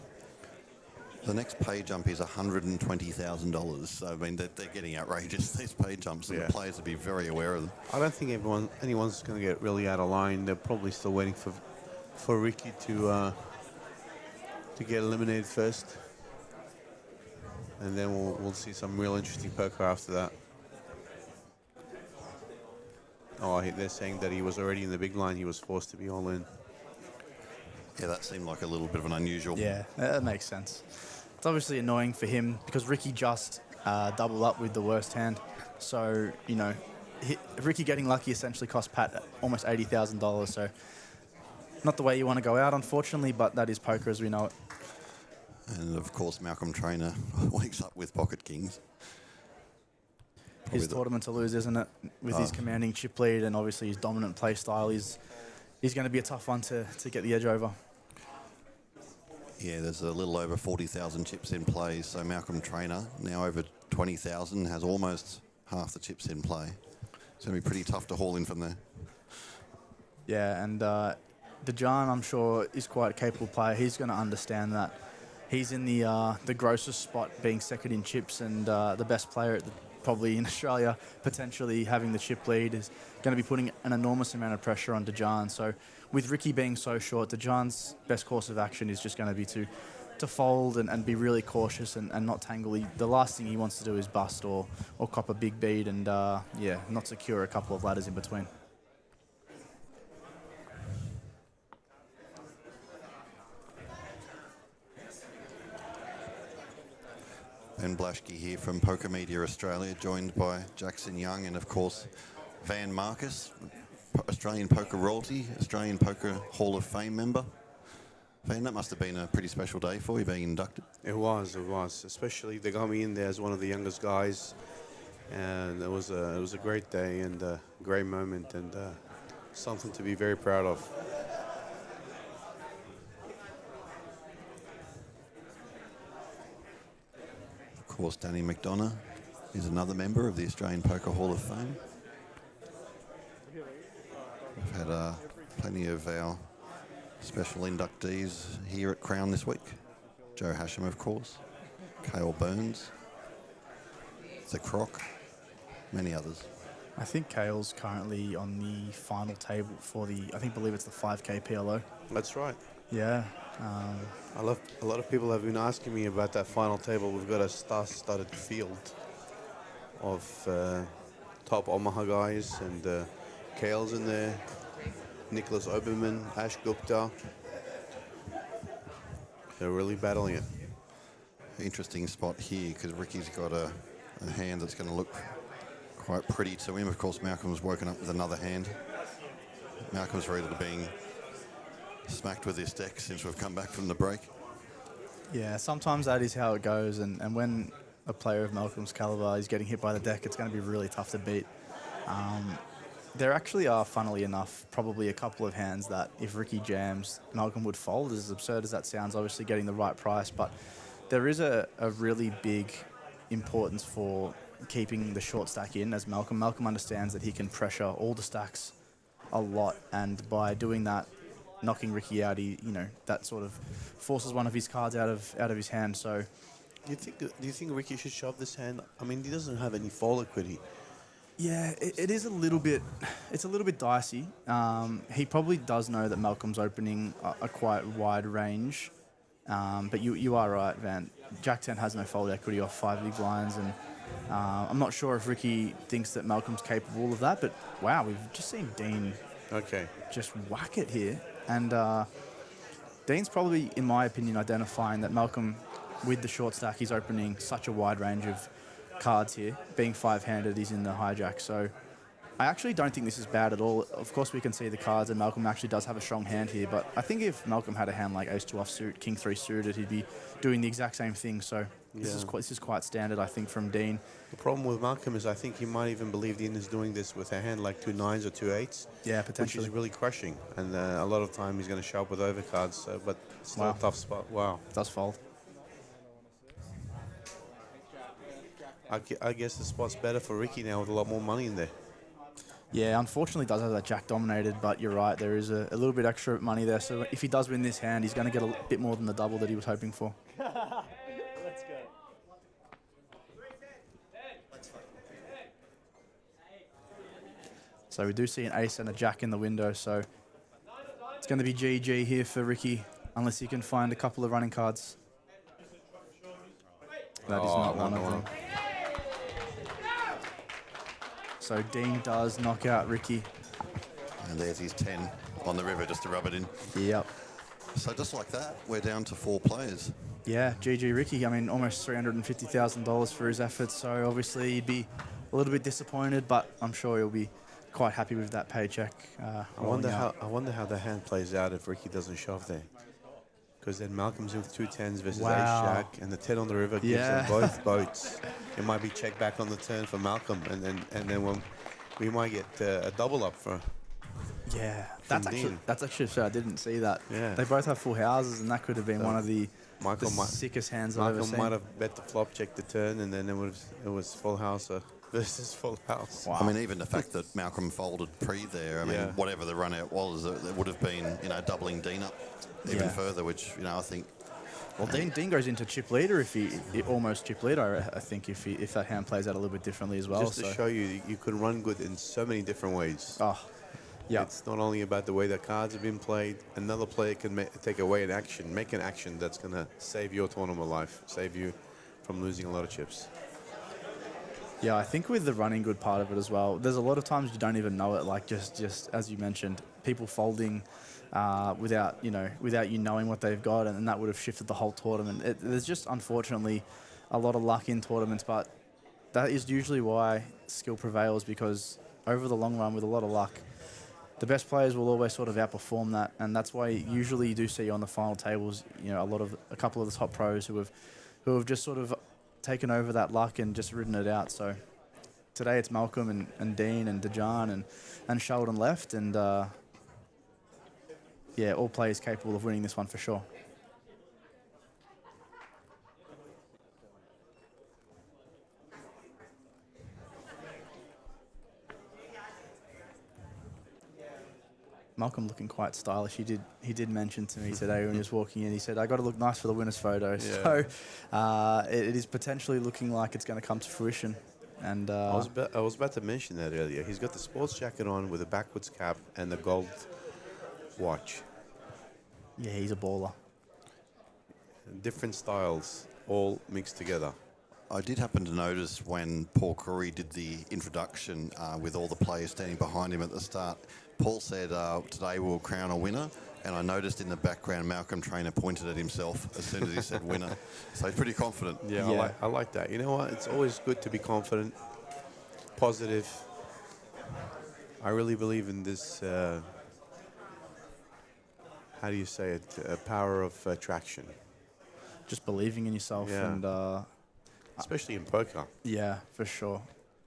The next pay jump is $120,000. So, I mean, they're getting outrageous, these pay jumps, and the players will be very aware of them. I don't think anyone's going to get really out of line. They're probably still waiting for Ricky to get eliminated first. And then we'll see some real interesting poker after that. Oh, they're saying that he was already in the big line. He was forced to be all in. Yeah, that seemed like a little bit of an unusual. Yeah, that makes sense. It's obviously annoying for him because Ricky just doubled up with the worst hand. So, Ricky getting lucky essentially cost Pat almost $80,000. So, not the way you want to go out, unfortunately, but that is poker as we know it. And, of course, Malcolm Trainer wakes up with pocket kings. His tournament to lose, isn't it? With his commanding chip lead and obviously his dominant play style, he's going to be a tough one to get the edge over. Yeah, there's a little over 40,000 chips in play, so Malcolm Trainer, now over 20,000, has almost half the chips in play. It's going to be pretty tough to haul in from there. Yeah, and Dejan, I'm sure, is quite a capable player. He's going to understand that he's in the grossest spot, being second in chips, and the best player probably in Australia, potentially having the chip lead, is going to be putting an enormous amount of pressure on Dejan. So with Ricky being so short, Dejan's best course of action is just going to be to fold and be really cautious and not tangle. The last thing he wants to do is bust or cop a big bead and, not secure a couple of ladders in between. Ben Blaschke here from Poker Media Australia, joined by Jackson Young and, of course, Van Marcus, Australian Poker Royalty, Australian Poker Hall of Fame member. Van, that must have been a pretty special day for you being inducted. It was. Especially they got me in there as one of the youngest guys, and it was a great day and a great moment. And something to be very proud of. Of course, Danny McDonough is another member of the Australian Poker Hall of Fame. We've had plenty of our special inductees here at Crown this week. Joe Hasham, of course, Cale Burns, The Croc, many others. I think Cale's currently on the final table for believe it's the 5K PLO. That's right. Yeah. A lot of people have been asking me about that final table. We've got a star-studded field of top Omaha guys, and Cale's in there, Nicholas Oberman, Ash Gupta. They're really battling it. Interesting spot here because Ricky's got a hand that's going to look quite pretty to him. Of course, Malcolm's woken up with another hand. Malcolm's ready to being smacked with this deck since we've come back from the break. Yeah, sometimes that is how it goes, and when a player of Malcolm's caliber is getting hit by the deck, it's going to be really tough to beat. There actually are, funnily enough, probably a couple of hands that if Ricky jams, Malcolm would fold. As absurd as that sounds, obviously getting the right price, but there is a really big importance for keeping the short stack in as Malcolm. Malcolm understands that he can pressure all the stacks a lot, and by doing that, knocking Ricky out, that sort of forces one of his cards out of his hand. So, Do you think Ricky should shove this hand? I mean, he doesn't have any fold equity. yeah, it is a little bit. It's a little bit dicey. He probably does know that Malcolm's opening a quite wide range, but you are right, Van. Jack 10 has no fold equity off 5 big blinds, and I'm not sure if Ricky thinks that Malcolm's capable of that. But wow, we've just seen Dean just whack it here, and Dean's probably, in my opinion, identifying that Malcolm, with the short stack, he's opening such a wide range of cards here. Being 5-handed, he's in the hijack. So I actually don't think this is bad at all. Of course, we can see the cards, and Malcolm actually does have a strong hand here. But I think if Malcolm had a hand like Ace-2 offsuit, King-3 suited, he'd be doing the exact same thing. So this is quite standard, I think, from Dean. The problem with Malcolm is I think he might even believe Dean is doing this with a hand like 2 9s or 2 8s. Yeah, potentially. Which is really crushing. And a lot of time he's going to show up with overcards. So, but still a tough spot. Wow. Does fold. I guess the spot's better for Ricky now with a lot more money in there. Yeah, unfortunately does have that jack dominated, but you're right, there is a little bit extra money there. So if he does win this hand, he's going to get a bit more than the double that he was hoping for. Let's go. So we do see an ace and a jack in the window, so it's going to be GG here for Ricky, unless he can find a couple of running cards. That is not one of them. So Dean does knock out Ricky. And there's his 10 on the river just to rub it in. Yep. So just like that, we're down to 4 players. Yeah, GG Ricky. I mean, almost $350,000 for his efforts. So obviously he'd be a little bit disappointed, but I'm sure he'll be quite happy with that paycheck. I wonder how the hand plays out if Ricky doesn't shove there. Because then Malcolm's in with 2 10s versus Ace-Jack, and the 10 on the river gives them both boats. It might be check back on the turn for Malcolm, and then we might get a double up for. Yeah, that's actually I didn't see that. Yeah, they both have full houses, and that could have been one of the sickest hands I've ever seen. Might have bet the flop, checked the turn, and then it was full house versus full house. Wow. I mean, even the fact that Malcolm folded pre there, I mean, whatever the run out was, it would have been, doubling Dean up even further, which, I think. Well, Dean goes into chip leader if he almost chip leader. I think if that hand plays out a little bit differently as well. Just to show you can run good in so many different ways. Oh, yeah. It's not only about the way the cards have been played. Another player can take away an action, make an action that's going to save your tournament life, save you from losing a lot of chips. Yeah, I think with the running good part of it as well, there's a lot of times you don't even know it. Like just as you mentioned, people folding without you knowing what they've got, and that would have shifted the whole tournament. There's just unfortunately a lot of luck in tournaments, but that is usually why skill prevails, because over the long run with a lot of luck, the best players will always sort of outperform that, and that's why usually you do see on the final tables, a couple of the top pros who have just sort of taken over that luck and just ridden it out. So today it's Malcolm and Dean and Dejan and Sheldon left, and yeah, all players capable of winning this one for sure. Malcolm looking quite stylish. He did mention to me today when he was walking in, he said, I got to look nice for the winner's photo. Yeah. So it is potentially looking like it's going to come to fruition. And I was about to mention that earlier. He's got the sports jacket on with a backwards cap and the gold watch. Yeah, he's a baller. Different styles, all mixed together. I did happen to notice when Paul Curry did the introduction with all the players standing behind him at the start, Paul said, today we'll crown a winner. And I noticed in the background, Malcolm Trainer pointed at himself as soon as he said winner. So he's pretty confident. Yeah. I like that. You know what? It's always good to be confident, positive. I really believe in this, how do you say it, power of attraction. Just believing in yourself. Yeah. And especially in poker. Yeah, for sure.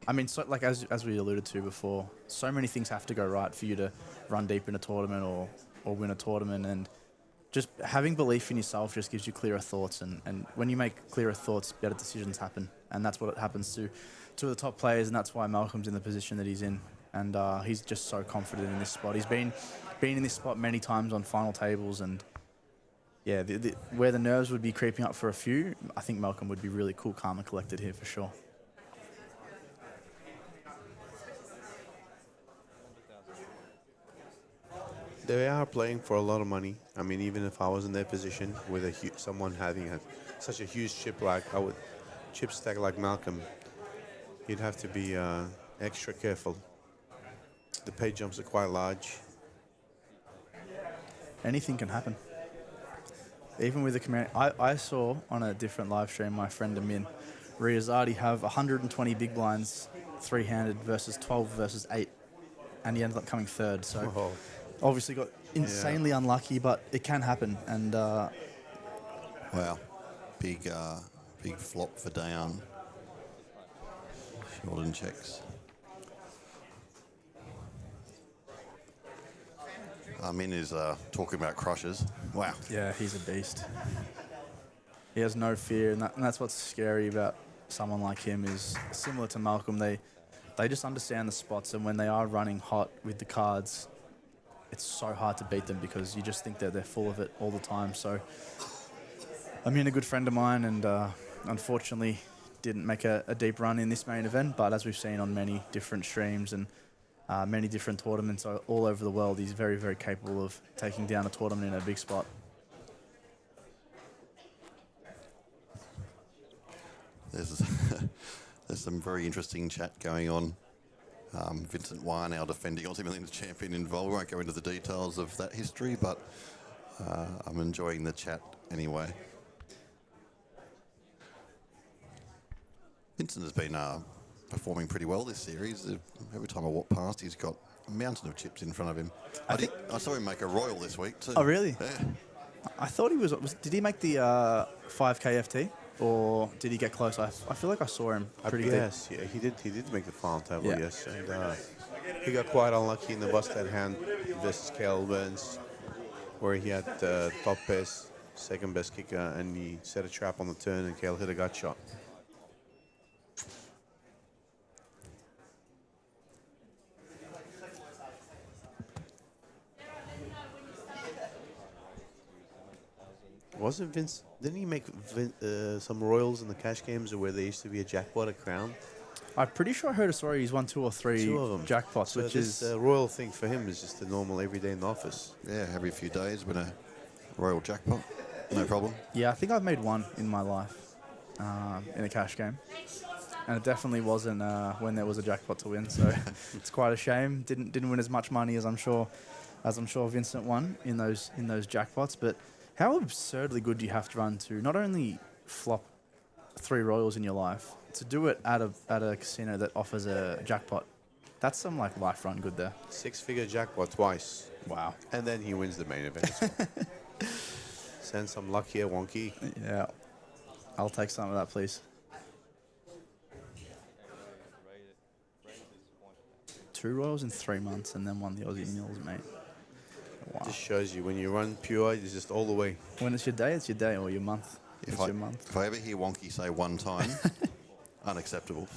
I mean, so, like as we alluded to before, so many things have to go right for you to run deep in a tournament or win a tournament, and just having belief in yourself just gives you clearer thoughts, and when you make clearer thoughts, better decisions happen, and that's what happens to the top players, and that's why Malcolm's in the position that he's in, and he's just so confident in this spot. He's been in this spot many times on final tables, and yeah, where the nerves would be creeping up for a few, I think Malcolm would be really cool, calm, and collected here for sure. They are playing for a lot of money. I mean, even if I was in their position with someone having such a huge chip stack like Malcolm, you'd have to be extra careful. The pay jumps are quite large. Anything can happen. Even with the command, I saw on a different live stream my friend Amin Riazadi have 120 big blinds, three-handed versus 12 versus 8, and he ended up coming third. So. Oh. Obviously got insanely unlucky, but it can happen. And wow, big flop for Dayan. Sheldon checks. Min is talking about crushes. Wow. Yeah, he's a beast. He has no fear, and that's what's scary about someone like him. Is similar to Malcolm. They just understand the spots, and when they are running hot with the cards, it's so hard to beat them because you just think that they're full of it all the time. So I'm a good friend of mine, and unfortunately didn't make a deep run in this main event, but as we've seen on many different streams and many different tournaments all over the world, he's very, very capable of taking down a tournament in a big spot. There's some very interesting chat going on. Vincent Wire now defending Aussie Millions champion involved. We won't go into the details of that history, but I'm enjoying the chat anyway. Vincent has been performing pretty well this series. Every time I walk past, he's got a mountain of chips in front of him. I saw him make a royal this week too. Oh, really? Yeah. I thought he was did he make the 5K FT? Or did he get close? I feel like I saw him pretty deep. Yes, yeah, he did make the final table, Yeah. yes. And he got quite unlucky in the busted hand versus Cale Burns, where he had top best, second best kicker, and he set a trap on the turn and Cale hit a gut shot. Wasn't Vince? Didn't he make some royals in the cash games where there used to be a jackpot at Crown? I'm pretty sure I heard a story he's won 2 or 3 Two of them. jackpots, So which this is royal thing for him is just a normal everyday in the office. Yeah, every few days win a royal jackpot. No problem. Yeah, I think I've made one in my life in a cash game. And it definitely wasn't when there was a jackpot to win, so it's quite a shame. Didn't win as much money as I'm sure Vincent won in those jackpots. But how absurdly good do you have to run to not only flop 3 royals in your life, to do it at a casino that offers a jackpot? That's some like life run good there. 6-figure jackpot twice. Wow. And then he wins the main event as well. Send some luck here, Wonky. Yeah. I'll take some of that, please. 2 Royals in 3 months and then won the Aussie Mills, mate. Wow. Just shows you when you run pure, it's just all the way. When it's your day, or your month. If I ever hear Wonky say one time, unacceptable.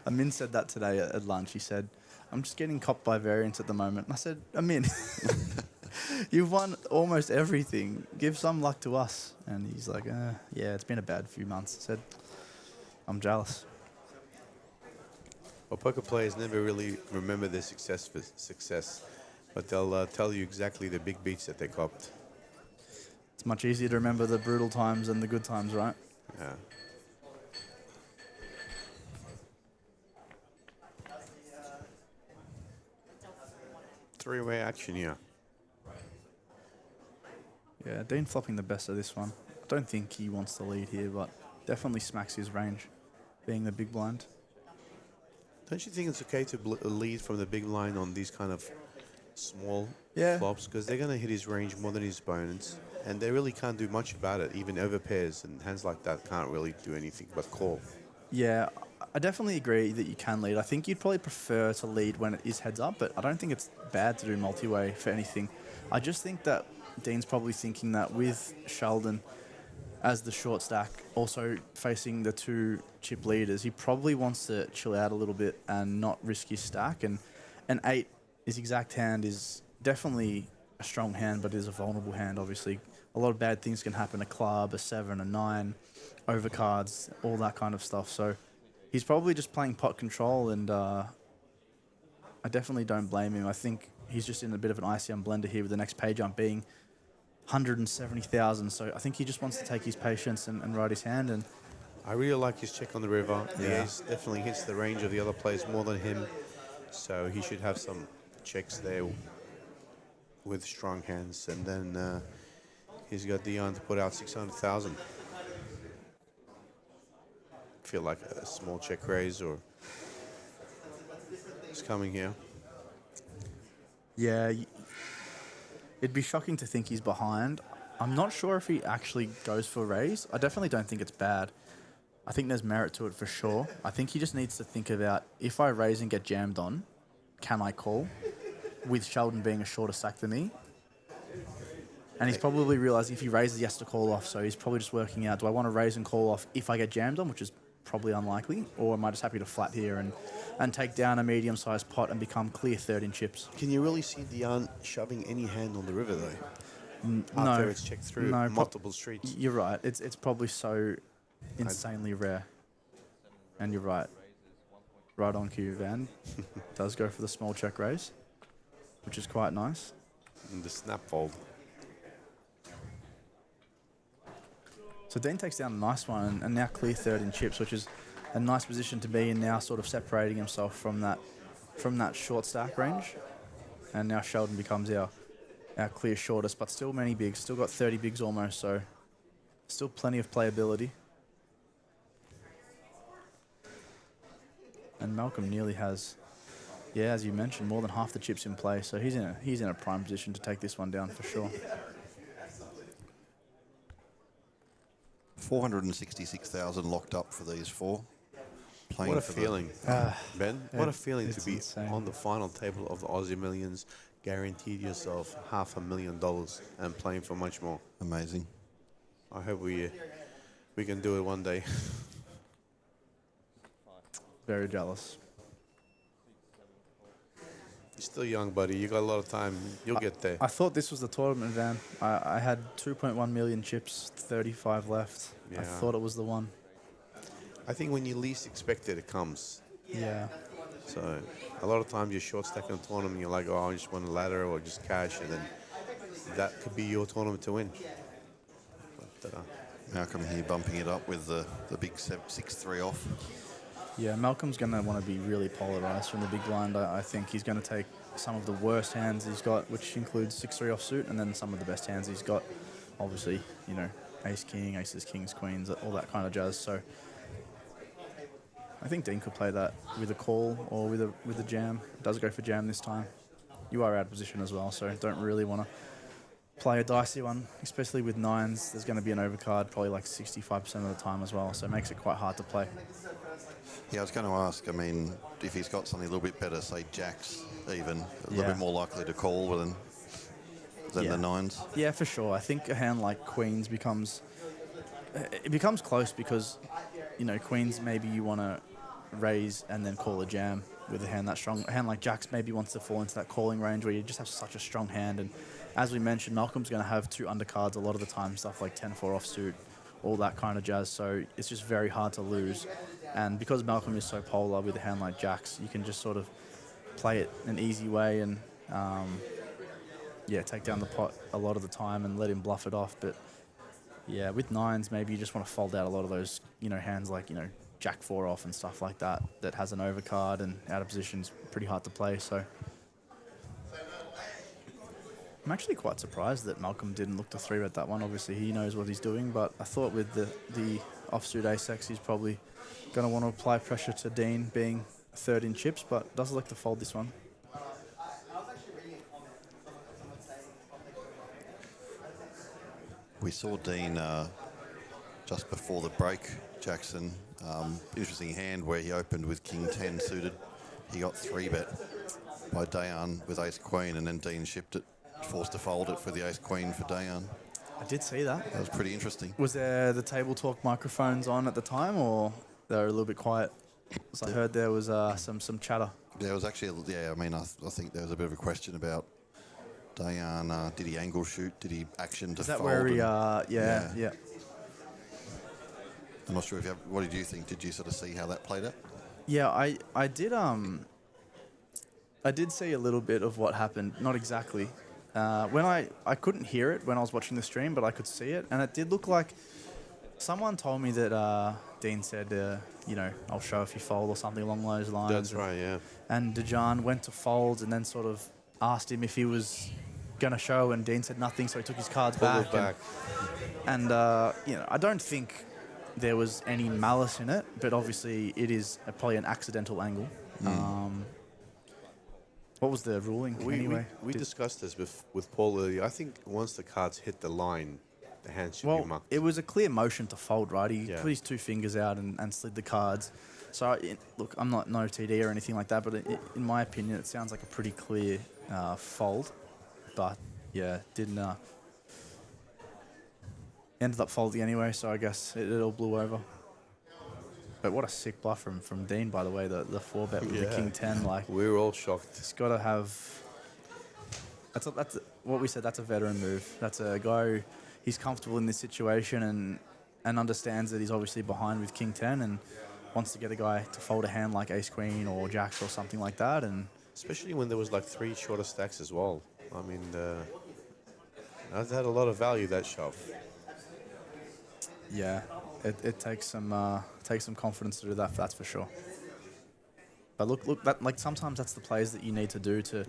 Amin said that today at lunch. He said, I'm just getting copped by variance at the moment. And I said, Amin, you've won almost everything. Give some luck to us. And he's like, yeah, it's been a bad few months. I said, I'm jealous. Well, poker players never really remember their success, but they'll tell you exactly the big beats that they copped. It's much easier to remember the brutal times than the good times, right? Yeah. Three-way action here. Yeah, Dean flopping the best of this one. I don't think he wants to lead here, but definitely smacks his range, being the big blind. Don't you think it's okay to lead from the big line on these kind of small flops? Because they're going to hit his range more than his opponents, and they really can't do much about it, even over pairs, and hands like that can't really do anything but call. Yeah, I definitely agree that you can lead. I think you'd probably prefer to lead when it is heads up, but I don't think it's bad to do multi-way for anything. I just think that Dean's probably thinking that with Sheldon as the short stack, also facing the 2 chip leaders, he probably wants to chill out a little bit and not risk his stack. And an 8, his exact hand, is definitely a strong hand, but it is a vulnerable hand, obviously. A lot of bad things can happen, a club, a 7, a 9, overcards, all that kind of stuff. So he's probably just playing pot control, and I definitely don't blame him. I think he's just in a bit of an ICM blender here with the next pay jump being 170,000. So I think he just wants to take his patience and ride his hand. And I really like his check on the river. The ace definitely hits the range of the other players more than him, so he should have some checks there with strong hands. And then he's got Dion to put out 600,000. Feel like a small check raise or it's coming here. Yeah, it'd be shocking to think he's behind. I'm not sure if he actually goes for a raise. I definitely don't think it's bad. I think there's merit to it for sure. I think he just needs to think about, if I raise and get jammed on, can I call? With Sheldon being a shorter stack than me. And he's probably realising if he raises, he has to call off. So he's probably just working out, do I want to raise and call off if I get jammed on, which is probably unlikely, or am I just happy to flat here and take down a medium-sized pot and become clear third in chips? Can you really see Dion shoving any hand on the river, though? No. After it's checked through multiple streets. You're right. It's probably so insanely rare. And you're right. Right on cue, Van. Does go for the small check raise, which is quite nice. And the snap fold. So Dean takes down a nice one and now clear third in chips, which is a nice position to be in now, sort of separating himself from that short stack range. And now Sheldon becomes our clear shortest, but still many bigs. Still got 30 bigs almost, so still plenty of playability. And Malcolm nearly has, as you mentioned, more than half the chips in play, so he's in a prime position to take this one down for sure. 466,000 locked up for these 4. What a feeling, Ben. What a feeling to be on the final table of the Aussie Millions, guaranteed yourself $500,000 and playing for much more. Amazing. I hope we can do it one day. Very jealous. You're still young, buddy. You got a lot of time. You'll get there. I thought this was the tournament, Van. I had 2.1 million chips, 35 left. Yeah. I thought it was the one. I think when you least expect it, it comes. Yeah. So a lot of times you're short stacking a tournament, you're like, oh, I just want a ladder or just cash, and then that could be your tournament to win. But, Malcolm here bumping it up with the big 6-3 off. Yeah, Malcolm's going to want to be really polarised from the big blind. I think he's going to take some of the worst hands he's got, which includes 6-3 offsuit, and then some of the best hands he's got. Obviously, you know, ace-king, aces, kings, queens, all that kind of jazz. So I think Dean could play that with a call or with a jam. Does go for jam this time. You are out of position as well, so don't really want to play a dicey one, especially with 9s. There's going to be an overcard probably like 65% of the time as well, so it makes it quite hard to play. Yeah, I was going to ask, I mean, if he's got something a little bit better, say jacks even, a little bit more likely to call than the nines. Yeah, for sure. I think a hand like queens becomes close because, you know, queens maybe you want to raise and then call a jam with a hand that strong. A hand like jacks maybe wants to fall into that calling range where you just have such a strong hand. And as we mentioned, Malcolm's going to have 2 undercards a lot of the time, stuff like 10-4 offsuit, all that kind of jazz. So it's just very hard to lose. And because Malcolm is so polar with a hand like jacks, you can just sort of play it an easy way and take down the pot a lot of the time and let him bluff it off. But yeah, with nines, maybe you just want to fold out a lot of those, you know, hands like, you know, Jack 4 off and stuff like that, that has an overcard and out of position's pretty hard to play. So I'm actually quite surprised that Malcolm didn't look to 3-bet that one. Obviously, he knows what he's doing, but I thought with the offsuit ace-x, he's probably going to want to apply pressure to Dean being third in chips, but does like to fold this one. We saw Dean just before the break, Jackson. Interesting hand where he opened with King 10 suited. He got 3-bet by Dayan with ace queen, and then Dean shipped it, forced to fold it for the ace queen for Dayan. I did see that. That was pretty interesting. Was there the table talk microphones on at the time, or they were a little bit quiet? So I heard there was some chatter. There was actually, I mean, I think there was a bit of a question about Dayan. Did he angle shoot? Did he action to Is that fold? where he, yeah. I'm not sure if you have, what did you think? Did you sort of see how that played out? Yeah, I did see a little bit of what happened. Not exactly. When I couldn't hear it when I was watching the stream, but I could see it, and it did look like someone told me that Dean said, you know, I'll show if you fold or something along those lines. That's right, yeah. And Dejan went to fold and then sort of asked him if he was going to show, and Dean said nothing, so he took his cards back. And you know, I don't think there was any malice in it, but obviously it is probably an accidental angle. What was the ruling anyway? We discussed this with Paul earlier. I think once the cards hit the line, the hand should be mucked. It was a clear motion to fold, right? He put his 2 fingers out and slid the cards. So, look, I'm not no TD or anything like that, but in my opinion, it sounds like a pretty clear fold. But, yeah, didn't... ended up folding anyway, so I guess it all blew over. But what a sick bluff from Dean, by the way, the 4-bet with the King 10. Like, we were all shocked. He's got to have... That's what we said, that's a veteran move. That's a guy, he's comfortable in this situation and understands that he's obviously behind with King 10 and wants to get a guy to fold a hand like Ace Queen or Jacks or something like that. And especially when there was like 3 shorter stacks as well. I mean, that had a lot of value, that shove. Yeah, it takes some confidence to do that. That's for sure. But look, that, like sometimes that's the plays that you need to do to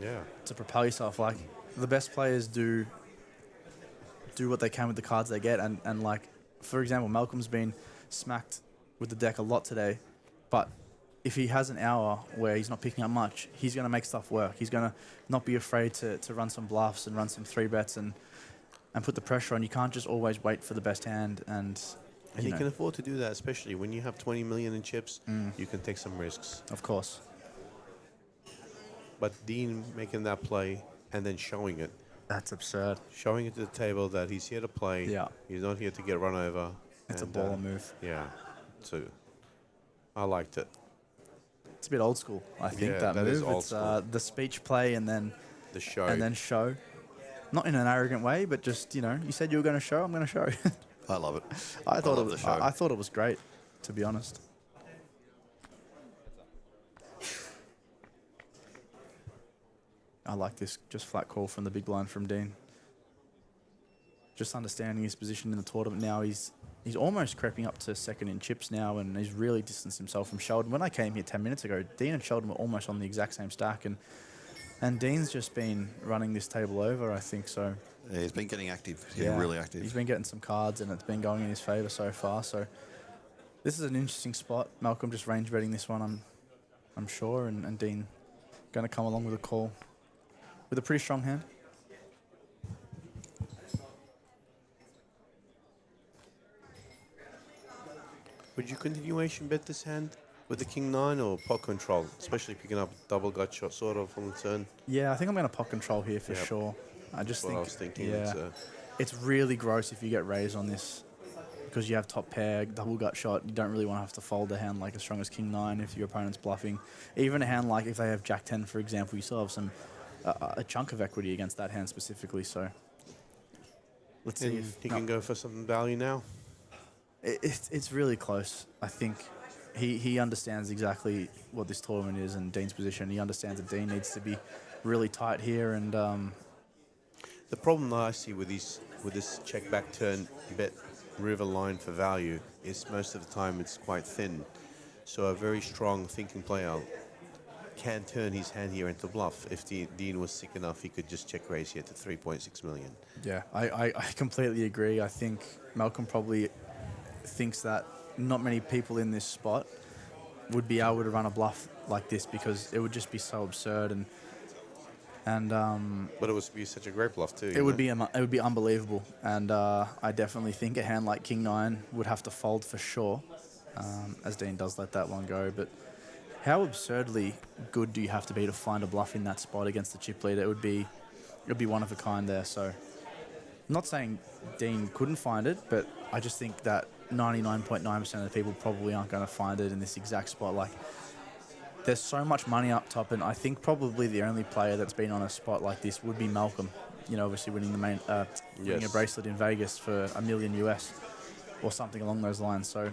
propel yourself. Like the best players do what they can with the cards they get, and like for example, Malcolm's been smacked with the deck a lot today, but if he has an hour where he's not picking up much, he's going to make stuff work. He's going to not be afraid to run some bluffs and run some 3-bets and put the pressure on. You can't just always wait for the best hand. And you can afford to do that, especially when you have 20 million in chips. You can take some risks. Of course. But Dean making that play and then showing it. That's absurd. Showing it to the table that he's here to play. Yeah. He's not here to get run over. It's a baller move. Yeah. So I liked it. It's a bit old school, I think, Yeah, that move. is old It's school. the speech play and then the show. And then show. Not in an arrogant way, but just, you know, you said you were going to show, I'm going to show. I love it. I thought love the show. I thought it was great, to be honest. I like this just flat call from the big blind from Dean. Just understanding his position in the tournament now. He's almost creeping up to second in chips now, and he's really distanced himself from Sheldon. When I came here 10 minutes ago, Dean and Sheldon were almost on the exact same stack, and Dean's just been running this table over, I think so. Yeah, he's been getting active. He's getting really active. He's been getting some cards, and it's been going in his favour so far. So this is an interesting spot. Malcolm just range betting this one, I'm sure, and Dean going to come along with a call with a pretty strong hand. Would you continuation bet this hand With the king nine or pot control, especially picking up double gut shot sort of on the turn. Yeah, I think I'm going to pot control here for Yep. sure. I just That's what think I was thinking. Yeah, it's really gross if you get raised on this because you have top pair, double gut shot. You don't really want to have to fold a hand like as strong as king nine if your opponent's bluffing. Even a hand like if they have jack 10, for example, you still have some a chunk of equity against that hand specifically. So let's see if he can go for some value now. It's really close. I think he understands exactly what this tournament is and Dean's position. He understands that Dean needs to be really tight here. And the problem that I see with this check back turn bet river line for value is most of the time it's quite thin. So a very strong thinking player can turn his hand here into bluff. If Dean was sick enough, he could just check raise here to 3.6 million. Yeah, I completely agree. I think Malcolm probably thinks that not many people in this spot would be able to run a bluff like this because it would just be so absurd and but it would be such a great bluff too. It would be unbelievable, and I definitely think a hand like king nine would have to fold for sure, as Dean does let that one go. But how absurdly good do you have to be to find a bluff in that spot against the chip leader? It would be one of a kind there. So I'm not saying Dean couldn't find it, but I just think that 99.9% of the people probably aren't going to find it in this exact spot. Like, there's so much money up top, and I think probably the only player that's been on a spot like this would be Malcolm. You know, obviously winning winning a bracelet in Vegas for $1 million US or something along those lines. So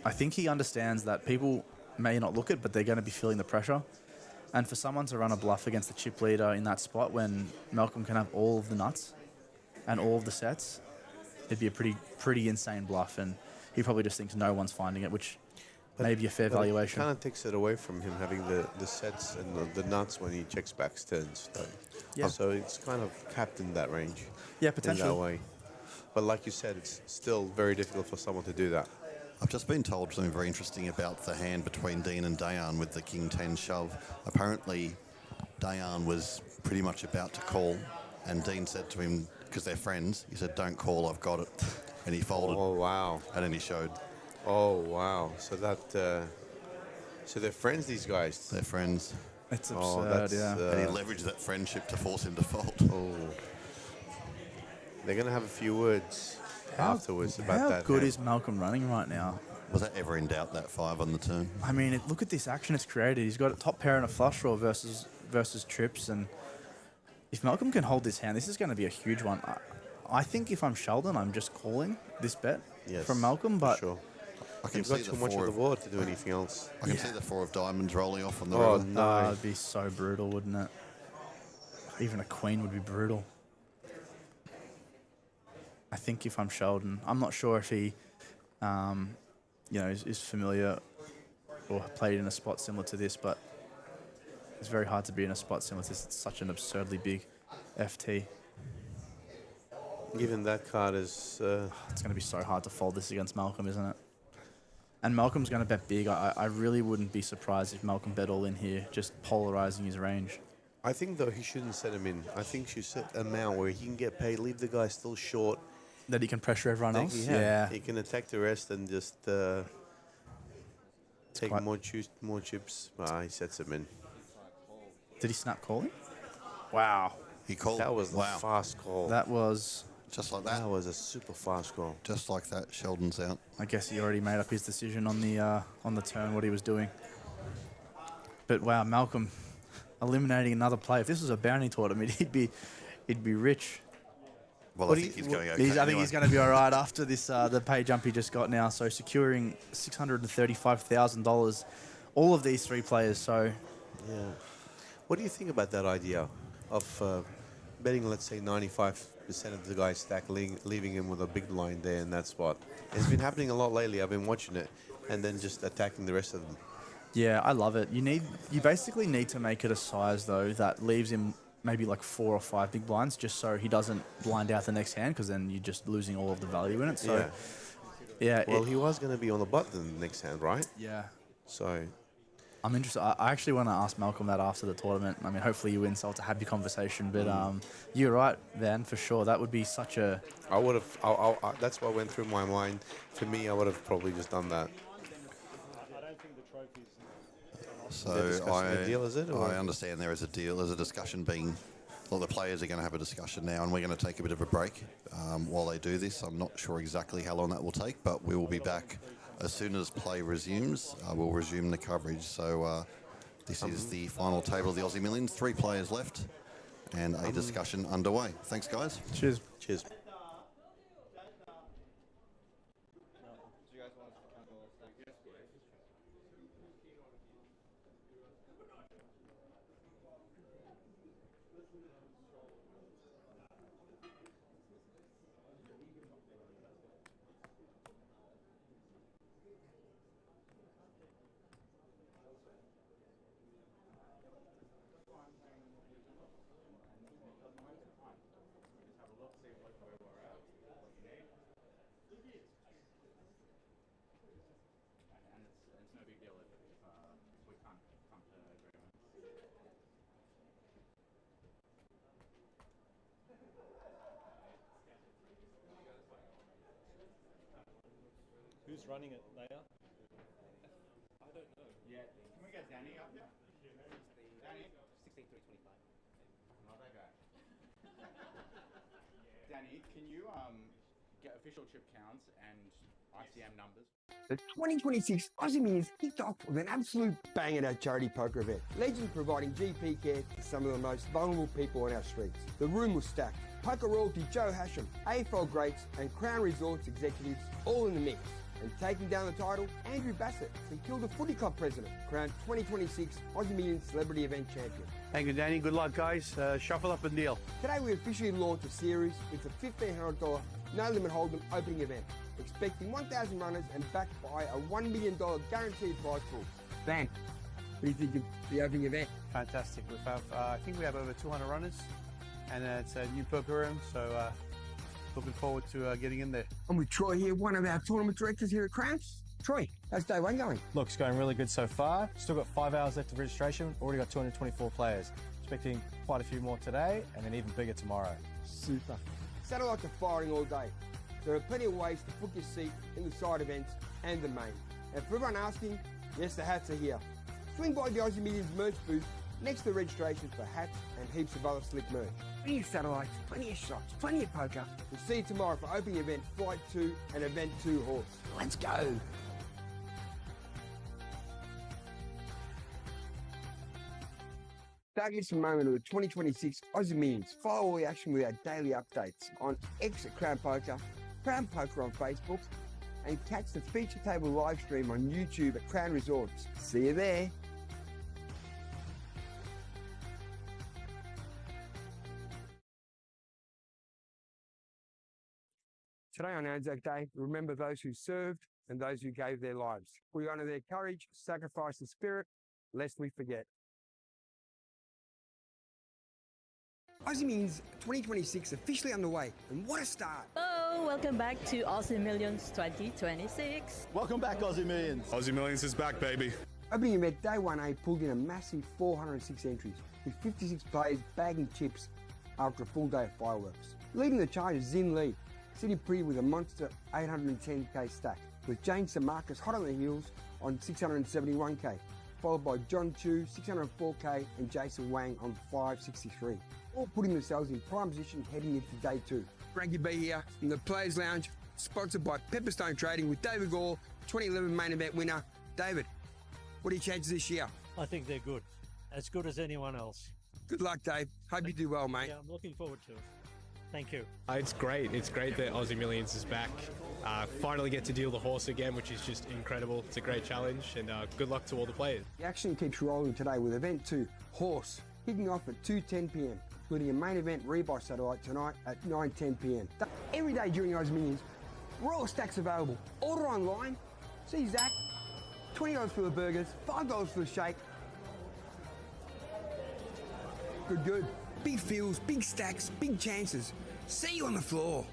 I think he understands that people may not look it, but they're going to be feeling the pressure. And for someone to run a bluff against the chip leader in that spot when Malcolm can have all of the nuts and all of the sets, it'd be a pretty insane bluff, and he probably just thinks no one's finding it, which may be a fair valuation. It kind of takes it away from him having the sets and the nuts when he checks back turns. Yeah. So it's kind of capped in that range. Yeah, potentially. In that way. But like you said, it's still very difficult for someone to do that. I've just been told something very interesting about the hand between Dean and Dayan with the king 10 shove. Apparently, Dayan was pretty much about to call, and Dean said to him, because they're friends, he said, "Don't call, I've got it." And he folded. Oh, wow. And then he showed. Oh, wow. So so they're friends, these guys? They're friends. It's absurd, yeah. And he leveraged that friendship to force him to fold. Oh. They're going to have a few words afterwards about that. How good is Malcolm running right now? Was that ever in doubt, that 5 on the turn? I mean, look at this action it's created. He's got a top pair and a flush draw versus trips, and if Malcolm can hold this hand, this is going to be a huge one. I think if I'm Sheldon, I'm just calling this bet from Malcolm, but sure. I can You've see got too much of the board to do anything else. I can see the 4 of diamonds rolling off on the Oh, river. no. It'd be so brutal, wouldn't it? Even a queen would be brutal. I think if I'm Sheldon, I'm not sure if he, is familiar or played in a spot similar to this, but it's very hard to be in a spot similar to this. It's such an absurdly big FT. Given that card is... it's going to be so hard to fold this against Malcolm, isn't it? And Malcolm's going to bet big. I really wouldn't be surprised if Malcolm bet all in here, just polarizing his range. I think, though, he shouldn't set him in. I think he should set an amount where he can get paid, leave the guy still short. That he can pressure everyone else? Yeah. He can attack the rest and just take more chips. He sets him in. Did he snap calling? Wow. He called. That was a fast call. That was... Just like that. That was a super fast call. Just like that, Sheldon's out. I guess he already made up his decision on the turn, what he was doing. But wow, Malcolm eliminating another player. If this was a bounty tournament, he'd be rich. Well, I think he's going okay. I think he's going to be all right after this the pay jump he just got now. So securing $635,000. All of these 3 players. So yeah. What do you think about that idea of betting, let's say, 95% of the guys stack, leaving him with a big line there in that spot? It's been happening a lot lately. I've been watching it, and then just attacking the rest of them. Yeah, I love it. You basically need to make it a size though that leaves him maybe like 4 or 5 big blinds, just so he doesn't blind out the next hand, because then you're just losing all of the value in it. So yeah. Well, he was going to be on the button the next hand, right? Yeah. So I'm interested. I actually want to ask Malcolm that after the tournament. I mean, hopefully you win, so it's a happy conversation. But you're right, Van, for sure. That would be such a... I would have... That's what went through my mind. For me, I would have probably just done that. I don't think So They're discussing a deal, is it, or- I understand there is a deal. There's a discussion being. Well, the players are going to have a discussion now, and we're going to take a bit of a break while they do this. I'm not sure exactly how long that will take, but we will be back as soon as play resumes. We'll resume the coverage. So this is the final table of the Aussie Millions. 3 players left, and a discussion underway. Thanks, guys. Cheers. Cheers. It's no big deal if we can't come to agreement. Who's running it, Leia? I don't know. Yeah. Can we get Danny up there? Danny? 6325. Not that guy. Danny, can you get official chip counts and ICM numbers? The 2026 Aussie Millions kicked off with an absolute bang at our charity poker event. Legends providing GP care to some of the most vulnerable people on our streets. The room was stacked. Poker royalty Joe Hasham, AFL greats and Crown Resorts executives all in the mix. And taking down the title, Andrew Bassett, St Kilda Footy Club president, crowned 2026 Aussie Millions Celebrity Event Champion. Thank you, Danny. Good luck, guys. Shuffle up and deal. Today we officially launched a series. It's a $1,500 no-limit hold'em opening event, expecting 1,000 runners and backed by a $1 million guaranteed prize pool. Van, what do you think of the opening event? Fantastic. We have, I think we have over 200 runners, and it's a new poker room, so looking forward to getting in there. I'm with Troy here, one of our tournament directors here at Crowns. Troy, how's day one going? Look, it's going really good so far. Still got 5 hours left of registration. Already got 224 players. Expecting quite a few more today, and then even bigger tomorrow. Super. Satellites are firing all day. There are plenty of ways to book your seat in the side events and the main. And for everyone asking, yes, the hats are here. Swing by the Aussie Millions merch booth next to the registration for hats and heaps of other slick merch. Plenty of satellites, plenty of shots, plenty of poker. We'll see you tomorrow for opening event Flight 2 and event 2 horse. Let's go. Don't miss a moment of the 2026 Aussie Millions. Follow all the action with our daily updates on X at Crown Poker, Crown Poker on Facebook, and catch the feature table live stream on YouTube at Crown Resorts. See you there. Today on Anzac Day, remember those who served and those who gave their lives. We honour their courage, sacrifice and spirit, lest we forget. Aussie Millions 2026 officially underway, and what a start! Hello, welcome back to Aussie Millions 2026. Welcome back, Aussie Millions. Aussie Millions is back, baby. Opening event Day 1A pulled in a massive 406 entries, with 56 players bagging chips after a full day of fireworks. Leading the charge is Zin Lee, sitting pretty with a monster 810k stack, with James Marcus hot on the heels on 671k, followed by John Chu 604k and Jason Wang on 563. All putting themselves in prime position heading into day 2. Frankie B here in the Players Lounge, sponsored by Pepperstone Trading with David Gore, 2011 main event winner. David, what are your chances this year? I think they're good. As good as anyone else. Good luck, Dave. Hope you do well, mate. Yeah, I'm looking forward to it. Thank you. It's great. It's great that Aussie Millions is back. Finally get to deal the horse again, which is just incredible. It's a great challenge, and good luck to all the players. The action keeps rolling today with event 2, Horse, kicking off at 2:10 p.m, including a main event rebuy satellite tonight at 9:10 p.m. Every day during Aussie Millions, Royal Stacks available. Order online. See Zach. $20 for the burgers, $5 for the shake. Good. Big fields, big stacks, big chances. See you on the floor.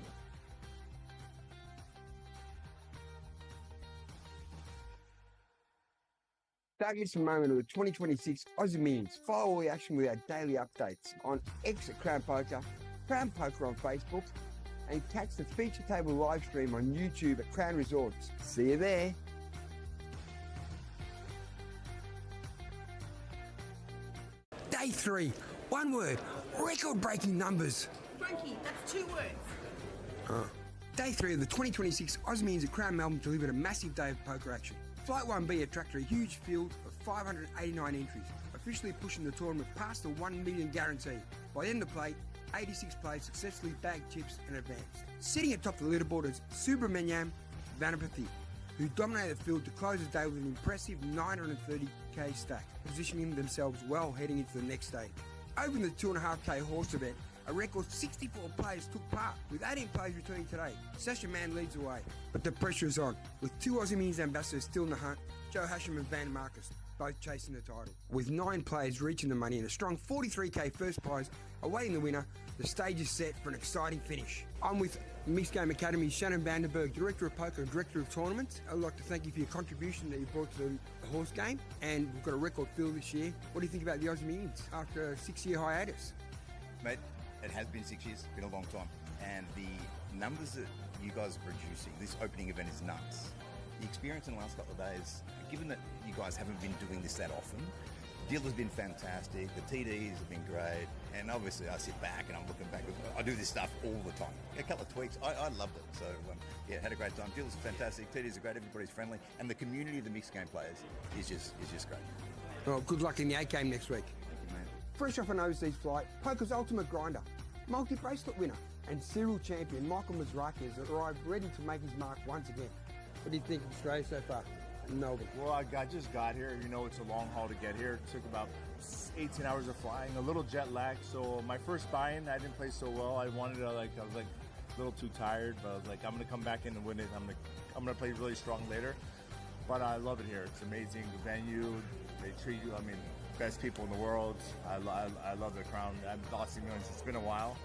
Don't miss a moment of the 2026 Aussie Millions. Follow all the action with our daily updates on X at Crown Poker, Crown Poker on Facebook, and catch the feature table live stream on YouTube at Crown Resorts. See you there. Day 3. One word. Record-breaking numbers. Frankie, that's 2 words. Day 3 of the 2026 Aussie at Crown Melbourne delivered a massive day of poker action. Flight 1B attracted a huge field of 589 entries, officially pushing the tournament past the 1 million guarantee. By the end of the play, 86 players successfully bagged chips and advanced. Sitting atop the leaderboard is Subramanyam Vanapathy, who dominated the field to close the day with an impressive 930k stack, positioning themselves well heading into the next stage. Over in the 2.5k horse event, a record 64 players took part, with 18 players returning today. Sasha Mann leads the way, but the pressure is on, with 2 Aussie Millions ambassadors still in the hunt, Joe Hasham and Van Marcus, both chasing the title. With 9 players reaching the money and a strong 43k first prize awaiting the winner, the stage is set for an exciting finish. I'm with Mixed Game Academy Shannon Vandenberg, Director of Poker and Director of Tournaments. I'd like to thank you for your contribution that you brought to the horse game, and we've got a record field this year. What do you think about the Aussie Millions after a 6-year hiatus? Mate, it has been 6 years, been a long time. And the numbers that you guys are producing, this opening event is nuts. The experience in the last couple of days, given that you guys haven't been doing this that often, the deal has been fantastic, the TDs have been great, and obviously I sit back and I'm looking back. I do this stuff all the time. A couple of tweaks, I loved it. So yeah, had a great time. Deal was fantastic, TDs are great, everybody's friendly, and the community of the mixed game players is just great. Well, good luck in the 8 game next week. Thank you, mate. Fresh off an overseas flight, poker's ultimate grinder, multi-bracelet winner, and serial champion Michael Mizraki has arrived ready to make his mark once again. What do you think of Australia so far in Melbourne? Well, I just got here. You know, it's a long haul to get here. It took about 18 hours of flying, a little jet lag. So my first buy-in, I didn't play so well. I was a little too tired, but I was like, I'm gonna come back in and win it. I'm gonna play really strong later. But I love it here. It's amazing. The venue, they treat you. I mean, best people in the world. I love the Crown. I'm Aussie Millions. It's been a while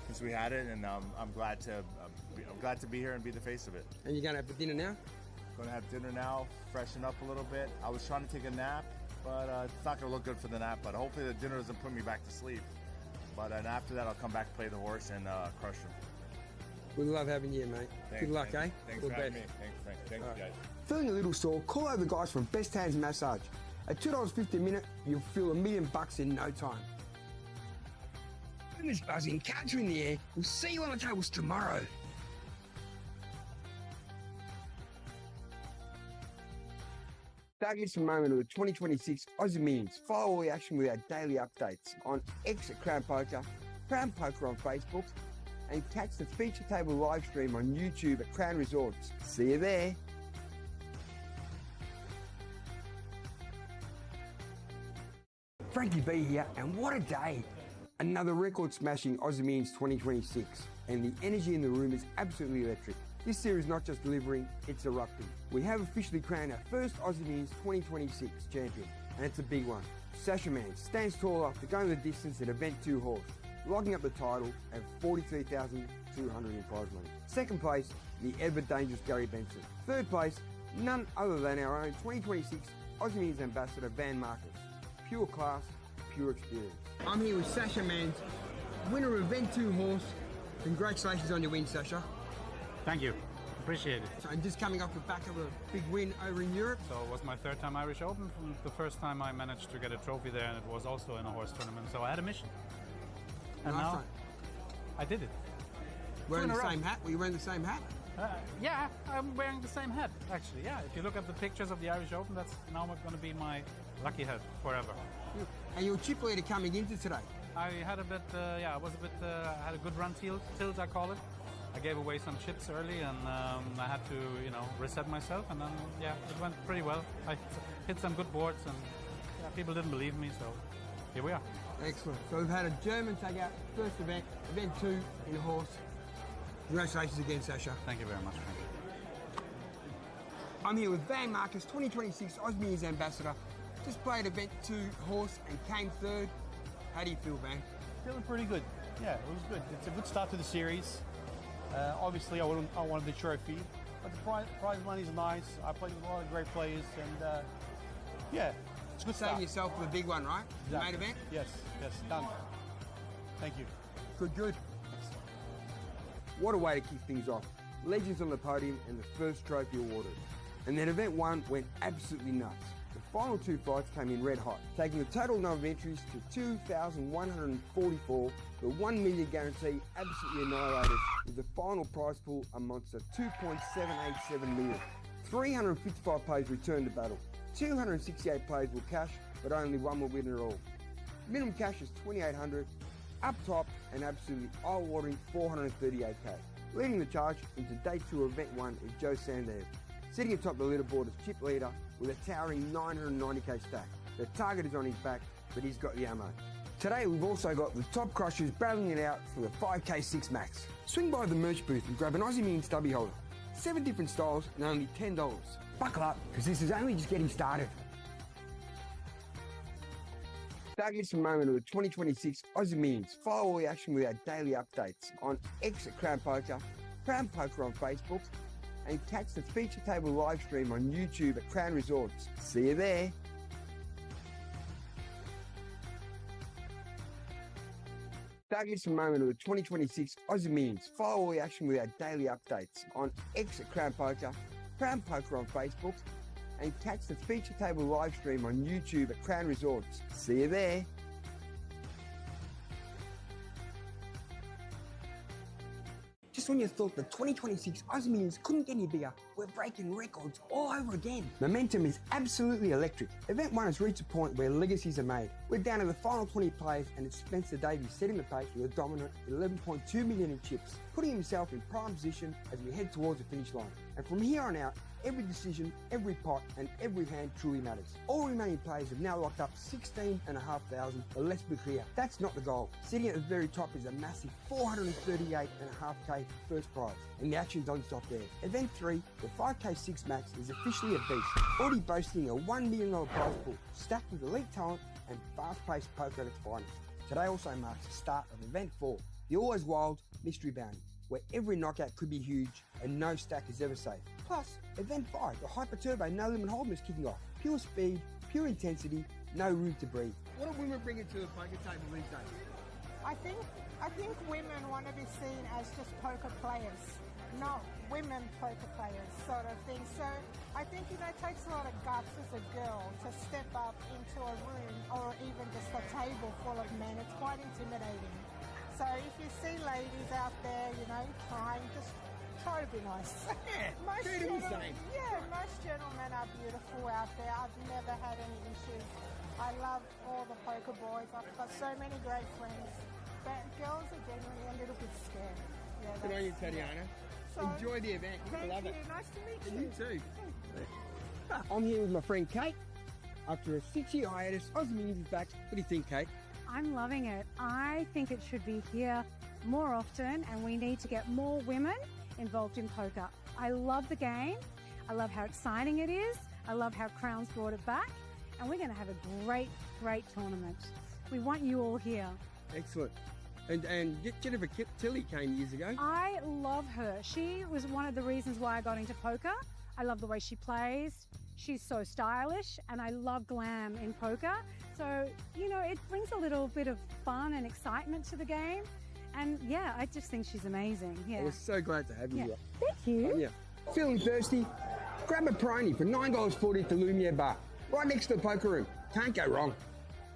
since we had it, and I'm glad to be here and be the face of it. And you're gonna have dinner now? Going to have dinner now, freshen up a little bit. I was trying to take a nap, but it's not going to look good for the nap. But hopefully the dinner doesn't put me back to sleep. But and after that, I'll come back, play the horse, and crush him. We love having you, mate. Thanks, Good luck, man. eh? Thanks All for the having me. best. Thanks, All right. guys. Feeling a little sore? Call over the guys from Best Hands Massage. At $2.50 a minute, you'll feel $1 million in no time. When there's buzzing, cards are in the air. We'll see you on the tables tomorrow. Don't miss a moment of the 2026 Aussie Millions. Follow all the action with our daily updates on X at Crown Poker, Crown Poker on Facebook, and catch the feature table live stream on YouTube at Crown Resorts. See you there. Frankie B here, and what a day! Another record-smashing Aussie Millions 2026, and the energy in the room is absolutely electric. This series is not just delivering, it's erupting. We have officially crowned our first Aussie Millions 2026 champion, and it's a big one. Sasha Mann stands tall after going the distance at Event 2 horse, logging up the title at $43,200 in prize money. Second place, the ever dangerous Gary Benson. Third place, none other than our own 2026 Aussie Millions ambassador Van Marcus. Pure class, pure experience. I'm here with Sasha Mann, winner of Event 2 horse. Congratulations on your win, Sasha. Thank you. Appreciate it. So, and just coming off the back of a big win over in Europe. So it was my 3rd time Irish Open. From the first time I managed to get a trophy there, and it was also in a horse tournament. So I had a mission. And Nice now one. I did it. Wearing Two in the a row. same hat? Were you wearing the same hat? Yeah, I'm wearing the same hat, actually. Yeah, if you look at the pictures of the Irish Open, that's now going to be my lucky hat forever. And you were chip leader coming into today. I had a bit, I had a good run tilt, I call it. I gave away some chips early, and I had to, reset myself, and then, it went pretty well. I hit some good boards, and people didn't believe me, so here we are. Excellent. So we've had a German take out first event, Event 2 in a horse. Congratulations again, Sasha. Thank you very much, Frank. I'm here with Van Marcus, 2026 Aussie Millions ambassador. Just played Event 2 horse and came 3rd. How do you feel, Van? Feeling pretty good. Yeah, it was good. It's a good start to the series. Obviously, I wanted the trophy, but the prize money's nice. I played with a lot of great players, and it's a good Saving start. yourself for the big one, right? The Exactly. main event? Yes, done. Thank you. Good. What a way to kick things off. Legends on the podium and the first trophy awarded. And then Event 1 went absolutely nuts. The final two fights came in red hot, taking the total number of entries to 2,144. The 1 million guarantee absolutely annihilated, with the final prize pool a monster 2.787 million. 355 players returned to battle. 268 players will cash, but only one will win it all. Minimum cash is 2,800. Up top, an absolutely eye-watering 438k. Leading the charge into Day 2 of Event 1 is Joe Sandev, sitting atop the leaderboard as chip leader with a towering 990k stack. The target is on his back, but he's got the ammo. Today we've also got the top crushers battling it out for the 5k 6 max. Swing by the merch booth and grab an Aussie Million stubby holder. 7 different styles and only $10. Buckle up, because this is only just getting started. Don't miss a moment of the 2026 Aussie Millions. Follow all the action with our daily updates on X at Crown Poker, Crown Poker on Facebook, and catch the feature table live stream on YouTube at Crown Resorts. See you there. Don't miss a moment of the 2026 Aussie Millions. Follow all the action with our daily updates on X at Crown Poker, Crown Poker on Facebook, and catch the feature table live stream on YouTube at Crown Resorts. See you there. Just when you thought the 2026 Aussie Millions couldn't get any bigger, we're breaking records all over again. Momentum is absolutely electric. Event 1 has reached a point where legacies are made. We're down to the final 20 players and it's Spencer Davies setting the pace with a dominant 11.2 million in chips, putting himself in prime position as we head towards the finish line. And from here on out, every decision, every pot and every hand truly matters. All remaining players have now locked up 16,500, but let's be clear, that's not the goal. Sitting at the very top is a massive 438.5k first prize, and the action doesn't stop there. Event 3, the 5k 6 max, is officially a beast, already boasting a $1 million prize pool, stacked with elite talent and fast-paced poker at its finest. Today also marks the start of Event 4, the always wild Mystery Bounty, where every knockout could be huge and no stack is ever safe. Plus, Event 5, the Hyper Turbo No Limit Hold'em is kicking off. Pure speed, pure intensity, no room to breathe. What are women bringing to the poker table these days? I think women want to be seen as just poker players, not women poker players sort of thing. So I think, it takes a lot of guts as a girl to step up into a room or even just a table full of men. It's quite intimidating. So if you see ladies out there, trying, just try to be nice. Yeah, most gentlemen are beautiful out there. I've never had any issues. I love all the poker boys. I've got so many great friends. But girls are generally a little bit scared. Yeah, good on you, Tatiana. Enjoy the event. You're going to love it. Nice to meet you. You too. I'm here with my friend Kate. After a 6-year hiatus, Aussie Millions is back. What do you think, Kate? I'm loving it. I think it should be here more often, and we need to get more women involved in poker. I love the game. I love how exciting it is. I love how Crown's brought it back, and we're going to have a great, great tournament. We want you all here. Excellent. And Jennifer Tilly came years ago. I love her. She was one of the reasons why I got into poker. I love the way she plays. She's so stylish, and I love glam in poker. So, it brings a little bit of fun and excitement to the game. And yeah, I just think she's amazing. Yeah. I was so glad to have you here. Thank you. Yeah. Feeling thirsty? Grab a Peroni for $9.40 at the Lumiere Bar, right next to the poker room. Can't go wrong.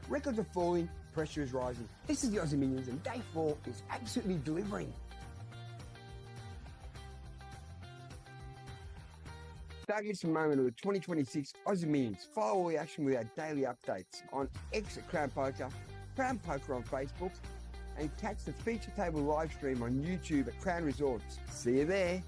Records are falling, pressure is rising. This is the Aussie Millions, and Day 4 is absolutely delivering. Don't miss a moment of the 2026 Aussie Millions. Follow all the action with our daily updates on X at Crown Poker, Crown Poker on Facebook, and catch the feature table live stream on YouTube at Crown Resorts. See you there.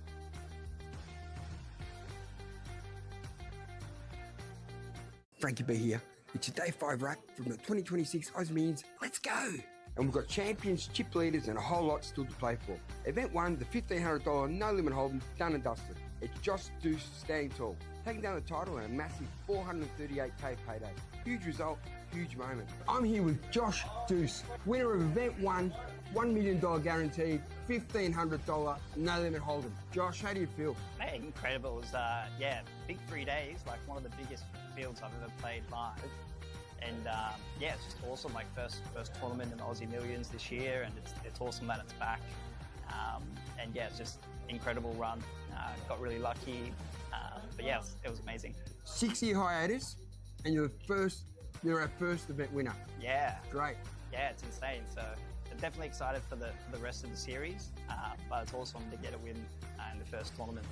Frankie B here. It's a Day 5 wrap from the 2026 Aussie Millions. Let's go! And we've got champions, chip leaders, and a whole lot still to play for. Event 1, the $1,500 No Limit Hold'em, done and dusted. It's Josh Deuce standing tall, taking down the title and a massive 438k payday. Huge result, huge moment. I'm here with Josh Deuce, winner of Event 1, $1 million guaranteed, $1,500 No Limit Hold'em. Josh, how do you feel? Mate, incredible. It was, big 3 days, like one of the biggest fields I've ever played live. And it's just awesome. Like first tournament in the Aussie Millions this year, and it's awesome that it's back. It's just incredible run. Got really lucky, but it was amazing. 6-year hiatus, And you're our first event winner. Yeah. Great. Yeah, it's insane. So I'm definitely excited for the rest of the series, but it's awesome to get a win in the first tournament.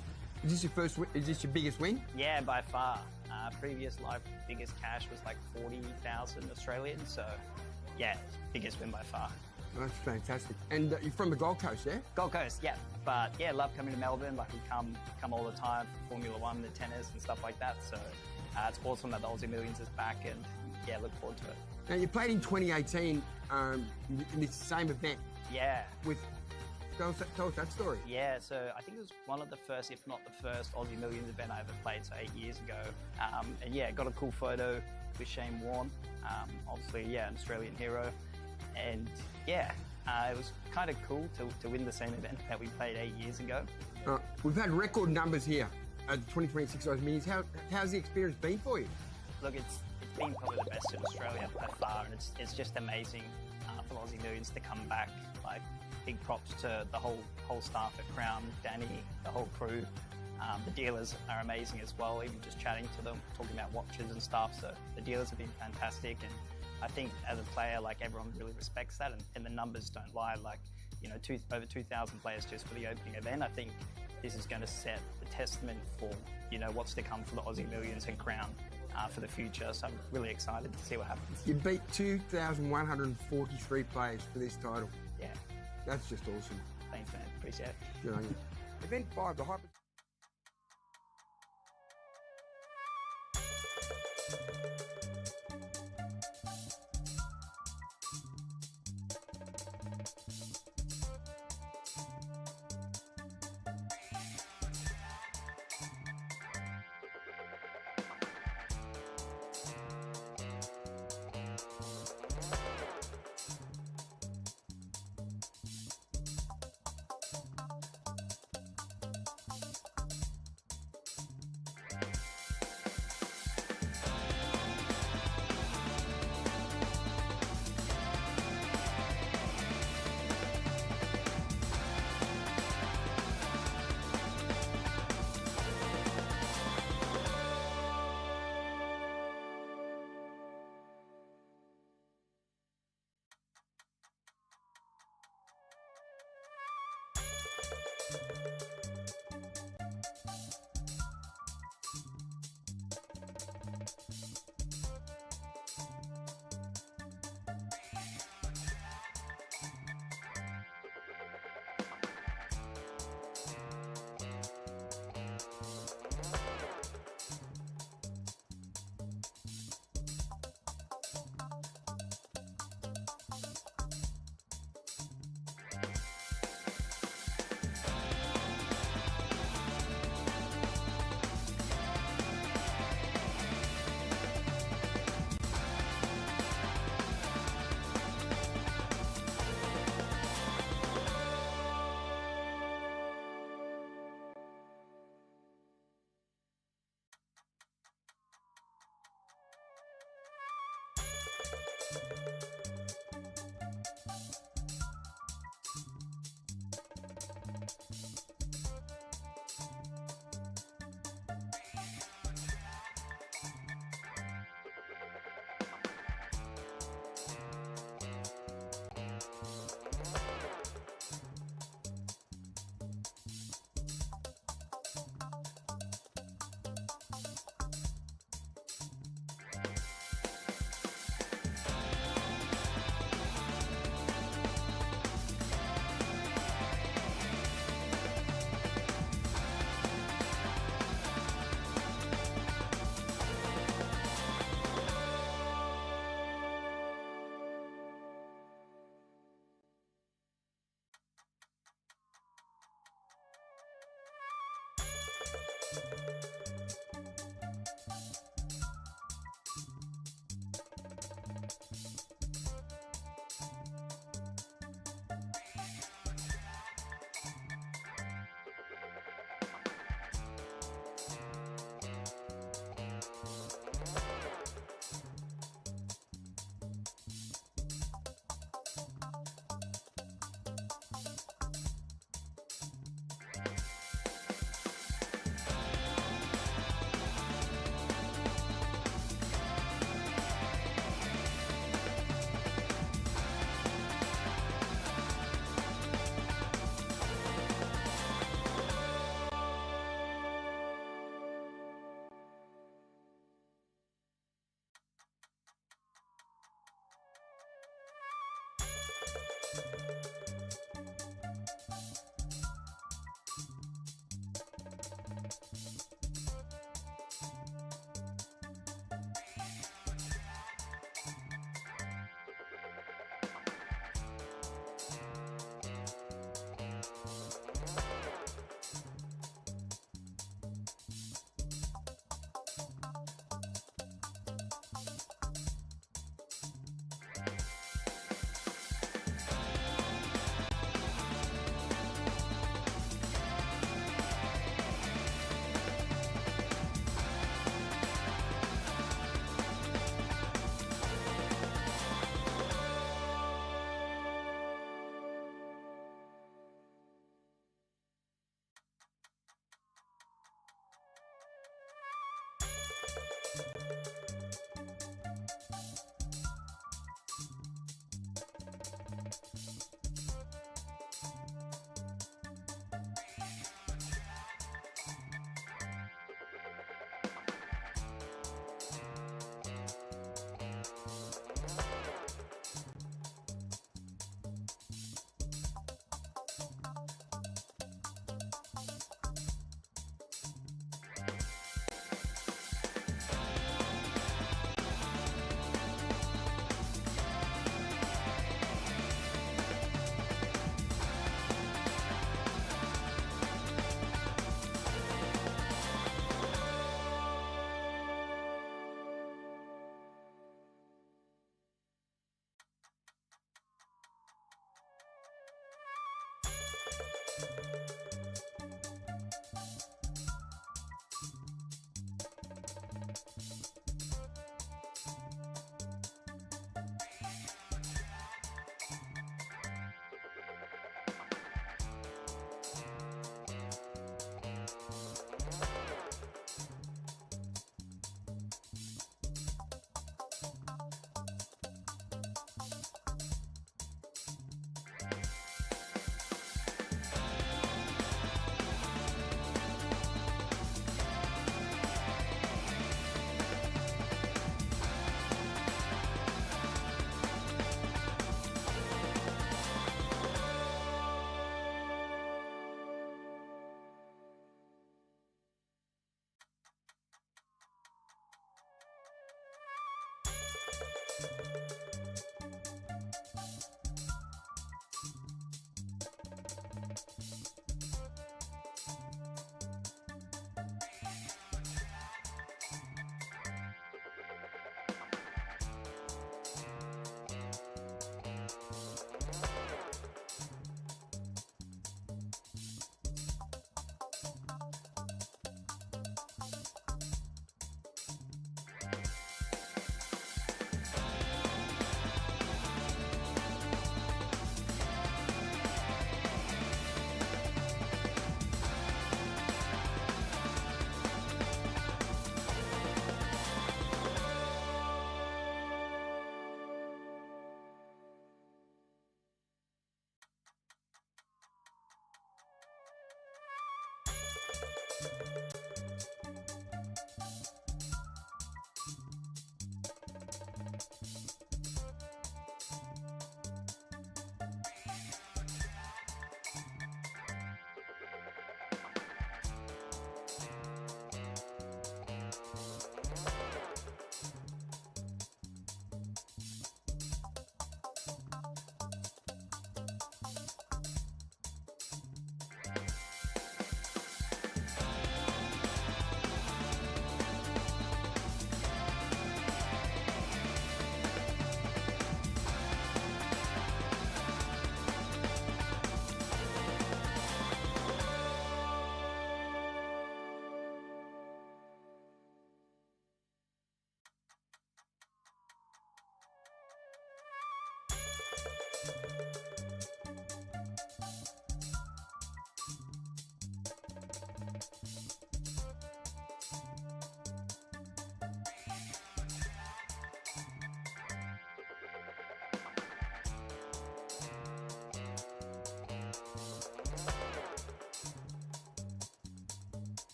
Is this your first? Is this your biggest win? Yeah, by far. Previous live biggest cash was like 40,000 Australian. So yeah, biggest win by far. That's fantastic. And you're from the Gold Coast, yeah? Gold Coast, yeah. But yeah, love coming to Melbourne. Like we come all the time for Formula One, the tennis and stuff like that. So it's awesome that the Aussie Millions is back, and yeah, look forward to it. Now you played in 2018 in this same event. Yeah. Tell us that story. Yeah, so I think it was one of the first, if not the first, Aussie Millions event I ever played, so 8 years ago. And yeah, got a cool photo with Shane Warne, obviously, yeah, an Australian hero. And yeah, it was kind of cool to win the same event that we played 8 years ago. We've had record numbers here at the 2026 Aussie Millions. How's the experience been for you? Look, it's been probably the best in Australia by far, and it's just amazing for the Aussie Millions to come back. Like, big props to the whole staff at Crown, Danny, the whole crew. The dealers are amazing as well, even just chatting to them, talking about watches and stuff. So the dealers have been fantastic, and I think as a player, like, everyone really respects that, and the numbers don't lie. Like, you know, over 2,000 players just for the opening event. I think this is going to set the testament for, you know, what's to come for the Aussie Millions and Crown for the future. So I'm really excited to see what happens. You beat 2,143 players for this title. Yeah. That's just awesome. Thanks, man. Appreciate it. Good on you. Event 5, the hyper...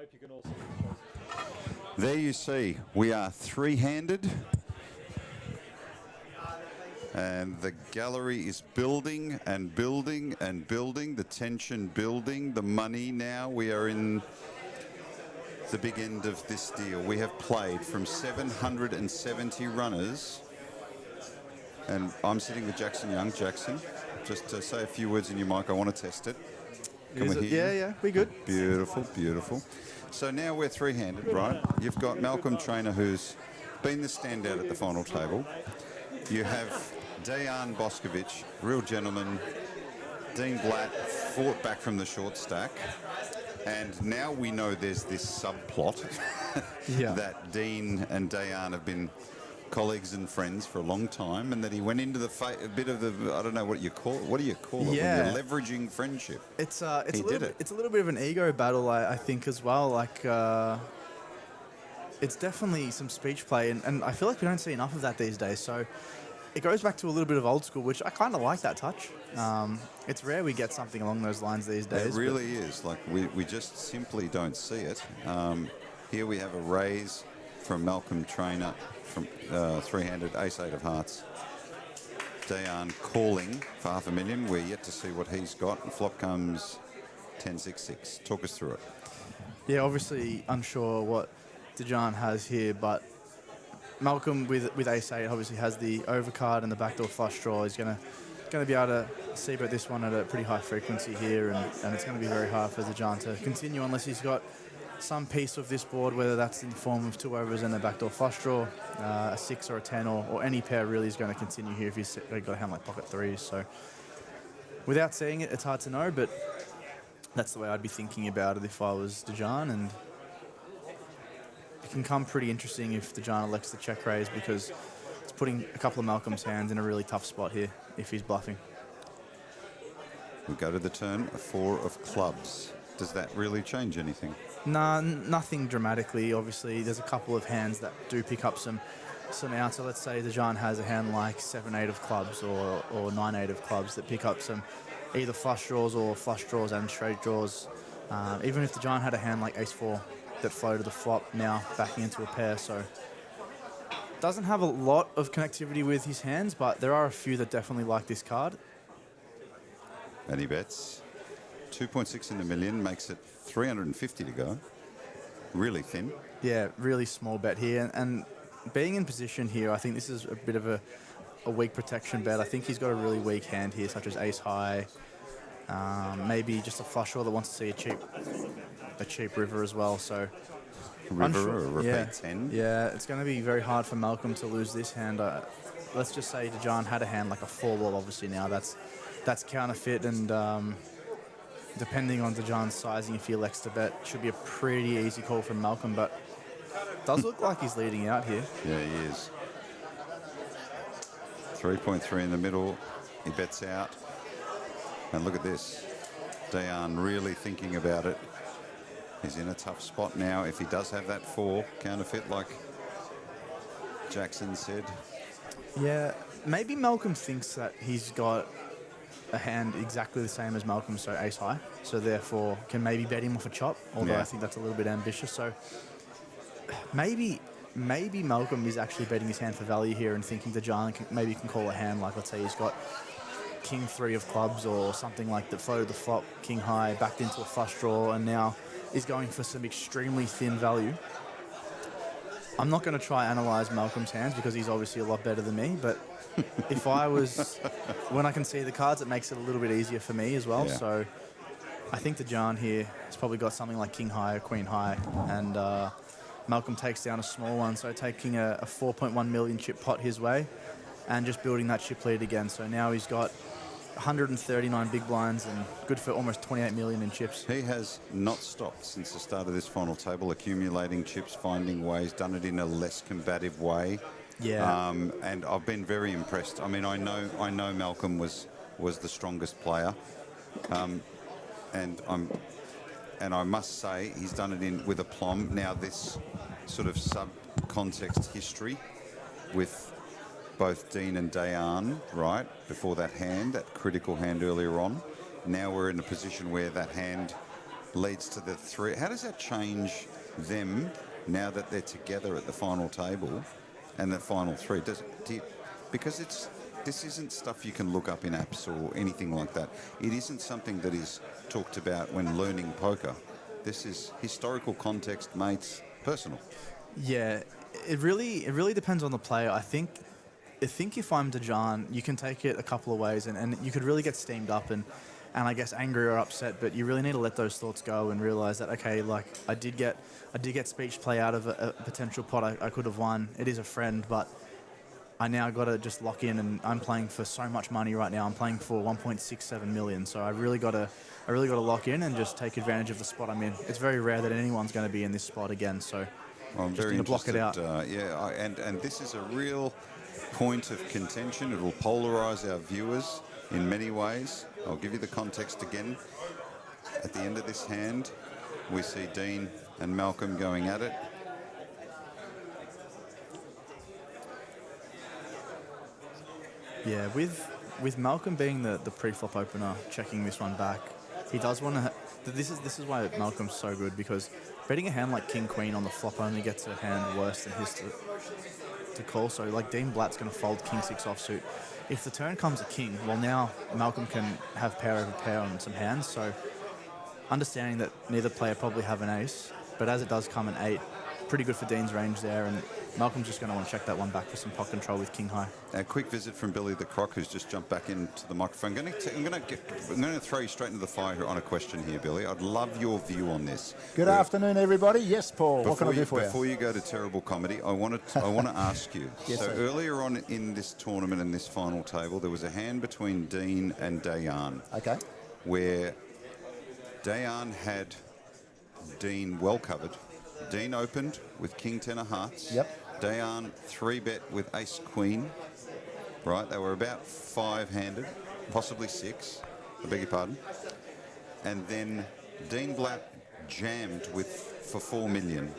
hope you can all see it. There you see, we are three-handed. And the gallery is building and building and building, the tension building, the money now. We are in the big end of this deal. We have played from 770 runners. And I'm sitting with Jackson Young. Jackson, just to say a few words in your mic, I want to test it. Can we hear you? Yeah, we good. Beautiful, beautiful. So now we're three-handed, right? You've got Malcolm Trainer, who's been the standout at the final table. You have Dejan Boskovic, real gentleman. Dean Blatt fought back from the short stack. And now we know there's this subplot that Dean and Dejan have been colleagues and friends for a long time, and that he went into the a bit of the, I don't know what you call it. What do you call it? Yeah. When you're leveraging friendship. It's a little bit of an ego battle, I think, as well. Like, it's definitely some speech play, and I feel like we don't see enough of that these days. So it goes back to a little bit of old school, which I kind of like that touch. It's rare we get something along those lines these days. It really is. Like, we just simply don't see it. Here we have a raise from Malcolm Trainer from three-handed ace-8 of hearts. Dejan calling for $500,000. We're yet to see what he's got. And flop comes 10-6-6. Talk us through it. Yeah, obviously unsure what Dejan has here, but Malcolm with ace-8 obviously has the overcard and the backdoor flush draw. He's going to be able to see about this one at a pretty high frequency here, and it's going to be very hard for Dejan to continue unless he's got some piece of this board, whether that's in the form of 2 overs and a backdoor flush draw, a 6 or a 10, or any pair really is going to continue here if he's got a hand like pocket 3s. So without seeing it, it's hard to know, but that's the way I'd be thinking about it if I was Dejan, and it can come pretty interesting if Dejan elects the check raise, because it's putting a couple of Malcolm's hands in a really tough spot here if he's bluffing. We go to the turn, a 4 of clubs. Does that really change anything? Nah, nothing dramatically. Obviously, there's a couple of hands that do pick up some outs. So let's say Dejan has a hand like 7-8 of clubs or 9-8 of clubs that pick up some either flush draws or flush draws and straight draws. Even if Dejan had a hand like ace-4 that floated the flop, now backing into a pair. So doesn't have a lot of connectivity with his hands, but there are a few that definitely like this card. And he bets 2.6 in the million, makes it 350 to go. Really thin. Yeah, really small bet here. And being in position here, I think this is a bit of a weak protection bet. I think he's got a really weak hand here, such as ace high. Maybe just a flush draw that wants to see a cheap river as well. So river or repeat 10. Yeah, it's going to be very hard for Malcolm to lose this hand. Let's just say Dejan had a hand like a 4-ball. Obviously now that's counterfeit, and depending on Dejan's sizing, if he elects to bet, should be a pretty easy call from Malcolm, but does look like he's leading out here. Yeah, he is. 3.3 in the middle. He bets out. And look at this. Dejan really thinking about it. He's in a tough spot now. If he does have that 4 counterfeit, like Jackson said. Yeah, maybe Malcolm thinks that he's got a hand exactly the same as Malcolm, so ace high, so therefore can maybe bet him off a chop, although I think that's a little bit ambitious. So maybe Malcolm is actually betting his hand for value here and thinking Dejan maybe can call a hand like, let's say he's got king 3 of clubs or something like that, floated the flop, king high, backed into a flush draw, and now is going for some extremely thin value. I'm not going to try analyze Malcolm's hands because he's obviously a lot better than me, but if I was, when I can see the cards, it makes it a little bit easier for me as well. Yeah. So I think Dejan here has probably got something like king high or queen high, and Malcolm takes down a small one, so taking a 4.1 million chip pot his way and just building that chip lead again. So now he's got 139 big blinds and good for almost 28 million in chips. He has not stopped since the start of this final table, accumulating chips, finding ways, done it in a less combative way. Yeah. And I've been very impressed. I mean, I know Malcolm was the strongest player, and I must say he's done it with aplomb. Now this sort of sub-context history with both Dean and Dejan, right, before that hand, that critical hand earlier on. Now we're in a position where that hand leads to the 3. How does that change them now that they're together at the final table and the final 3? Because this isn't stuff you can look up in apps or anything like that. It isn't something that is talked about when learning poker. This is historical context, mates, personal. Yeah, it really depends on the player. I think if I'm Dejan, you can take it a couple of ways, and you could really get steamed up and I guess angry or upset, but you really need to let those thoughts go and realize that, okay, like I did get speech play out of a potential pot I could have won. It is a friend, but I now got to just lock in, and I'm playing for so much money right now. I'm playing for 1.67 million, so I really got to lock in and just take advantage of the spot I'm in. It's very rare that anyone's going to be in this spot again, so I'm just very need to block it out. And this is a real point of contention. It will polarize our viewers in many ways. I'll give you the context again. At the end of this hand, we see Dean and Malcolm going at it. Yeah, with Malcolm being the pre-flop opener, checking this one back, he does want to. This is why Malcolm's so good, because betting a hand like King Queen on the flop only gets a hand worse than his to call. So like Dean Blatt's going to fold King 6 offsuit. If the turn comes a king, well now Malcolm can have pair over pair on some hands. So understanding that neither player probably have an ace, but as it does come an 8, pretty good for Dean's range there, and Malcolm's just going to want to check that one back for some pot control with King High. A quick visit from Billy the Croc, who's just jumped back into the microphone. I'm going to throw you straight into the fire on a question here, Billy. I'd love your view on this. Good afternoon, everybody. Yes, Paul. What can I do for you? Before you go to terrible comedy, I want to ask you. Yes, so sir. earlier on in this tournament, in this final table, there was a hand between Dean and Dayan. Okay. Where Dayan had Dean well covered. Dean opened with King 10 of hearts. Yep. Dayan 3-bet with Ace Queen. Right, they were about 5-handed, possibly 6. I beg your pardon. And then Dean Blatt jammed for 4 million.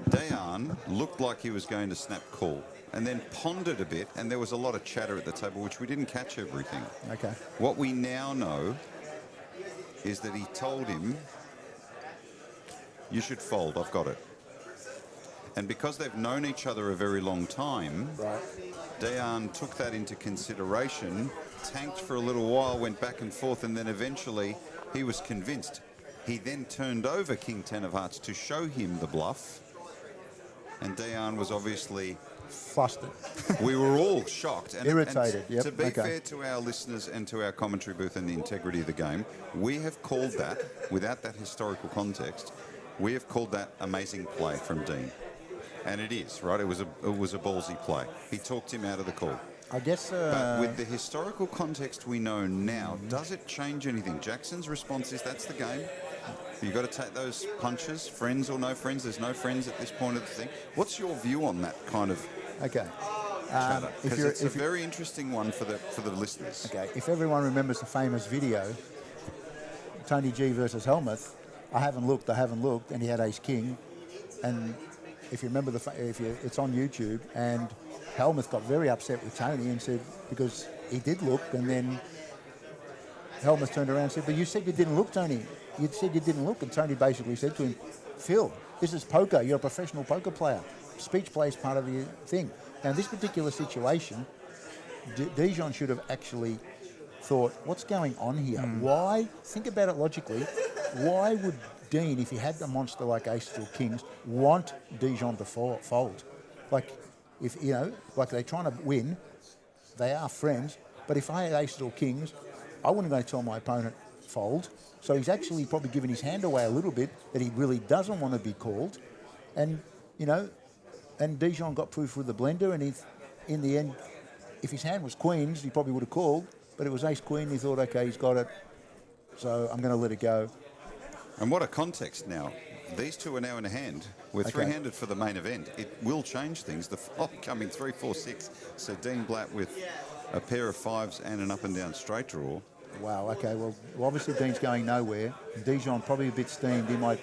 Dayan looked like he was going to snap call, and then pondered a bit, and there was a lot of chatter at the table, which we didn't catch everything. Okay. What we now know is that he told him, you should fold, I've got it. And because they've known each other a very long time, right, Dayan took that into consideration, tanked for a little while, went back and forth, and then eventually he was convinced. He then turned over King 10 of hearts to show him the bluff, and Dayan was obviously flustered. We were all shocked. And, irritated, and yep. To be okay. fair to our listeners and to our commentary booth and the integrity of the game, we have called that, without that historical context, we have called that amazing play from Dean. And it is, right? It was a ballsy play. He talked him out of the call. I guess... but with the historical context we know now, does it change anything? Jackson's response is, that's the game. You've got to take those punches, friends or no friends. There's no friends at this point of the thing. What's your view on that kind of chatter? Because it's a very interesting one for the listeners. Okay, if everyone remembers the famous video, Tony G versus Helmuth, I haven't looked, and he had Ace King, and if you remember it's on YouTube, and Helmuth got very upset with Tony and said, because he did look, and then Helmuth turned around and said, but you said you didn't look, Tony. You said you didn't look, and Tony basically said to him, Phil, this is poker. You're a professional poker player. Speech play is part of the thing. Now, in this particular situation, Dijon should have actually thought, what's going on here? Why? Think about it logically. Why would Dean, if he had a monster like Ace or Kings, want Dijon to fold? Like, if like they're trying to win, they are friends. But if I had Ace or Kings, I wouldn't go tell my opponent fold. So he's actually probably given his hand away a little bit that he really doesn't want to be called. And and Dijon got proof with the blender, and in the end, if his hand was Queens, he probably would have called. But it was Ace Queen. He thought, okay, he's got it, so I'm going to let it go. And what a context now. These two are now in a hand. We're three-handed for the main event. It will change things. The flop coming 3, 4, 6. So Dean Blatt with a pair of 5s and an up and down straight draw. Wow, okay, well obviously Dean's going nowhere. Dijon probably a bit steamed. He might...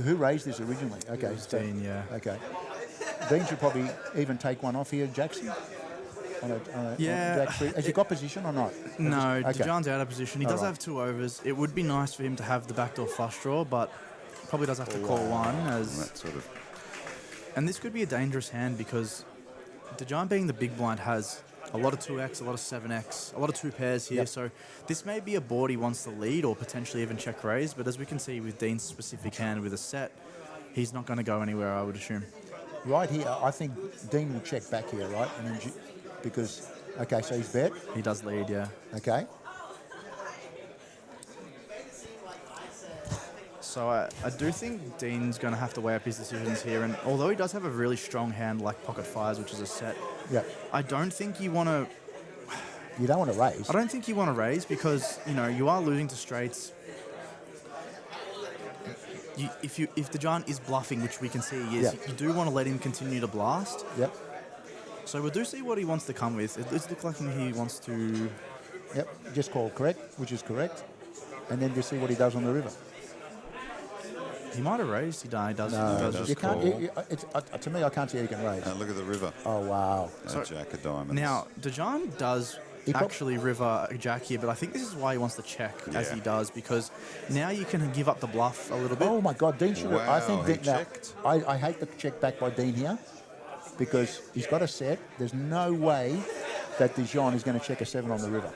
Who raised this originally? Okay, Dean, yeah. Okay. Dean should probably even take one off here, Jackson. on a Yeah. Jack 3? Has he got position or not? No, Okay. Dejan's out of position. He All does right. have 2 overs. It would be nice for him to have the backdoor flush draw, but probably does have to call one. As That sort of. And this could be a dangerous hand because Dejan being the big blind has a lot of 2x, a lot of 7x, a lot of 2 pairs here. Yep. So this may be a board he wants to lead or potentially even check raise. But as we can see with Dean's specific hand with a set, he's not going to go anywhere, I would assume. Right here, I think Dean will check back here, right? And then because, okay, so he's bet. He does lead, yeah. Okay. So I do think Dean's going to have to weigh up his decisions here. And although he does have a really strong hand like pocket fives, which is a set, Yeah. I don't think you want to... You don't want to raise. I don't think you want to raise because, you know, you are losing to straights. If Dejan is bluffing, which we can see he is, Yeah. you do want to let him continue to blast. Yep. So we'll do see what he wants to come with. It does look like he wants to... Yep, just call correct, which is correct. And then just see what he does on the river. He might have raised. He does. No, he does you just can't. call. To me, I can't see how you can raise. Look at the river. Oh, wow. So, Jack of diamonds. Now, Dejan does actually river a jack here, but I think this is why he wants to check as he does, because now you can give up the bluff a little bit. Oh, my God, Dean should have. I think he Dean, now, checked. I hate the check back by Dean here because he's got a set. There's no way that Dejan is going to check a 7 on the river.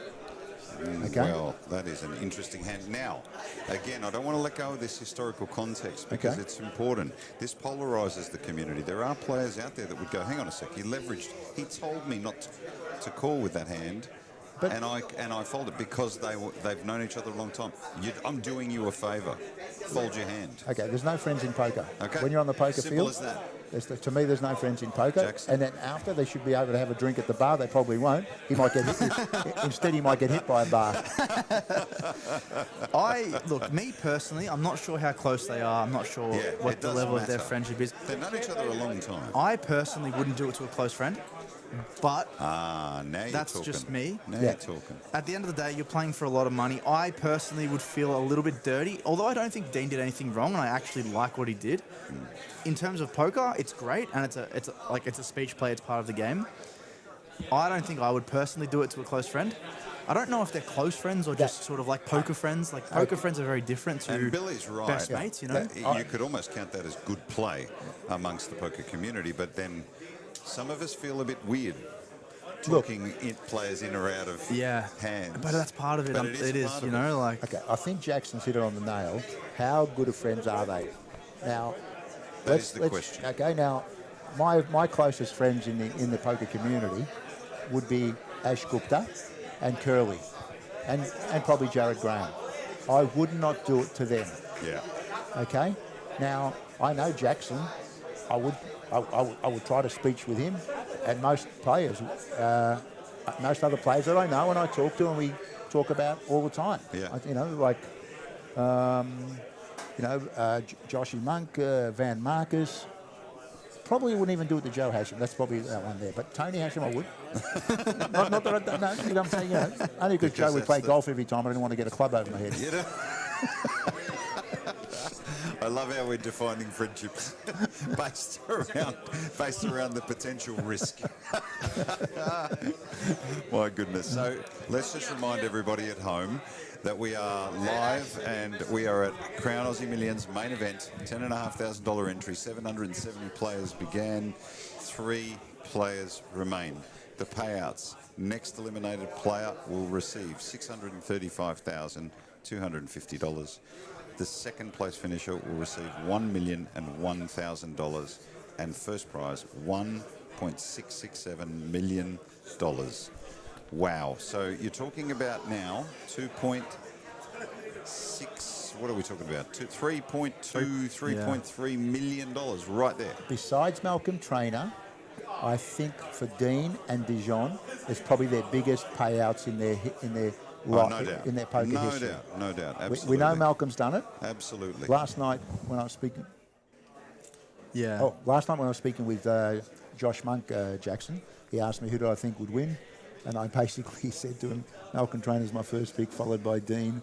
Okay. Well, that is an interesting hand. Now, again, I don't want to let go of this historical context because Okay. it's important. This polarises the community. There are players out there that would go, hang on a sec, he leveraged. He told me not to call with that hand. And I folded because they've known each other a long time. I'm doing you a favour. Fold your hand. Okay, there's no friends in poker. Okay. When you're on the poker Simple field, as that. To me, there's no friends in poker. Jackson. And then after, they should be able to have a drink at the bar. They probably won't. He might get hit. Instead, he might get hit by a bar. Look, me personally, I'm not sure how close they are. I'm not sure what the level of their friendship is. They've known each other a long time. I personally wouldn't do it to a close friend, but now you're that's talking. just me. Now you're talking. At the end of the day, you're playing for a lot of money. I personally would feel a little bit dirty, although I don't think Dean did anything wrong, and I actually like what he did. In terms of poker, it's great, and it's a speech play. It's part of the game. I don't think I would personally do it to a close friend. I don't know if they're close friends or just sort of like poker friends. Like poker friends are very different to And Billy's right. best mates, you know. You could almost count that as good play amongst the poker community, but then some of us feel a bit weird talking players in or out of hands. But that's part of it. But It is, part you of know, it. like... Okay, I think Jackson's hit it on the nail. How good of friends are they? Now, That is the question. Okay, now, my closest friends in the poker community would be Ash Gupta and Curly, and probably Jared Graham. I would not do it to them. Yeah. Okay. Now I know Jackson. I would try to speech with him, and most players, most other players that I know and I talk to and we talk about all the time. Yeah. You know, like Joshy Monk, Van Marcus. Probably wouldn't even do it to Joe Hasham. That's probably that one there. But Tony Hasham, I would. not that I don't know. You know what I'm saying? You know, only because Joe would play golf every time. I didn't want to get a club over my head. You know? I love how we're defining friendships based around the potential risk. My goodness. So let's just remind everybody at home that we are live and we are at Crown Aussie Millions main event, $10,500 entry, 770 players began, 3 players remain. The payouts, next eliminated player will receive $635,250. The second place finisher will receive $1,001,000 and first prize $1.667 million. Wow. So you're talking about now 2.6, what are we talking about? 3.3 million dollars right there. Besides Malcolm Trainer, I think for Dean and Dijon, it's probably their biggest payouts in their no doubt. in their poker history. No doubt. Absolutely. We know Malcolm's done it. Absolutely. Last night when I was speaking. Yeah. Oh, last night when I was speaking with Josh Monk Jackson, he asked me who do I think would win, and I basically said to him, Malcolm Trainer's my first pick, followed by Dean,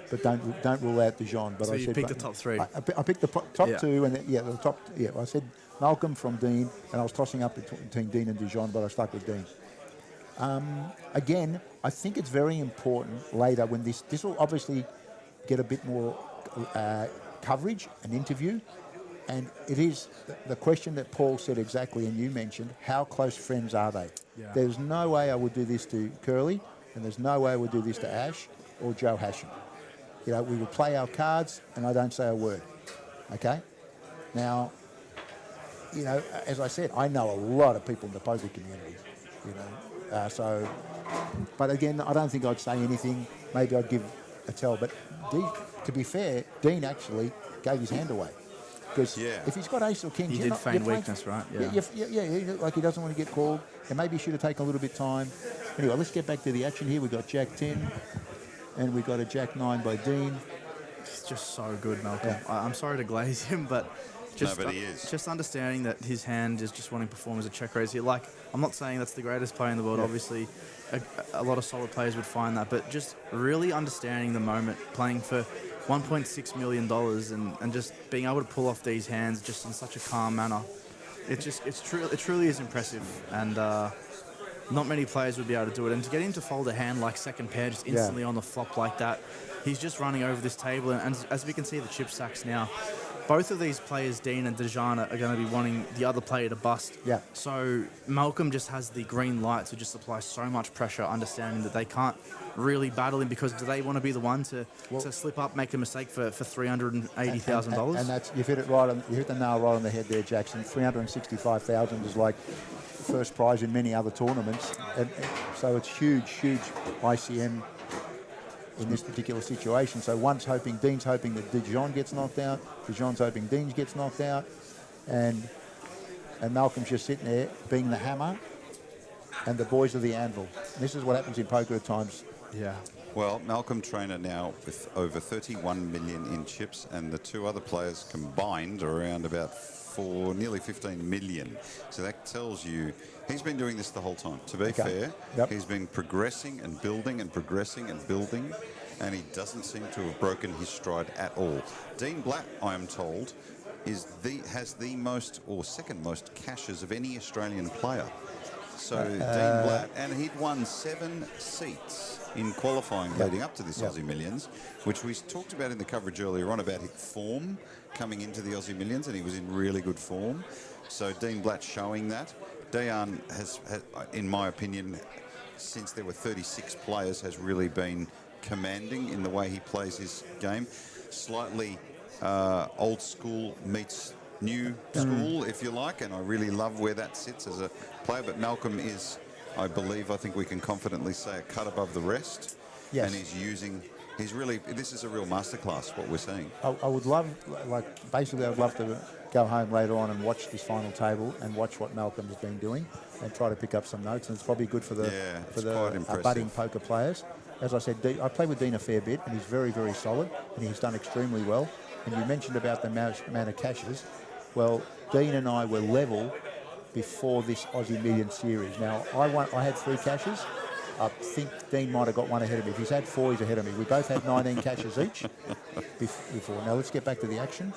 but don't rule out Dijon. But So I you said, picked the top 3. I picked the top Yeah. 2, and the top. Yeah, I said Malcolm from Dean, and I was tossing up between Dean and Dijon, but I stuck with Dean. Again, I think it's very important later when this will obviously get a bit more coverage, an interview, and it is the question that Paul said exactly, and you mentioned, how close friends are they? Yeah. There's no way I would do this to Curly, and there's no way I would do this to Ash or Joe Hasham. You know, we would play our cards, and I don't say a word. Okay? Now, you know, as I said, I know a lot of people in the poker community, you know. But again, I don't think I'd say anything. Maybe I'd give a tell. But to be fair, Dean actually gave his hand away. Because if he's got ace or king, He did feign weakness, right? like he doesn't want to get called. And maybe he should have taken a little bit of time. Anyway, let's get back to the action here. We've got Jack 10, and we've got a Jack 9 by Dean. It's just so good, Malcolm. I'm sorry to glaze him, but just understanding that his hand is just wanting to perform as a check raise here. Like, I'm not saying that's the greatest player in the world. Obviously, a lot of solid players would find that, but just really understanding the moment, playing for $1.6 million and just being able to pull off these hands just in such a calm manner. It truly is impressive, and not many players would be able to do it. And to get him to fold a hand like second pair just instantly on the flop like that, he's just running over this table. And as we can see the chip stacks now, both of these players, Dean and Dejana, are going to be wanting the other player to bust. Yeah. So Malcolm just has the green light to just apply so much pressure, understanding that they can't really battle him, because do they want to be the one to slip up, make a mistake for $380,000? And that's, you've hit it right on, you hit the nail right on the head there, Jackson. $365,000 is like first prize in many other tournaments, and so it's huge ICM in this particular situation. So Dean's hoping that Dijon gets knocked out, Dijon's hoping Dean gets knocked out, and Malcolm's just sitting there being the hammer, and the boys are the anvil. This is what happens in poker at times. Yeah. Well, Malcolm Trainer now with over 31 million in chips, and the two other players combined are around about nearly 15 million. So that tells you he's been doing this the whole time. To be fair, he's been progressing and building and progressing and building, and he doesn't seem to have broken his stride at all. Dean Blatt, I am told, has the most or second most cashes of any Australian player. So Dean Blatt, and he'd won 7 seats in qualifying leading up to this Aussie Millions, which we talked about in the coverage earlier on about his form coming into the Aussie Millions, and he was in really good form. So Dean Blatt showing that. Dejan has, in my opinion, since there were 36 players, has really been commanding in the way he plays his game. Slightly old school meets new school, if you like, and I really love where that sits as a player. But Malcolm is, I think we can confidently say, a cut above the rest. Yes. And this is a real masterclass, what we're seeing. I would love, basically I'd love to go home later on and watch this final table and watch what Malcolm has been doing and try to pick up some notes, and it's probably good for the budding poker players. As I said, I play with Dean a fair bit, and he's very, very solid, and he's done extremely well. And you mentioned about the amount of cashes. Well, Dean and I were level before this Aussie Million series. Now, I had 3 cashes. I think Dean might have got one ahead of me. If he's had 4, he's ahead of me. We both had 19 cashes each before. Now, let's get back to the action.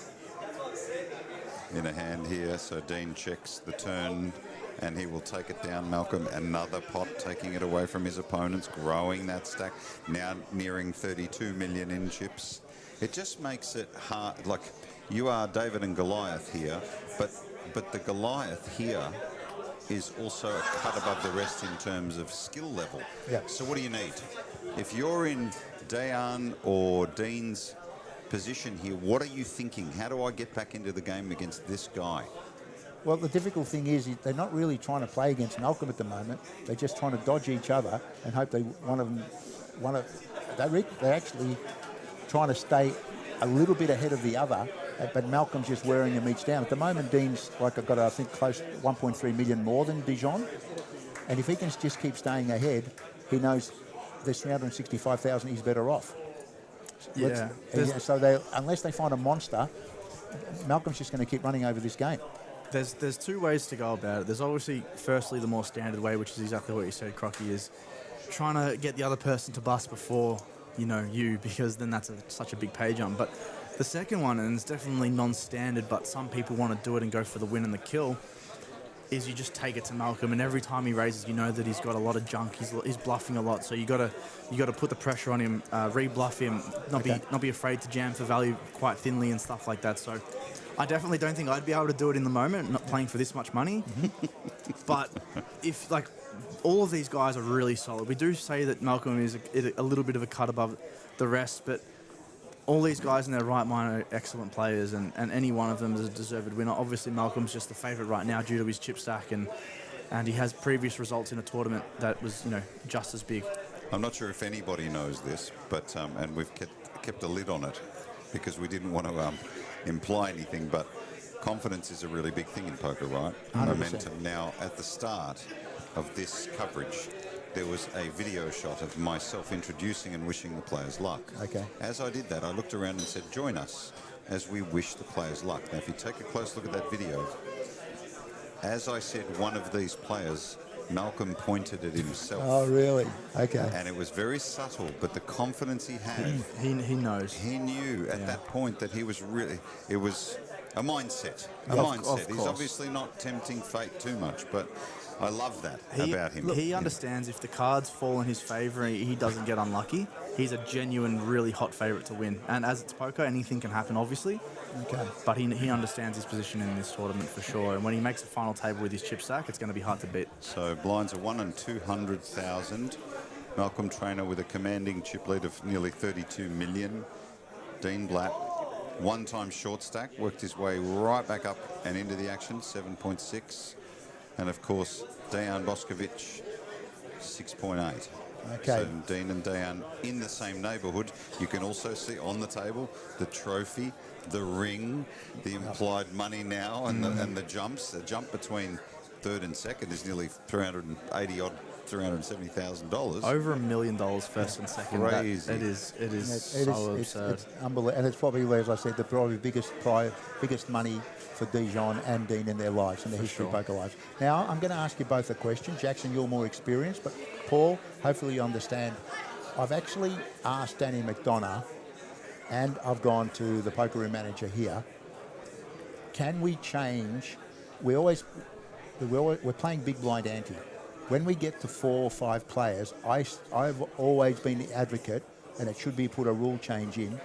In a hand here, so Dean checks the turn, and he will take it down. Malcolm, another pot, taking it away from his opponents, growing that stack, now nearing 32 million in chips. It just makes it hard. Like, you are David and Goliath here, but the Goliath here is also a cut above the rest in terms of skill level. Yeah. So what do you need? If you're in Dejan or Dean's position here, what are you thinking? How do I get back into the game against this guy? Well, the difficult thing is they're not really trying to play against Malcolm at the moment. They're just trying to dodge each other and hope they're actually trying to stay a little bit ahead of the other, but Malcolm's just wearing them each down. At the moment, Dean's got, I think, close to 1.3 million more than Dijon. And if he can just keep staying ahead, he knows there's 365,000, he's better off. Yeah. So unless they find a monster, Malcolm's just going to keep running over this game. There's 2 ways to go about it. There's obviously, firstly, the more standard way, which is exactly what you said, Crocky, is trying to get the other person to bust before, you, because then that's such a big pay jump. But the second one, and it's definitely non-standard, but some people want to do it and go for the win and the kill, is you just take it to Malcolm, and every time he raises, you know that he's got a lot of junk. He's bluffing a lot, so you got to put the pressure on him, re-bluff him, not be afraid to jam for value quite thinly and stuff like that. So I definitely don't think I'd be able to do it in the moment, not playing for this much money. But if like all of these guys are really solid, we do say that Malcolm is a little bit of a cut above the rest, but all these guys in their right mind are excellent players, and any one of them is a deserved winner. Obviously, Malcolm's just the favourite right now due to his chip stack, and he has previous results in a tournament that was, just as big. I'm not sure if anybody knows this, but and we've kept a lid on it because we didn't want to imply anything, but confidence is a really big thing in poker, right? 100%. Momentum. Now, at the start of this coverage, there was a video shot of myself introducing and wishing the players luck. Okay. As I did that, I looked around and said, join us as we wish the players luck. Now, if you take a close look at that video, as I said, one of these players, Malcolm pointed at himself. Oh, really? Okay. And it was very subtle, but the confidence he had. He knows. He knew at that point that he was really, it was a mindset. Of He's course. obviously not tempting fate too much, but I love that about him. He understands if the cards fall in his favour, he doesn't get unlucky. He's a genuine, really hot favourite to win. And as it's poker, anything can happen, obviously. Okay. But he understands his position in this tournament for sure. And when he makes a final table with his chip stack, it's going to be hard to beat. So blinds are 1 in 200,000. Malcolm Trainer with a commanding chip lead of nearly 32 million. Dean Blatt, one-time short stack, worked his way right back up and into the action, 7.6. And of course, Dejan Boskovic, 6.8. Okay. So Dean and Dejan in the same neighbourhood. You can also see on the table the trophy, the ring, the implied money now, and the jumps. The jump between third and second is nearly $370,000. Over $1 million first and second. Crazy. It is so absurd. It's unbelievable, and it's probably, as I said, the probably biggest money for Dijon and Dean in their lives, in their history of poker lives. Now, I'm going to ask you both a question. Jackson, you're more experienced, but Paul, hopefully you understand. I've actually asked Danny McDonough, and I've gone to the poker room manager here. Can we change? We're playing big blind ante. When we get to 4 or 5 players, I've always been the advocate, and it should be put a rule change in,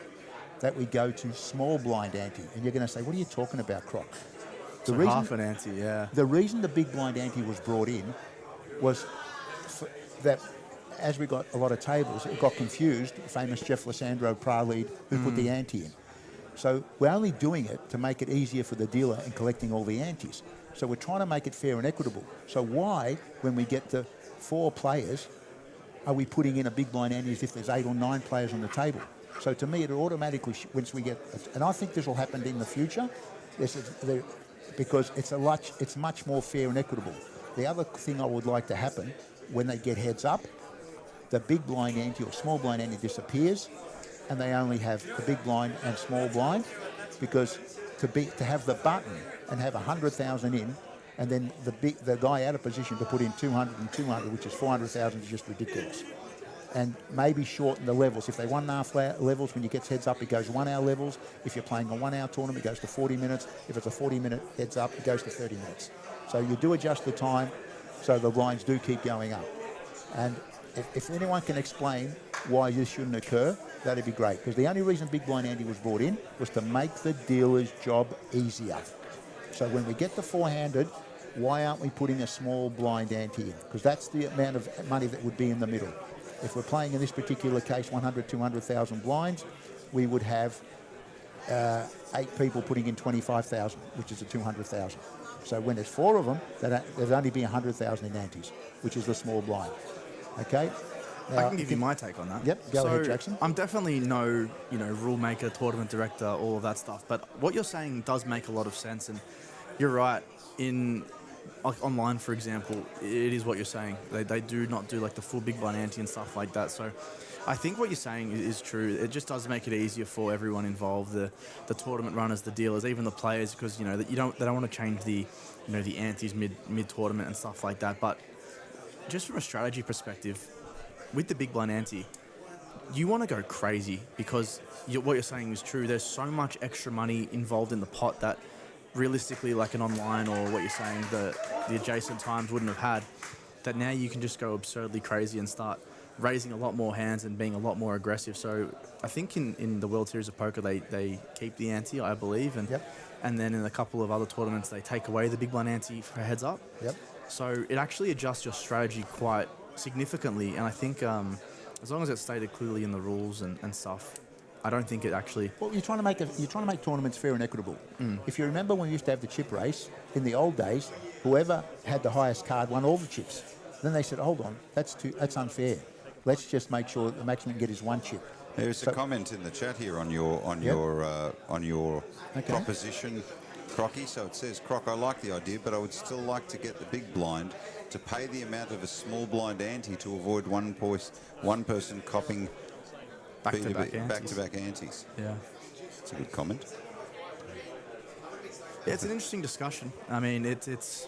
that we go to small blind ante. And you're going to say, what are you talking about, Croc? Half an ante, yeah. The reason the big blind ante was brought in was that as we got a lot of tables, it got confused. Famous Jeff Lissandro Pralead, who put the ante in. So we're only doing it to make it easier for the dealer in collecting all the antes. So we're trying to make it fair and equitable. So why, when we get to 4 players, are we putting in a big blind ante as if there's 8 or 9 players on the table? So to me, it automatically, once we get, and I think this will happen in the future, because it's much more fair and equitable. The other thing I would like to happen, when they get heads up, the big blind ante or small blind ante disappears, and they only have the big blind and small blind, because to have the button and have 100,000 in, and then the guy out of position to put in 200 and 200, which is 400,000, is just ridiculous. And maybe shorten the levels. If they 1.5 levels, when you get heads up, it goes 1 hour levels. If you're playing a 1 hour tournament, it goes to 40 minutes. If it's a 40-minute heads up, it goes to 30 minutes. So you do adjust the time so the blinds do keep going up. And if anyone can explain why this shouldn't occur, that'd be great. Because the only reason big blind ante was brought in was to make the dealer's job easier. So when we get the 4-handed, why aren't we putting a small blind ante in? Because that's the amount of money that would be in the middle. If we're playing in this particular case 100, 200,000 blinds, we would have 8 people putting in 25,000, which is a 200,000. So when there's 4 of them, there'd only be 100,000 in antes, which is the small blind. Okay? I can give you my take on that. Yep, go ahead, Jackson. I'm definitely no, rule maker, tournament director, all of that stuff. But what you're saying does make a lot of sense, and you're right. Like online, for example, it is what you're saying. They do not do like the full big blind ante and stuff like that. So I think what you're saying is true. It just does make it easier for everyone involved, the tournament runners, the dealers, even the players, because they don't want to change the the antes mid tournament and stuff like that. But just from a strategy perspective, with the big blind ante, you want to go crazy because what you're saying is true. There's so much extra money involved in the pot that realistically, like an online or what you're saying, the adjacent times wouldn't have had, that now you can just go absurdly crazy and start raising a lot more hands and being a lot more aggressive. So I think in the World Series of Poker, they keep the ante, I believe, and then in a couple of other tournaments, they take away the big blind ante for heads up. Yep. So it actually adjusts your strategy quite significantly, and I think as long as it's stated clearly in the rules and stuff, I don't think it actually... Well, you're trying to make tournaments fair and equitable. If you remember when we used to have the chip race, in the old days, whoever had the highest card won all the chips. Then they said, hold on, that's unfair. Let's just make sure the maximum you get is one chip. There's a comment in the chat here on your proposition, Crocky. So it says, Croc, I like the idea, but I would still like to get the big blind to pay the amount of a small blind ante to avoid one person copying back-to-back antes. Yeah. It's a good comment. Yeah, it's an interesting discussion. I mean, it's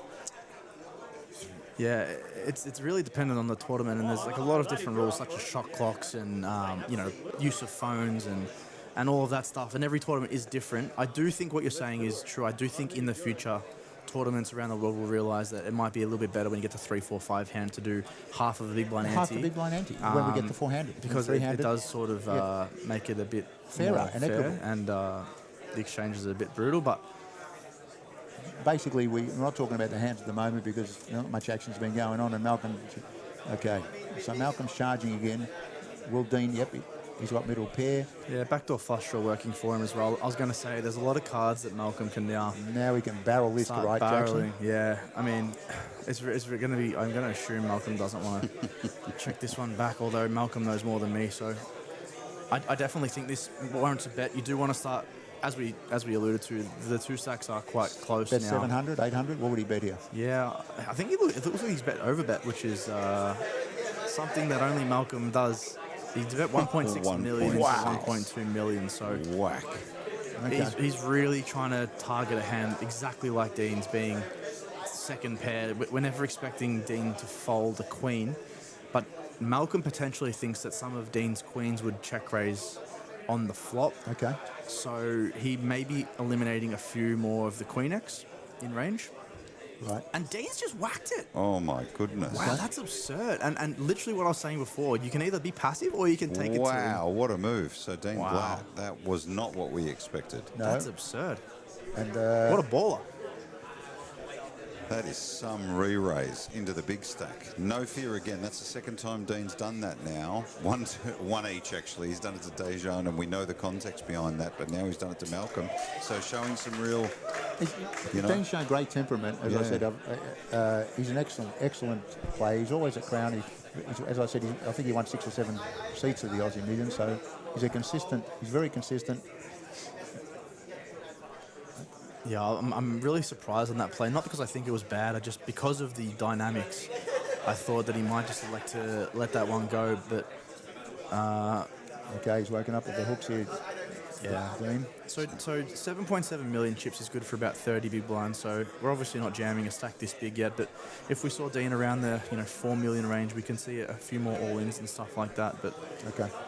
really dependent on the tournament, and there's like a lot of different rules, such as shot clocks and use of phones and all of that stuff. And every tournament is different. I do think what you're saying is true. I do think in the future, tournaments around the world will realise that it might be a little bit better when you get to 3, 4, 5 hand to do half of a big blind ante. Half the big blind ante when we get to 4-handed. Because it does sort of make it a bit fairer and equitable. And the exchanges are a bit brutal, but basically we're not talking about the hands at the moment because not much action's been going on, and Malcolm... Okay, so Malcolm's charging again. Will Dean, yep, he's got middle pair. Yeah, backdoor flush draw working for him as well. I was going to say, there's a lot of cards that Malcolm can now... Now he can barrel this to right, Jackson. Yeah, I mean, it's going to be... I'm going to assume Malcolm doesn't want to check this one back, although Malcolm knows more than me, so... I definitely think this warrants a bet. You do want to start... As we alluded to, the two stacks are quite close bet now. 700, 800, what would he bet here? Yeah, I think it looks like he's bet over bet, which is something that only Malcolm does. He's bet 1.6 million to 1.2 million, so whack. Okay. He's really trying to target a hand exactly like Dean's, being second pair. We're never expecting Dean to fold a queen, but Malcolm potentially thinks that some of Dean's queens would check raise on the flop. Okay. So he may be eliminating a few more of the queen X in range. Right. And Dean's just whacked it. Oh my goodness. Wow, that's absurd. And literally what I was saying before, you can either be passive or you can take it to... Wow, what a move. So Dean Blatt, that was not what we expected. No. That's absurd. And what a baller. That is some re-raise into the big stack. No fear again. That's the second time Dean's done that now. One each, actually. He's done it to Dejan, and we know the context behind that, but now he's done it to Malcolm. So showing some real, Dean's shown great temperament, as I said. He's an excellent player. He's always at Crown. As I said, I think he won 6 or 7 seats of the Aussie Million, so he's very consistent. Yeah, I'm really surprised on that play. Not because I think it was bad, just because of the dynamics. I thought that he might just like to let that one go, but... okay, he's woken up with the hooks here. Yeah. So 7.7 million chips is good for about 30 big blinds, so we're obviously not jamming a stack this big yet, but if we saw Dean around the 4 million range, we can see a few more all-ins and stuff like that. But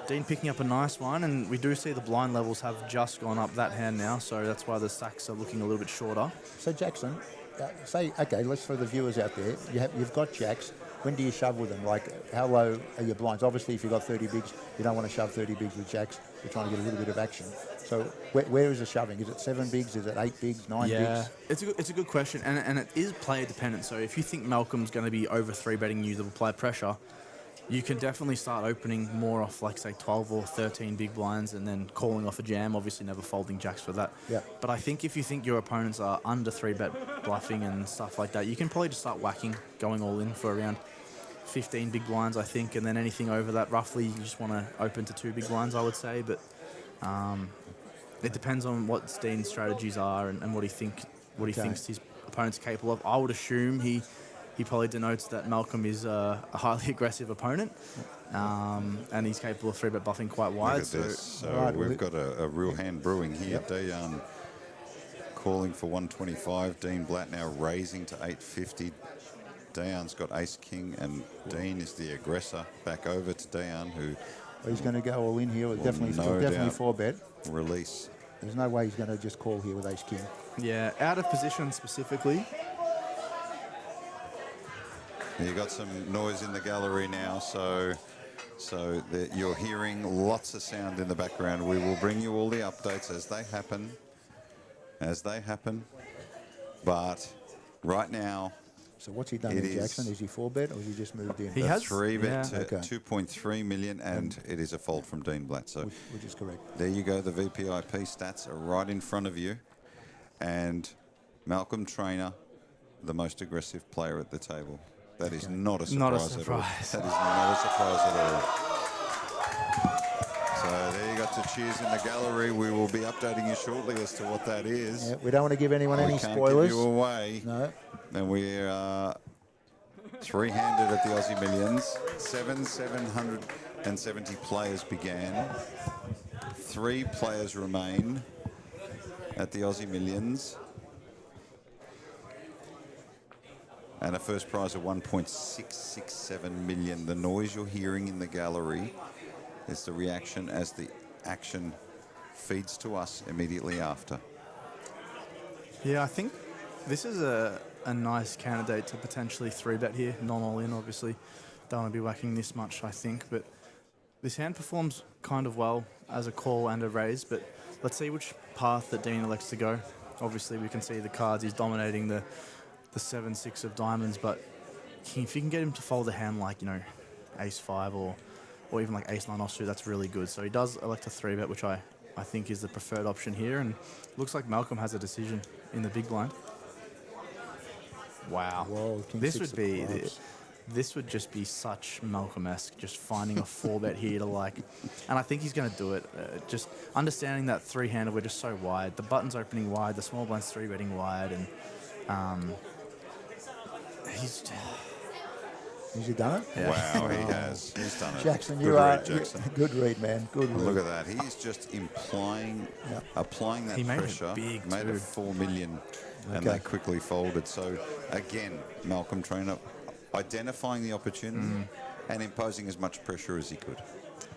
Dean picking up a nice one, and we do see the blind levels have just gone up that hand now, so that's why the stacks are looking a little bit shorter. So Jackson, let's throw the viewers out there. You've got jacks. When do you shove with them? Like, how low are your blinds? Obviously, if you've got 30 bigs, you don't want to shove 30 bigs with jacks. You're trying to get a little bit of action. So where is the shoving? Is it 7 bigs? Is it 8 bigs, 9 bigs? It's a good question, and it is player dependent. So if you think Malcolm's going to be over 3-betting you, that will apply pressure, you can definitely start opening more off, like, say, 12 or 13 big blinds and then calling off a jam, obviously never folding jacks for that. Yeah. But I think if you think your opponents are under 3-bet bluffing and stuff like that, you can probably just start whacking, going all in for around 15 big blinds, I think, and then anything over that, roughly, you just want to open to 2 big blinds, I would say. But it depends on what Dean's strategies are and what he thinks his opponent's capable of. I would assume he probably denotes that Malcolm is a highly aggressive opponent, and he's capable of 3-bet bluffing quite wide. Look at this. So we've got a real hand brewing here. Dejan calling for 125. Dean Blatt now raising to 850. Dejan's got ace-king, and Dean is the aggressor. Back over to Dejan, who... He's going to go all in here. Definitely 4-bet. Release There's no way he's going to just call here with ace king. Yeah, out of position specifically. You got some noise in the gallery now, so that you're hearing lots of sound in the background. We will bring you all the updates as they happen. But right now, so what's he done in Jackson? Is he 4-bet or has he just moved in? He has 3-bet to 2.3 million, and it is a fold from Dean Blatt. So which is correct. There you go. The VPIP stats are right in front of you, and Malcolm Trainer, the most aggressive player at the table. That is not a surprise, Not a at all. surprise. That is not a surprise at all. So there you got to cheers in the gallery. We will be updating you shortly as to what that is. Yeah, we don't want to give anyone any spoilers. Give you away. No. And we're three-handed at the Aussie Millions. 770 players began. 3 players remain at the Aussie Millions. And a first prize of 1.667 million. The noise you're hearing in the gallery is the reaction as the action feeds to us immediately after. Yeah, I think this is a nice candidate to potentially 3-bet here, non-all-in, obviously. Don't want to be whacking this much, I think, but this hand performs kind of well as a call and a raise, but let's see which path that Dean elects to go. Obviously, we can see the cards. He's dominating the 7-6 of diamonds, but if you can get him to fold a hand like, you know, ace-5 or even like ace-9 offsuit, that's really good. So he does elect a 3-bet, which I think is the preferred option here, and looks like Malcolm has a decision in the big blind. Wow. Whoa, This would just be such Malcolm-esque, just finding a 4-bet here to like, and I think he's going to do it. Just understanding that 3-handed, we're just so wide. The button's opening wide, the small blind's 3-betting wide, and has he done it? Yeah. Wow, he has. He's done it. Jackson, good you are read, Jackson. Good read, man. Good read. Look at that. He's just applying that pressure. Made it 4 million, and they quickly folded. So again, Malcolm Trainer identifying the opportunity and imposing as much pressure as he could.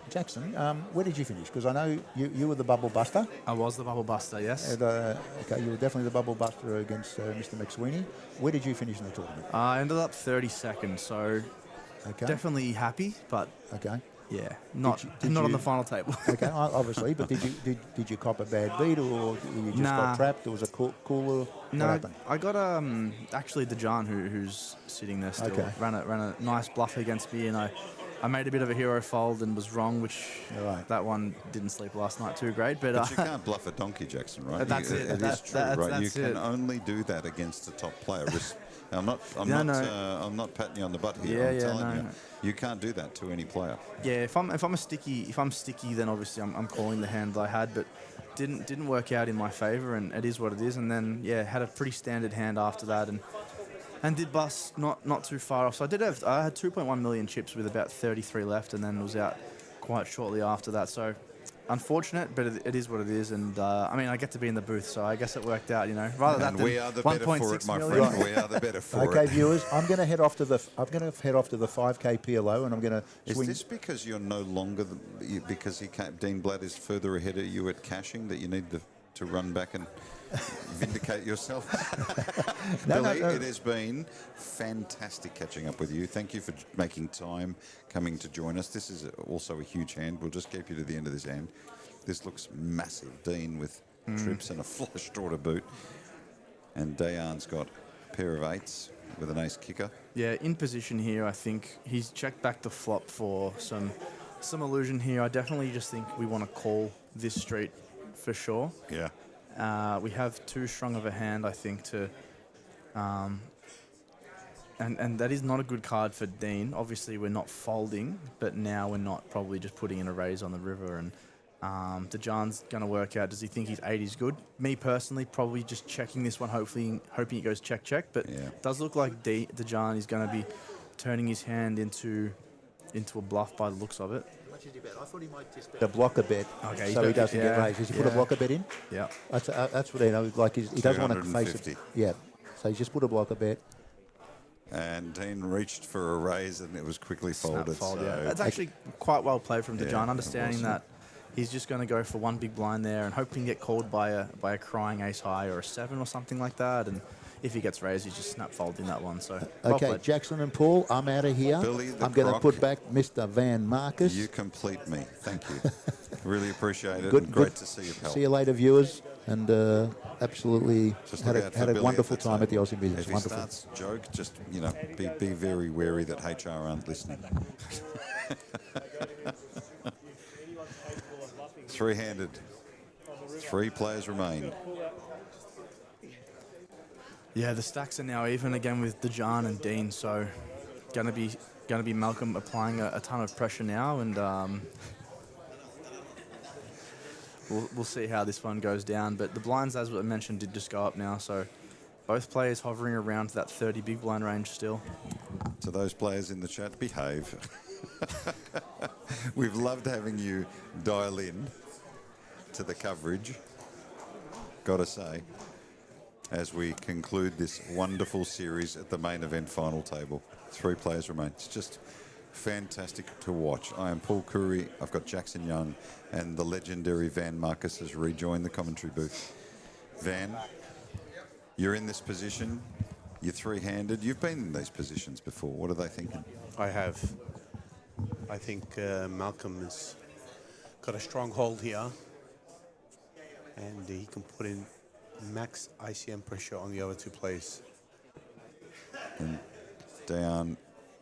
Jackson, where did you finish? Because I know you were the bubble buster. I was the bubble buster, yes. And, okay, you were definitely the bubble buster against Mr. McSweeney. Where did you finish in the tournament? I ended up 32nd, so definitely happy, but yeah, not on the final table. Okay, obviously, but did you cop a bad beat, or you just got trapped? Or was it cooler? No, what happened? I got actually Dejan, who's sitting there still, ran a nice bluff against me, and I made a bit of a hero fold and was wrong, which that one didn't sleep last night too great. But you can't bluff a donkey, Jackson, right? That's it. It is true, right? You can only do that against a top player. I'm not patting you on the butt here. I'm telling you, you can't do that to any player. Yeah, if I'm sticky, then obviously I'm calling the hand I had, but didn't work out in my favour, and it is what it is. And then had a pretty standard hand after that, and did bust not too far off. So I had 2.1 million chips with about 33 left, and then was out quite shortly after that. So unfortunate, but it is what it is. And I mean, I get to be in the booth, so I guess it worked out. You know, rather than we are the better for it, my friend. We are the better for it. Okay, viewers, I'm going to head off to the 5K PLO, and I'm going to swing. Is this because you're no longer because Dean Blatt is further ahead of you at caching that you need to run back and vindicate yourself? Billy, it has been fantastic catching up with you. Thank you for making time coming to join us. This is also a huge hand. We'll just keep you to the end of this hand. This looks massive. Dean with trips and a flush draw to boot. And Dayan's got a pair of 8s with an ace kicker. Yeah, in position here, I think he's checked back the flop for some illusion here. I definitely just think we want to call this street for sure. Yeah. We have too strong of a hand, I think, to... and that is not a good card for Dean. Obviously, we're not folding, but now we're not probably just putting in a raise on the river. And Dejan's going to work out. Does he think his 8 is good? Me, personally, probably just checking this one, hoping it goes check, check. But it does look like Dejan is going to be turning his hand into a bluff by the looks of it. I thought he might just bet a blocker bet, okay, so he doesn't get raised. Does he put a blocker bet in? Yeah. That's what he doesn't want to face it. Yeah. So he's just put a blocker bet. And Dean reached for a raise, and it was quickly folded. That's actually quite well played from Dejan, understanding that he's just going to go for one big blind there and hoping to get called by a crying ace high or a 7 or something like that. And if he gets raised, he's just snap folding that one. So well Okay, played. Jackson and Paul, I'm out of here. Billy the I'm going to Croc. put back Mr. Van Marcus. You complete me. Thank you. Really appreciate it. Good, and great good. to see you, pal. See you later, viewers. And absolutely Just had look a, out for had a Billy wonderful at the time at the table. Aussie Millions. If he Wonderful. starts joke, just, be very wary that HR aren't listening. Three-handed. 3 players remain. Yeah, the stacks are now even again with Dejan and Dean, so gonna be Malcolm applying a ton of pressure now, and we'll see how this one goes down. But the blinds, as I mentioned, did just go up now, so both players hovering around that 30 big blind range still. To those players in the chat, behave. We've loved having you dial in to the coverage, gotta say, as we conclude this wonderful series at the main event final table. 3 players remain. It's just fantastic to watch. I am Paul Curry, I've got Jackson Young, and the legendary Van Marcus has rejoined the commentary booth. Van, you're in this position, you're three-handed, you've been in these positions before. What are they thinking? I have. I think Malcolm has got a strong hold here, and he can put in max ICM pressure on the other 2 players. And down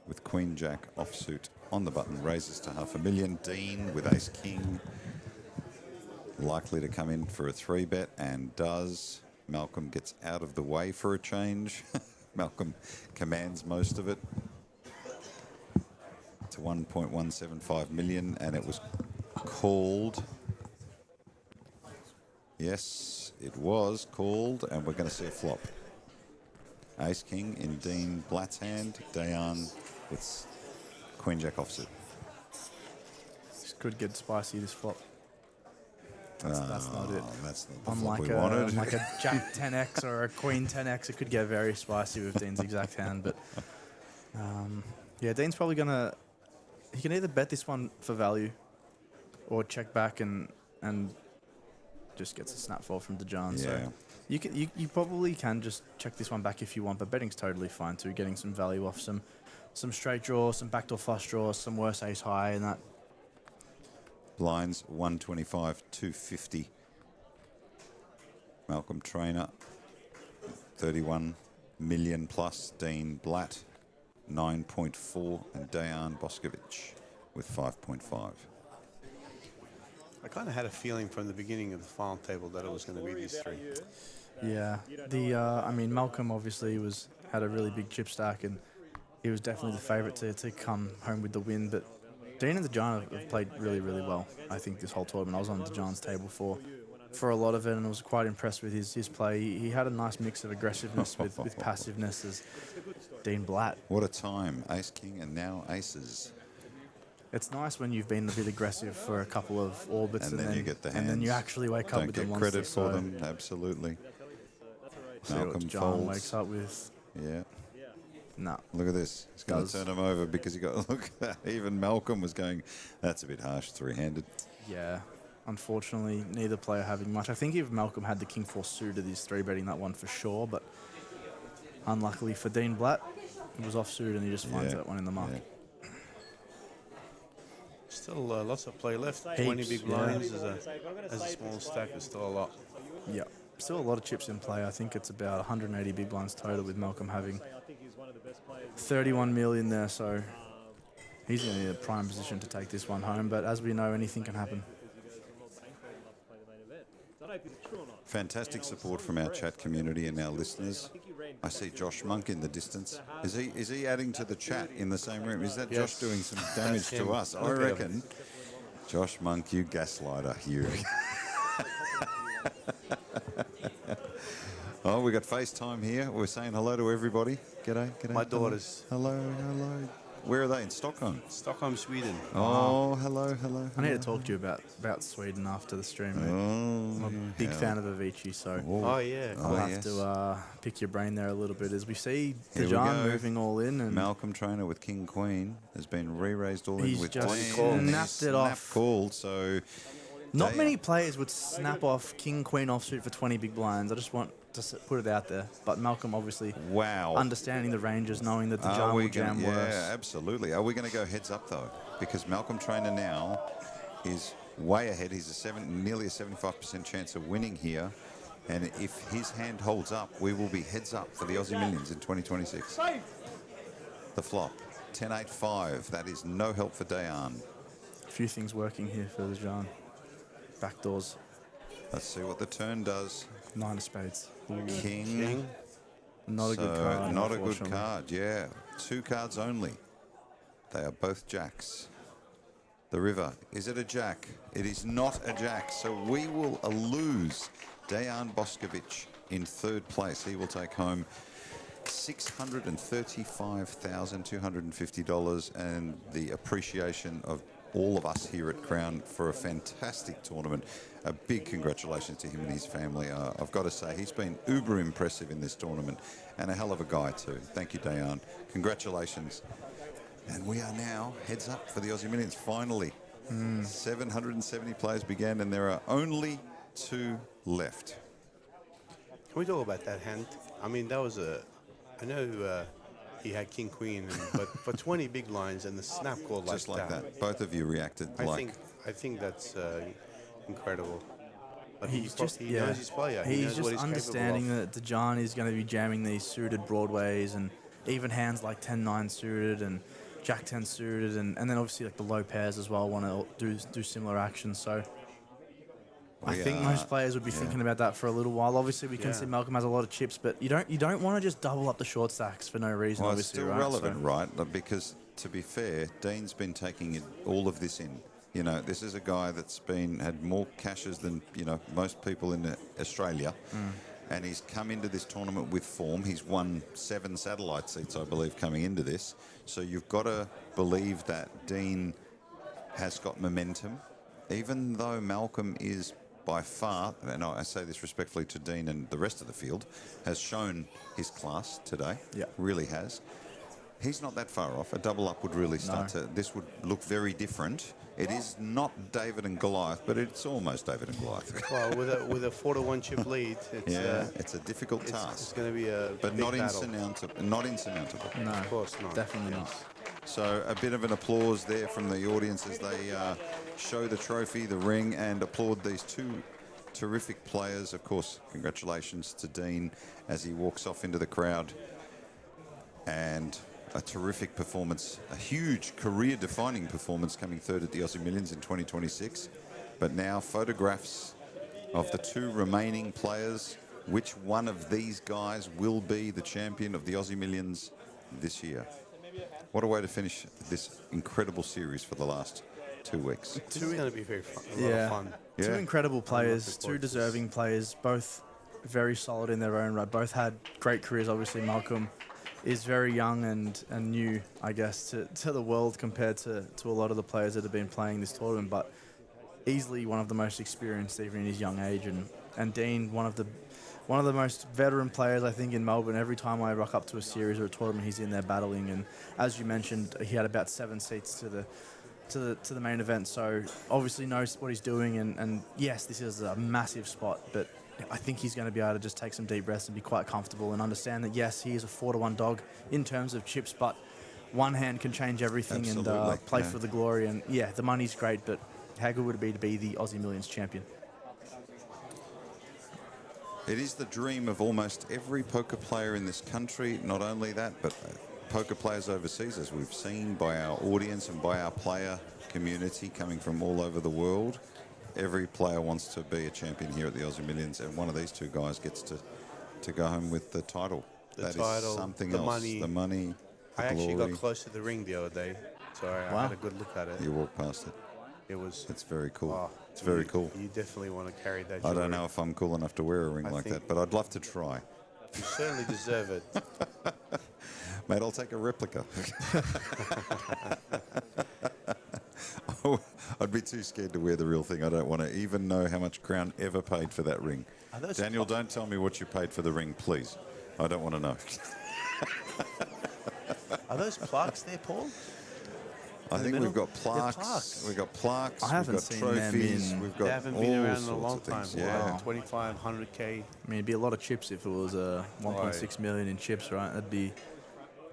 with Queen Jack offsuit on the button, raises to $500,000. Dean with Ace King, likely to come in for a 3-bet, and does. Malcolm gets out of the way for a change. Malcolm commands most of it to 1.175 million, and it was called. Yes, it was called, and we're going to see a flop. Ace King in Dean Blatt's hand, Dayan with Queen Jack offsuit. This could get spicy, this flop. That's not it. That's not the Unlike flop we wanted. like a Jack 10x or a Queen 10x, it could get very spicy with Dean's exact hand. But yeah, Dean's probably gonna. He can either bet this one for value, or check back and just gets a snap fall from Dejan. Yeah. So you probably can just check this one back if you want, but betting's totally fine too. Getting some value off some straight draws, some backdoor flush draws, some worse ace high, and that. Blinds 125, 250. Malcolm Trainer 31 million plus. Dean Blatt 9.4, and Dayan Boscovich with 5.5. I kind of had a feeling from the beginning of the final table that it was going to be these 3. Yeah, I mean, Malcolm obviously had a really big chip stack, and he was definitely the favourite to come home with the win. But Dean and Dejan have played really, really well. I think this whole tournament, I was on Dejan's table for a lot of it, and I was quite impressed with his play. He had a nice mix of aggressiveness with passiveness as Dean Blatt. What a time. Ace King and now aces. It's nice when you've been a bit aggressive for a couple of orbits, And then you get the hands. and then you actually wake up Don't with get the monster. credit for them, absolutely. See what Malcolm John folds. wakes up with. Yeah. No. Look at this. He's going to turn him over because he got. Look, even Malcolm was going. That's a bit harsh, 3-handed. Yeah. Unfortunately, neither player having much. I think if Malcolm had the King 4 suited, he's 3-betting that one for sure. But unluckily for Dean Blatt, it was off suit and he just finds that one in the muck. Yeah. Still lots of play left. Heaps, 20 big yeah. blinds as a small stack is still a lot. Yeah. Still a lot of chips in play. I think it's about 180 big blinds total with Malcolm having 31 million there. So he's in a prime position to take this one home. But as we know, anything can happen. Fantastic support from our chat community and our listeners. I see Josh Monk in the distance. Is he adding to the chat in the same room? Is that Yes. Josh doing some damage to us? I reckon. Josh Monk, you gaslighter, you. Oh, we got FaceTime here. We're saying hello to everybody. G'day, g'day. My daughters. Hello, hello. Where are they? In Stockholm? Stockholm, Sweden. Oh, hello, hello. I need to talk to you about Sweden after the stream. Mate. Oh, I'm a big fan of Avicii, so Oh, yeah. I'll have to pick your brain there a little bit as we see Here we Dejan go. moving all in. And Malcolm Trainer with King Queen has been re-raised all in He's with just Dean. snapped He's it off. Called, so Not many players would snap off king, queen offsuit for 20 big blinds. I just want to put it out there. But Malcolm obviously understanding the ranges, knowing that the jam will jam worse. Yeah, absolutely. Are we going to go heads up though? Because Malcolm Trainer now is way ahead. He's nearly a 75% chance of winning here. And if his hand holds up, we will be heads up for the Aussie Millions in 2026. The flop, 10-8-5. That is no help for Dayan. A few things working here for the Jan. Backdoors. Let's see what the turn does. 9 of spades. King. Not a good card. Not a good card, yeah. 2 cards only. They are both jacks. The river. Is it a jack? It is not a jack. So we will lose Dejan Boskovic in 3rd place. He will take home $635,250 and the appreciation of all of us here at Crown for a fantastic tournament. A big congratulations to him and his family. I've got to say, he's been uber impressive in this tournament and a hell of a guy too. Thank you, Dayan. Congratulations. And we are now heads up for the Aussie Millions, finally. 770 players began and there are only 2 left. Can we talk about that hand? I mean, that was I know he had king, queen, but for 20 big blinds and the snap call Just like that. Both of you reacted I think that's incredible. But He knows his player. He's knows what just he's understanding that Dejan is going to be jamming these suited broadways and even hands like 10-9 suited and Jack 10 suited and then obviously like the low pairs as well want to do similar actions. So I think most players would be thinking about that for a little while. Obviously, we can see Malcolm has a lot of chips, but you don't want to just double up the short stacks for no reason. Well, obviously, it's still relevant, right? Because to be fair, Dean's been taking all of this in. You know, this is a guy that's had more cashes than most people in Australia, and he's come into this tournament with form. He's won 7 satellite seats, I believe, coming into this. So you've got to believe that Dean has got momentum, even though Malcolm is by far, and I say this respectfully to Dean and the rest of the field, has shown his class today. Yeah, really has. He's not that far off. A double up would really start to. This would look very different. It is not David and Goliath, but it's almost David and Goliath. Well, with a 4-1 chip lead, it's a difficult task. It's going to be a but big not battle. insurmountable. Not insurmountable. No, of course not. Definitely not. So a bit of an applause there from the audience as they show the trophy, the ring, and applaud these 2 terrific players. Of course, congratulations to Dean as he walks off into the crowd. And a terrific performance, a huge career-defining performance coming 3rd at the Aussie Millions in 2026. But now photographs of the 2 remaining players. Which one of these guys will be the champion of the Aussie Millions this year? What a way to finish this incredible series for the last 2 weeks. This is going to be very fun. A lot of fun. 2 incredible players, 2 deserving players, both very solid in their own right. Both had great careers. Obviously, Malcolm is very young and new, I guess, to the world compared to a lot of the players that have been playing this tournament, but easily one of the most experienced even in his young age. And Dean, one of the most veteran players, I think, in Melbourne. Every time I rock up to a series or a tournament, he's in there battling. And as you mentioned, he had about 7 seats to the main event. So obviously knows what he's doing. And yes, this is a massive spot, but I think he's going to be able to just take some deep breaths and be quite comfortable and understand that, yes, he is a 4-1 dog in terms of chips, but one hand can change everything. Absolutely. And play for the glory. And yeah, the money's great, but how good would it be to be the Aussie Millions champion? It is the dream of almost every poker player in this country. Not only that, but poker players overseas, as we've seen by our audience and by our player community coming from all over the world. Every player wants to be a champion here at the Aussie Millions, and one of these 2 guys gets to go home with the title. That is something else. The money, the I actually glory. got close to the ring the other day, so I had a good look at it. You walked past it. It's very cool. Oh, it's very cool. You definitely want to carry that. I don't know if I'm cool enough to wear a ring like that, but I'd love to try. You certainly deserve it. Mate, I'll take a replica. I'd be too scared to wear the real thing. I don't want to even know how much Crown ever paid for that ring. Daniel, don't tell me what you paid for the ring, please. I don't want to know. Are those plaques there, Paul? I the think middle? we've got They're plaques. We've got plaques. I haven't we've got seen trophies. them in. We've got They haven't all been around in a sorts long of time. things. Wow. Yeah. 25, 100K. I mean, it'd be a lot of chips if it was 1.6 million in chips, right? That'd be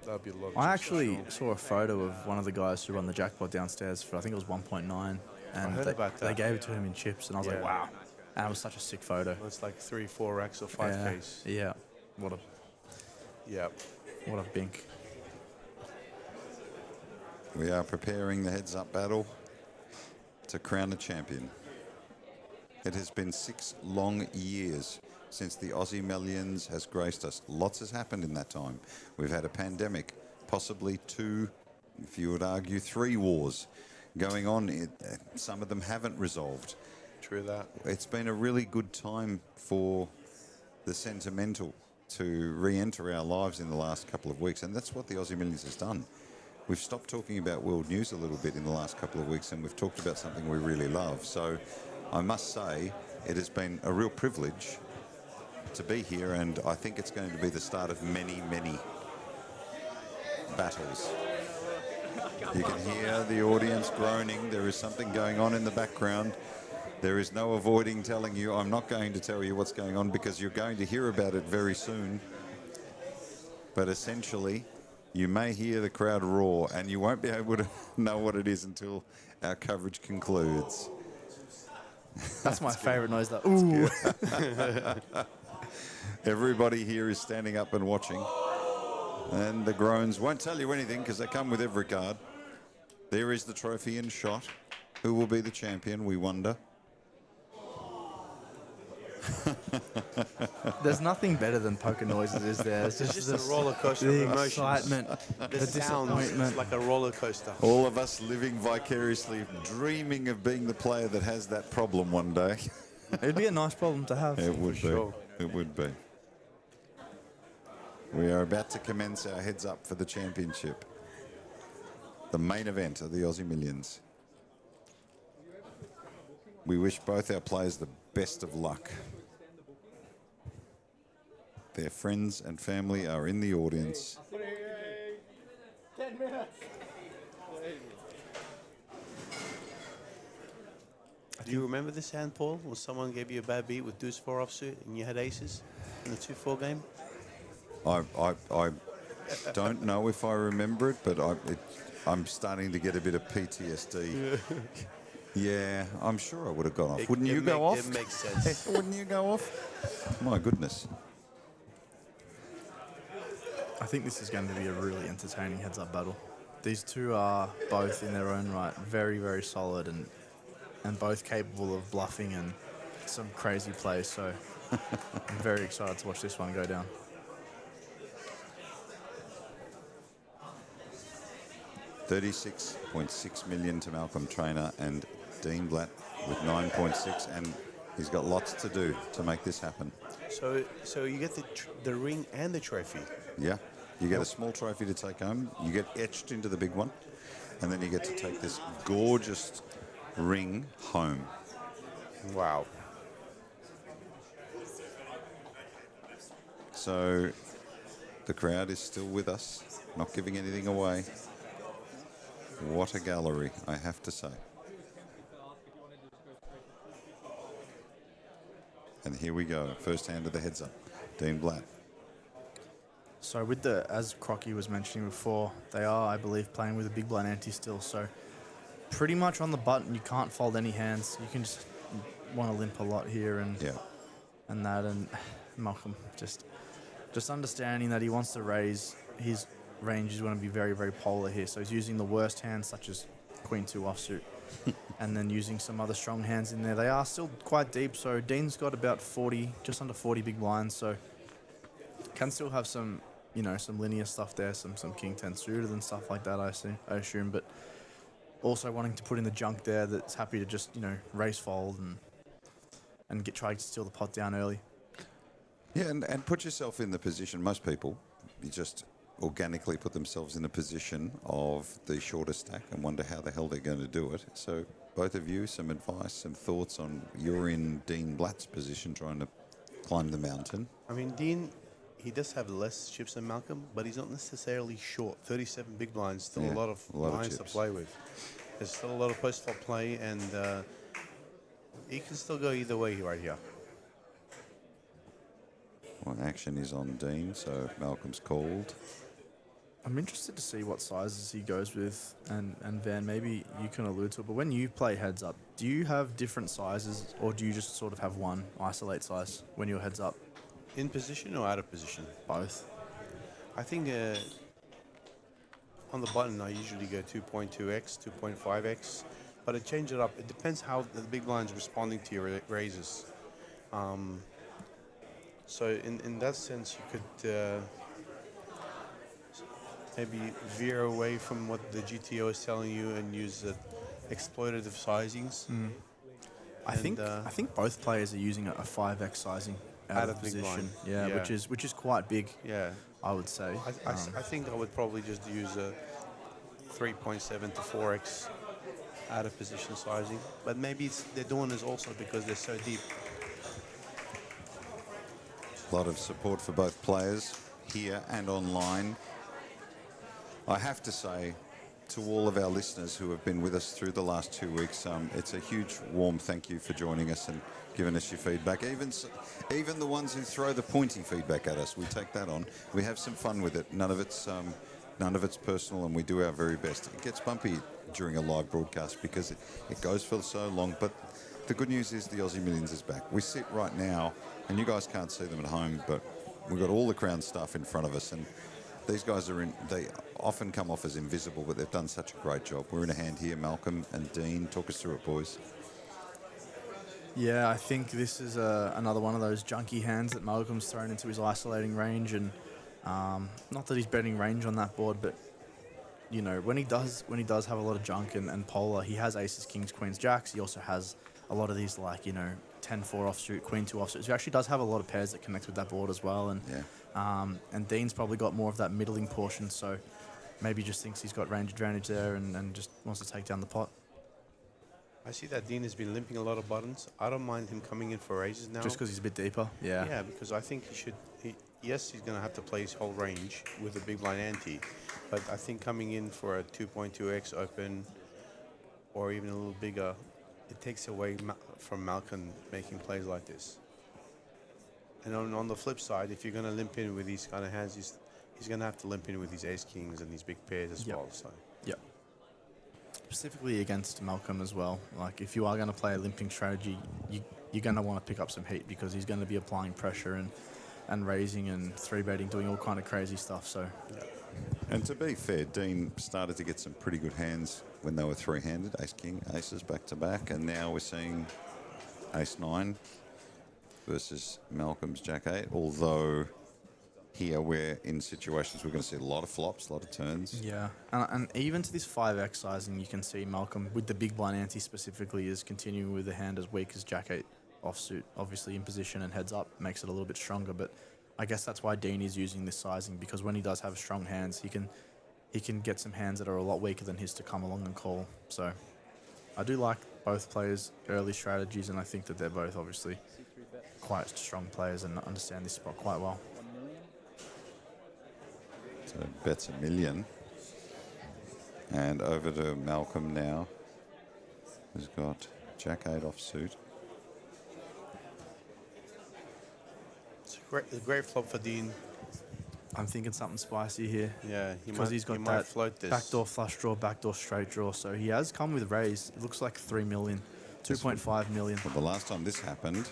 a lot of chips I for actually sure. saw a photo of one of the guys who won the jackpot downstairs for, I think it was 1.9. And heard about they that. gave it to him in chips, and I was like, Yeah. wow. And it was such a sick photo. It's like 3, 4 racks or 5Ks. Yeah. What a bink. We are preparing the heads-up battle to crown a champion. It has been 6 long years since the Aussie Millions has graced us. Lots has happened in that time. We've had a pandemic, possibly 2, if you would argue, 3 wars going on. Some of them haven't resolved. True that. It's been a really good time for the sentimental to re-enter our lives in the last couple of weeks, and that's what the Aussie Millions has done. We've stopped talking about world news a little bit in the last couple of weeks, and we've talked about something we really love. So I must say it has been a real privilege to be here, and I think it's going to be the start of many, many battles. You can hear the audience groaning. There is something going on in the background. There is no avoiding telling you. I'm not going to tell you what's going on because you're going to hear about it very soon. But essentially, you may hear the crowd roar, and you won't be able to know what it is until our coverage concludes. That's my favourite noise, that ooh. Everybody here is standing up and watching. And the groans won't tell you anything because they come with every card. There is the trophy in shot. Who will be the champion, we wonder? There's nothing better than poker noises, is there? It's It's just this- a roller coaster the of emotions. excitement, The the sound disappointment. is like a roller coaster. All of us living vicariously, dreaming of being the player that has that problem one day. It'd be a nice problem to have. It would be. sure. It would be. We are about to commence our heads up for the championship. The main event of the Aussie Millions. We wish both our players the best of luck. Their friends and family are in the audience. 10 minutes. Do you remember this hand, Paul, when someone gave you a bad beat with deuce 4 offsuit and you had aces in the 2-4 game? I don't know if I remember it, but I'm starting to get a bit of PTSD. Yeah, I'm sure I would have gone off. Wouldn't you go off? It makes sense. Wouldn't you go off? My goodness. I think this is going to be a really entertaining heads-up battle. These two are both in their own right very, very solid and both capable of bluffing and some crazy plays. So I'm very excited to watch this one go down. $36.6 million to Malcolm Trainer and Dean Blatt with 9.6, and he's got lots to do to make this happen. So you get the ring and the trophy. Yeah, you get a small trophy to take home. You get etched into the big one, and then you get to take this gorgeous ring home. Wow. So the crowd is still with us, not giving anything away. What a gallery, I have to say. And here we go, first hand of the heads up. Dean Blatt. So with as Crocky was mentioning before, they are, I believe, playing with a big blind ante still. So pretty much on the button, you can't fold any hands. You can just want to limp a lot here and that. And Malcolm just understanding that he wants to raise his range is going to be very, very polar here. So he's using the worst hands, such as Queen 2 offsuit, and then using some other strong hands in there. They are still quite deep. So Dean's got about 40, just under 40 big blinds. So can still have some, some linear stuff there, some King 10 suited and stuff like that, I assume. But also wanting to put in the junk there that's happy to just, raise fold and try to steal the pot down early. Yeah, and put yourself in the position, most people, you just organically put themselves in a position of the shorter stack and wonder how the hell they're going to do it. So both of you, some advice, some thoughts on, you're in Dean Blatt's position trying to climb the mountain. I mean, Dean, he does have less chips than Malcolm, but he's not necessarily short. 37 big blinds, still Yeah, a lot of lines to chips. play with. There's still a lot of post-flop play, and he can still go either way right here. Well, action is on Dean, so Malcolm's called. I'm interested to see what sizes he goes with, and Van, maybe you can allude to it, but when you play heads up, do you have different sizes, or do you just sort of have one isolate size when you're heads up? In position or out of position? Both. I think on the button I usually go 2.2x, 2.5x, but I change it up. It depends how the big blind's responding to your raises. So in that sense, you could maybe veer away from what the GTO is telling you and use exploitative sizings. I think both players are using a 5x sizing out of big position. blind. Yeah, which is quite big. Yeah, I would say. I think I would probably just use a 3.7 to 4x out of position sizing, but maybe they're doing this also because they're so deep. A lot of support for both players here and online. I have to say to all of our listeners who have been with us through the last 2 weeks, it's a huge warm thank you for joining us and giving us your feedback. Even the ones who throw the pointy feedback at us, we take that on. We have some fun with it. None of it's personal, and we do our very best. It gets bumpy during a live broadcast because it goes for so long, but the good news is the Aussie Millions is back. We sit right now, and you guys can't see them at home, but we've got all the Crown staff in front of us, and these guys they often come off as invisible, but they've done such a great job. We're in a hand here. Malcolm and Dean, talk us through it, boys. Yeah, I think this is another one of those junky hands that Malcolm's thrown into his isolating range, and not that he's betting range on that board, but you know, when he does have a lot of junk and polar, he has aces, kings, queens, jacks. He also has a lot of these, like, you know, 10-4 offsuit, queen 2 offsuit. So he actually does have a lot of pairs that connect with that board as well, and Dean's probably got more of that middling portion, so maybe just thinks he's got range advantage there and just wants to take down the pot. I see that Dean has been limping a lot of buttons. I don't mind him coming in for raises now. Just because he's a bit deeper? Yeah. Yeah, because I think he should... yes, he's going to have to play his whole range with a big blind ante, but I think coming in for a 2.2x open or even a little bigger, it takes away from Malcolm making plays like this. And on the flip side, if you're going to limp in with these kind of hands, he's going to have to limp in with these ace-kings and these big pairs as well. So. Yep. Specifically against Malcolm as well. Like, if you are going to play a limping strategy, you're going to want to pick up some heat because he's going to be applying pressure and raising and 3-betting, doing all kind of crazy stuff. So. Yeah. And to be fair, Dean started to get some pretty good hands when they were three-handed, ace-king, aces back-to-back, and now we're seeing ace-9 versus Malcolm's jack-8, although here we're in situations we're going to see a lot of flops, a lot of turns. Yeah, and even to this 5x sizing, you can see Malcolm, with the big blind ante specifically, is continuing with a hand as weak as jack-8 offsuit, obviously in position and heads up, makes it a little bit stronger, but I guess that's why Dean is using this sizing, because when he does have strong hands, he can get some hands that are a lot weaker than his to come along and call. So I do like both players' early strategies, and I think that they're both obviously quite strong players and understand this spot quite well. So bets $1 million. And over to Malcolm now, who's got jack-8 offsuit. It's a great flop for Dean. I'm thinking something spicy here. Yeah, because he's got that float this backdoor flush draw, backdoor straight draw. So he has come with raise. It looks like 3 million, 2.5 million. Well, the last time this happened,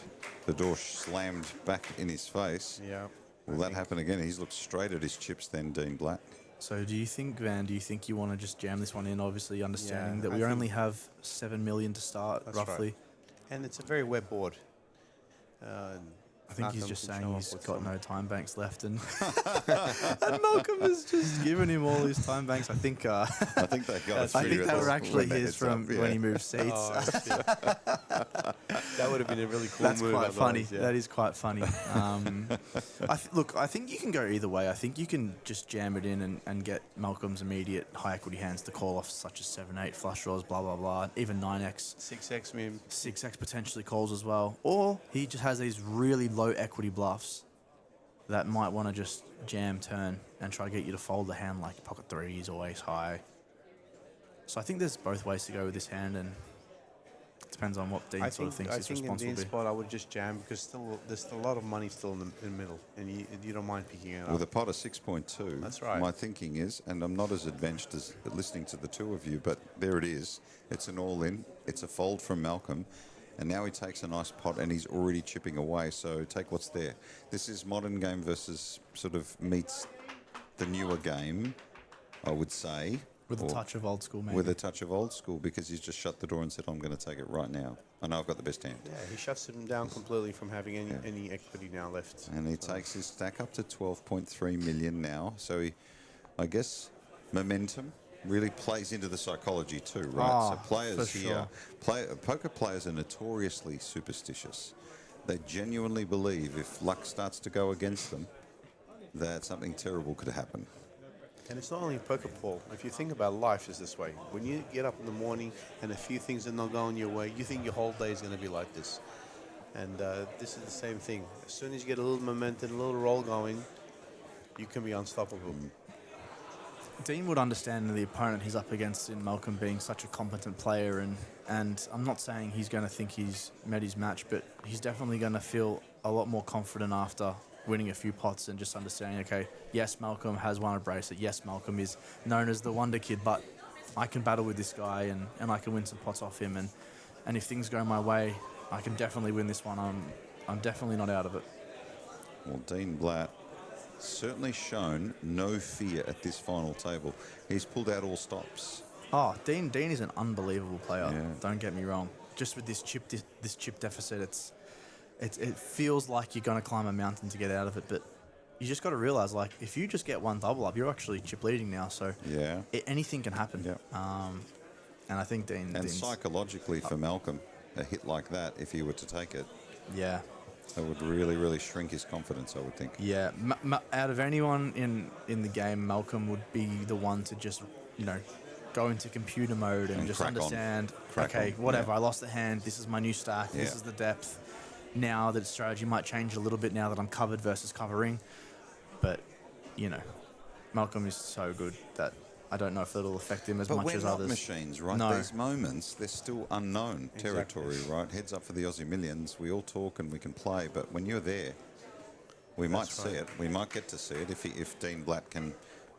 the door slammed back in his face. Yeah. Will that happen again? He's looked straight at his chips then, Dean Black. So do you think, Van, you want to just jam this one in, obviously understanding that we only have 7 million to start, roughly? Right. And it's a very wet board. I think he's just saying he's got no time banks left, and Malcolm has just given him all his time banks. I think I think they got. I think they were actually his from when he moved seats. That would have been a really cool That's move. That's quite funny. Yeah. That is quite funny. Look, I think you can go either way. I think you can just jam it in and get Malcolm's immediate high equity hands to call off, such as 7-8 flush draws, blah blah blah, even 9x, 6x, maybe 6x potentially calls as well, or he just has these really low equity bluffs that might want to just jam turn and try to get you to fold the hand like pocket threes or ace high. So I think there's both ways to go with this hand, and it depends on what Dean sort of thinks his response in will Dean's be. spot, I would just jam because there's still a lot of money still in the middle, and you don't mind picking it up. With a pot of 6.2, that's right. My thinking is, and I'm not as advanced as listening to the two of you, but there it is. It's an all-in. It's a fold from Malcolm. And now he takes a nice pot and he's already chipping away. So take what's there. This is modern game versus sort of meets the newer game, I would say. With a touch of old school, maybe. With a touch of old school, because he's just shut the door and said, I'm going to take it right now. I know I've got the best hand. Yeah, he shuts him down completely from having any equity now left. And he takes his stack up to 12.3 million now. So he, I guess, momentum really plays into the psychology too, right? So players here, poker players are notoriously superstitious. They genuinely believe if luck starts to go against them, that something terrible could happen. And it's not only poker, Paul. If you think about life, it's this way. When you get up in the morning and a few things are not going your way, you think your whole day is going to be like this. And this is the same thing. As soon as you get a little momentum, a little roll going, you can be unstoppable. Dean would understand the opponent he's up against in Malcolm being such a competent player, and I'm not saying he's going to think he's met his match, but he's definitely going to feel a lot more confident after winning a few pots and just understanding, okay, yes, Malcolm has won a bracelet, yes, Malcolm is known as the Wonder Kid, but I can battle with this guy and I can win some pots off him, and if things go my way, I can definitely win this one. I'm definitely not out of it. Well, Dean Blatt certainly shown no fear at this final table. He's pulled out all stops. Oh, Dean is an unbelievable player. Yeah. Don't get me wrong. Just with this chip deficit, it feels like you're going to climb a mountain to get out of it. But you just got to realize, like, if you just get one double up, you're actually chip leading now. So anything can happen. Yeah. And I think Dean's psychologically for Malcolm, a hit like that, if he were to take it, that would really, really shrink his confidence, I would think. Yeah, out of anyone in the game, Malcolm would be the one to just, go into computer mode and just understand, okay, whatever, I lost the hand, this is my new stack, this is the depth. Now that strategy might change a little bit now that I'm covered versus covering. But, Malcolm is so good that I don't know if it'll affect him as much as others. But we're not machines, right? No. These moments, they're still unknown territory, right? Heads up for the Aussie Millions. We all talk and we can play, but when you're there, we might see it. We might get to see it if Dean Blatt can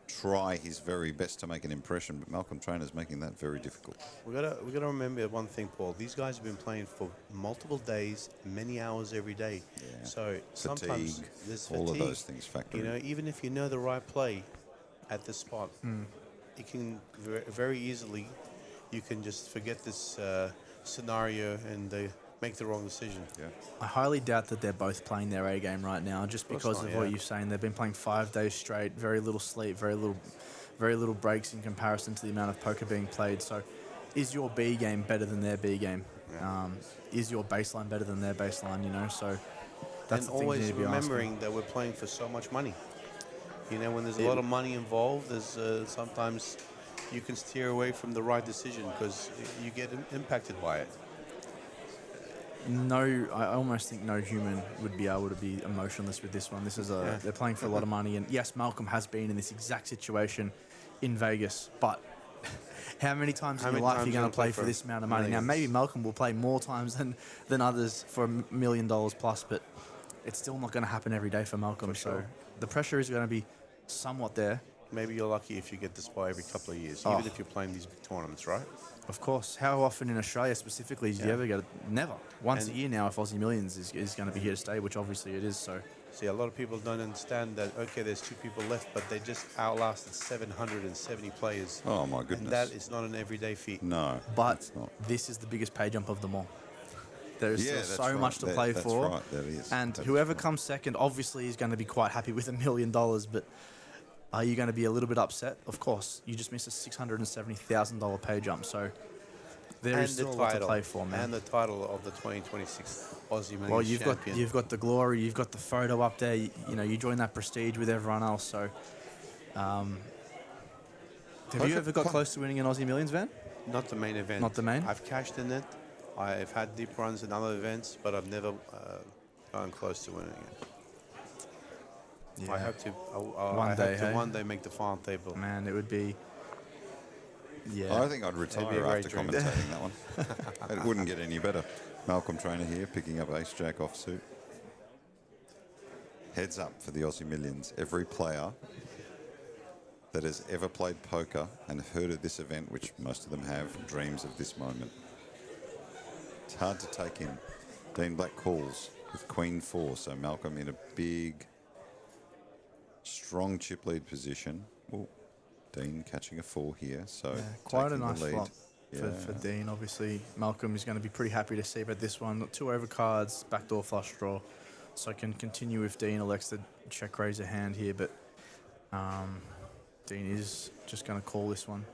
try his very best to make an impression. But Malcolm Trainer's making that very difficult. We gotta remember one thing, Paul. These guys have been playing for multiple days, many hours every day. Yeah. So sometimes there's fatigue. All of those things factor in. Even if you know the right play at the spot. You can very easily, you can just forget this scenario and make the wrong decision. Yeah. I highly doubt that they're both playing their A game right now, just because of what you're saying. They've been playing 5 days straight, very little sleep, very little breaks in comparison to the amount of poker being played. So, is your B game better than their B game? Yeah. Is your baseline better than their baseline? So that's and always remembering that we're playing for so much money. When there's a lot of money involved, there's sometimes you can steer away from the right decision because you get impacted by it. No, I almost think no human would be able to be emotionless with this one. This is they're playing for a lot of money, and yes, Malcolm has been in this exact situation in Vegas, but how many times in your life are you going to play for this amount of money? Now, maybe Malcolm will play more times than others for $1 million plus, but it's still not going to happen every day for Malcolm. So the pressure is going to be somewhat there. Maybe you're lucky if you get this spot every couple of years, even if you're playing these big tournaments, right? Of course. How often in Australia specifically do you ever get it? Never. Once a year now, if Aussie Millions is going to be here to stay, which obviously it is. So, see, a lot of people don't understand that, okay, there's 2 people left, but they just outlasted 770 players. Oh, my goodness. And that is not an everyday feat. No. But this is the biggest pay jump of them all. There's still so much to play for. That's right, there is. And whoever comes second obviously is going to be quite happy with $1 million, but are you going to be a little bit upset? Of course. You just missed a $670,000 pay jump, so there is still a lot to play for, man. And the title of the 2026 Aussie Millions Well, you've got the glory, you've got the photo up there, you join that prestige with everyone else, so... have you ever got close to winning an Aussie Millions, Van? Not the main event. Not the main? I've cashed in it. I've had deep runs in other events, but I've never gone close to winning it. Yeah. I hope to. One day make the final table. Man, it would be. Yeah. I think I'd retire after commentating that one. It wouldn't get any better. Malcolm Trainer here, picking up Ace Jack offsuit. Heads up for the Aussie Millions. Every player that has ever played poker and heard of this event, which most of them have, dreams of this moment. It's hard to take in. Dean Black calls with Queen 4, so Malcolm in a big, strong chip lead position. Ooh, Dean catching a 4 here, so quite a taking nice the lead. flop for Dean. Obviously, Malcolm is going to be pretty happy to see about this one. 2 overcards, backdoor flush draw, so I can continue if Dean elects to check raise a hand here, but Dean is just going to call this one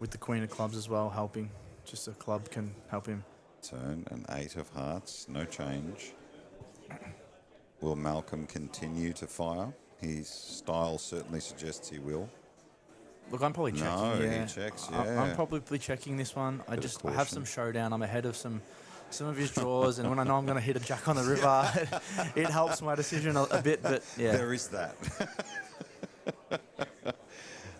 with the Queen of Clubs as well, helping. Just a club can help him. Turn, an 8 of hearts, no change. Will Malcolm continue to fire? His style certainly suggests he will. Look, I'm probably checking. No, yeah. he checks, I'm probably checking this one. I have some showdown. I'm ahead of some of his draws, and when I know I'm going to hit a jack on the river, it helps my decision a bit, but yeah. There is that.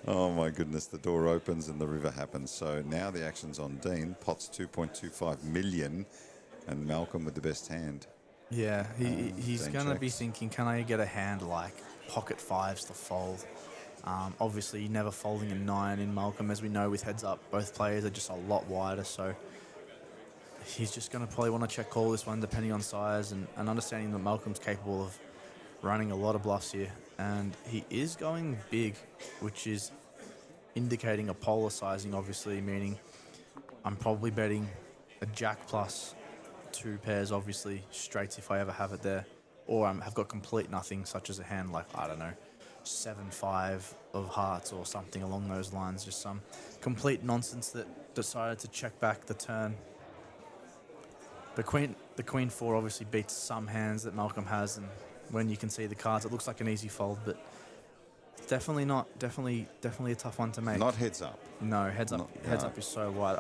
Oh my goodness, the door opens and the river happens. So now the action's on Dean. Pot's 2.25 million and Malcolm with the best hand. Yeah, he's Dean going to be checks. thinking, can I get a hand like pocket 5s to fold? Obviously, never folding a 9 in Malcolm. As we know with heads up, both players are just a lot wider, so he's just going to probably want to check call this one depending on size and understanding that Malcolm's capable of running a lot of bluffs here. And he is going big, which is indicating a polar sizing, obviously, meaning I'm probably betting a jack plus 2 pairs, obviously, straights if I ever have it there. Or I've got complete nothing, such as a hand like, I don't know, 7-5 of hearts or something along those lines. Just some complete nonsense that decided to check back the turn. The Queen 4 obviously beats some hands that Malcolm has, and when you can see the cards, it looks like an easy fold, but definitely a tough one to make. Not heads up. No, heads up. Heads up is so wide.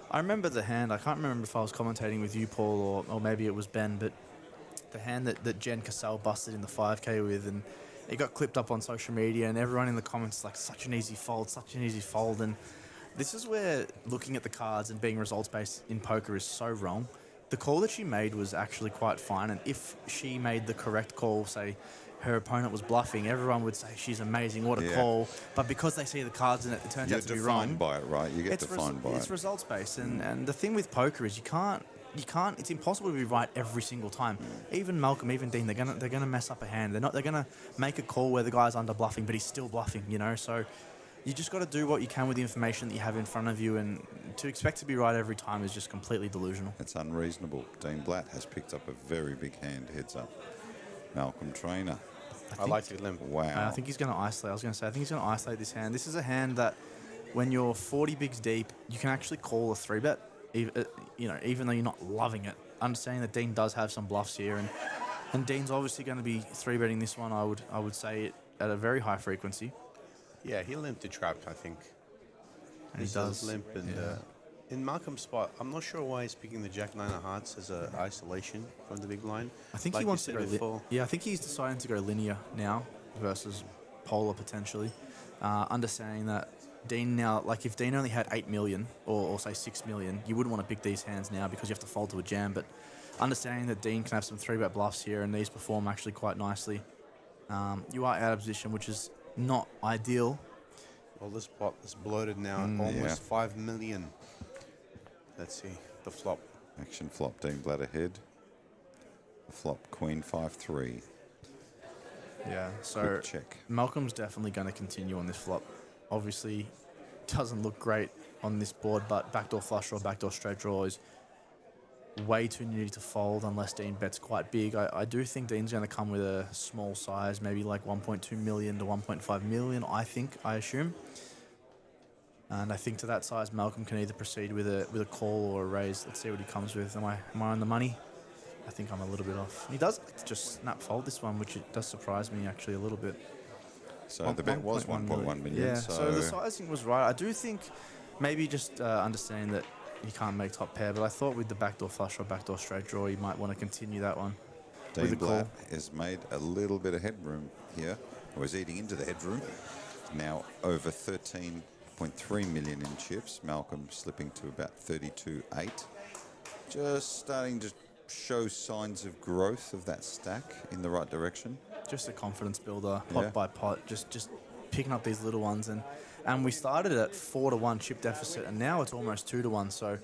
I remember the hand. I can't remember if I was commentating with you, Paul, or maybe it was Ben, but the hand that Jen Cassell busted in the 5K with, and it got clipped up on social media, and everyone in the comments like, such an easy fold, and this is where looking at the cards and being results-based in poker is so wrong. The call that she made was actually quite fine, and if she made the correct call, say her opponent was bluffing, everyone would say she's amazing, what a call. But because they see the cards and it turns out to be wrong. You're defined by it, right? You get defined by it. It's results-based, and the thing with poker is you can't. It's impossible to be right every single time. Even Malcolm, even Dean, they're gonna mess up a hand. They're gonna make a call where the guy's under bluffing, but he's still bluffing. So you just got to do what you can with the information that you have in front of you, and to expect to be right every time is just completely delusional. It's unreasonable. Dean Blatt has picked up a very big hand, heads up. Malcolm Trainer. I like the limp. Wow. I think he's going to isolate. I think he's going to isolate this hand. This is a hand that when you're 40 bigs deep, you can actually call a 3-bet, even though you're not loving it. Understanding that Dean does have some bluffs here, and Dean's obviously going to be 3-betting this one, I would say, at a very high frequency. Yeah, he limped the trap, I think. And he does limp. And in Malcolm's spot, I'm not sure why he's picking the Jack 9 of hearts as an isolation from the big line. I think like he wants to go before. I think he's deciding to go linear now versus polar potentially. Understanding that Dean now, like if Dean only had 8 million or say 6 million, you wouldn't want to pick these hands now because you have to fold to a jam. But understanding that Dean can have some 3-bet bluffs here and these perform actually quite nicely, you are out of position, which is not ideal. Well, this pot is bloated now at almost 5 million. Let's see the flop. Action flop, Dean Blatt ahead. The flop, Queen 5-3. Yeah, so Quick check. Malcolm's definitely going to continue on this flop. Obviously, doesn't look great on this board, but backdoor flush draw, backdoor straight draw is way too needy to fold unless Dean bets quite big. I do think Dean's going to come with a small size, maybe like 1.2 million to 1.5 million, I assume. And I think to that size, Malcolm can either proceed with a call or a raise. Let's see what he comes with. Am I on the money? I think I'm a little bit off. He does just snap fold this one, which it does surprise me actually a little bit. So the bet was 1.1 million. Yeah, so the sizing was right. I do think maybe just understanding that he can't make top pair, but I thought with the backdoor flush or backdoor straight draw, he might want to continue that one. Dean a call. Blatt has made a little bit of headroom here, or is eating into the headroom. Now over 13.3 million in chips. Malcolm slipping to about 32.8. Just starting to show signs of growth of that stack in the right direction. Just a confidence builder, pot by pot, just picking up these little ones. And we started at 4-1 chip deficit, and now it's almost 2-1. So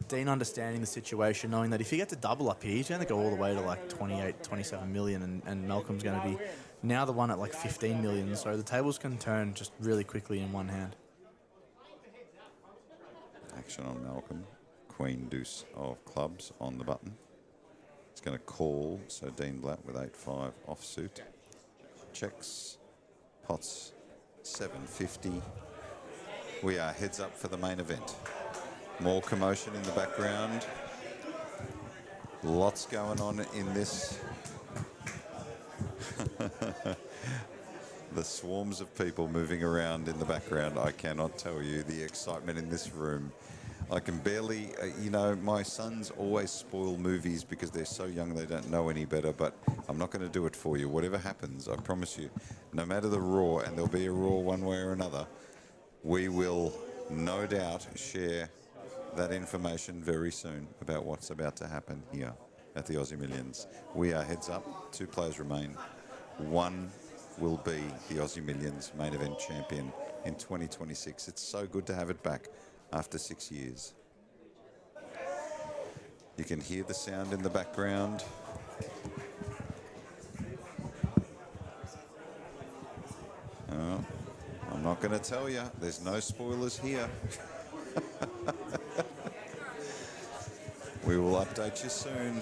Dean understanding the situation, knowing that if he gets a double up here, he's going to go all the way to like 28, 27 million, and Malcolm's going to be now the one at like 15 million. So the tables can turn just really quickly in one hand. Action on Malcolm. Queen deuce of clubs on the button. It's going to call, so Dean Blatt with 8-5 offsuit. Checks. Pots 750. We are heads up for the main event. More commotion in the background. Lots going on in this. The swarms of people moving around in the background. I cannot tell you the excitement in this room. I can barely, you know, my sons always spoil movies because they're so young they don't know any better, but I'm not going to do it for you. Whatever happens, I promise you, no matter the roar, and there'll be a roar one way or another, we will no doubt share that information very soon about what's about to happen here at the Aussie Millions. We are heads up. 2 players remain. One will be the Aussie Millions main event champion in 2026. It's so good to have it back after 6 years. You can hear the sound in the background. Oh, I'm not going to tell you. There's no spoilers here. We will update you soon.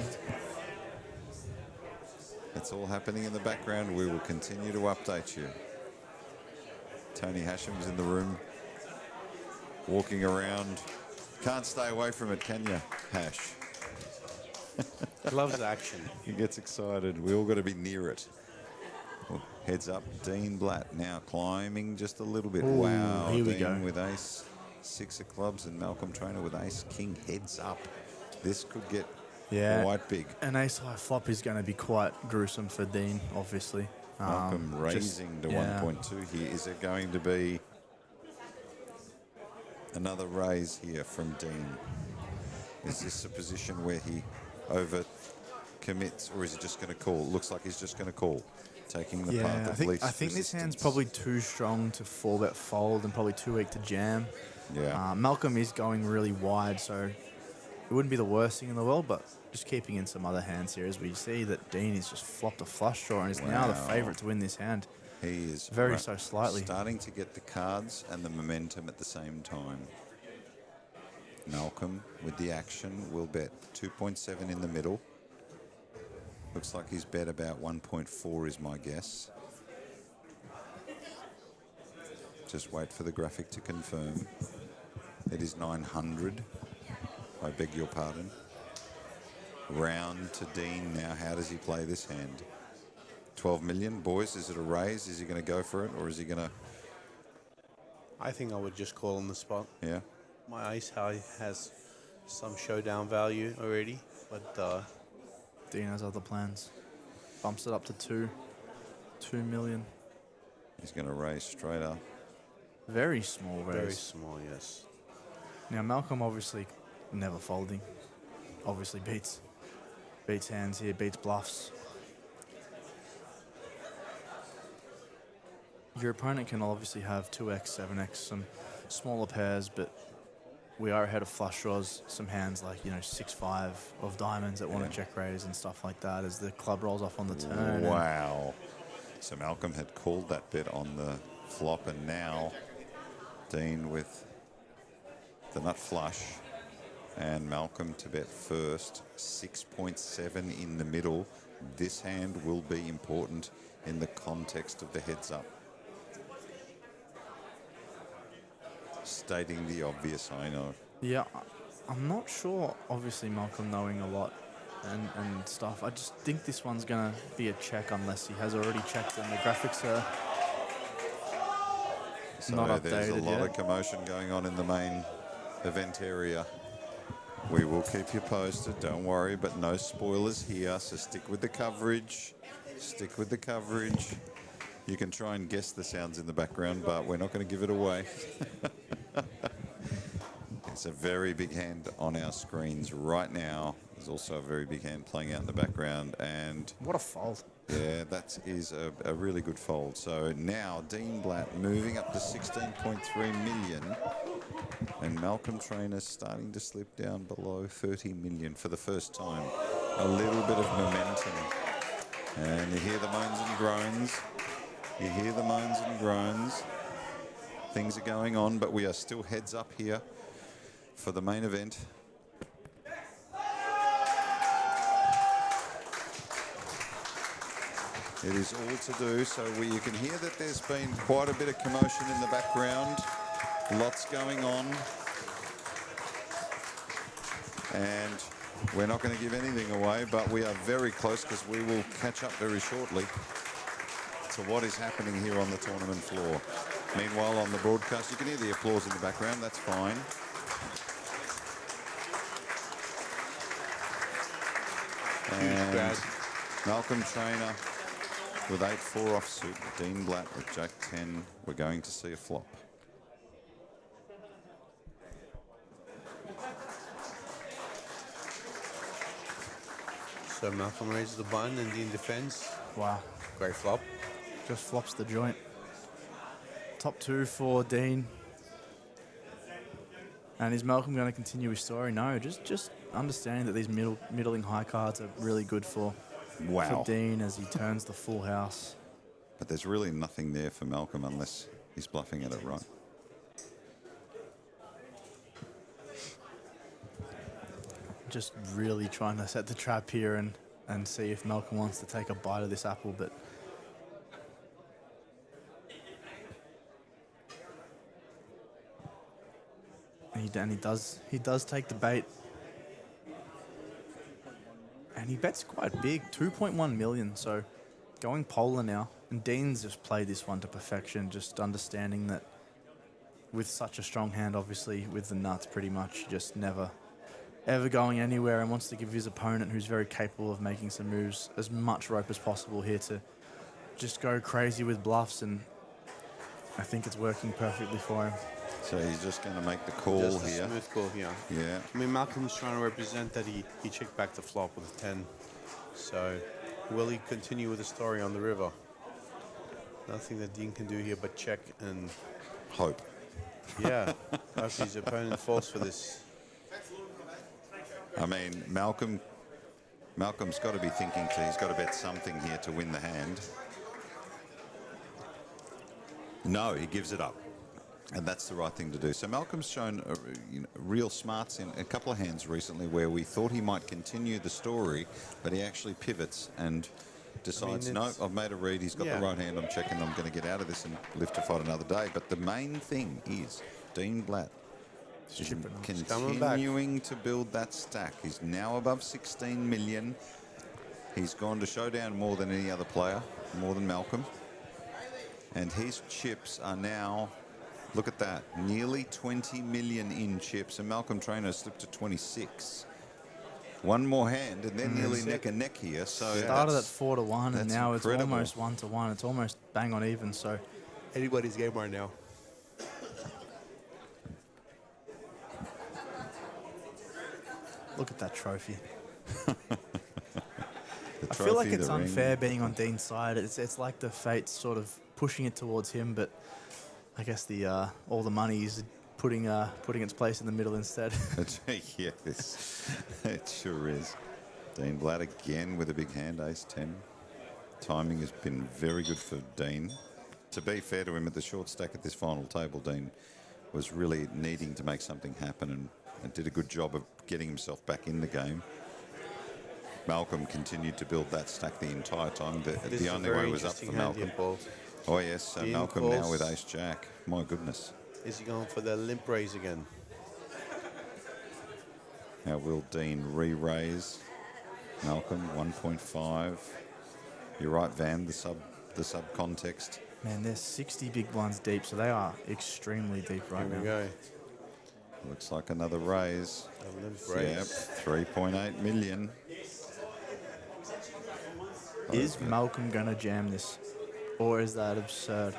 It's all happening in the background. We will continue to update you. Tony Hasham's in the room, walking around. Can't stay away from it, can you, Hash? He loves action. He gets excited. We all got to be near it. Well, heads up, Dean Blatt now climbing just a little bit. Ooh, wow, here we Dean go. with ace, 6 of clubs, and Malcolm Trainer with ace king. Heads up. This could get quite big. An ace high flop is going to be quite gruesome for Dean, obviously. Malcolm raising to 1.2 here. Is there going to be another raise here from Dean? Is this a position where he over commits, or is he just going to call? Looks like he's just going to call, taking the path of least I think this hand's probably too strong to 4-bet fold and probably too weak to jam. Yeah. Malcolm is going really wide, so it wouldn't be the worst thing in the world, but just keeping in some other hands here as we see that Dean has just flopped a flush draw and is now the favourite to win this hand. He is very so slightly starting to get the cards and the momentum at the same time. Malcolm with the action will bet 2.7 in the middle. Looks like he's bet about 1.4 is my guess. Just wait for the graphic to confirm. It is 900. I beg your pardon. Round to Dean now. How does he play this hand? 12 million, boys. Is it a raise? Is he going to go for it, or is he going to? I think I would just call on the spot. Yeah. My ace high has some showdown value already, but Dean has other plans. Bumps it up to 2 million. He's going to raise straight up. Very small raise. Very small, yes. Now Malcolm obviously never folding. Obviously beats hands here, beats bluffs. Your opponent can obviously have 2x, 7x, some smaller pairs, but we are ahead of flush draws, some hands like, 6-5 of diamonds that want to check raise and stuff like that as the club rolls off on the turn. Wow. So Malcolm had called that bet on the flop, and now Dean with the nut flush and Malcolm to bet first. 6.7 in the middle. This hand will be important in the context of the heads up. Stating the obvious, I know. Yeah, I'm not sure, obviously, Malcolm knowing a lot and stuff. I just think this one's going to be a check unless he has already checked and the graphics are So not updated there's a lot yet. of commotion going on in the main event area. We will keep you posted, don't worry, but no spoilers here, so stick with the coverage. Stick with the coverage. You can try and guess the sounds in the background, but we're not going to give it away. It's a very big hand on our screens right now. There's also a very big hand playing out in the background, and what a fold. Yeah, that is a really good fold. So now Dean Blatt moving up to 16.3 million, and Malcolm Trainer starting to slip down below 30 million for the first time. A little bit of momentum. And you hear the moans and groans. You hear the moans and groans. Things are going on, but we are still heads up here for the main event. It is all to do, so you can hear that there's been quite a bit of commotion in the background. Lots going on. And we're not going to give anything away, but we are very close because we will catch up very shortly to what is happening here on the tournament floor. Meanwhile, on the broadcast, you can hear the applause in the background. That's fine. And Malcolm Trainer with 8-4 offsuit. Dean Blatt with Jack 10. We're going to see a flop. So Malcolm raises the button and Dean defends. Wow. Great flop. Just flops the joint. Top two for Dean. And is Malcolm going to continue his story? No, just understanding that these middling high cards are really good for Dean as he turns the full house. But there's really nothing there for Malcolm unless he's bluffing at it, right? Just really trying to set the trap here and see if Malcolm wants to take a bite of this apple, but he does take the bait. And he bets quite big, 2.1 million, so going polar now. And Dean's just played this one to perfection, just understanding that with such a strong hand, obviously, with the nuts pretty much, just never, ever going anywhere, and wants to give his opponent, who's very capable of making some moves, as much rope as possible here to just go crazy with bluffs, and I think it's working perfectly for him. So he's just going to make the call Just here. a smooth call here. Yeah. I mean, Malcolm's trying to represent that he checked back the flop with a 10. So will he continue with the story on the river? Nothing that Dean can do here but check and hope. Yeah. Hope his opponent falls for this. I mean, Malcolm's got to be thinking he's got to bet something here to win the hand. No, he gives it up. And that's the right thing to do. So Malcolm's shown real smarts in a couple of hands recently where we thought he might continue the story, but he actually pivots and decides, no, I've made a read, he's got the right hand, I'm checking, I'm going to get out of this and live to fight another day. But the main thing is Dean Blatt is continuing to build that stack. He's now above 16 million. He's gone to showdown more than any other player, more than Malcolm. And his chips are now, look at that, nearly 20 million in chips, and Malcolm Trainer slipped to 26. One more hand, and they're nearly neck and neck here. So started at 4-1, and now incredible. it's almost 1-1. It's almost bang on even. So anybody's game right now. Look at that trophy. I feel like it's unfair being on Dean's side. It's like the fate's sort of pushing it towards him, but I guess the all the money is putting its place in the middle instead. Yes, it sure is. Dean Blatt again with a big hand, ace-10. Timing has been very good for Dean. To be fair to him, at the short stack at this final table, Dean was really needing to make something happen and did a good job of getting himself back in the game. Malcolm continued to build that stack the entire time. The only way was up for Malcolm. Oh yes, Malcolm now with ace-jack. My goodness. Is he going for the limp raise again? Now will Dean re-raise? Malcolm 1.5. You're right, Van. The sub context. Man, there's 60 big blinds deep, so they are extremely deep right now. Here we go. Looks like another raise. Yep, 3.8 million. Is Malcolm going to jam this? Or is that absurd?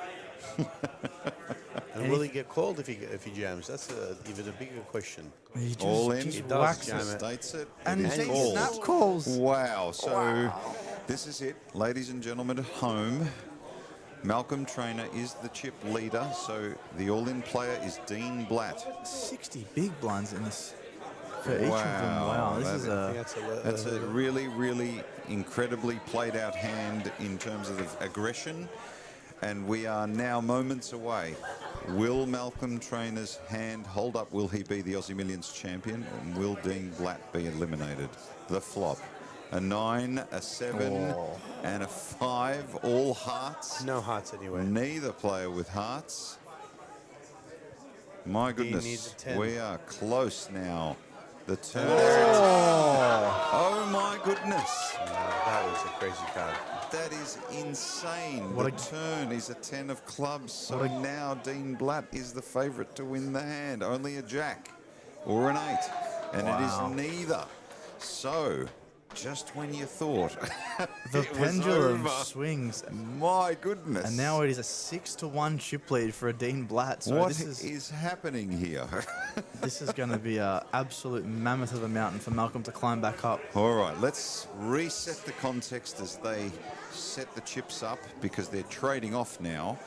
And will he get called if he jams? That's even a bigger question. He just, All in. just He whacks does. it. States it. And it is takes snap calls. Wow. So this is it, ladies and gentlemen at home. Malcolm Trainer is the chip leader. So the all-in player is Dean Blatt. 60 big blinds in this for each of them. Wow, That's a really, really incredibly played out hand in terms of aggression. And we are now moments away. Will Malcolm Trainer's hand hold up? Will he be the Aussie Millions champion? And will Dean Blatt be eliminated? The flop. A 9, a 7, and a 5. All hearts. No hearts anyway. Neither player with hearts. My goodness. needs a 10. We are close now. The turn. Oh my goodness. That was a crazy card. That is insane. The turn is a 10 of clubs. So now Dean Blatt is the favourite to win the hand. Only a jack or an 8. And it is neither. So, just when you thought The it was pendulum over. swings. My goodness. And now it is a 6-1 chip lead for a Dean Blatt. So What this is happening here? This is going to be an absolute mammoth of a mountain for Malcolm to climb back up. All right, let's reset the context as they set the chips up because they're trading off now.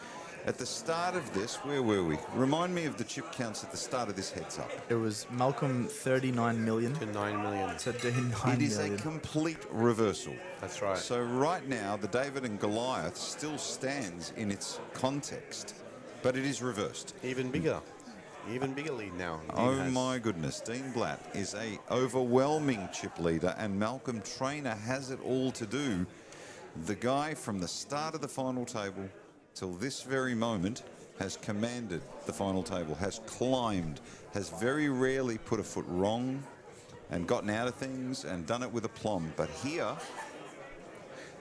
At the start of this, where were we? Remind me of the chip counts at the start of this heads up. It was Malcolm 39 million to 9 million to Dean 9 It is million. a complete reversal. That's right. So right now, the David and Goliath still stands in its context, but it is reversed. Even bigger lead now. Oh my goodness, Dean Blatt is a overwhelming chip leader and Malcolm Trainer has it all to do. The guy from the start of the final table till this very moment has commanded the final table, has climbed, has very rarely put a foot wrong and gotten out of things and done it with aplomb. But here,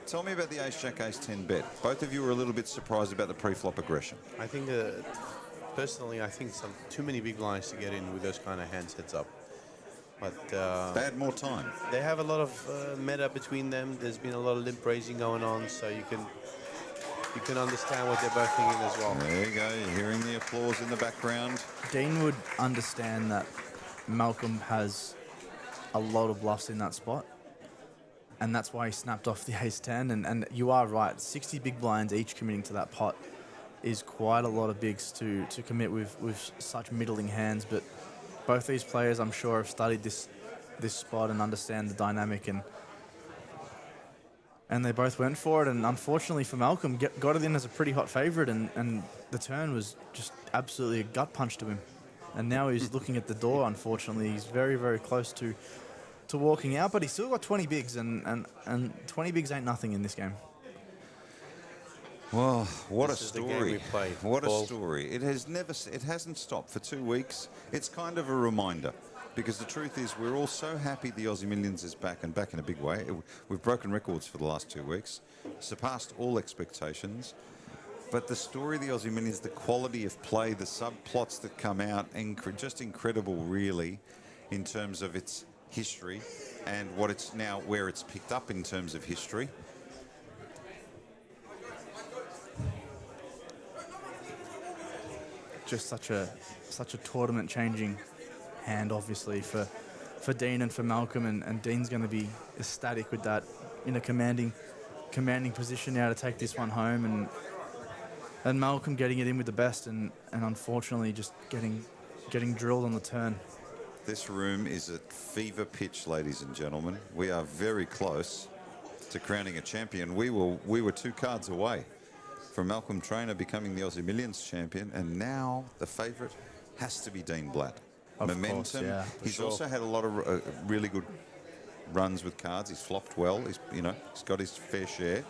tell me about the Ace-Jack, Ace-10 bet. Both of you were a little bit surprised about the pre-flop aggression. I think personally, I think too many big blinds to get in with those kind of hands heads up. But they had more time. They have a lot of meta between them. There's been a lot of limp raising going on, so you can understand what they're both thinking as well. There you go. You're hearing the applause in the background. Dean would understand that Malcolm has a lot of bluffs in that spot. And that's why he snapped off the ace-10. And you are right, 60 big blinds each committing to that pot is quite a lot of bigs to commit with such middling hands. But both these players, I'm sure, have studied this spot and understand the dynamic. And they both went for it. And unfortunately for Malcolm, got it in as a pretty hot favourite. And the turn was just absolutely a gut punch to him. And now he's looking at the door, unfortunately. He's very, very close to walking out, but he's still got 20 bigs, and 20 bigs ain't nothing in this game. Well, what This a is the story! game we play, What a Paul. story! It hasn't stopped for 2 weeks. It's kind of a reminder, because the truth is, we're all so happy the Aussie Millions is back and back in a big way. We've broken records for the last 2 weeks, surpassed all expectations. But the story of the Aussie Millions, the quality of play, the subplots that come out, just incredible, really, in terms of its history and what it's now, where it's picked up in terms of history. Just such a tournament-changing hand, obviously, for Dean and for Malcolm, and Dean's going to be ecstatic with that in a commanding position now to take this one home, and Malcolm getting it in with the best, and unfortunately just getting drilled on the turn. This room is at fever pitch, ladies and gentlemen. We are very close to crowning a champion. We were 2 cards away from Malcolm Trainer becoming the Aussie Millions champion, and now the favourite has to be Dean Blatt. Of Momentum. course, yeah, He's for sure. also had a lot of really good runs with cards. He's flopped well. He's got his fair share,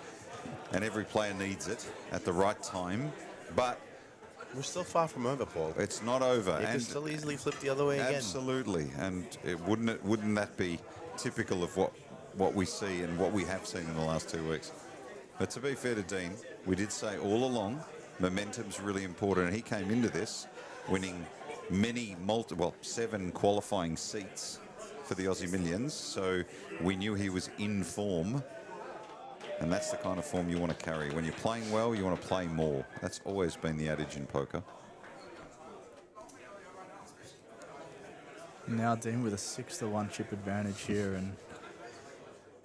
and every player needs it at the right time. But we're still far from over, Paul. It's not over. It can still easily flip the other way again. Absolutely, and wouldn't that be typical of what we see and what we have seen in the last 2 weeks? But to be fair to Dean, we did say all along, momentum's really important, and he came into this winning well, 7 qualifying seats for the Aussie Millions, so we knew he was in form, and that's the kind of form you want to carry. When you're playing well, you want to play more. That's always been the adage in poker. Now Dean with a 6-1 chip advantage here,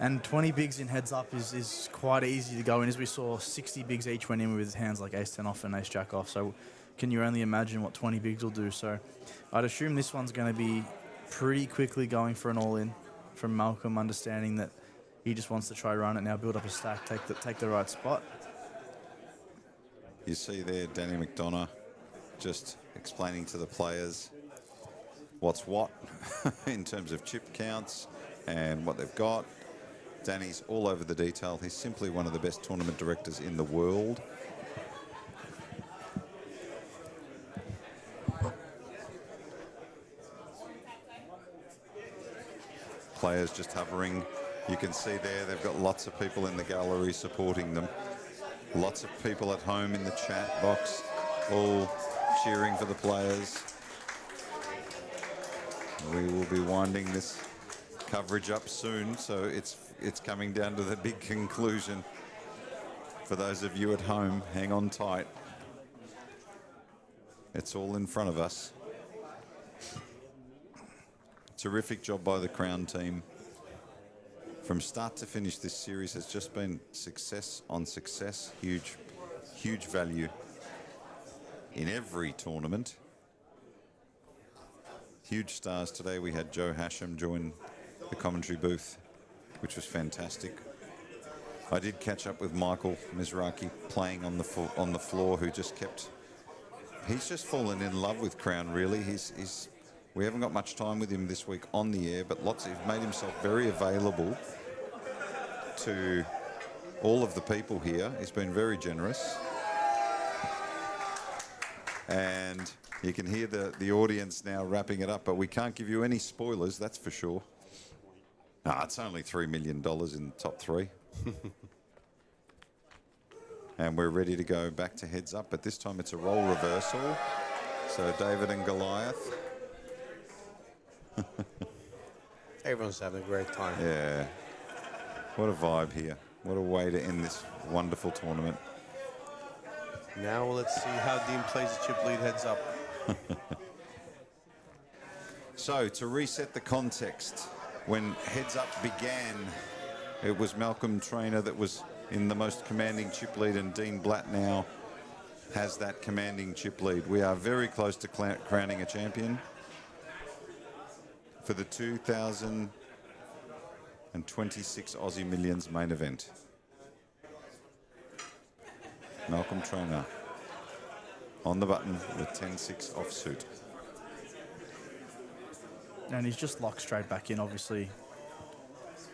and 20 bigs in heads up is quite easy to go in. As we saw, 60 bigs each went in with hands like ace-10 off and ace-jack off. So can you only imagine what 20 bigs will do? So I'd assume this one's going to be pretty quickly going for an all-in from Malcolm, understanding that he just wants to try run it now, build up a stack, take the right spot. You see there Danny McDonough just explaining to the players what's what in terms of chip counts and what they've got. Danny's all over the detail. He's simply one of the best tournament directors in the world. Players just hovering. You can see there they've got lots of people in the gallery supporting them. Lots of people at home in the chat box, all cheering for the players. We will be winding this coverage up soon, so it's coming down to the big conclusion. For those of you at home, hang on tight. It's all in front of us. Terrific job by the Crown team. From start to finish, this series has just been success on success. Huge value in every tournament. Huge stars today. We had Joe Hasham join the commentary booth, which was fantastic. I did catch up with Michael Mizraki playing on the floor, who just kept. He's just fallen in love with Crown. Really, we haven't got much time with him this week on the air, but he's made himself very available to all of the people here. He's been very generous, and you can hear the audience now wrapping it up, but we can't give you any spoilers, that's for sure. No, it's only $3 million in the top 3. And we're ready to go back to heads up, but this time it's a role reversal. So David and Goliath. Everyone's having a great time. Yeah. What a vibe here. What a way to end this wonderful tournament. Now let's see how Dean plays the chip lead heads up. So to reset the context, when heads up began, it was Malcolm Trainer that was in the most commanding chip lead, and Dean Blatt now has that commanding chip lead. We are very close to crowning a champion for the 2026 Aussie Millions main event. Malcolm Trainer on the button with 10-6 offsuit. And he's just locked straight back in, obviously.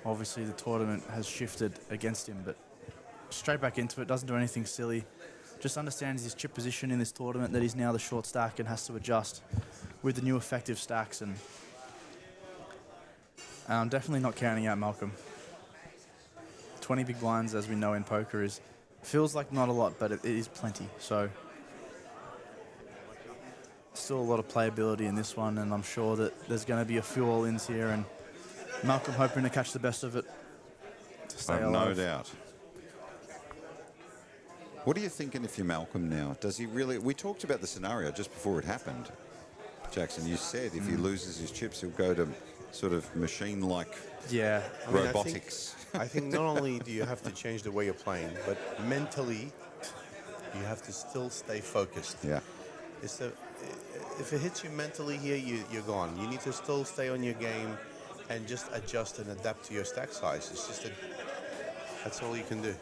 Obviously the tournament has shifted against him, but straight back into it, doesn't do anything silly. Just understands his chip position in this tournament, that he's now the short stack and has to adjust with the new effective stacks. And I'm definitely not counting out Malcolm. 20 big blinds, as we know in poker, feels like not a lot, but it is plenty. So still a lot of playability in this one, and I'm sure that there's going to be a few all-ins here, and Malcolm hoping to catch the best of it to stay alive. No doubt. What are you thinking if you're Malcolm now? Does he really... We talked about the scenario just before it happened. Jackson, you said if he loses his chips, he'll go to sort of machine-like robotics. I think not only do you have to change the way you're playing, but mentally you have to still stay focused. Yeah. If it hits you mentally here, you're gone. You need to still stay on your game and just adjust and adapt to your stack size. It's just that's all you can do.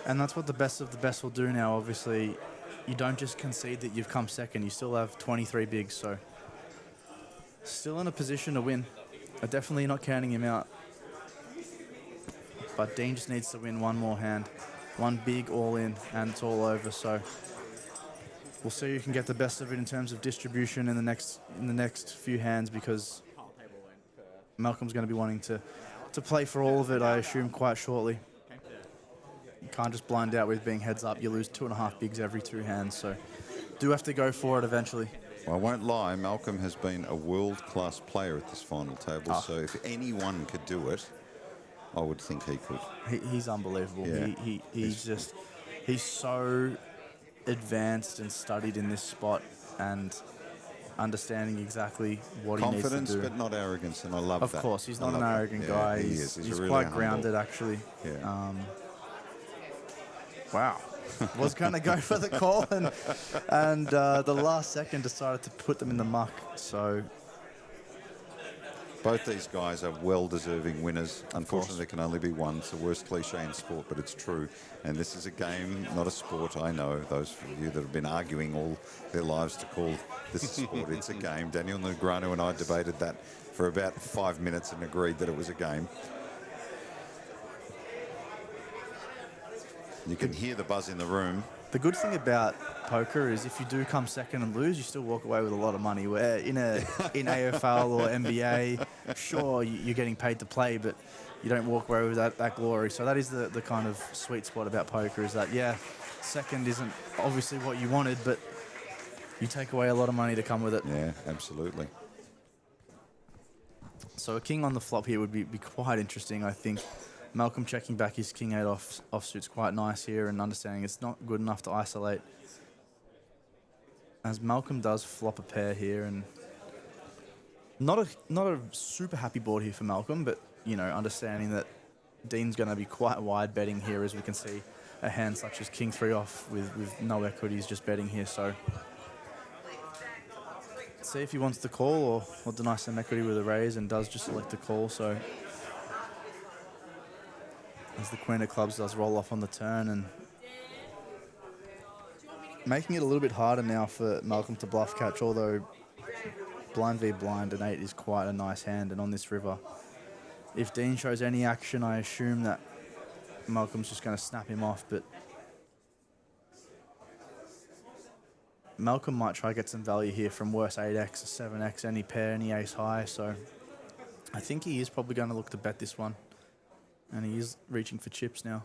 And that's what the best of the best will do now. Obviously, you don't just concede that you've come second. You still have 23 bigs, so still in a position to win. I'm definitely not counting him out. But Dean just needs to win one more hand. One big all-in, and it's all over. So we'll see who can get the best of it in terms of distribution in the next few hands, because Malcolm's going to be wanting to play for all of it, I assume, quite shortly. You can't just blind out with being heads up. You lose 2.5 bigs every 2 hands. So do have to go for it eventually. Well, I won't lie, Malcolm has been a world-class player at this final table, Oh. so if anyone could do it, I would think he could. He's unbelievable. Yeah. He's so advanced and studied in this spot and understanding exactly what he needs to do. Confidence, but not arrogance, and I love that. Of course, he's I not an love that. arrogant Yeah, guy. he He's is. He's really quite humble. grounded, actually. Yeah. Wow. Was going to go for the call, and the last second decided to put them in the muck. So both these guys are well-deserving winners. Unfortunately, there can only be one. It's the worst cliche in sport, but it's true. And this is a game, not a sport. I know those of you that have been arguing all their lives to call this a sport. It's a game. Daniel Negreanu and I debated that for about 5 minutes and agreed that it was a game. You can hear the buzz in the room. the good thing about poker is if you do come second and lose, you still walk away with a lot of money. Where in AFL or NBA, sure, you're getting paid to play, but you don't walk away with that glory. So that is the kind of sweet spot about poker, is that, yeah, second isn't obviously what you wanted, but you take away a lot of money to come with it. Yeah, absolutely. So a king on the flop here would be quite interesting, I think. Malcolm checking back his king 8 offsuit's quite nice here, and understanding it's not good enough to isolate. As Malcolm does flop a pair here, and not a super happy board here for Malcolm, but you know, understanding that Dean's going to be quite wide betting here, as we can see a hand such as king 3 off with no equities just betting here. So see if he wants to call or deny some equity with a raise, and does just select a call. So as the Queen of Clubs does roll off on the turn, and making it a little bit harder now for Malcolm to bluff catch, although blind v blind, an 8 is quite a nice hand. And on this river, if Dean shows any action, I assume that Malcolm's just going to snap him off, but Malcolm might try to get some value here from worse 8x, 7x, any pair, any ace high. So I think he is probably going to look to bet this one. And he is reaching for chips now.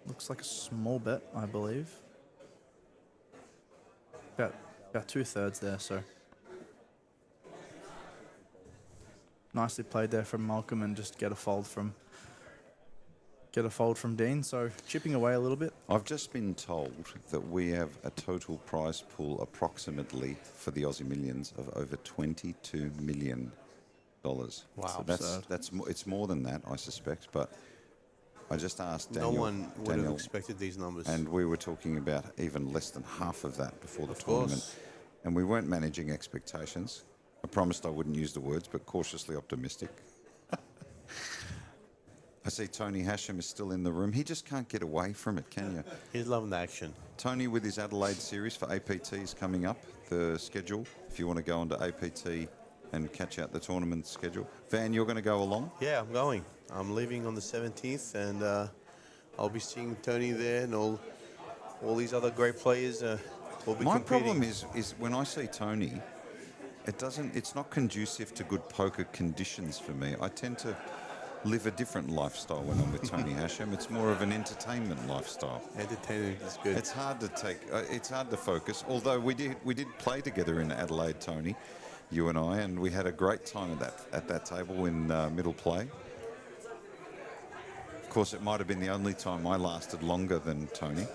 Looks like a small bet, I believe. About 2/3 there, so nicely played there from Malcolm, and just get a fold from Dean. So chipping away a little bit. I've just been told that we have a total prize pool approximately for the Aussie Millions of over $22 million. Wow, so it's more than that, I suspect. But I just asked Daniel. No one would have expected these numbers. And we were talking about even less than half of that before the tournament. And we weren't managing expectations. I promised I wouldn't use the words, but cautiously optimistic. I see Tony Hasham is still in the room. He just can't get away from it, can you? He's loving the action. Tony with his Adelaide series for APT is coming up, the schedule, if you want to go onto APT and catch out the tournament schedule. Van, you're going to go along? Yeah, I'm going. I'm leaving on the 17th, and I'll be seeing Tony there, and all these other great players will be My competing. problem is when I see Tony, it's not conducive to good poker conditions for me. I tend to live a different lifestyle when I'm with Tony Hasham. It's more of an entertainment lifestyle. Entertainment is good. It's hard to take. It's hard to focus. Although we did play together in Adelaide, Tony, you and I, and we had a great time at that table in middle play. Of course, it might have been the only time I lasted longer than Tony.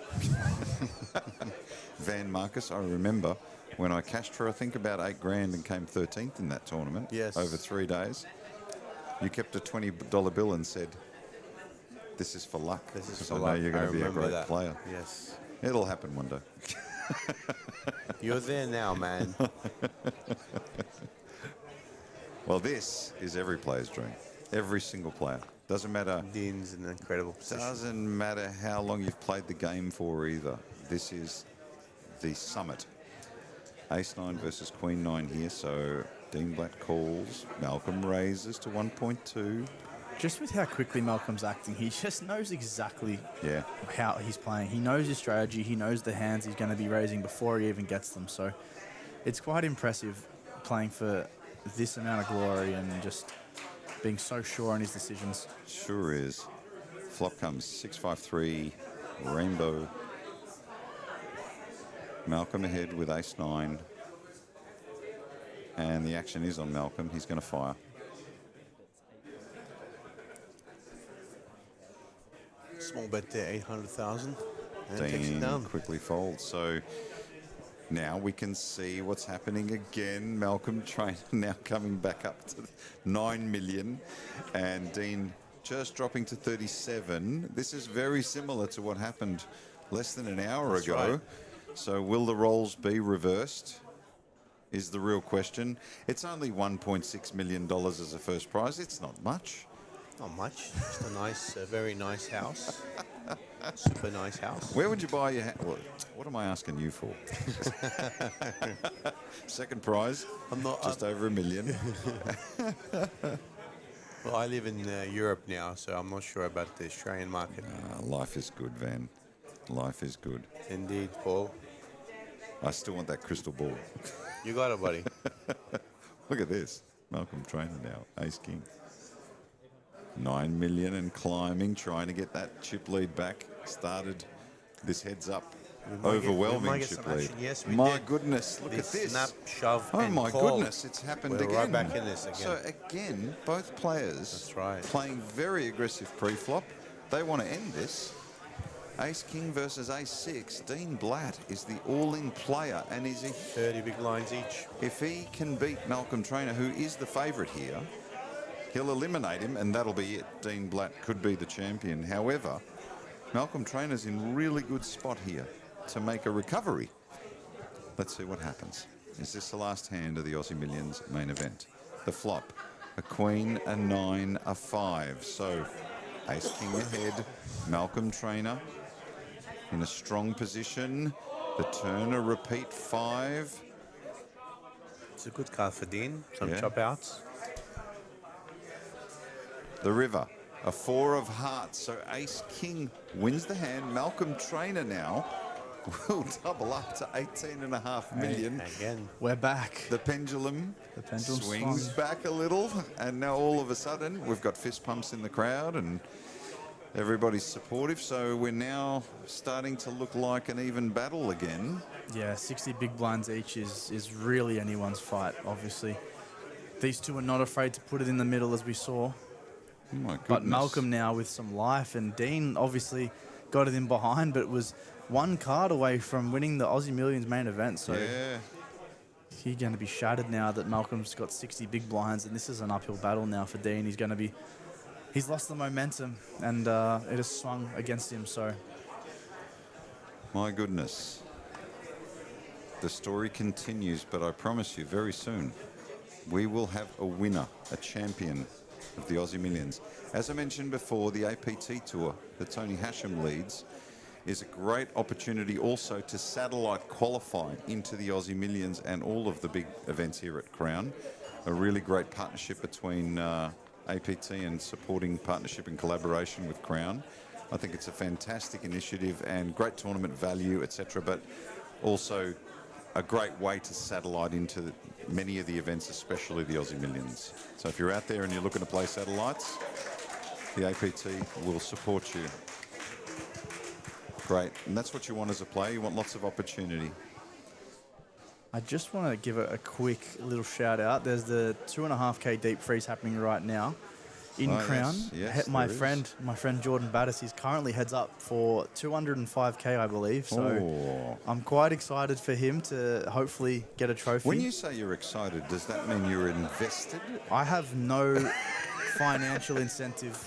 Van Marcus, I remember when I cashed for I think about $8,000 and came 13th in that tournament. Yes. Over 3 days. You kept a $20 bill and said, "This is for luck." This is because for I know luck. you're going I to be a remember great that. player. Yes. It'll happen one day. You're there now, man. Well, this is every player's dream. Every single player. Doesn't matter. Dean's an incredible position. Doesn't matter how long you've played the game for either. This is the summit. Ace-9 versus Queen-9 here. So Dean Black calls. Malcolm raises to 1.2. Just with how quickly Malcolm's acting, he just knows exactly how he's playing. He knows his strategy. He knows the hands he's going to be raising before he even gets them. So it's quite impressive playing for this amount of glory and just being so sure on his decisions. Sure is. Flop comes 6-5-3, rainbow. Malcolm ahead with ace-9. And the action is on Malcolm. He's going to fire. Small bet there, 800,000. And takes it Dean down. quickly folds. So now we can see what's happening again. Malcolm Trainer now coming back up to 9 million. And Dean just dropping to 37. This is very similar to what happened less than an hour That's ago. right. So will the roles be reversed? Is the real question. It's only $1.6 million as a first prize. It's not much. Not much. Just a nice, very nice house. Super nice house. Where would you buy your house? What am I asking you for? Second prize, just over $1 million. Well, I live in Europe now, so I'm not sure about the Australian market. Life is good, Van. Life is good. Indeed, Paul. I still want that crystal ball. You got it, buddy. Look at this. Malcolm Trainer now, ace king. 9 million and climbing, trying to get that chip lead back. Started this heads up. Overwhelming chip lead. Yes, we my did. goodness, look This at this. Snap, shove, oh and my call. goodness, it's happened We're again. right back in this again. So again, both players playing very aggressive pre-flop. They want to end this. Ace King versus Ace 6. Dean Blatt is the all-in player and is a 30 big lines each. If he can beat Malcolm Trainer, who is the favourite here, he'll eliminate him and that'll be it. Dean Blatt could be the champion. However, Malcolm Trainer's in really good spot here to make a recovery. Let's see what happens. Is this the last hand of the Aussie Millions main event? The flop, a queen, a 9, a 5. So Ace King ahead, Malcolm Trainer in a strong position. The turn, a repeat 5. It's a good card for Dean. Some chop outs. The river, a 4 of hearts. So Ace King wins the hand. Malcolm Trainer now will double up to 18.5 million. Again, we're back. The pendulum swings swung. back a little, and now all of a sudden we've got fist pumps in the crowd and everybody's supportive. So we're now starting to look like an even battle again. Yeah, 60 big blinds each is really anyone's fight, obviously. These two are not afraid to put it in the middle, as we saw. Oh my goodness. But Malcolm now with some life, and Dean obviously got it in behind, but was one card away from winning the Aussie Millions main event. So he's going to be shattered now that Malcolm's got 60 big blinds, and this is an uphill battle now for Dean. He's lost the momentum, and it has swung against him. So my goodness. The story continues, but I promise you very soon we will have a winner, a champion of the Aussie Millions. As I mentioned before, the APT Tour that Tony Hasham leads is a great opportunity also to satellite qualify into the Aussie Millions and all of the big events here at Crown. A really great partnership between APT and supporting partnership and collaboration with Crown. I think it's a fantastic initiative and great tournament value, etc., but also a great way to satellite into many of the events, especially the Aussie Millions. So if you're out there and you're looking to play satellites, the APT will support you. Great, and that's what you want as a player. You want lots of opportunity. I just want to give a quick little shout out. There's the 2.5K deep freeze happening right now in Crown. Yes, my friend Jordan Battis, he's currently heads up for 205K, I believe. So I'm quite excited for him to hopefully get a trophy. When you say you're excited, does that mean you're invested? I have no financial incentive.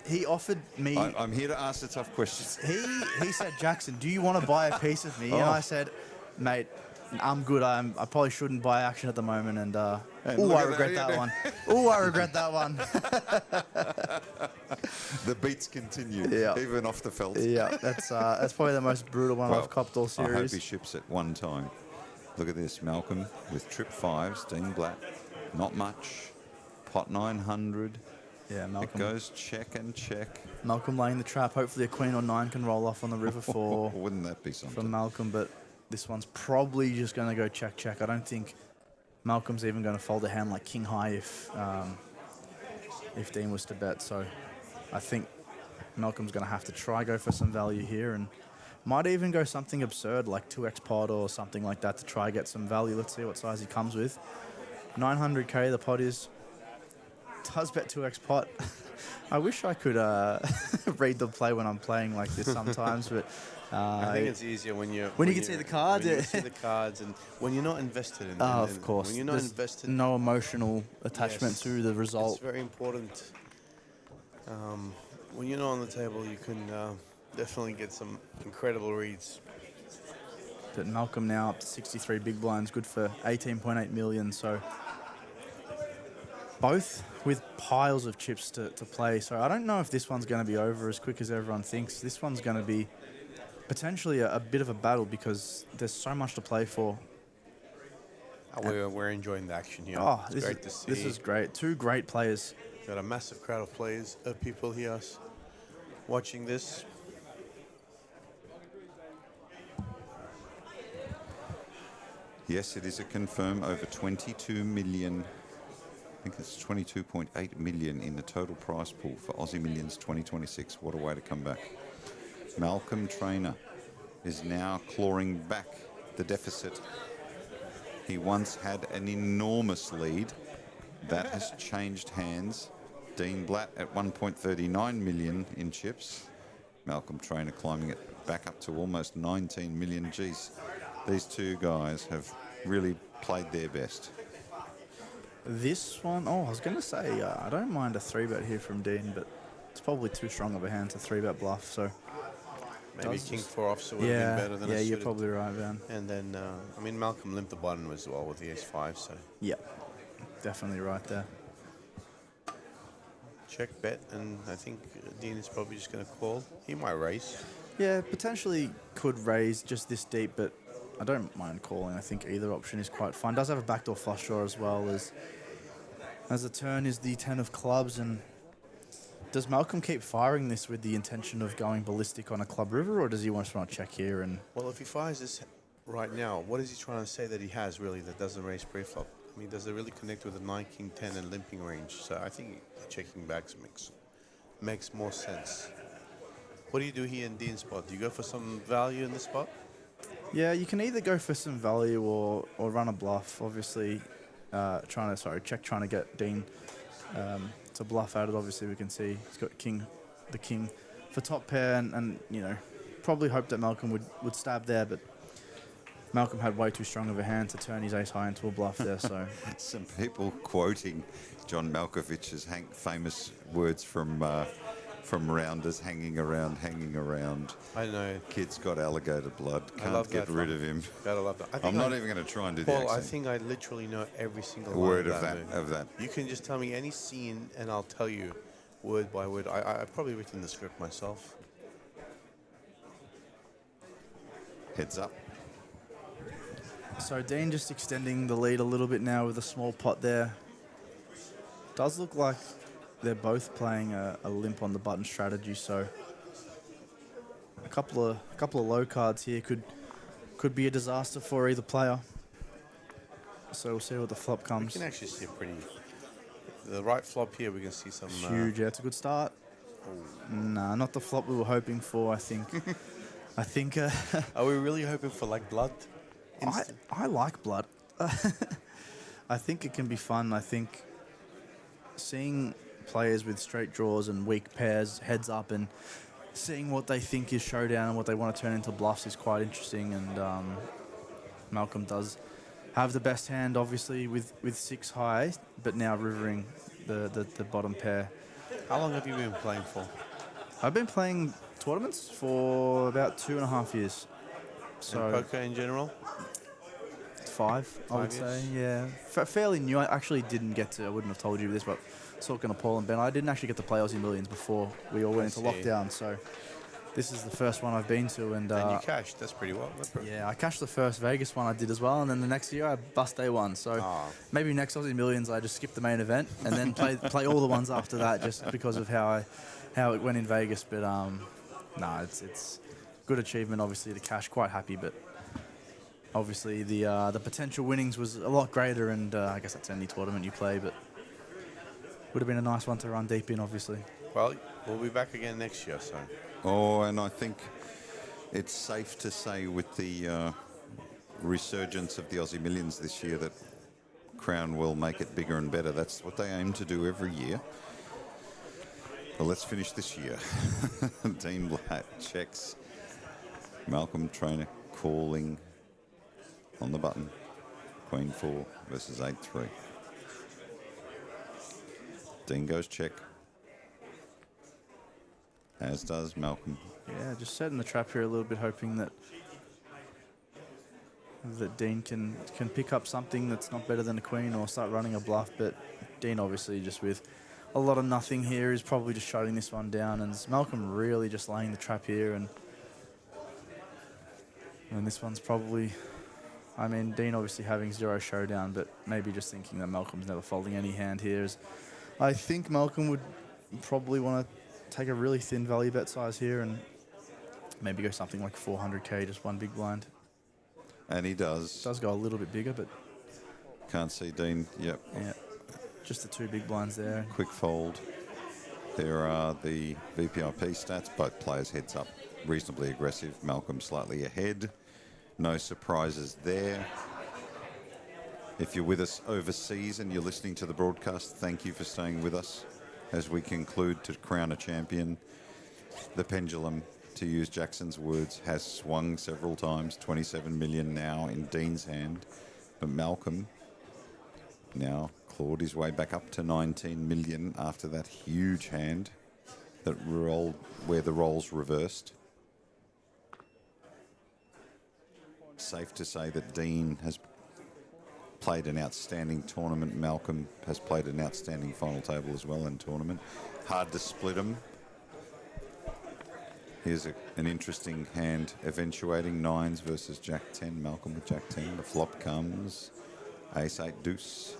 He offered me... I'm here to ask the tough questions. He said, Jackson, do you want to buy a piece of me? And I said, mate, I'm good. I probably shouldn't buy action at the moment. And I regret that one. I regret that one. The beats continue, even off the felt. Yeah, that's probably the most brutal one I've copped all series. I hope he ships at one time. Look at this, Malcolm with trip 5s, Dean Blatt, not much, pot 900. Yeah, Malcolm. It goes check and check. Malcolm laying the trap. Hopefully a queen or 9 can roll off on the river for... Wouldn't that be something? From Malcolm, but this one's probably just going to go check, check. I don't think Malcolm's even going to fold a hand like king high if Dean was to bet. So I think Malcolm's going to have to try go for some value here, and Might even go something absurd like 2x pot or something like that to try get some value. Let's see what size he comes with. 900k the pot is. Does bet 2x pot. I wish I could read the play when I'm playing like this sometimes, but I think it's easier when you can see the cards. When you see the cards, and when you're not invested in. Of course. When you're not There's invested. no emotional attachment to the result. It's very important. When you're not on the table, you can definitely get some incredible reads. But Malcolm now up to 63 big blinds, good for 18.8 million. So both with piles of chips to play. So I don't know if this one's going to be over as quick as everyone thinks. This one's going to be potentially a bit of a battle because there's so much to play for. We're enjoying the action here. Oh, it's great to see. This is great. Two great players. Got a massive crowd of players, people here watching this. Yes, it is a confirm over 22 million. I think it's 22.8 million in the total prize pool for Aussie Millions 2026. What a way to come back. Malcolm Trainer is now clawing back the deficit. He once had an enormous lead. That has changed hands. Dean Blatt at 1.39 million in chips. Malcolm Trainer climbing it back up to almost 19 million. Geez, these two guys have really played their best. This one, I was going to say, I don't mind a 3-bet here from Dean, but it's probably too strong of a hand to 3-bet bluff, so... Maybe King 4 offsuit would have been better than a Yeah, you're suited. probably right, Van. And then, I mean, Malcolm limped the button as well with the ace-5, so... Yeah, definitely right there. Check bet, and I think Dean is probably just going to call. He might raise. Yeah, potentially could raise just this deep, but I don't mind calling. I think either option is quite fun. Does have a backdoor flush draw as well as the turn is the 10 of clubs. And does Malcolm keep firing this with the intention of going ballistic on a club river, or does he want to check here? And Well, if he fires this right now, what is he trying to say that he has really that doesn't raise pre-flop? I mean, does it really connect with the 9, King 10 and limping range? So I think checking backs makes more sense. What do you do here in Dean's spot? Do you go for some value in this spot? yeah, you can either go for some value or run a bluff. Obviously, trying to get Dean to bluff at it. Obviously, we can see he's got the king for top pair, and you know, probably hoped that Malcolm would stab there, but Malcolm had way too strong of a hand to turn his ace high into a bluff there. So some people quoting John Malkovich's famous words from rounders, hanging around. I know. Kid's got alligator blood. I Can't love get that rid one. of him. Gotta love that. I'm not even going to try and do the Paul, accent. I think I literally know every single word line of that. You can just tell me any scene, and I'll tell you word by word. I've probably written the script myself. Heads up. So Dean just extending the lead a little bit now with a small pot there. Does look like they're both playing a limp on the button strategy, so a couple of low cards here could be a disaster for either player. So we'll see what the flop We comes. can actually see the right flop here. We can see some Huge, yeah, it's a good start. Nah, not the flop we were hoping for, I think. I think... Are we really hoping for like blood? I like blood. I think it can be fun. I think seeing players with straight draws and weak pairs heads up and seeing what they think is showdown and what they want to turn into bluffs is quite interesting. And Malcolm does have the best hand, obviously, with 6 high, but now rivering the bottom pair. How long have you been playing for? I've been playing tournaments for about 2.5 years. So and poker in general? 5, I would say, yeah. Fairly new. I actually didn't get to, I wouldn't have told you this, but talking to Paul and Ben, I didn't actually get to play Aussie Millions before we all went into lockdown, so this is the first one I've been to. And you cashed, that's pretty well. Yeah, I cashed the first Vegas one I did as well, and then the next year I bust day one, so maybe next Aussie Millions I just skip the main event and then play all the ones after that just because of how it went in Vegas, but no, it's good achievement obviously to cash, quite happy, but obviously the potential winnings was a lot greater, and I guess that's any tournament you play, but would have been a nice one to run deep in, obviously. Well, we'll be back again next year, so. Oh, and I think it's safe to say with the resurgence of the Aussie Millions this year that Crown will make it bigger and better. That's what they aim to do every year. Well, let's finish this year. Dean Blatt checks. Malcolm Trainer calling on the button. Queen 4 versus 8-3. Dean goes check. As does Malcolm. Yeah, just setting the trap here a little bit, hoping that Dean can pick up something that's not better than a queen or start running a bluff. But Dean, obviously, just with a lot of nothing here, is probably just shutting this one down. And Malcolm really just laying the trap here. And this one's probably, I mean, Dean obviously having 0 showdown, but maybe just thinking that Malcolm's never folding any hand here. I think Malcolm would probably want to take a really thin value bet size here and maybe go something like 400k, just one big blind. And he does. Does go a little bit bigger, but can't see Dean. Yep. Yeah. Just the 2 big blinds there. Quick fold. There are the VPIP stats. Both players heads up, reasonably aggressive. Malcolm slightly ahead. No surprises there. If you're with us overseas and you're listening to the broadcast, thank you for staying with us as we conclude to crown a champion. The pendulum, to use Jackson's words, has swung several times. 27 million now in Dean's hand. But Malcolm now clawed his way back up to 19 million after that huge hand that rolled, where the roles reversed. Safe to say that Dean has played an outstanding tournament. Malcolm has played an outstanding final table as well in tournament. Hard to split them. Here's an interesting hand eventuating. 9s versus Jack 10. Malcolm with Jack 10. The flop comes. Ace 8 deuce.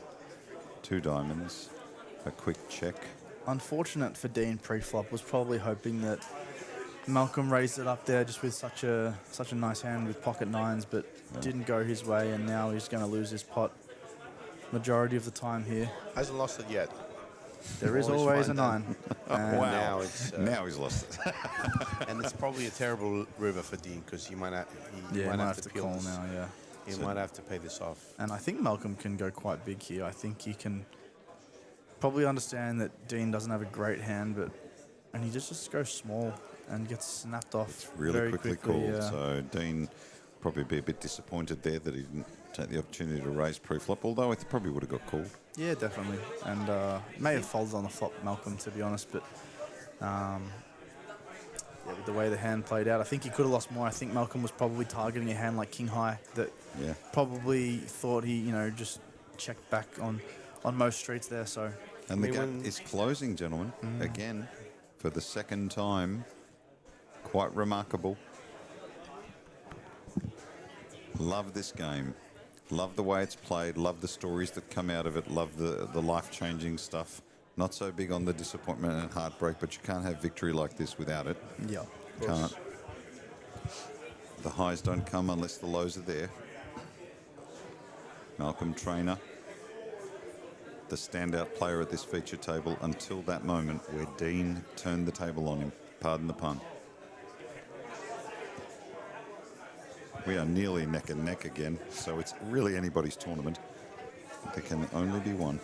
2 diamonds. A quick check. Unfortunate for Dean pre-flop. Was probably hoping that Malcolm raised it up there just with such a nice hand with pocket 9s, but didn't go his way, and now he's going to lose his pot majority of the time here. Hasn't lost it yet. There is always a 9. Wow. Now he's lost it. And it's probably a terrible river for Dean because he might have, might have to call now, yeah. He might have to pay this off. And I think Malcolm can go quite big here. I think he can probably understand that Dean doesn't have a great hand, and he just goes small and gets snapped off It's really very quickly quickly. called. Yeah. So Dean probably be a bit disappointed there that he didn't take the opportunity to raise pre-flop, although it probably would have got called. Yeah, definitely. And may have folded on the flop, Malcolm, to be honest, but with the way the hand played out, I think he could have lost more. I think Malcolm was probably targeting a hand like King High that probably thought he, just checked back on most streets there. So, And the gap is closing, gentlemen, again, for the second time. Quite remarkable. Love this game. Love the way it's played. Love the stories that come out of it. Love the life-changing stuff. Not so big on the disappointment and heartbreak, but you can't have victory like this without it. Yeah. Can't. The highs don't come unless the lows are there. Malcolm Trainer, the standout player at this feature table until that moment where Dean turned the table on him. Pardon the pun. We are nearly neck and neck again, so it's really anybody's tournament. There can only be one.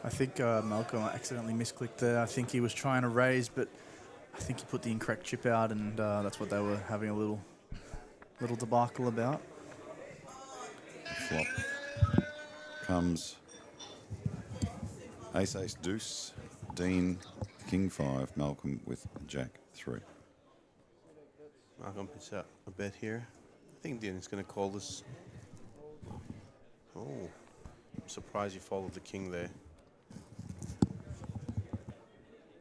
I think Malcolm accidentally misclicked there. I think he was trying to raise, but I think he put the incorrect chip out, and that's what they were having a little debacle about. Flop comes ace, ace, deuce, Dean, king 5, Malcolm with jack 3. Malcolm puts out a bet here. I think Dean is going to call this. Oh, I'm surprised you followed the king there.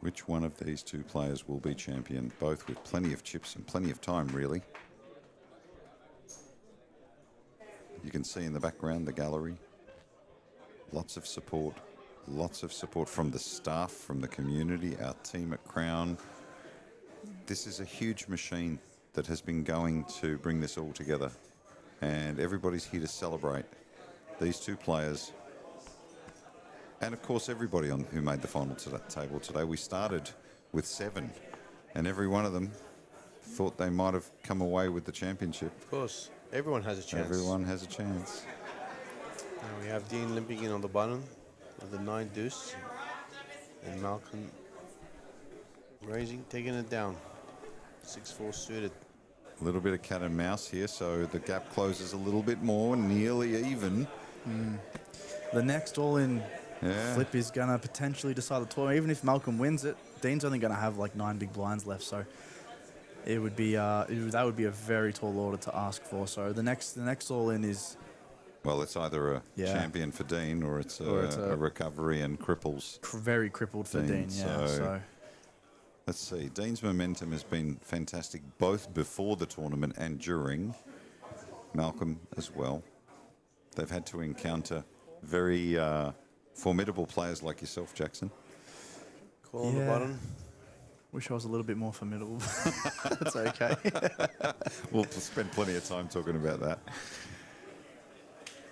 Which one of these two players will be champion? Both with plenty of chips and plenty of time, really. You can see in the background the gallery. Lots of support from the staff, from the community, our team at Crown. This is a huge machine that has been going to bring this all together, and everybody's here to celebrate these two players. And of course, everybody who made the final table today. We started with 7. And every one of them thought they might have come away with the championship. Of course, everyone has a chance. Everyone has a chance. Now we have Dean limping in on the bottom of the 9 deuce. And Malcolm raising, taking it down. 6-4 suited. A little bit of cat and mouse here, so the gap closes a little bit more, nearly even. The next all-in Yeah. flip is going to potentially decide the tournament. Even if Malcolm wins it, Dean's only going to have like 9 big blinds left, so it would be that would be a very tall order to ask for. So the next all-in is, Well, it's either a Yeah. champion for Dean or it's a recovery and cripples. very crippled for Dean. Yeah, so let's see. Dean's momentum has been fantastic both before the tournament and during. Malcolm as well. They've had to encounter very formidable players like yourself, Jackson. Call on the bottom. Wish I was a little bit more formidable. That's okay. We'll spend plenty of time talking about that.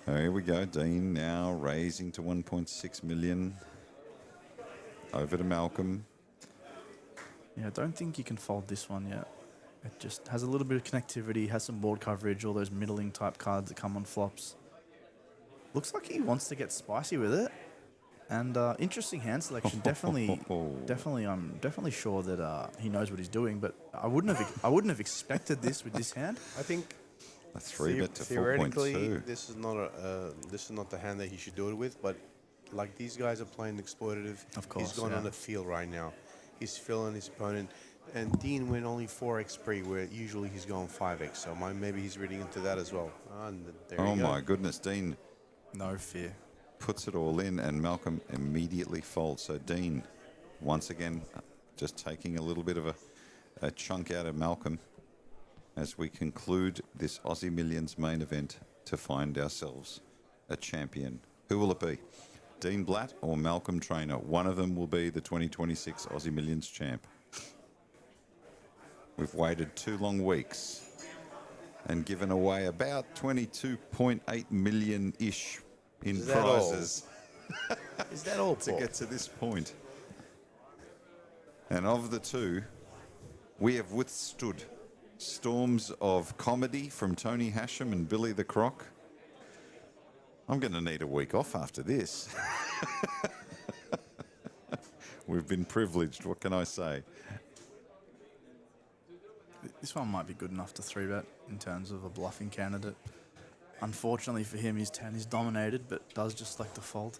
Here we go. Dean now raising to 1.6 million. Over to Malcolm. Yeah, I don't think you can fold this one yet. It just has a little bit of connectivity, has some board coverage, all those middling type cards that come on flops. Looks like he wants to get spicy with it. And interesting hand selection. Definitely, I'm definitely sure that he knows what he's doing. But I wouldn't have expected this with this hand. I think a 3-bet to 4.2. Theoretically, this is not the hand that he should do it with. But like these guys are playing exploitative. Of course, he's gone on the field right now. He's feeling his opponent. And Dean went only 4x pre, where usually he's going 5x. So maybe he's reading into that as well. And there Oh you go. my goodness, Dean. No fear. Puts it all in, and Malcolm immediately folds. So Dean, once again, just taking a little bit of a chunk out of Malcolm as we conclude this Aussie Millions main event to find ourselves a champion. Who will it be? Dean Blatt or Malcolm Trainer? One of them will be the 2026 Aussie Millions champ. We've waited 2 long weeks and given away about 22.8 million-ish in Is that all? prizes. Is that all, to Paul? get to this point? And of the 2, we have withstood storms of comedy from Tony Hasham and Billy the Croc. I'm going to need a week off after this. We've been privileged, what can I say? This one might be good enough to 3-bet in terms of a bluffing candidate. Unfortunately for him, his 10 is dominated, but does just like to fold.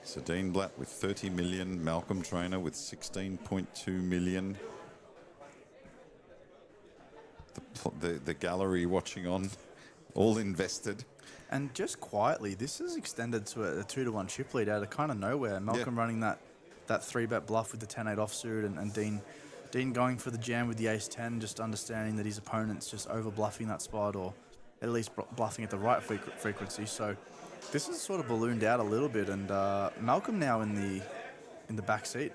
So Dean Blatt with 30 million, Malcolm Trainer with 16.2 million. The gallery watching on, all invested. And just quietly, this has extended to a 2-1 chip lead out of kind of nowhere. Malcolm running that 3-bet bluff with the 10-8 offsuit, and Dean going for the jam with the ace-10, just understanding that his opponent's just over-bluffing that spot, or at least bluffing at the right frequency. So this has sort of ballooned out a little bit, and Malcolm now in the back seat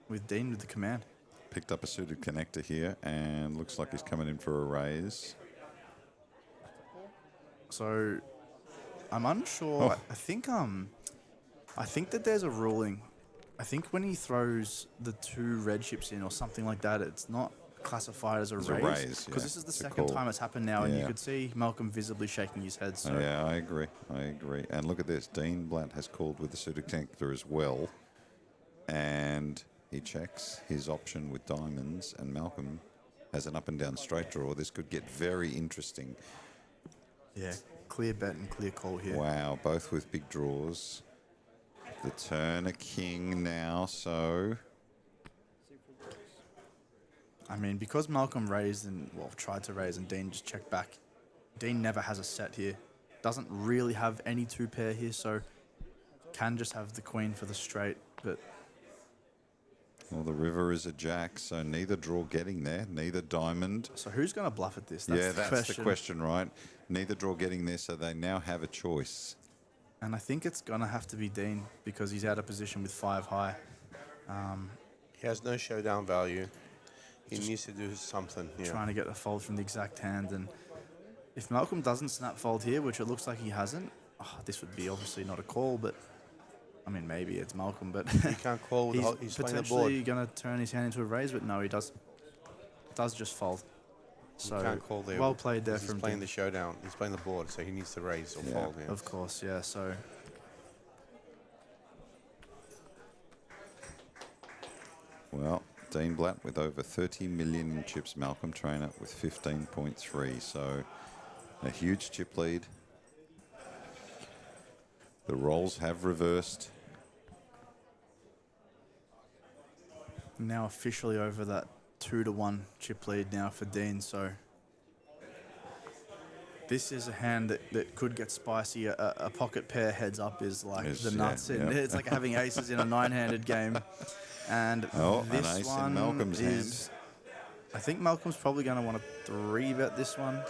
with Dean with the command. Picked up a suited connector here, and looks like he's coming in for a raise. So I'm unsure. I think that there's a ruling. I think when he throws the 2 red chips in or something like that, it's not classified as a It's raise. a raise, Because yeah. this is the It's a second call. time it's happened now, and you Yeah. could see Malcolm visibly shaking his head. So Yeah, I agree. And look at this. Dean Blatt has called with the suited connector as well. And he checks his option with diamonds, and Malcolm has an up and down straight draw. This could get very interesting. yeah, clear bet and clear call here. Wow, both with big draws. The turn a king now, so I mean, because Malcolm raised and tried to raise, and Dean just checked back. Dean never has a set here. Doesn't really have any 2-pair here, so can just have the queen for the straight, but. Well, the river is a jack, so neither draw getting there, neither diamond. So who's going to bluff at this? That's the question, right? Neither draw getting there, so they now have a choice. And I think it's going to have to be Dean because he's out of position with 5 high. He has no showdown value. He needs to do something. Yeah. Trying to get a fold from the exact hand. And If Malcolm doesn't snap fold here, which it looks like he hasn't, this would be obviously not a call, but I mean, maybe it's Malcolm, but He can't call. he's He's playing the potentially board. going to turn his hand into a raise, but no, he does just fold. So He can't call there. well played there He's from playing Dean. the showdown. He's playing the board, so he needs to raise or fold. Yeah. Of course, yeah. So Well, Dean Blatt with over 30 million chips. Malcolm Trainer with 15.3. So a huge chip lead. The roles have reversed. now officially over that 2-1 chip lead now for Dean. So this is a hand that could get spicy. A pocket pair heads up is like the nuts. It's like having aces in a 9-handed game. And this an ace one in Malcolm's is, I think Malcolm's probably going to want to 3-bet this one.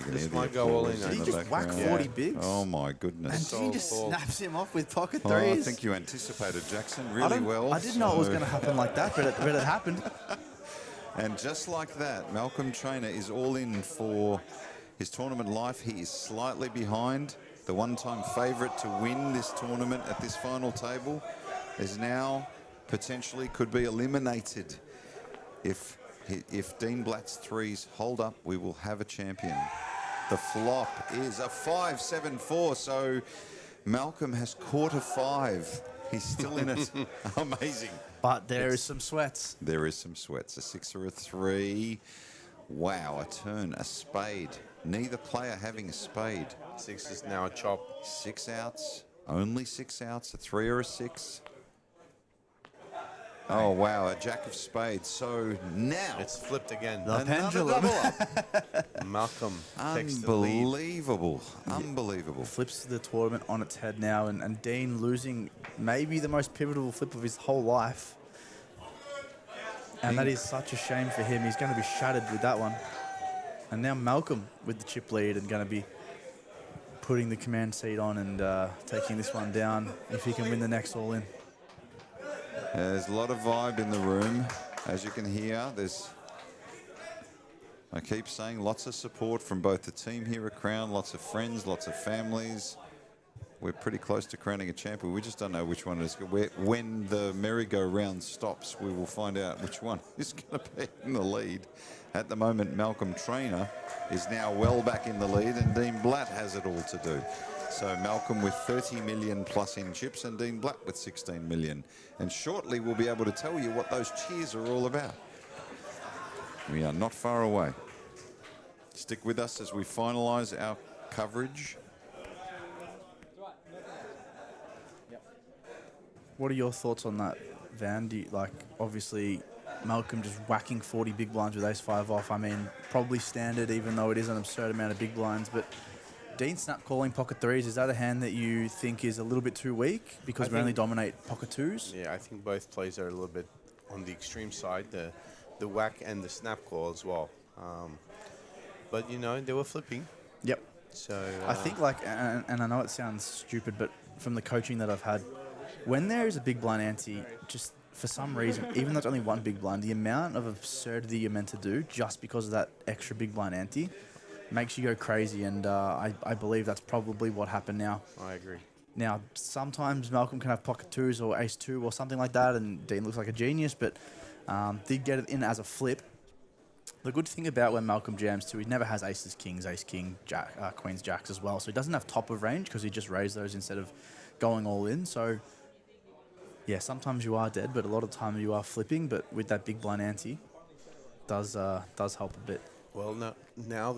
This might go all in. Did he just whack 40 bigs? Oh my goodness! And Dean just snaps him off with pocket Oh, threes. I think you anticipated Jackson really well. I didn't know it was going to happen like that, but it happened. And just like that, Malcolm Trainer is all in for his tournament life. He is slightly behind. The one-time favourite to win this tournament at this final table is now potentially could be eliminated. If Dean Blatt's threes hold up, we will have a champion. The flop is a 5-7-4, so Malcolm has caught a 5. He's still in it. Amazing. But there is some sweats. There is some sweats. A 6 or a 3. Wow, a turn, a spade. Neither player having a spade. 6 is now a chop. 6 outs. Only 6 outs. A 3 or a 6. Oh, wow, a jack of spades. So now it's flipped again. The another pendulum. double up. Malcolm takes the lead. Unbelievable. Unbelievable. Flips the tournament on its head now, and Dean losing maybe the most pivotal flip of his whole life. And that is such a shame for him. He's going to be shattered with that one. And now Malcolm with the chip lead and going to be putting the command seat on and taking this one down if he can win the next all-in. There's a lot of vibe in the room. As you can hear, I keep saying, lots of support from both the team here at Crown, lots of friends, lots of families. We're pretty close to crowning a champion. We just don't know which one it is. When the merry-go-round stops, we will find out which one is going to be in the lead. At the moment, Malcolm Trainer is now well back in the lead, and Dean Blatt has it all to do. So Malcolm with 30 million plus in chips and Dean Blatt with 16 million. And shortly we'll be able to tell you what those cheers are all about. We are not far away. Stick with us as we finalise our coverage. What are your thoughts on that, Van? Do you, obviously, Malcolm just whacking 40 big blinds with ace-5 off. I mean, probably standard, even though it is an absurd amount of big blinds. But Dean snap calling pocket threes, is that a hand that you think is a little bit too weak because we only dominate pocket twos? Yeah, I think both plays are a little bit on the extreme side, the whack and the snap call as well. But, you know, they were flipping. Yep. So I think, and I know it sounds stupid, but from the coaching that I've had, when there is a big blind ante, just for some reason, even though it's only one big blind, the amount of absurdity you're meant to do just because of that extra big blind ante makes you go crazy, and I believe that's probably what happened now. I agree. Now, sometimes Malcolm can have pocket twos or ace-2 or something like that, and Dean looks like a genius, but did get it in as a flip. The good thing about when Malcolm jams too, he never has aces, kings, ace-king, jack, queens, jacks as well, so he doesn't have top of range because he just raised those instead of going all in. So yeah, sometimes you are dead, but a lot of the time you are flipping, but with that big blind ante, does help a bit. Well, now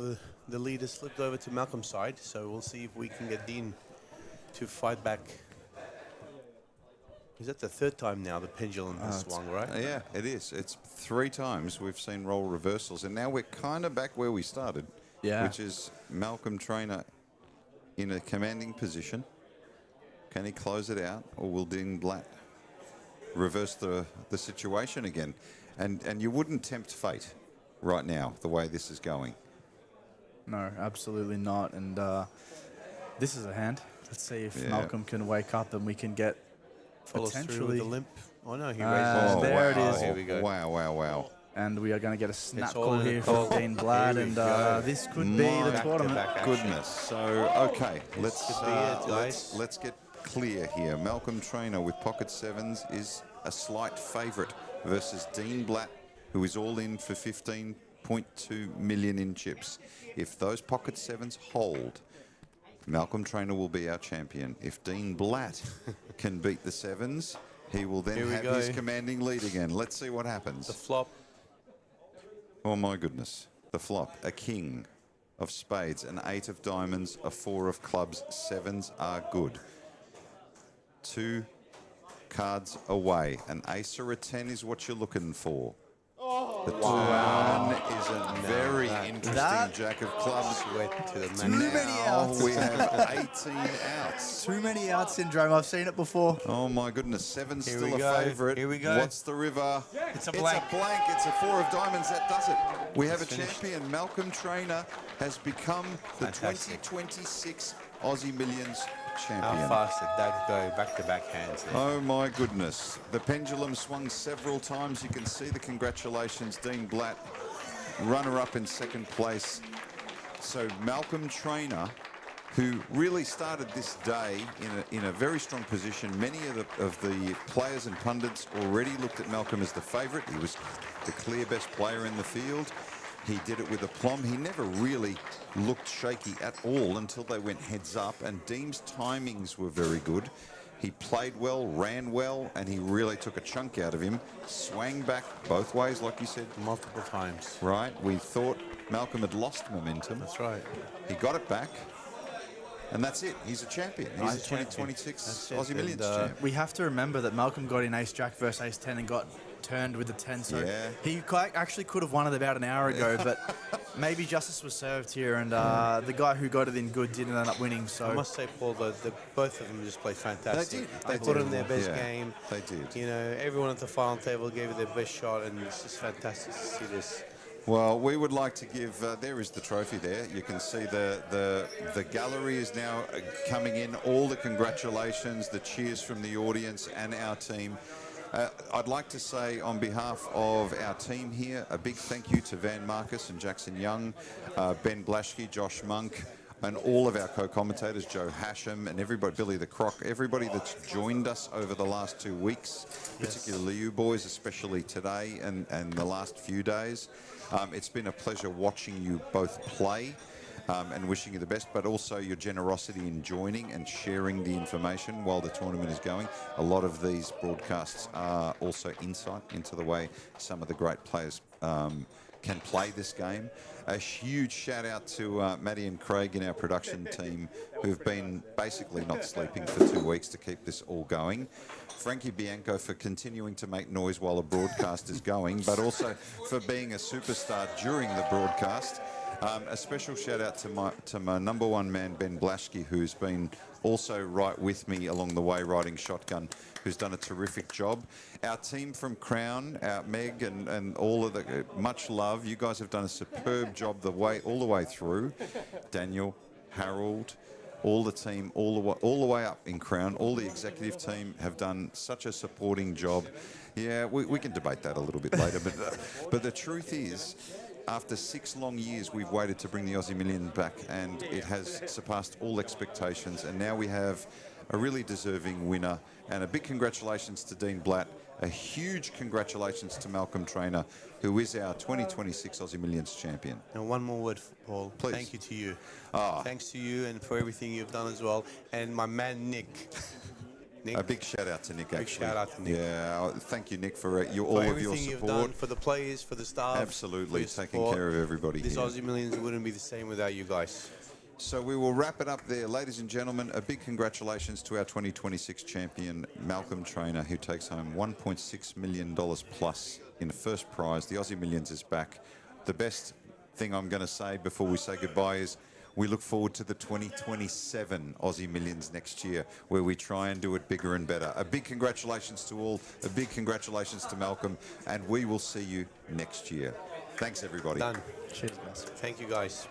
the lead has flipped over to Malcolm's side, so we'll see if we can get Dean to fight back. Is that the third time now the pendulum has swung, right? Yeah, it is. It's 3 times we've seen role reversals, and now we're kind of back where we started, which is Malcolm Trainer in a commanding position. Can he close it out, or will Dean Blatt reverse the situation again? And you wouldn't tempt fate right now, the way this is going. No, absolutely not. And this is a hand. Let's see if Malcolm can wake up and we can get Follows potentially through with the limp. Oh no, he raises. there it is. Here we go. Wow. and we are going to get a snap all call in the here call. from Dean Blatt, Here we and go. this could be the My tournament. goodness. So, okay, let's could be it, guys. let's get clear here. Malcolm Trainer with pocket sevens is a slight favourite versus Dean Blatt, who is all in for 15.2 million in chips. If those pocket sevens hold, Malcolm Trainer will be our champion. If Dean Blatt can beat the sevens, he will then Here we have go. his commanding lead again. Let's see what happens. The flop. Oh my goodness. The flop. A king of spades, an 8 of diamonds, a 4 of clubs. Sevens are good. 2 cards away. An ace or a 10 is what you're looking for. The 2 is a very interesting jack of clubs. Went to the Too many outs. We have 18 outs. Too many out syndrome. I've seen it before. Oh my goodness, seven's Here still we a go. favourite. Here we go. What's the river? It's a blank. It's a blank. It's a 4 of diamonds. That does it. We have a champion. Malcolm Trainer has become the Fantastic. 2026 Aussie Millions How champion. fast did that go? Back-to-back hands there. Oh my goodness. The pendulum swung several times. You can see the congratulations. Dean Blatt, runner-up in second place. So Malcolm Trainer, who really started this day in a very strong position. Many of the players and pundits already looked at Malcolm as the favourite. He was the clear best player in the field. He did it with aplomb. He never really looked shaky at all until they went heads up, and Deem's timings were very good. He played well, ran well, and he really took a chunk out of him. Swang back both ways, like you said. Multiple times. Right. We thought Malcolm had lost momentum. That's right. He got it back. And that's it. He's a champion. He's a 2026 Aussie Millions champion. We have to remember that Malcolm got in ace jack versus ace 10 and got turned with the 10. So Yeah. he actually could have won it about an hour ago, but maybe justice was served here, and the guy who got it in good didn't end up winning. So I must say, Paul, both of them just played fantastic. They did. They They put did. in their best Yeah, game. they did. You know, everyone at the final table gave it their best shot, and it's just fantastic to see this. Well, we would like to give, there is the trophy there. You can see the gallery is now coming in. All the congratulations, the cheers from the audience and our team. I'd like to say on behalf of our team here, a big thank you to Van Marcus and Jackson Young, Ben Blaschke, Josh Monk, and all of our co-commentators, Joe Hasham and everybody, Billy the Croc, everybody that's joined us over the last 2 weeks, particularly you boys, especially today and the last few days. It's been a pleasure watching you both play and wishing you the best, but also your generosity in joining and sharing the information while the tournament is going. A lot of these broadcasts are also insight into the way some of the great players can play this game. A huge shout out to Maddie and Craig in our production team, who've been basically not sleeping for 2 weeks to keep this all going. Frankie Bianco for continuing to make noise while the broadcast is going, but also for being a superstar during the broadcast. A special shout out to my number one man, Ben Blaschke, who's been also right with me along the way riding shotgun, who's done a terrific job. Our team from Crown, Meg and all of the, much love. You guys have done a superb job all the way through. Daniel, Harold, all the team, all the way up in Crown, all the executive team have done such a supporting job. Yeah, we can debate that a little bit later, but the truth is, after 6 long years, we've waited to bring the Aussie Million back, and it has surpassed all expectations. And now we have a really deserving winner. And a big congratulations to Dean Blatt. A huge congratulations to Malcolm Trainer, who is our 2026 Aussie Millions champion. And one more word, Paul. Please. Thank you to you. Thanks to you and for everything you've done as well. And my man, Nick. A big shout out to Nick, actually. Big shout out to Nick. Yeah, thank you, Nick, for all of your everything you've done, support. for the players, for the staff. Absolutely, for your taking support. care of everybody This here. Aussie Millions wouldn't be the same without you guys. So we will wrap it up there. Ladies and gentlemen, a big congratulations to our 2026 champion, Malcolm Trainer, who takes home $1.6 million plus in the first prize. The Aussie Millions is back. The best thing I'm going to say before we say goodbye is we look forward to the 2027 Aussie Millions next year, where we try and do it bigger and better. A big congratulations to all. A big congratulations to Malcolm. And we will see you next year. Thanks, everybody. Done. cheers, guys. Thank you, guys.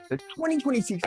The 2026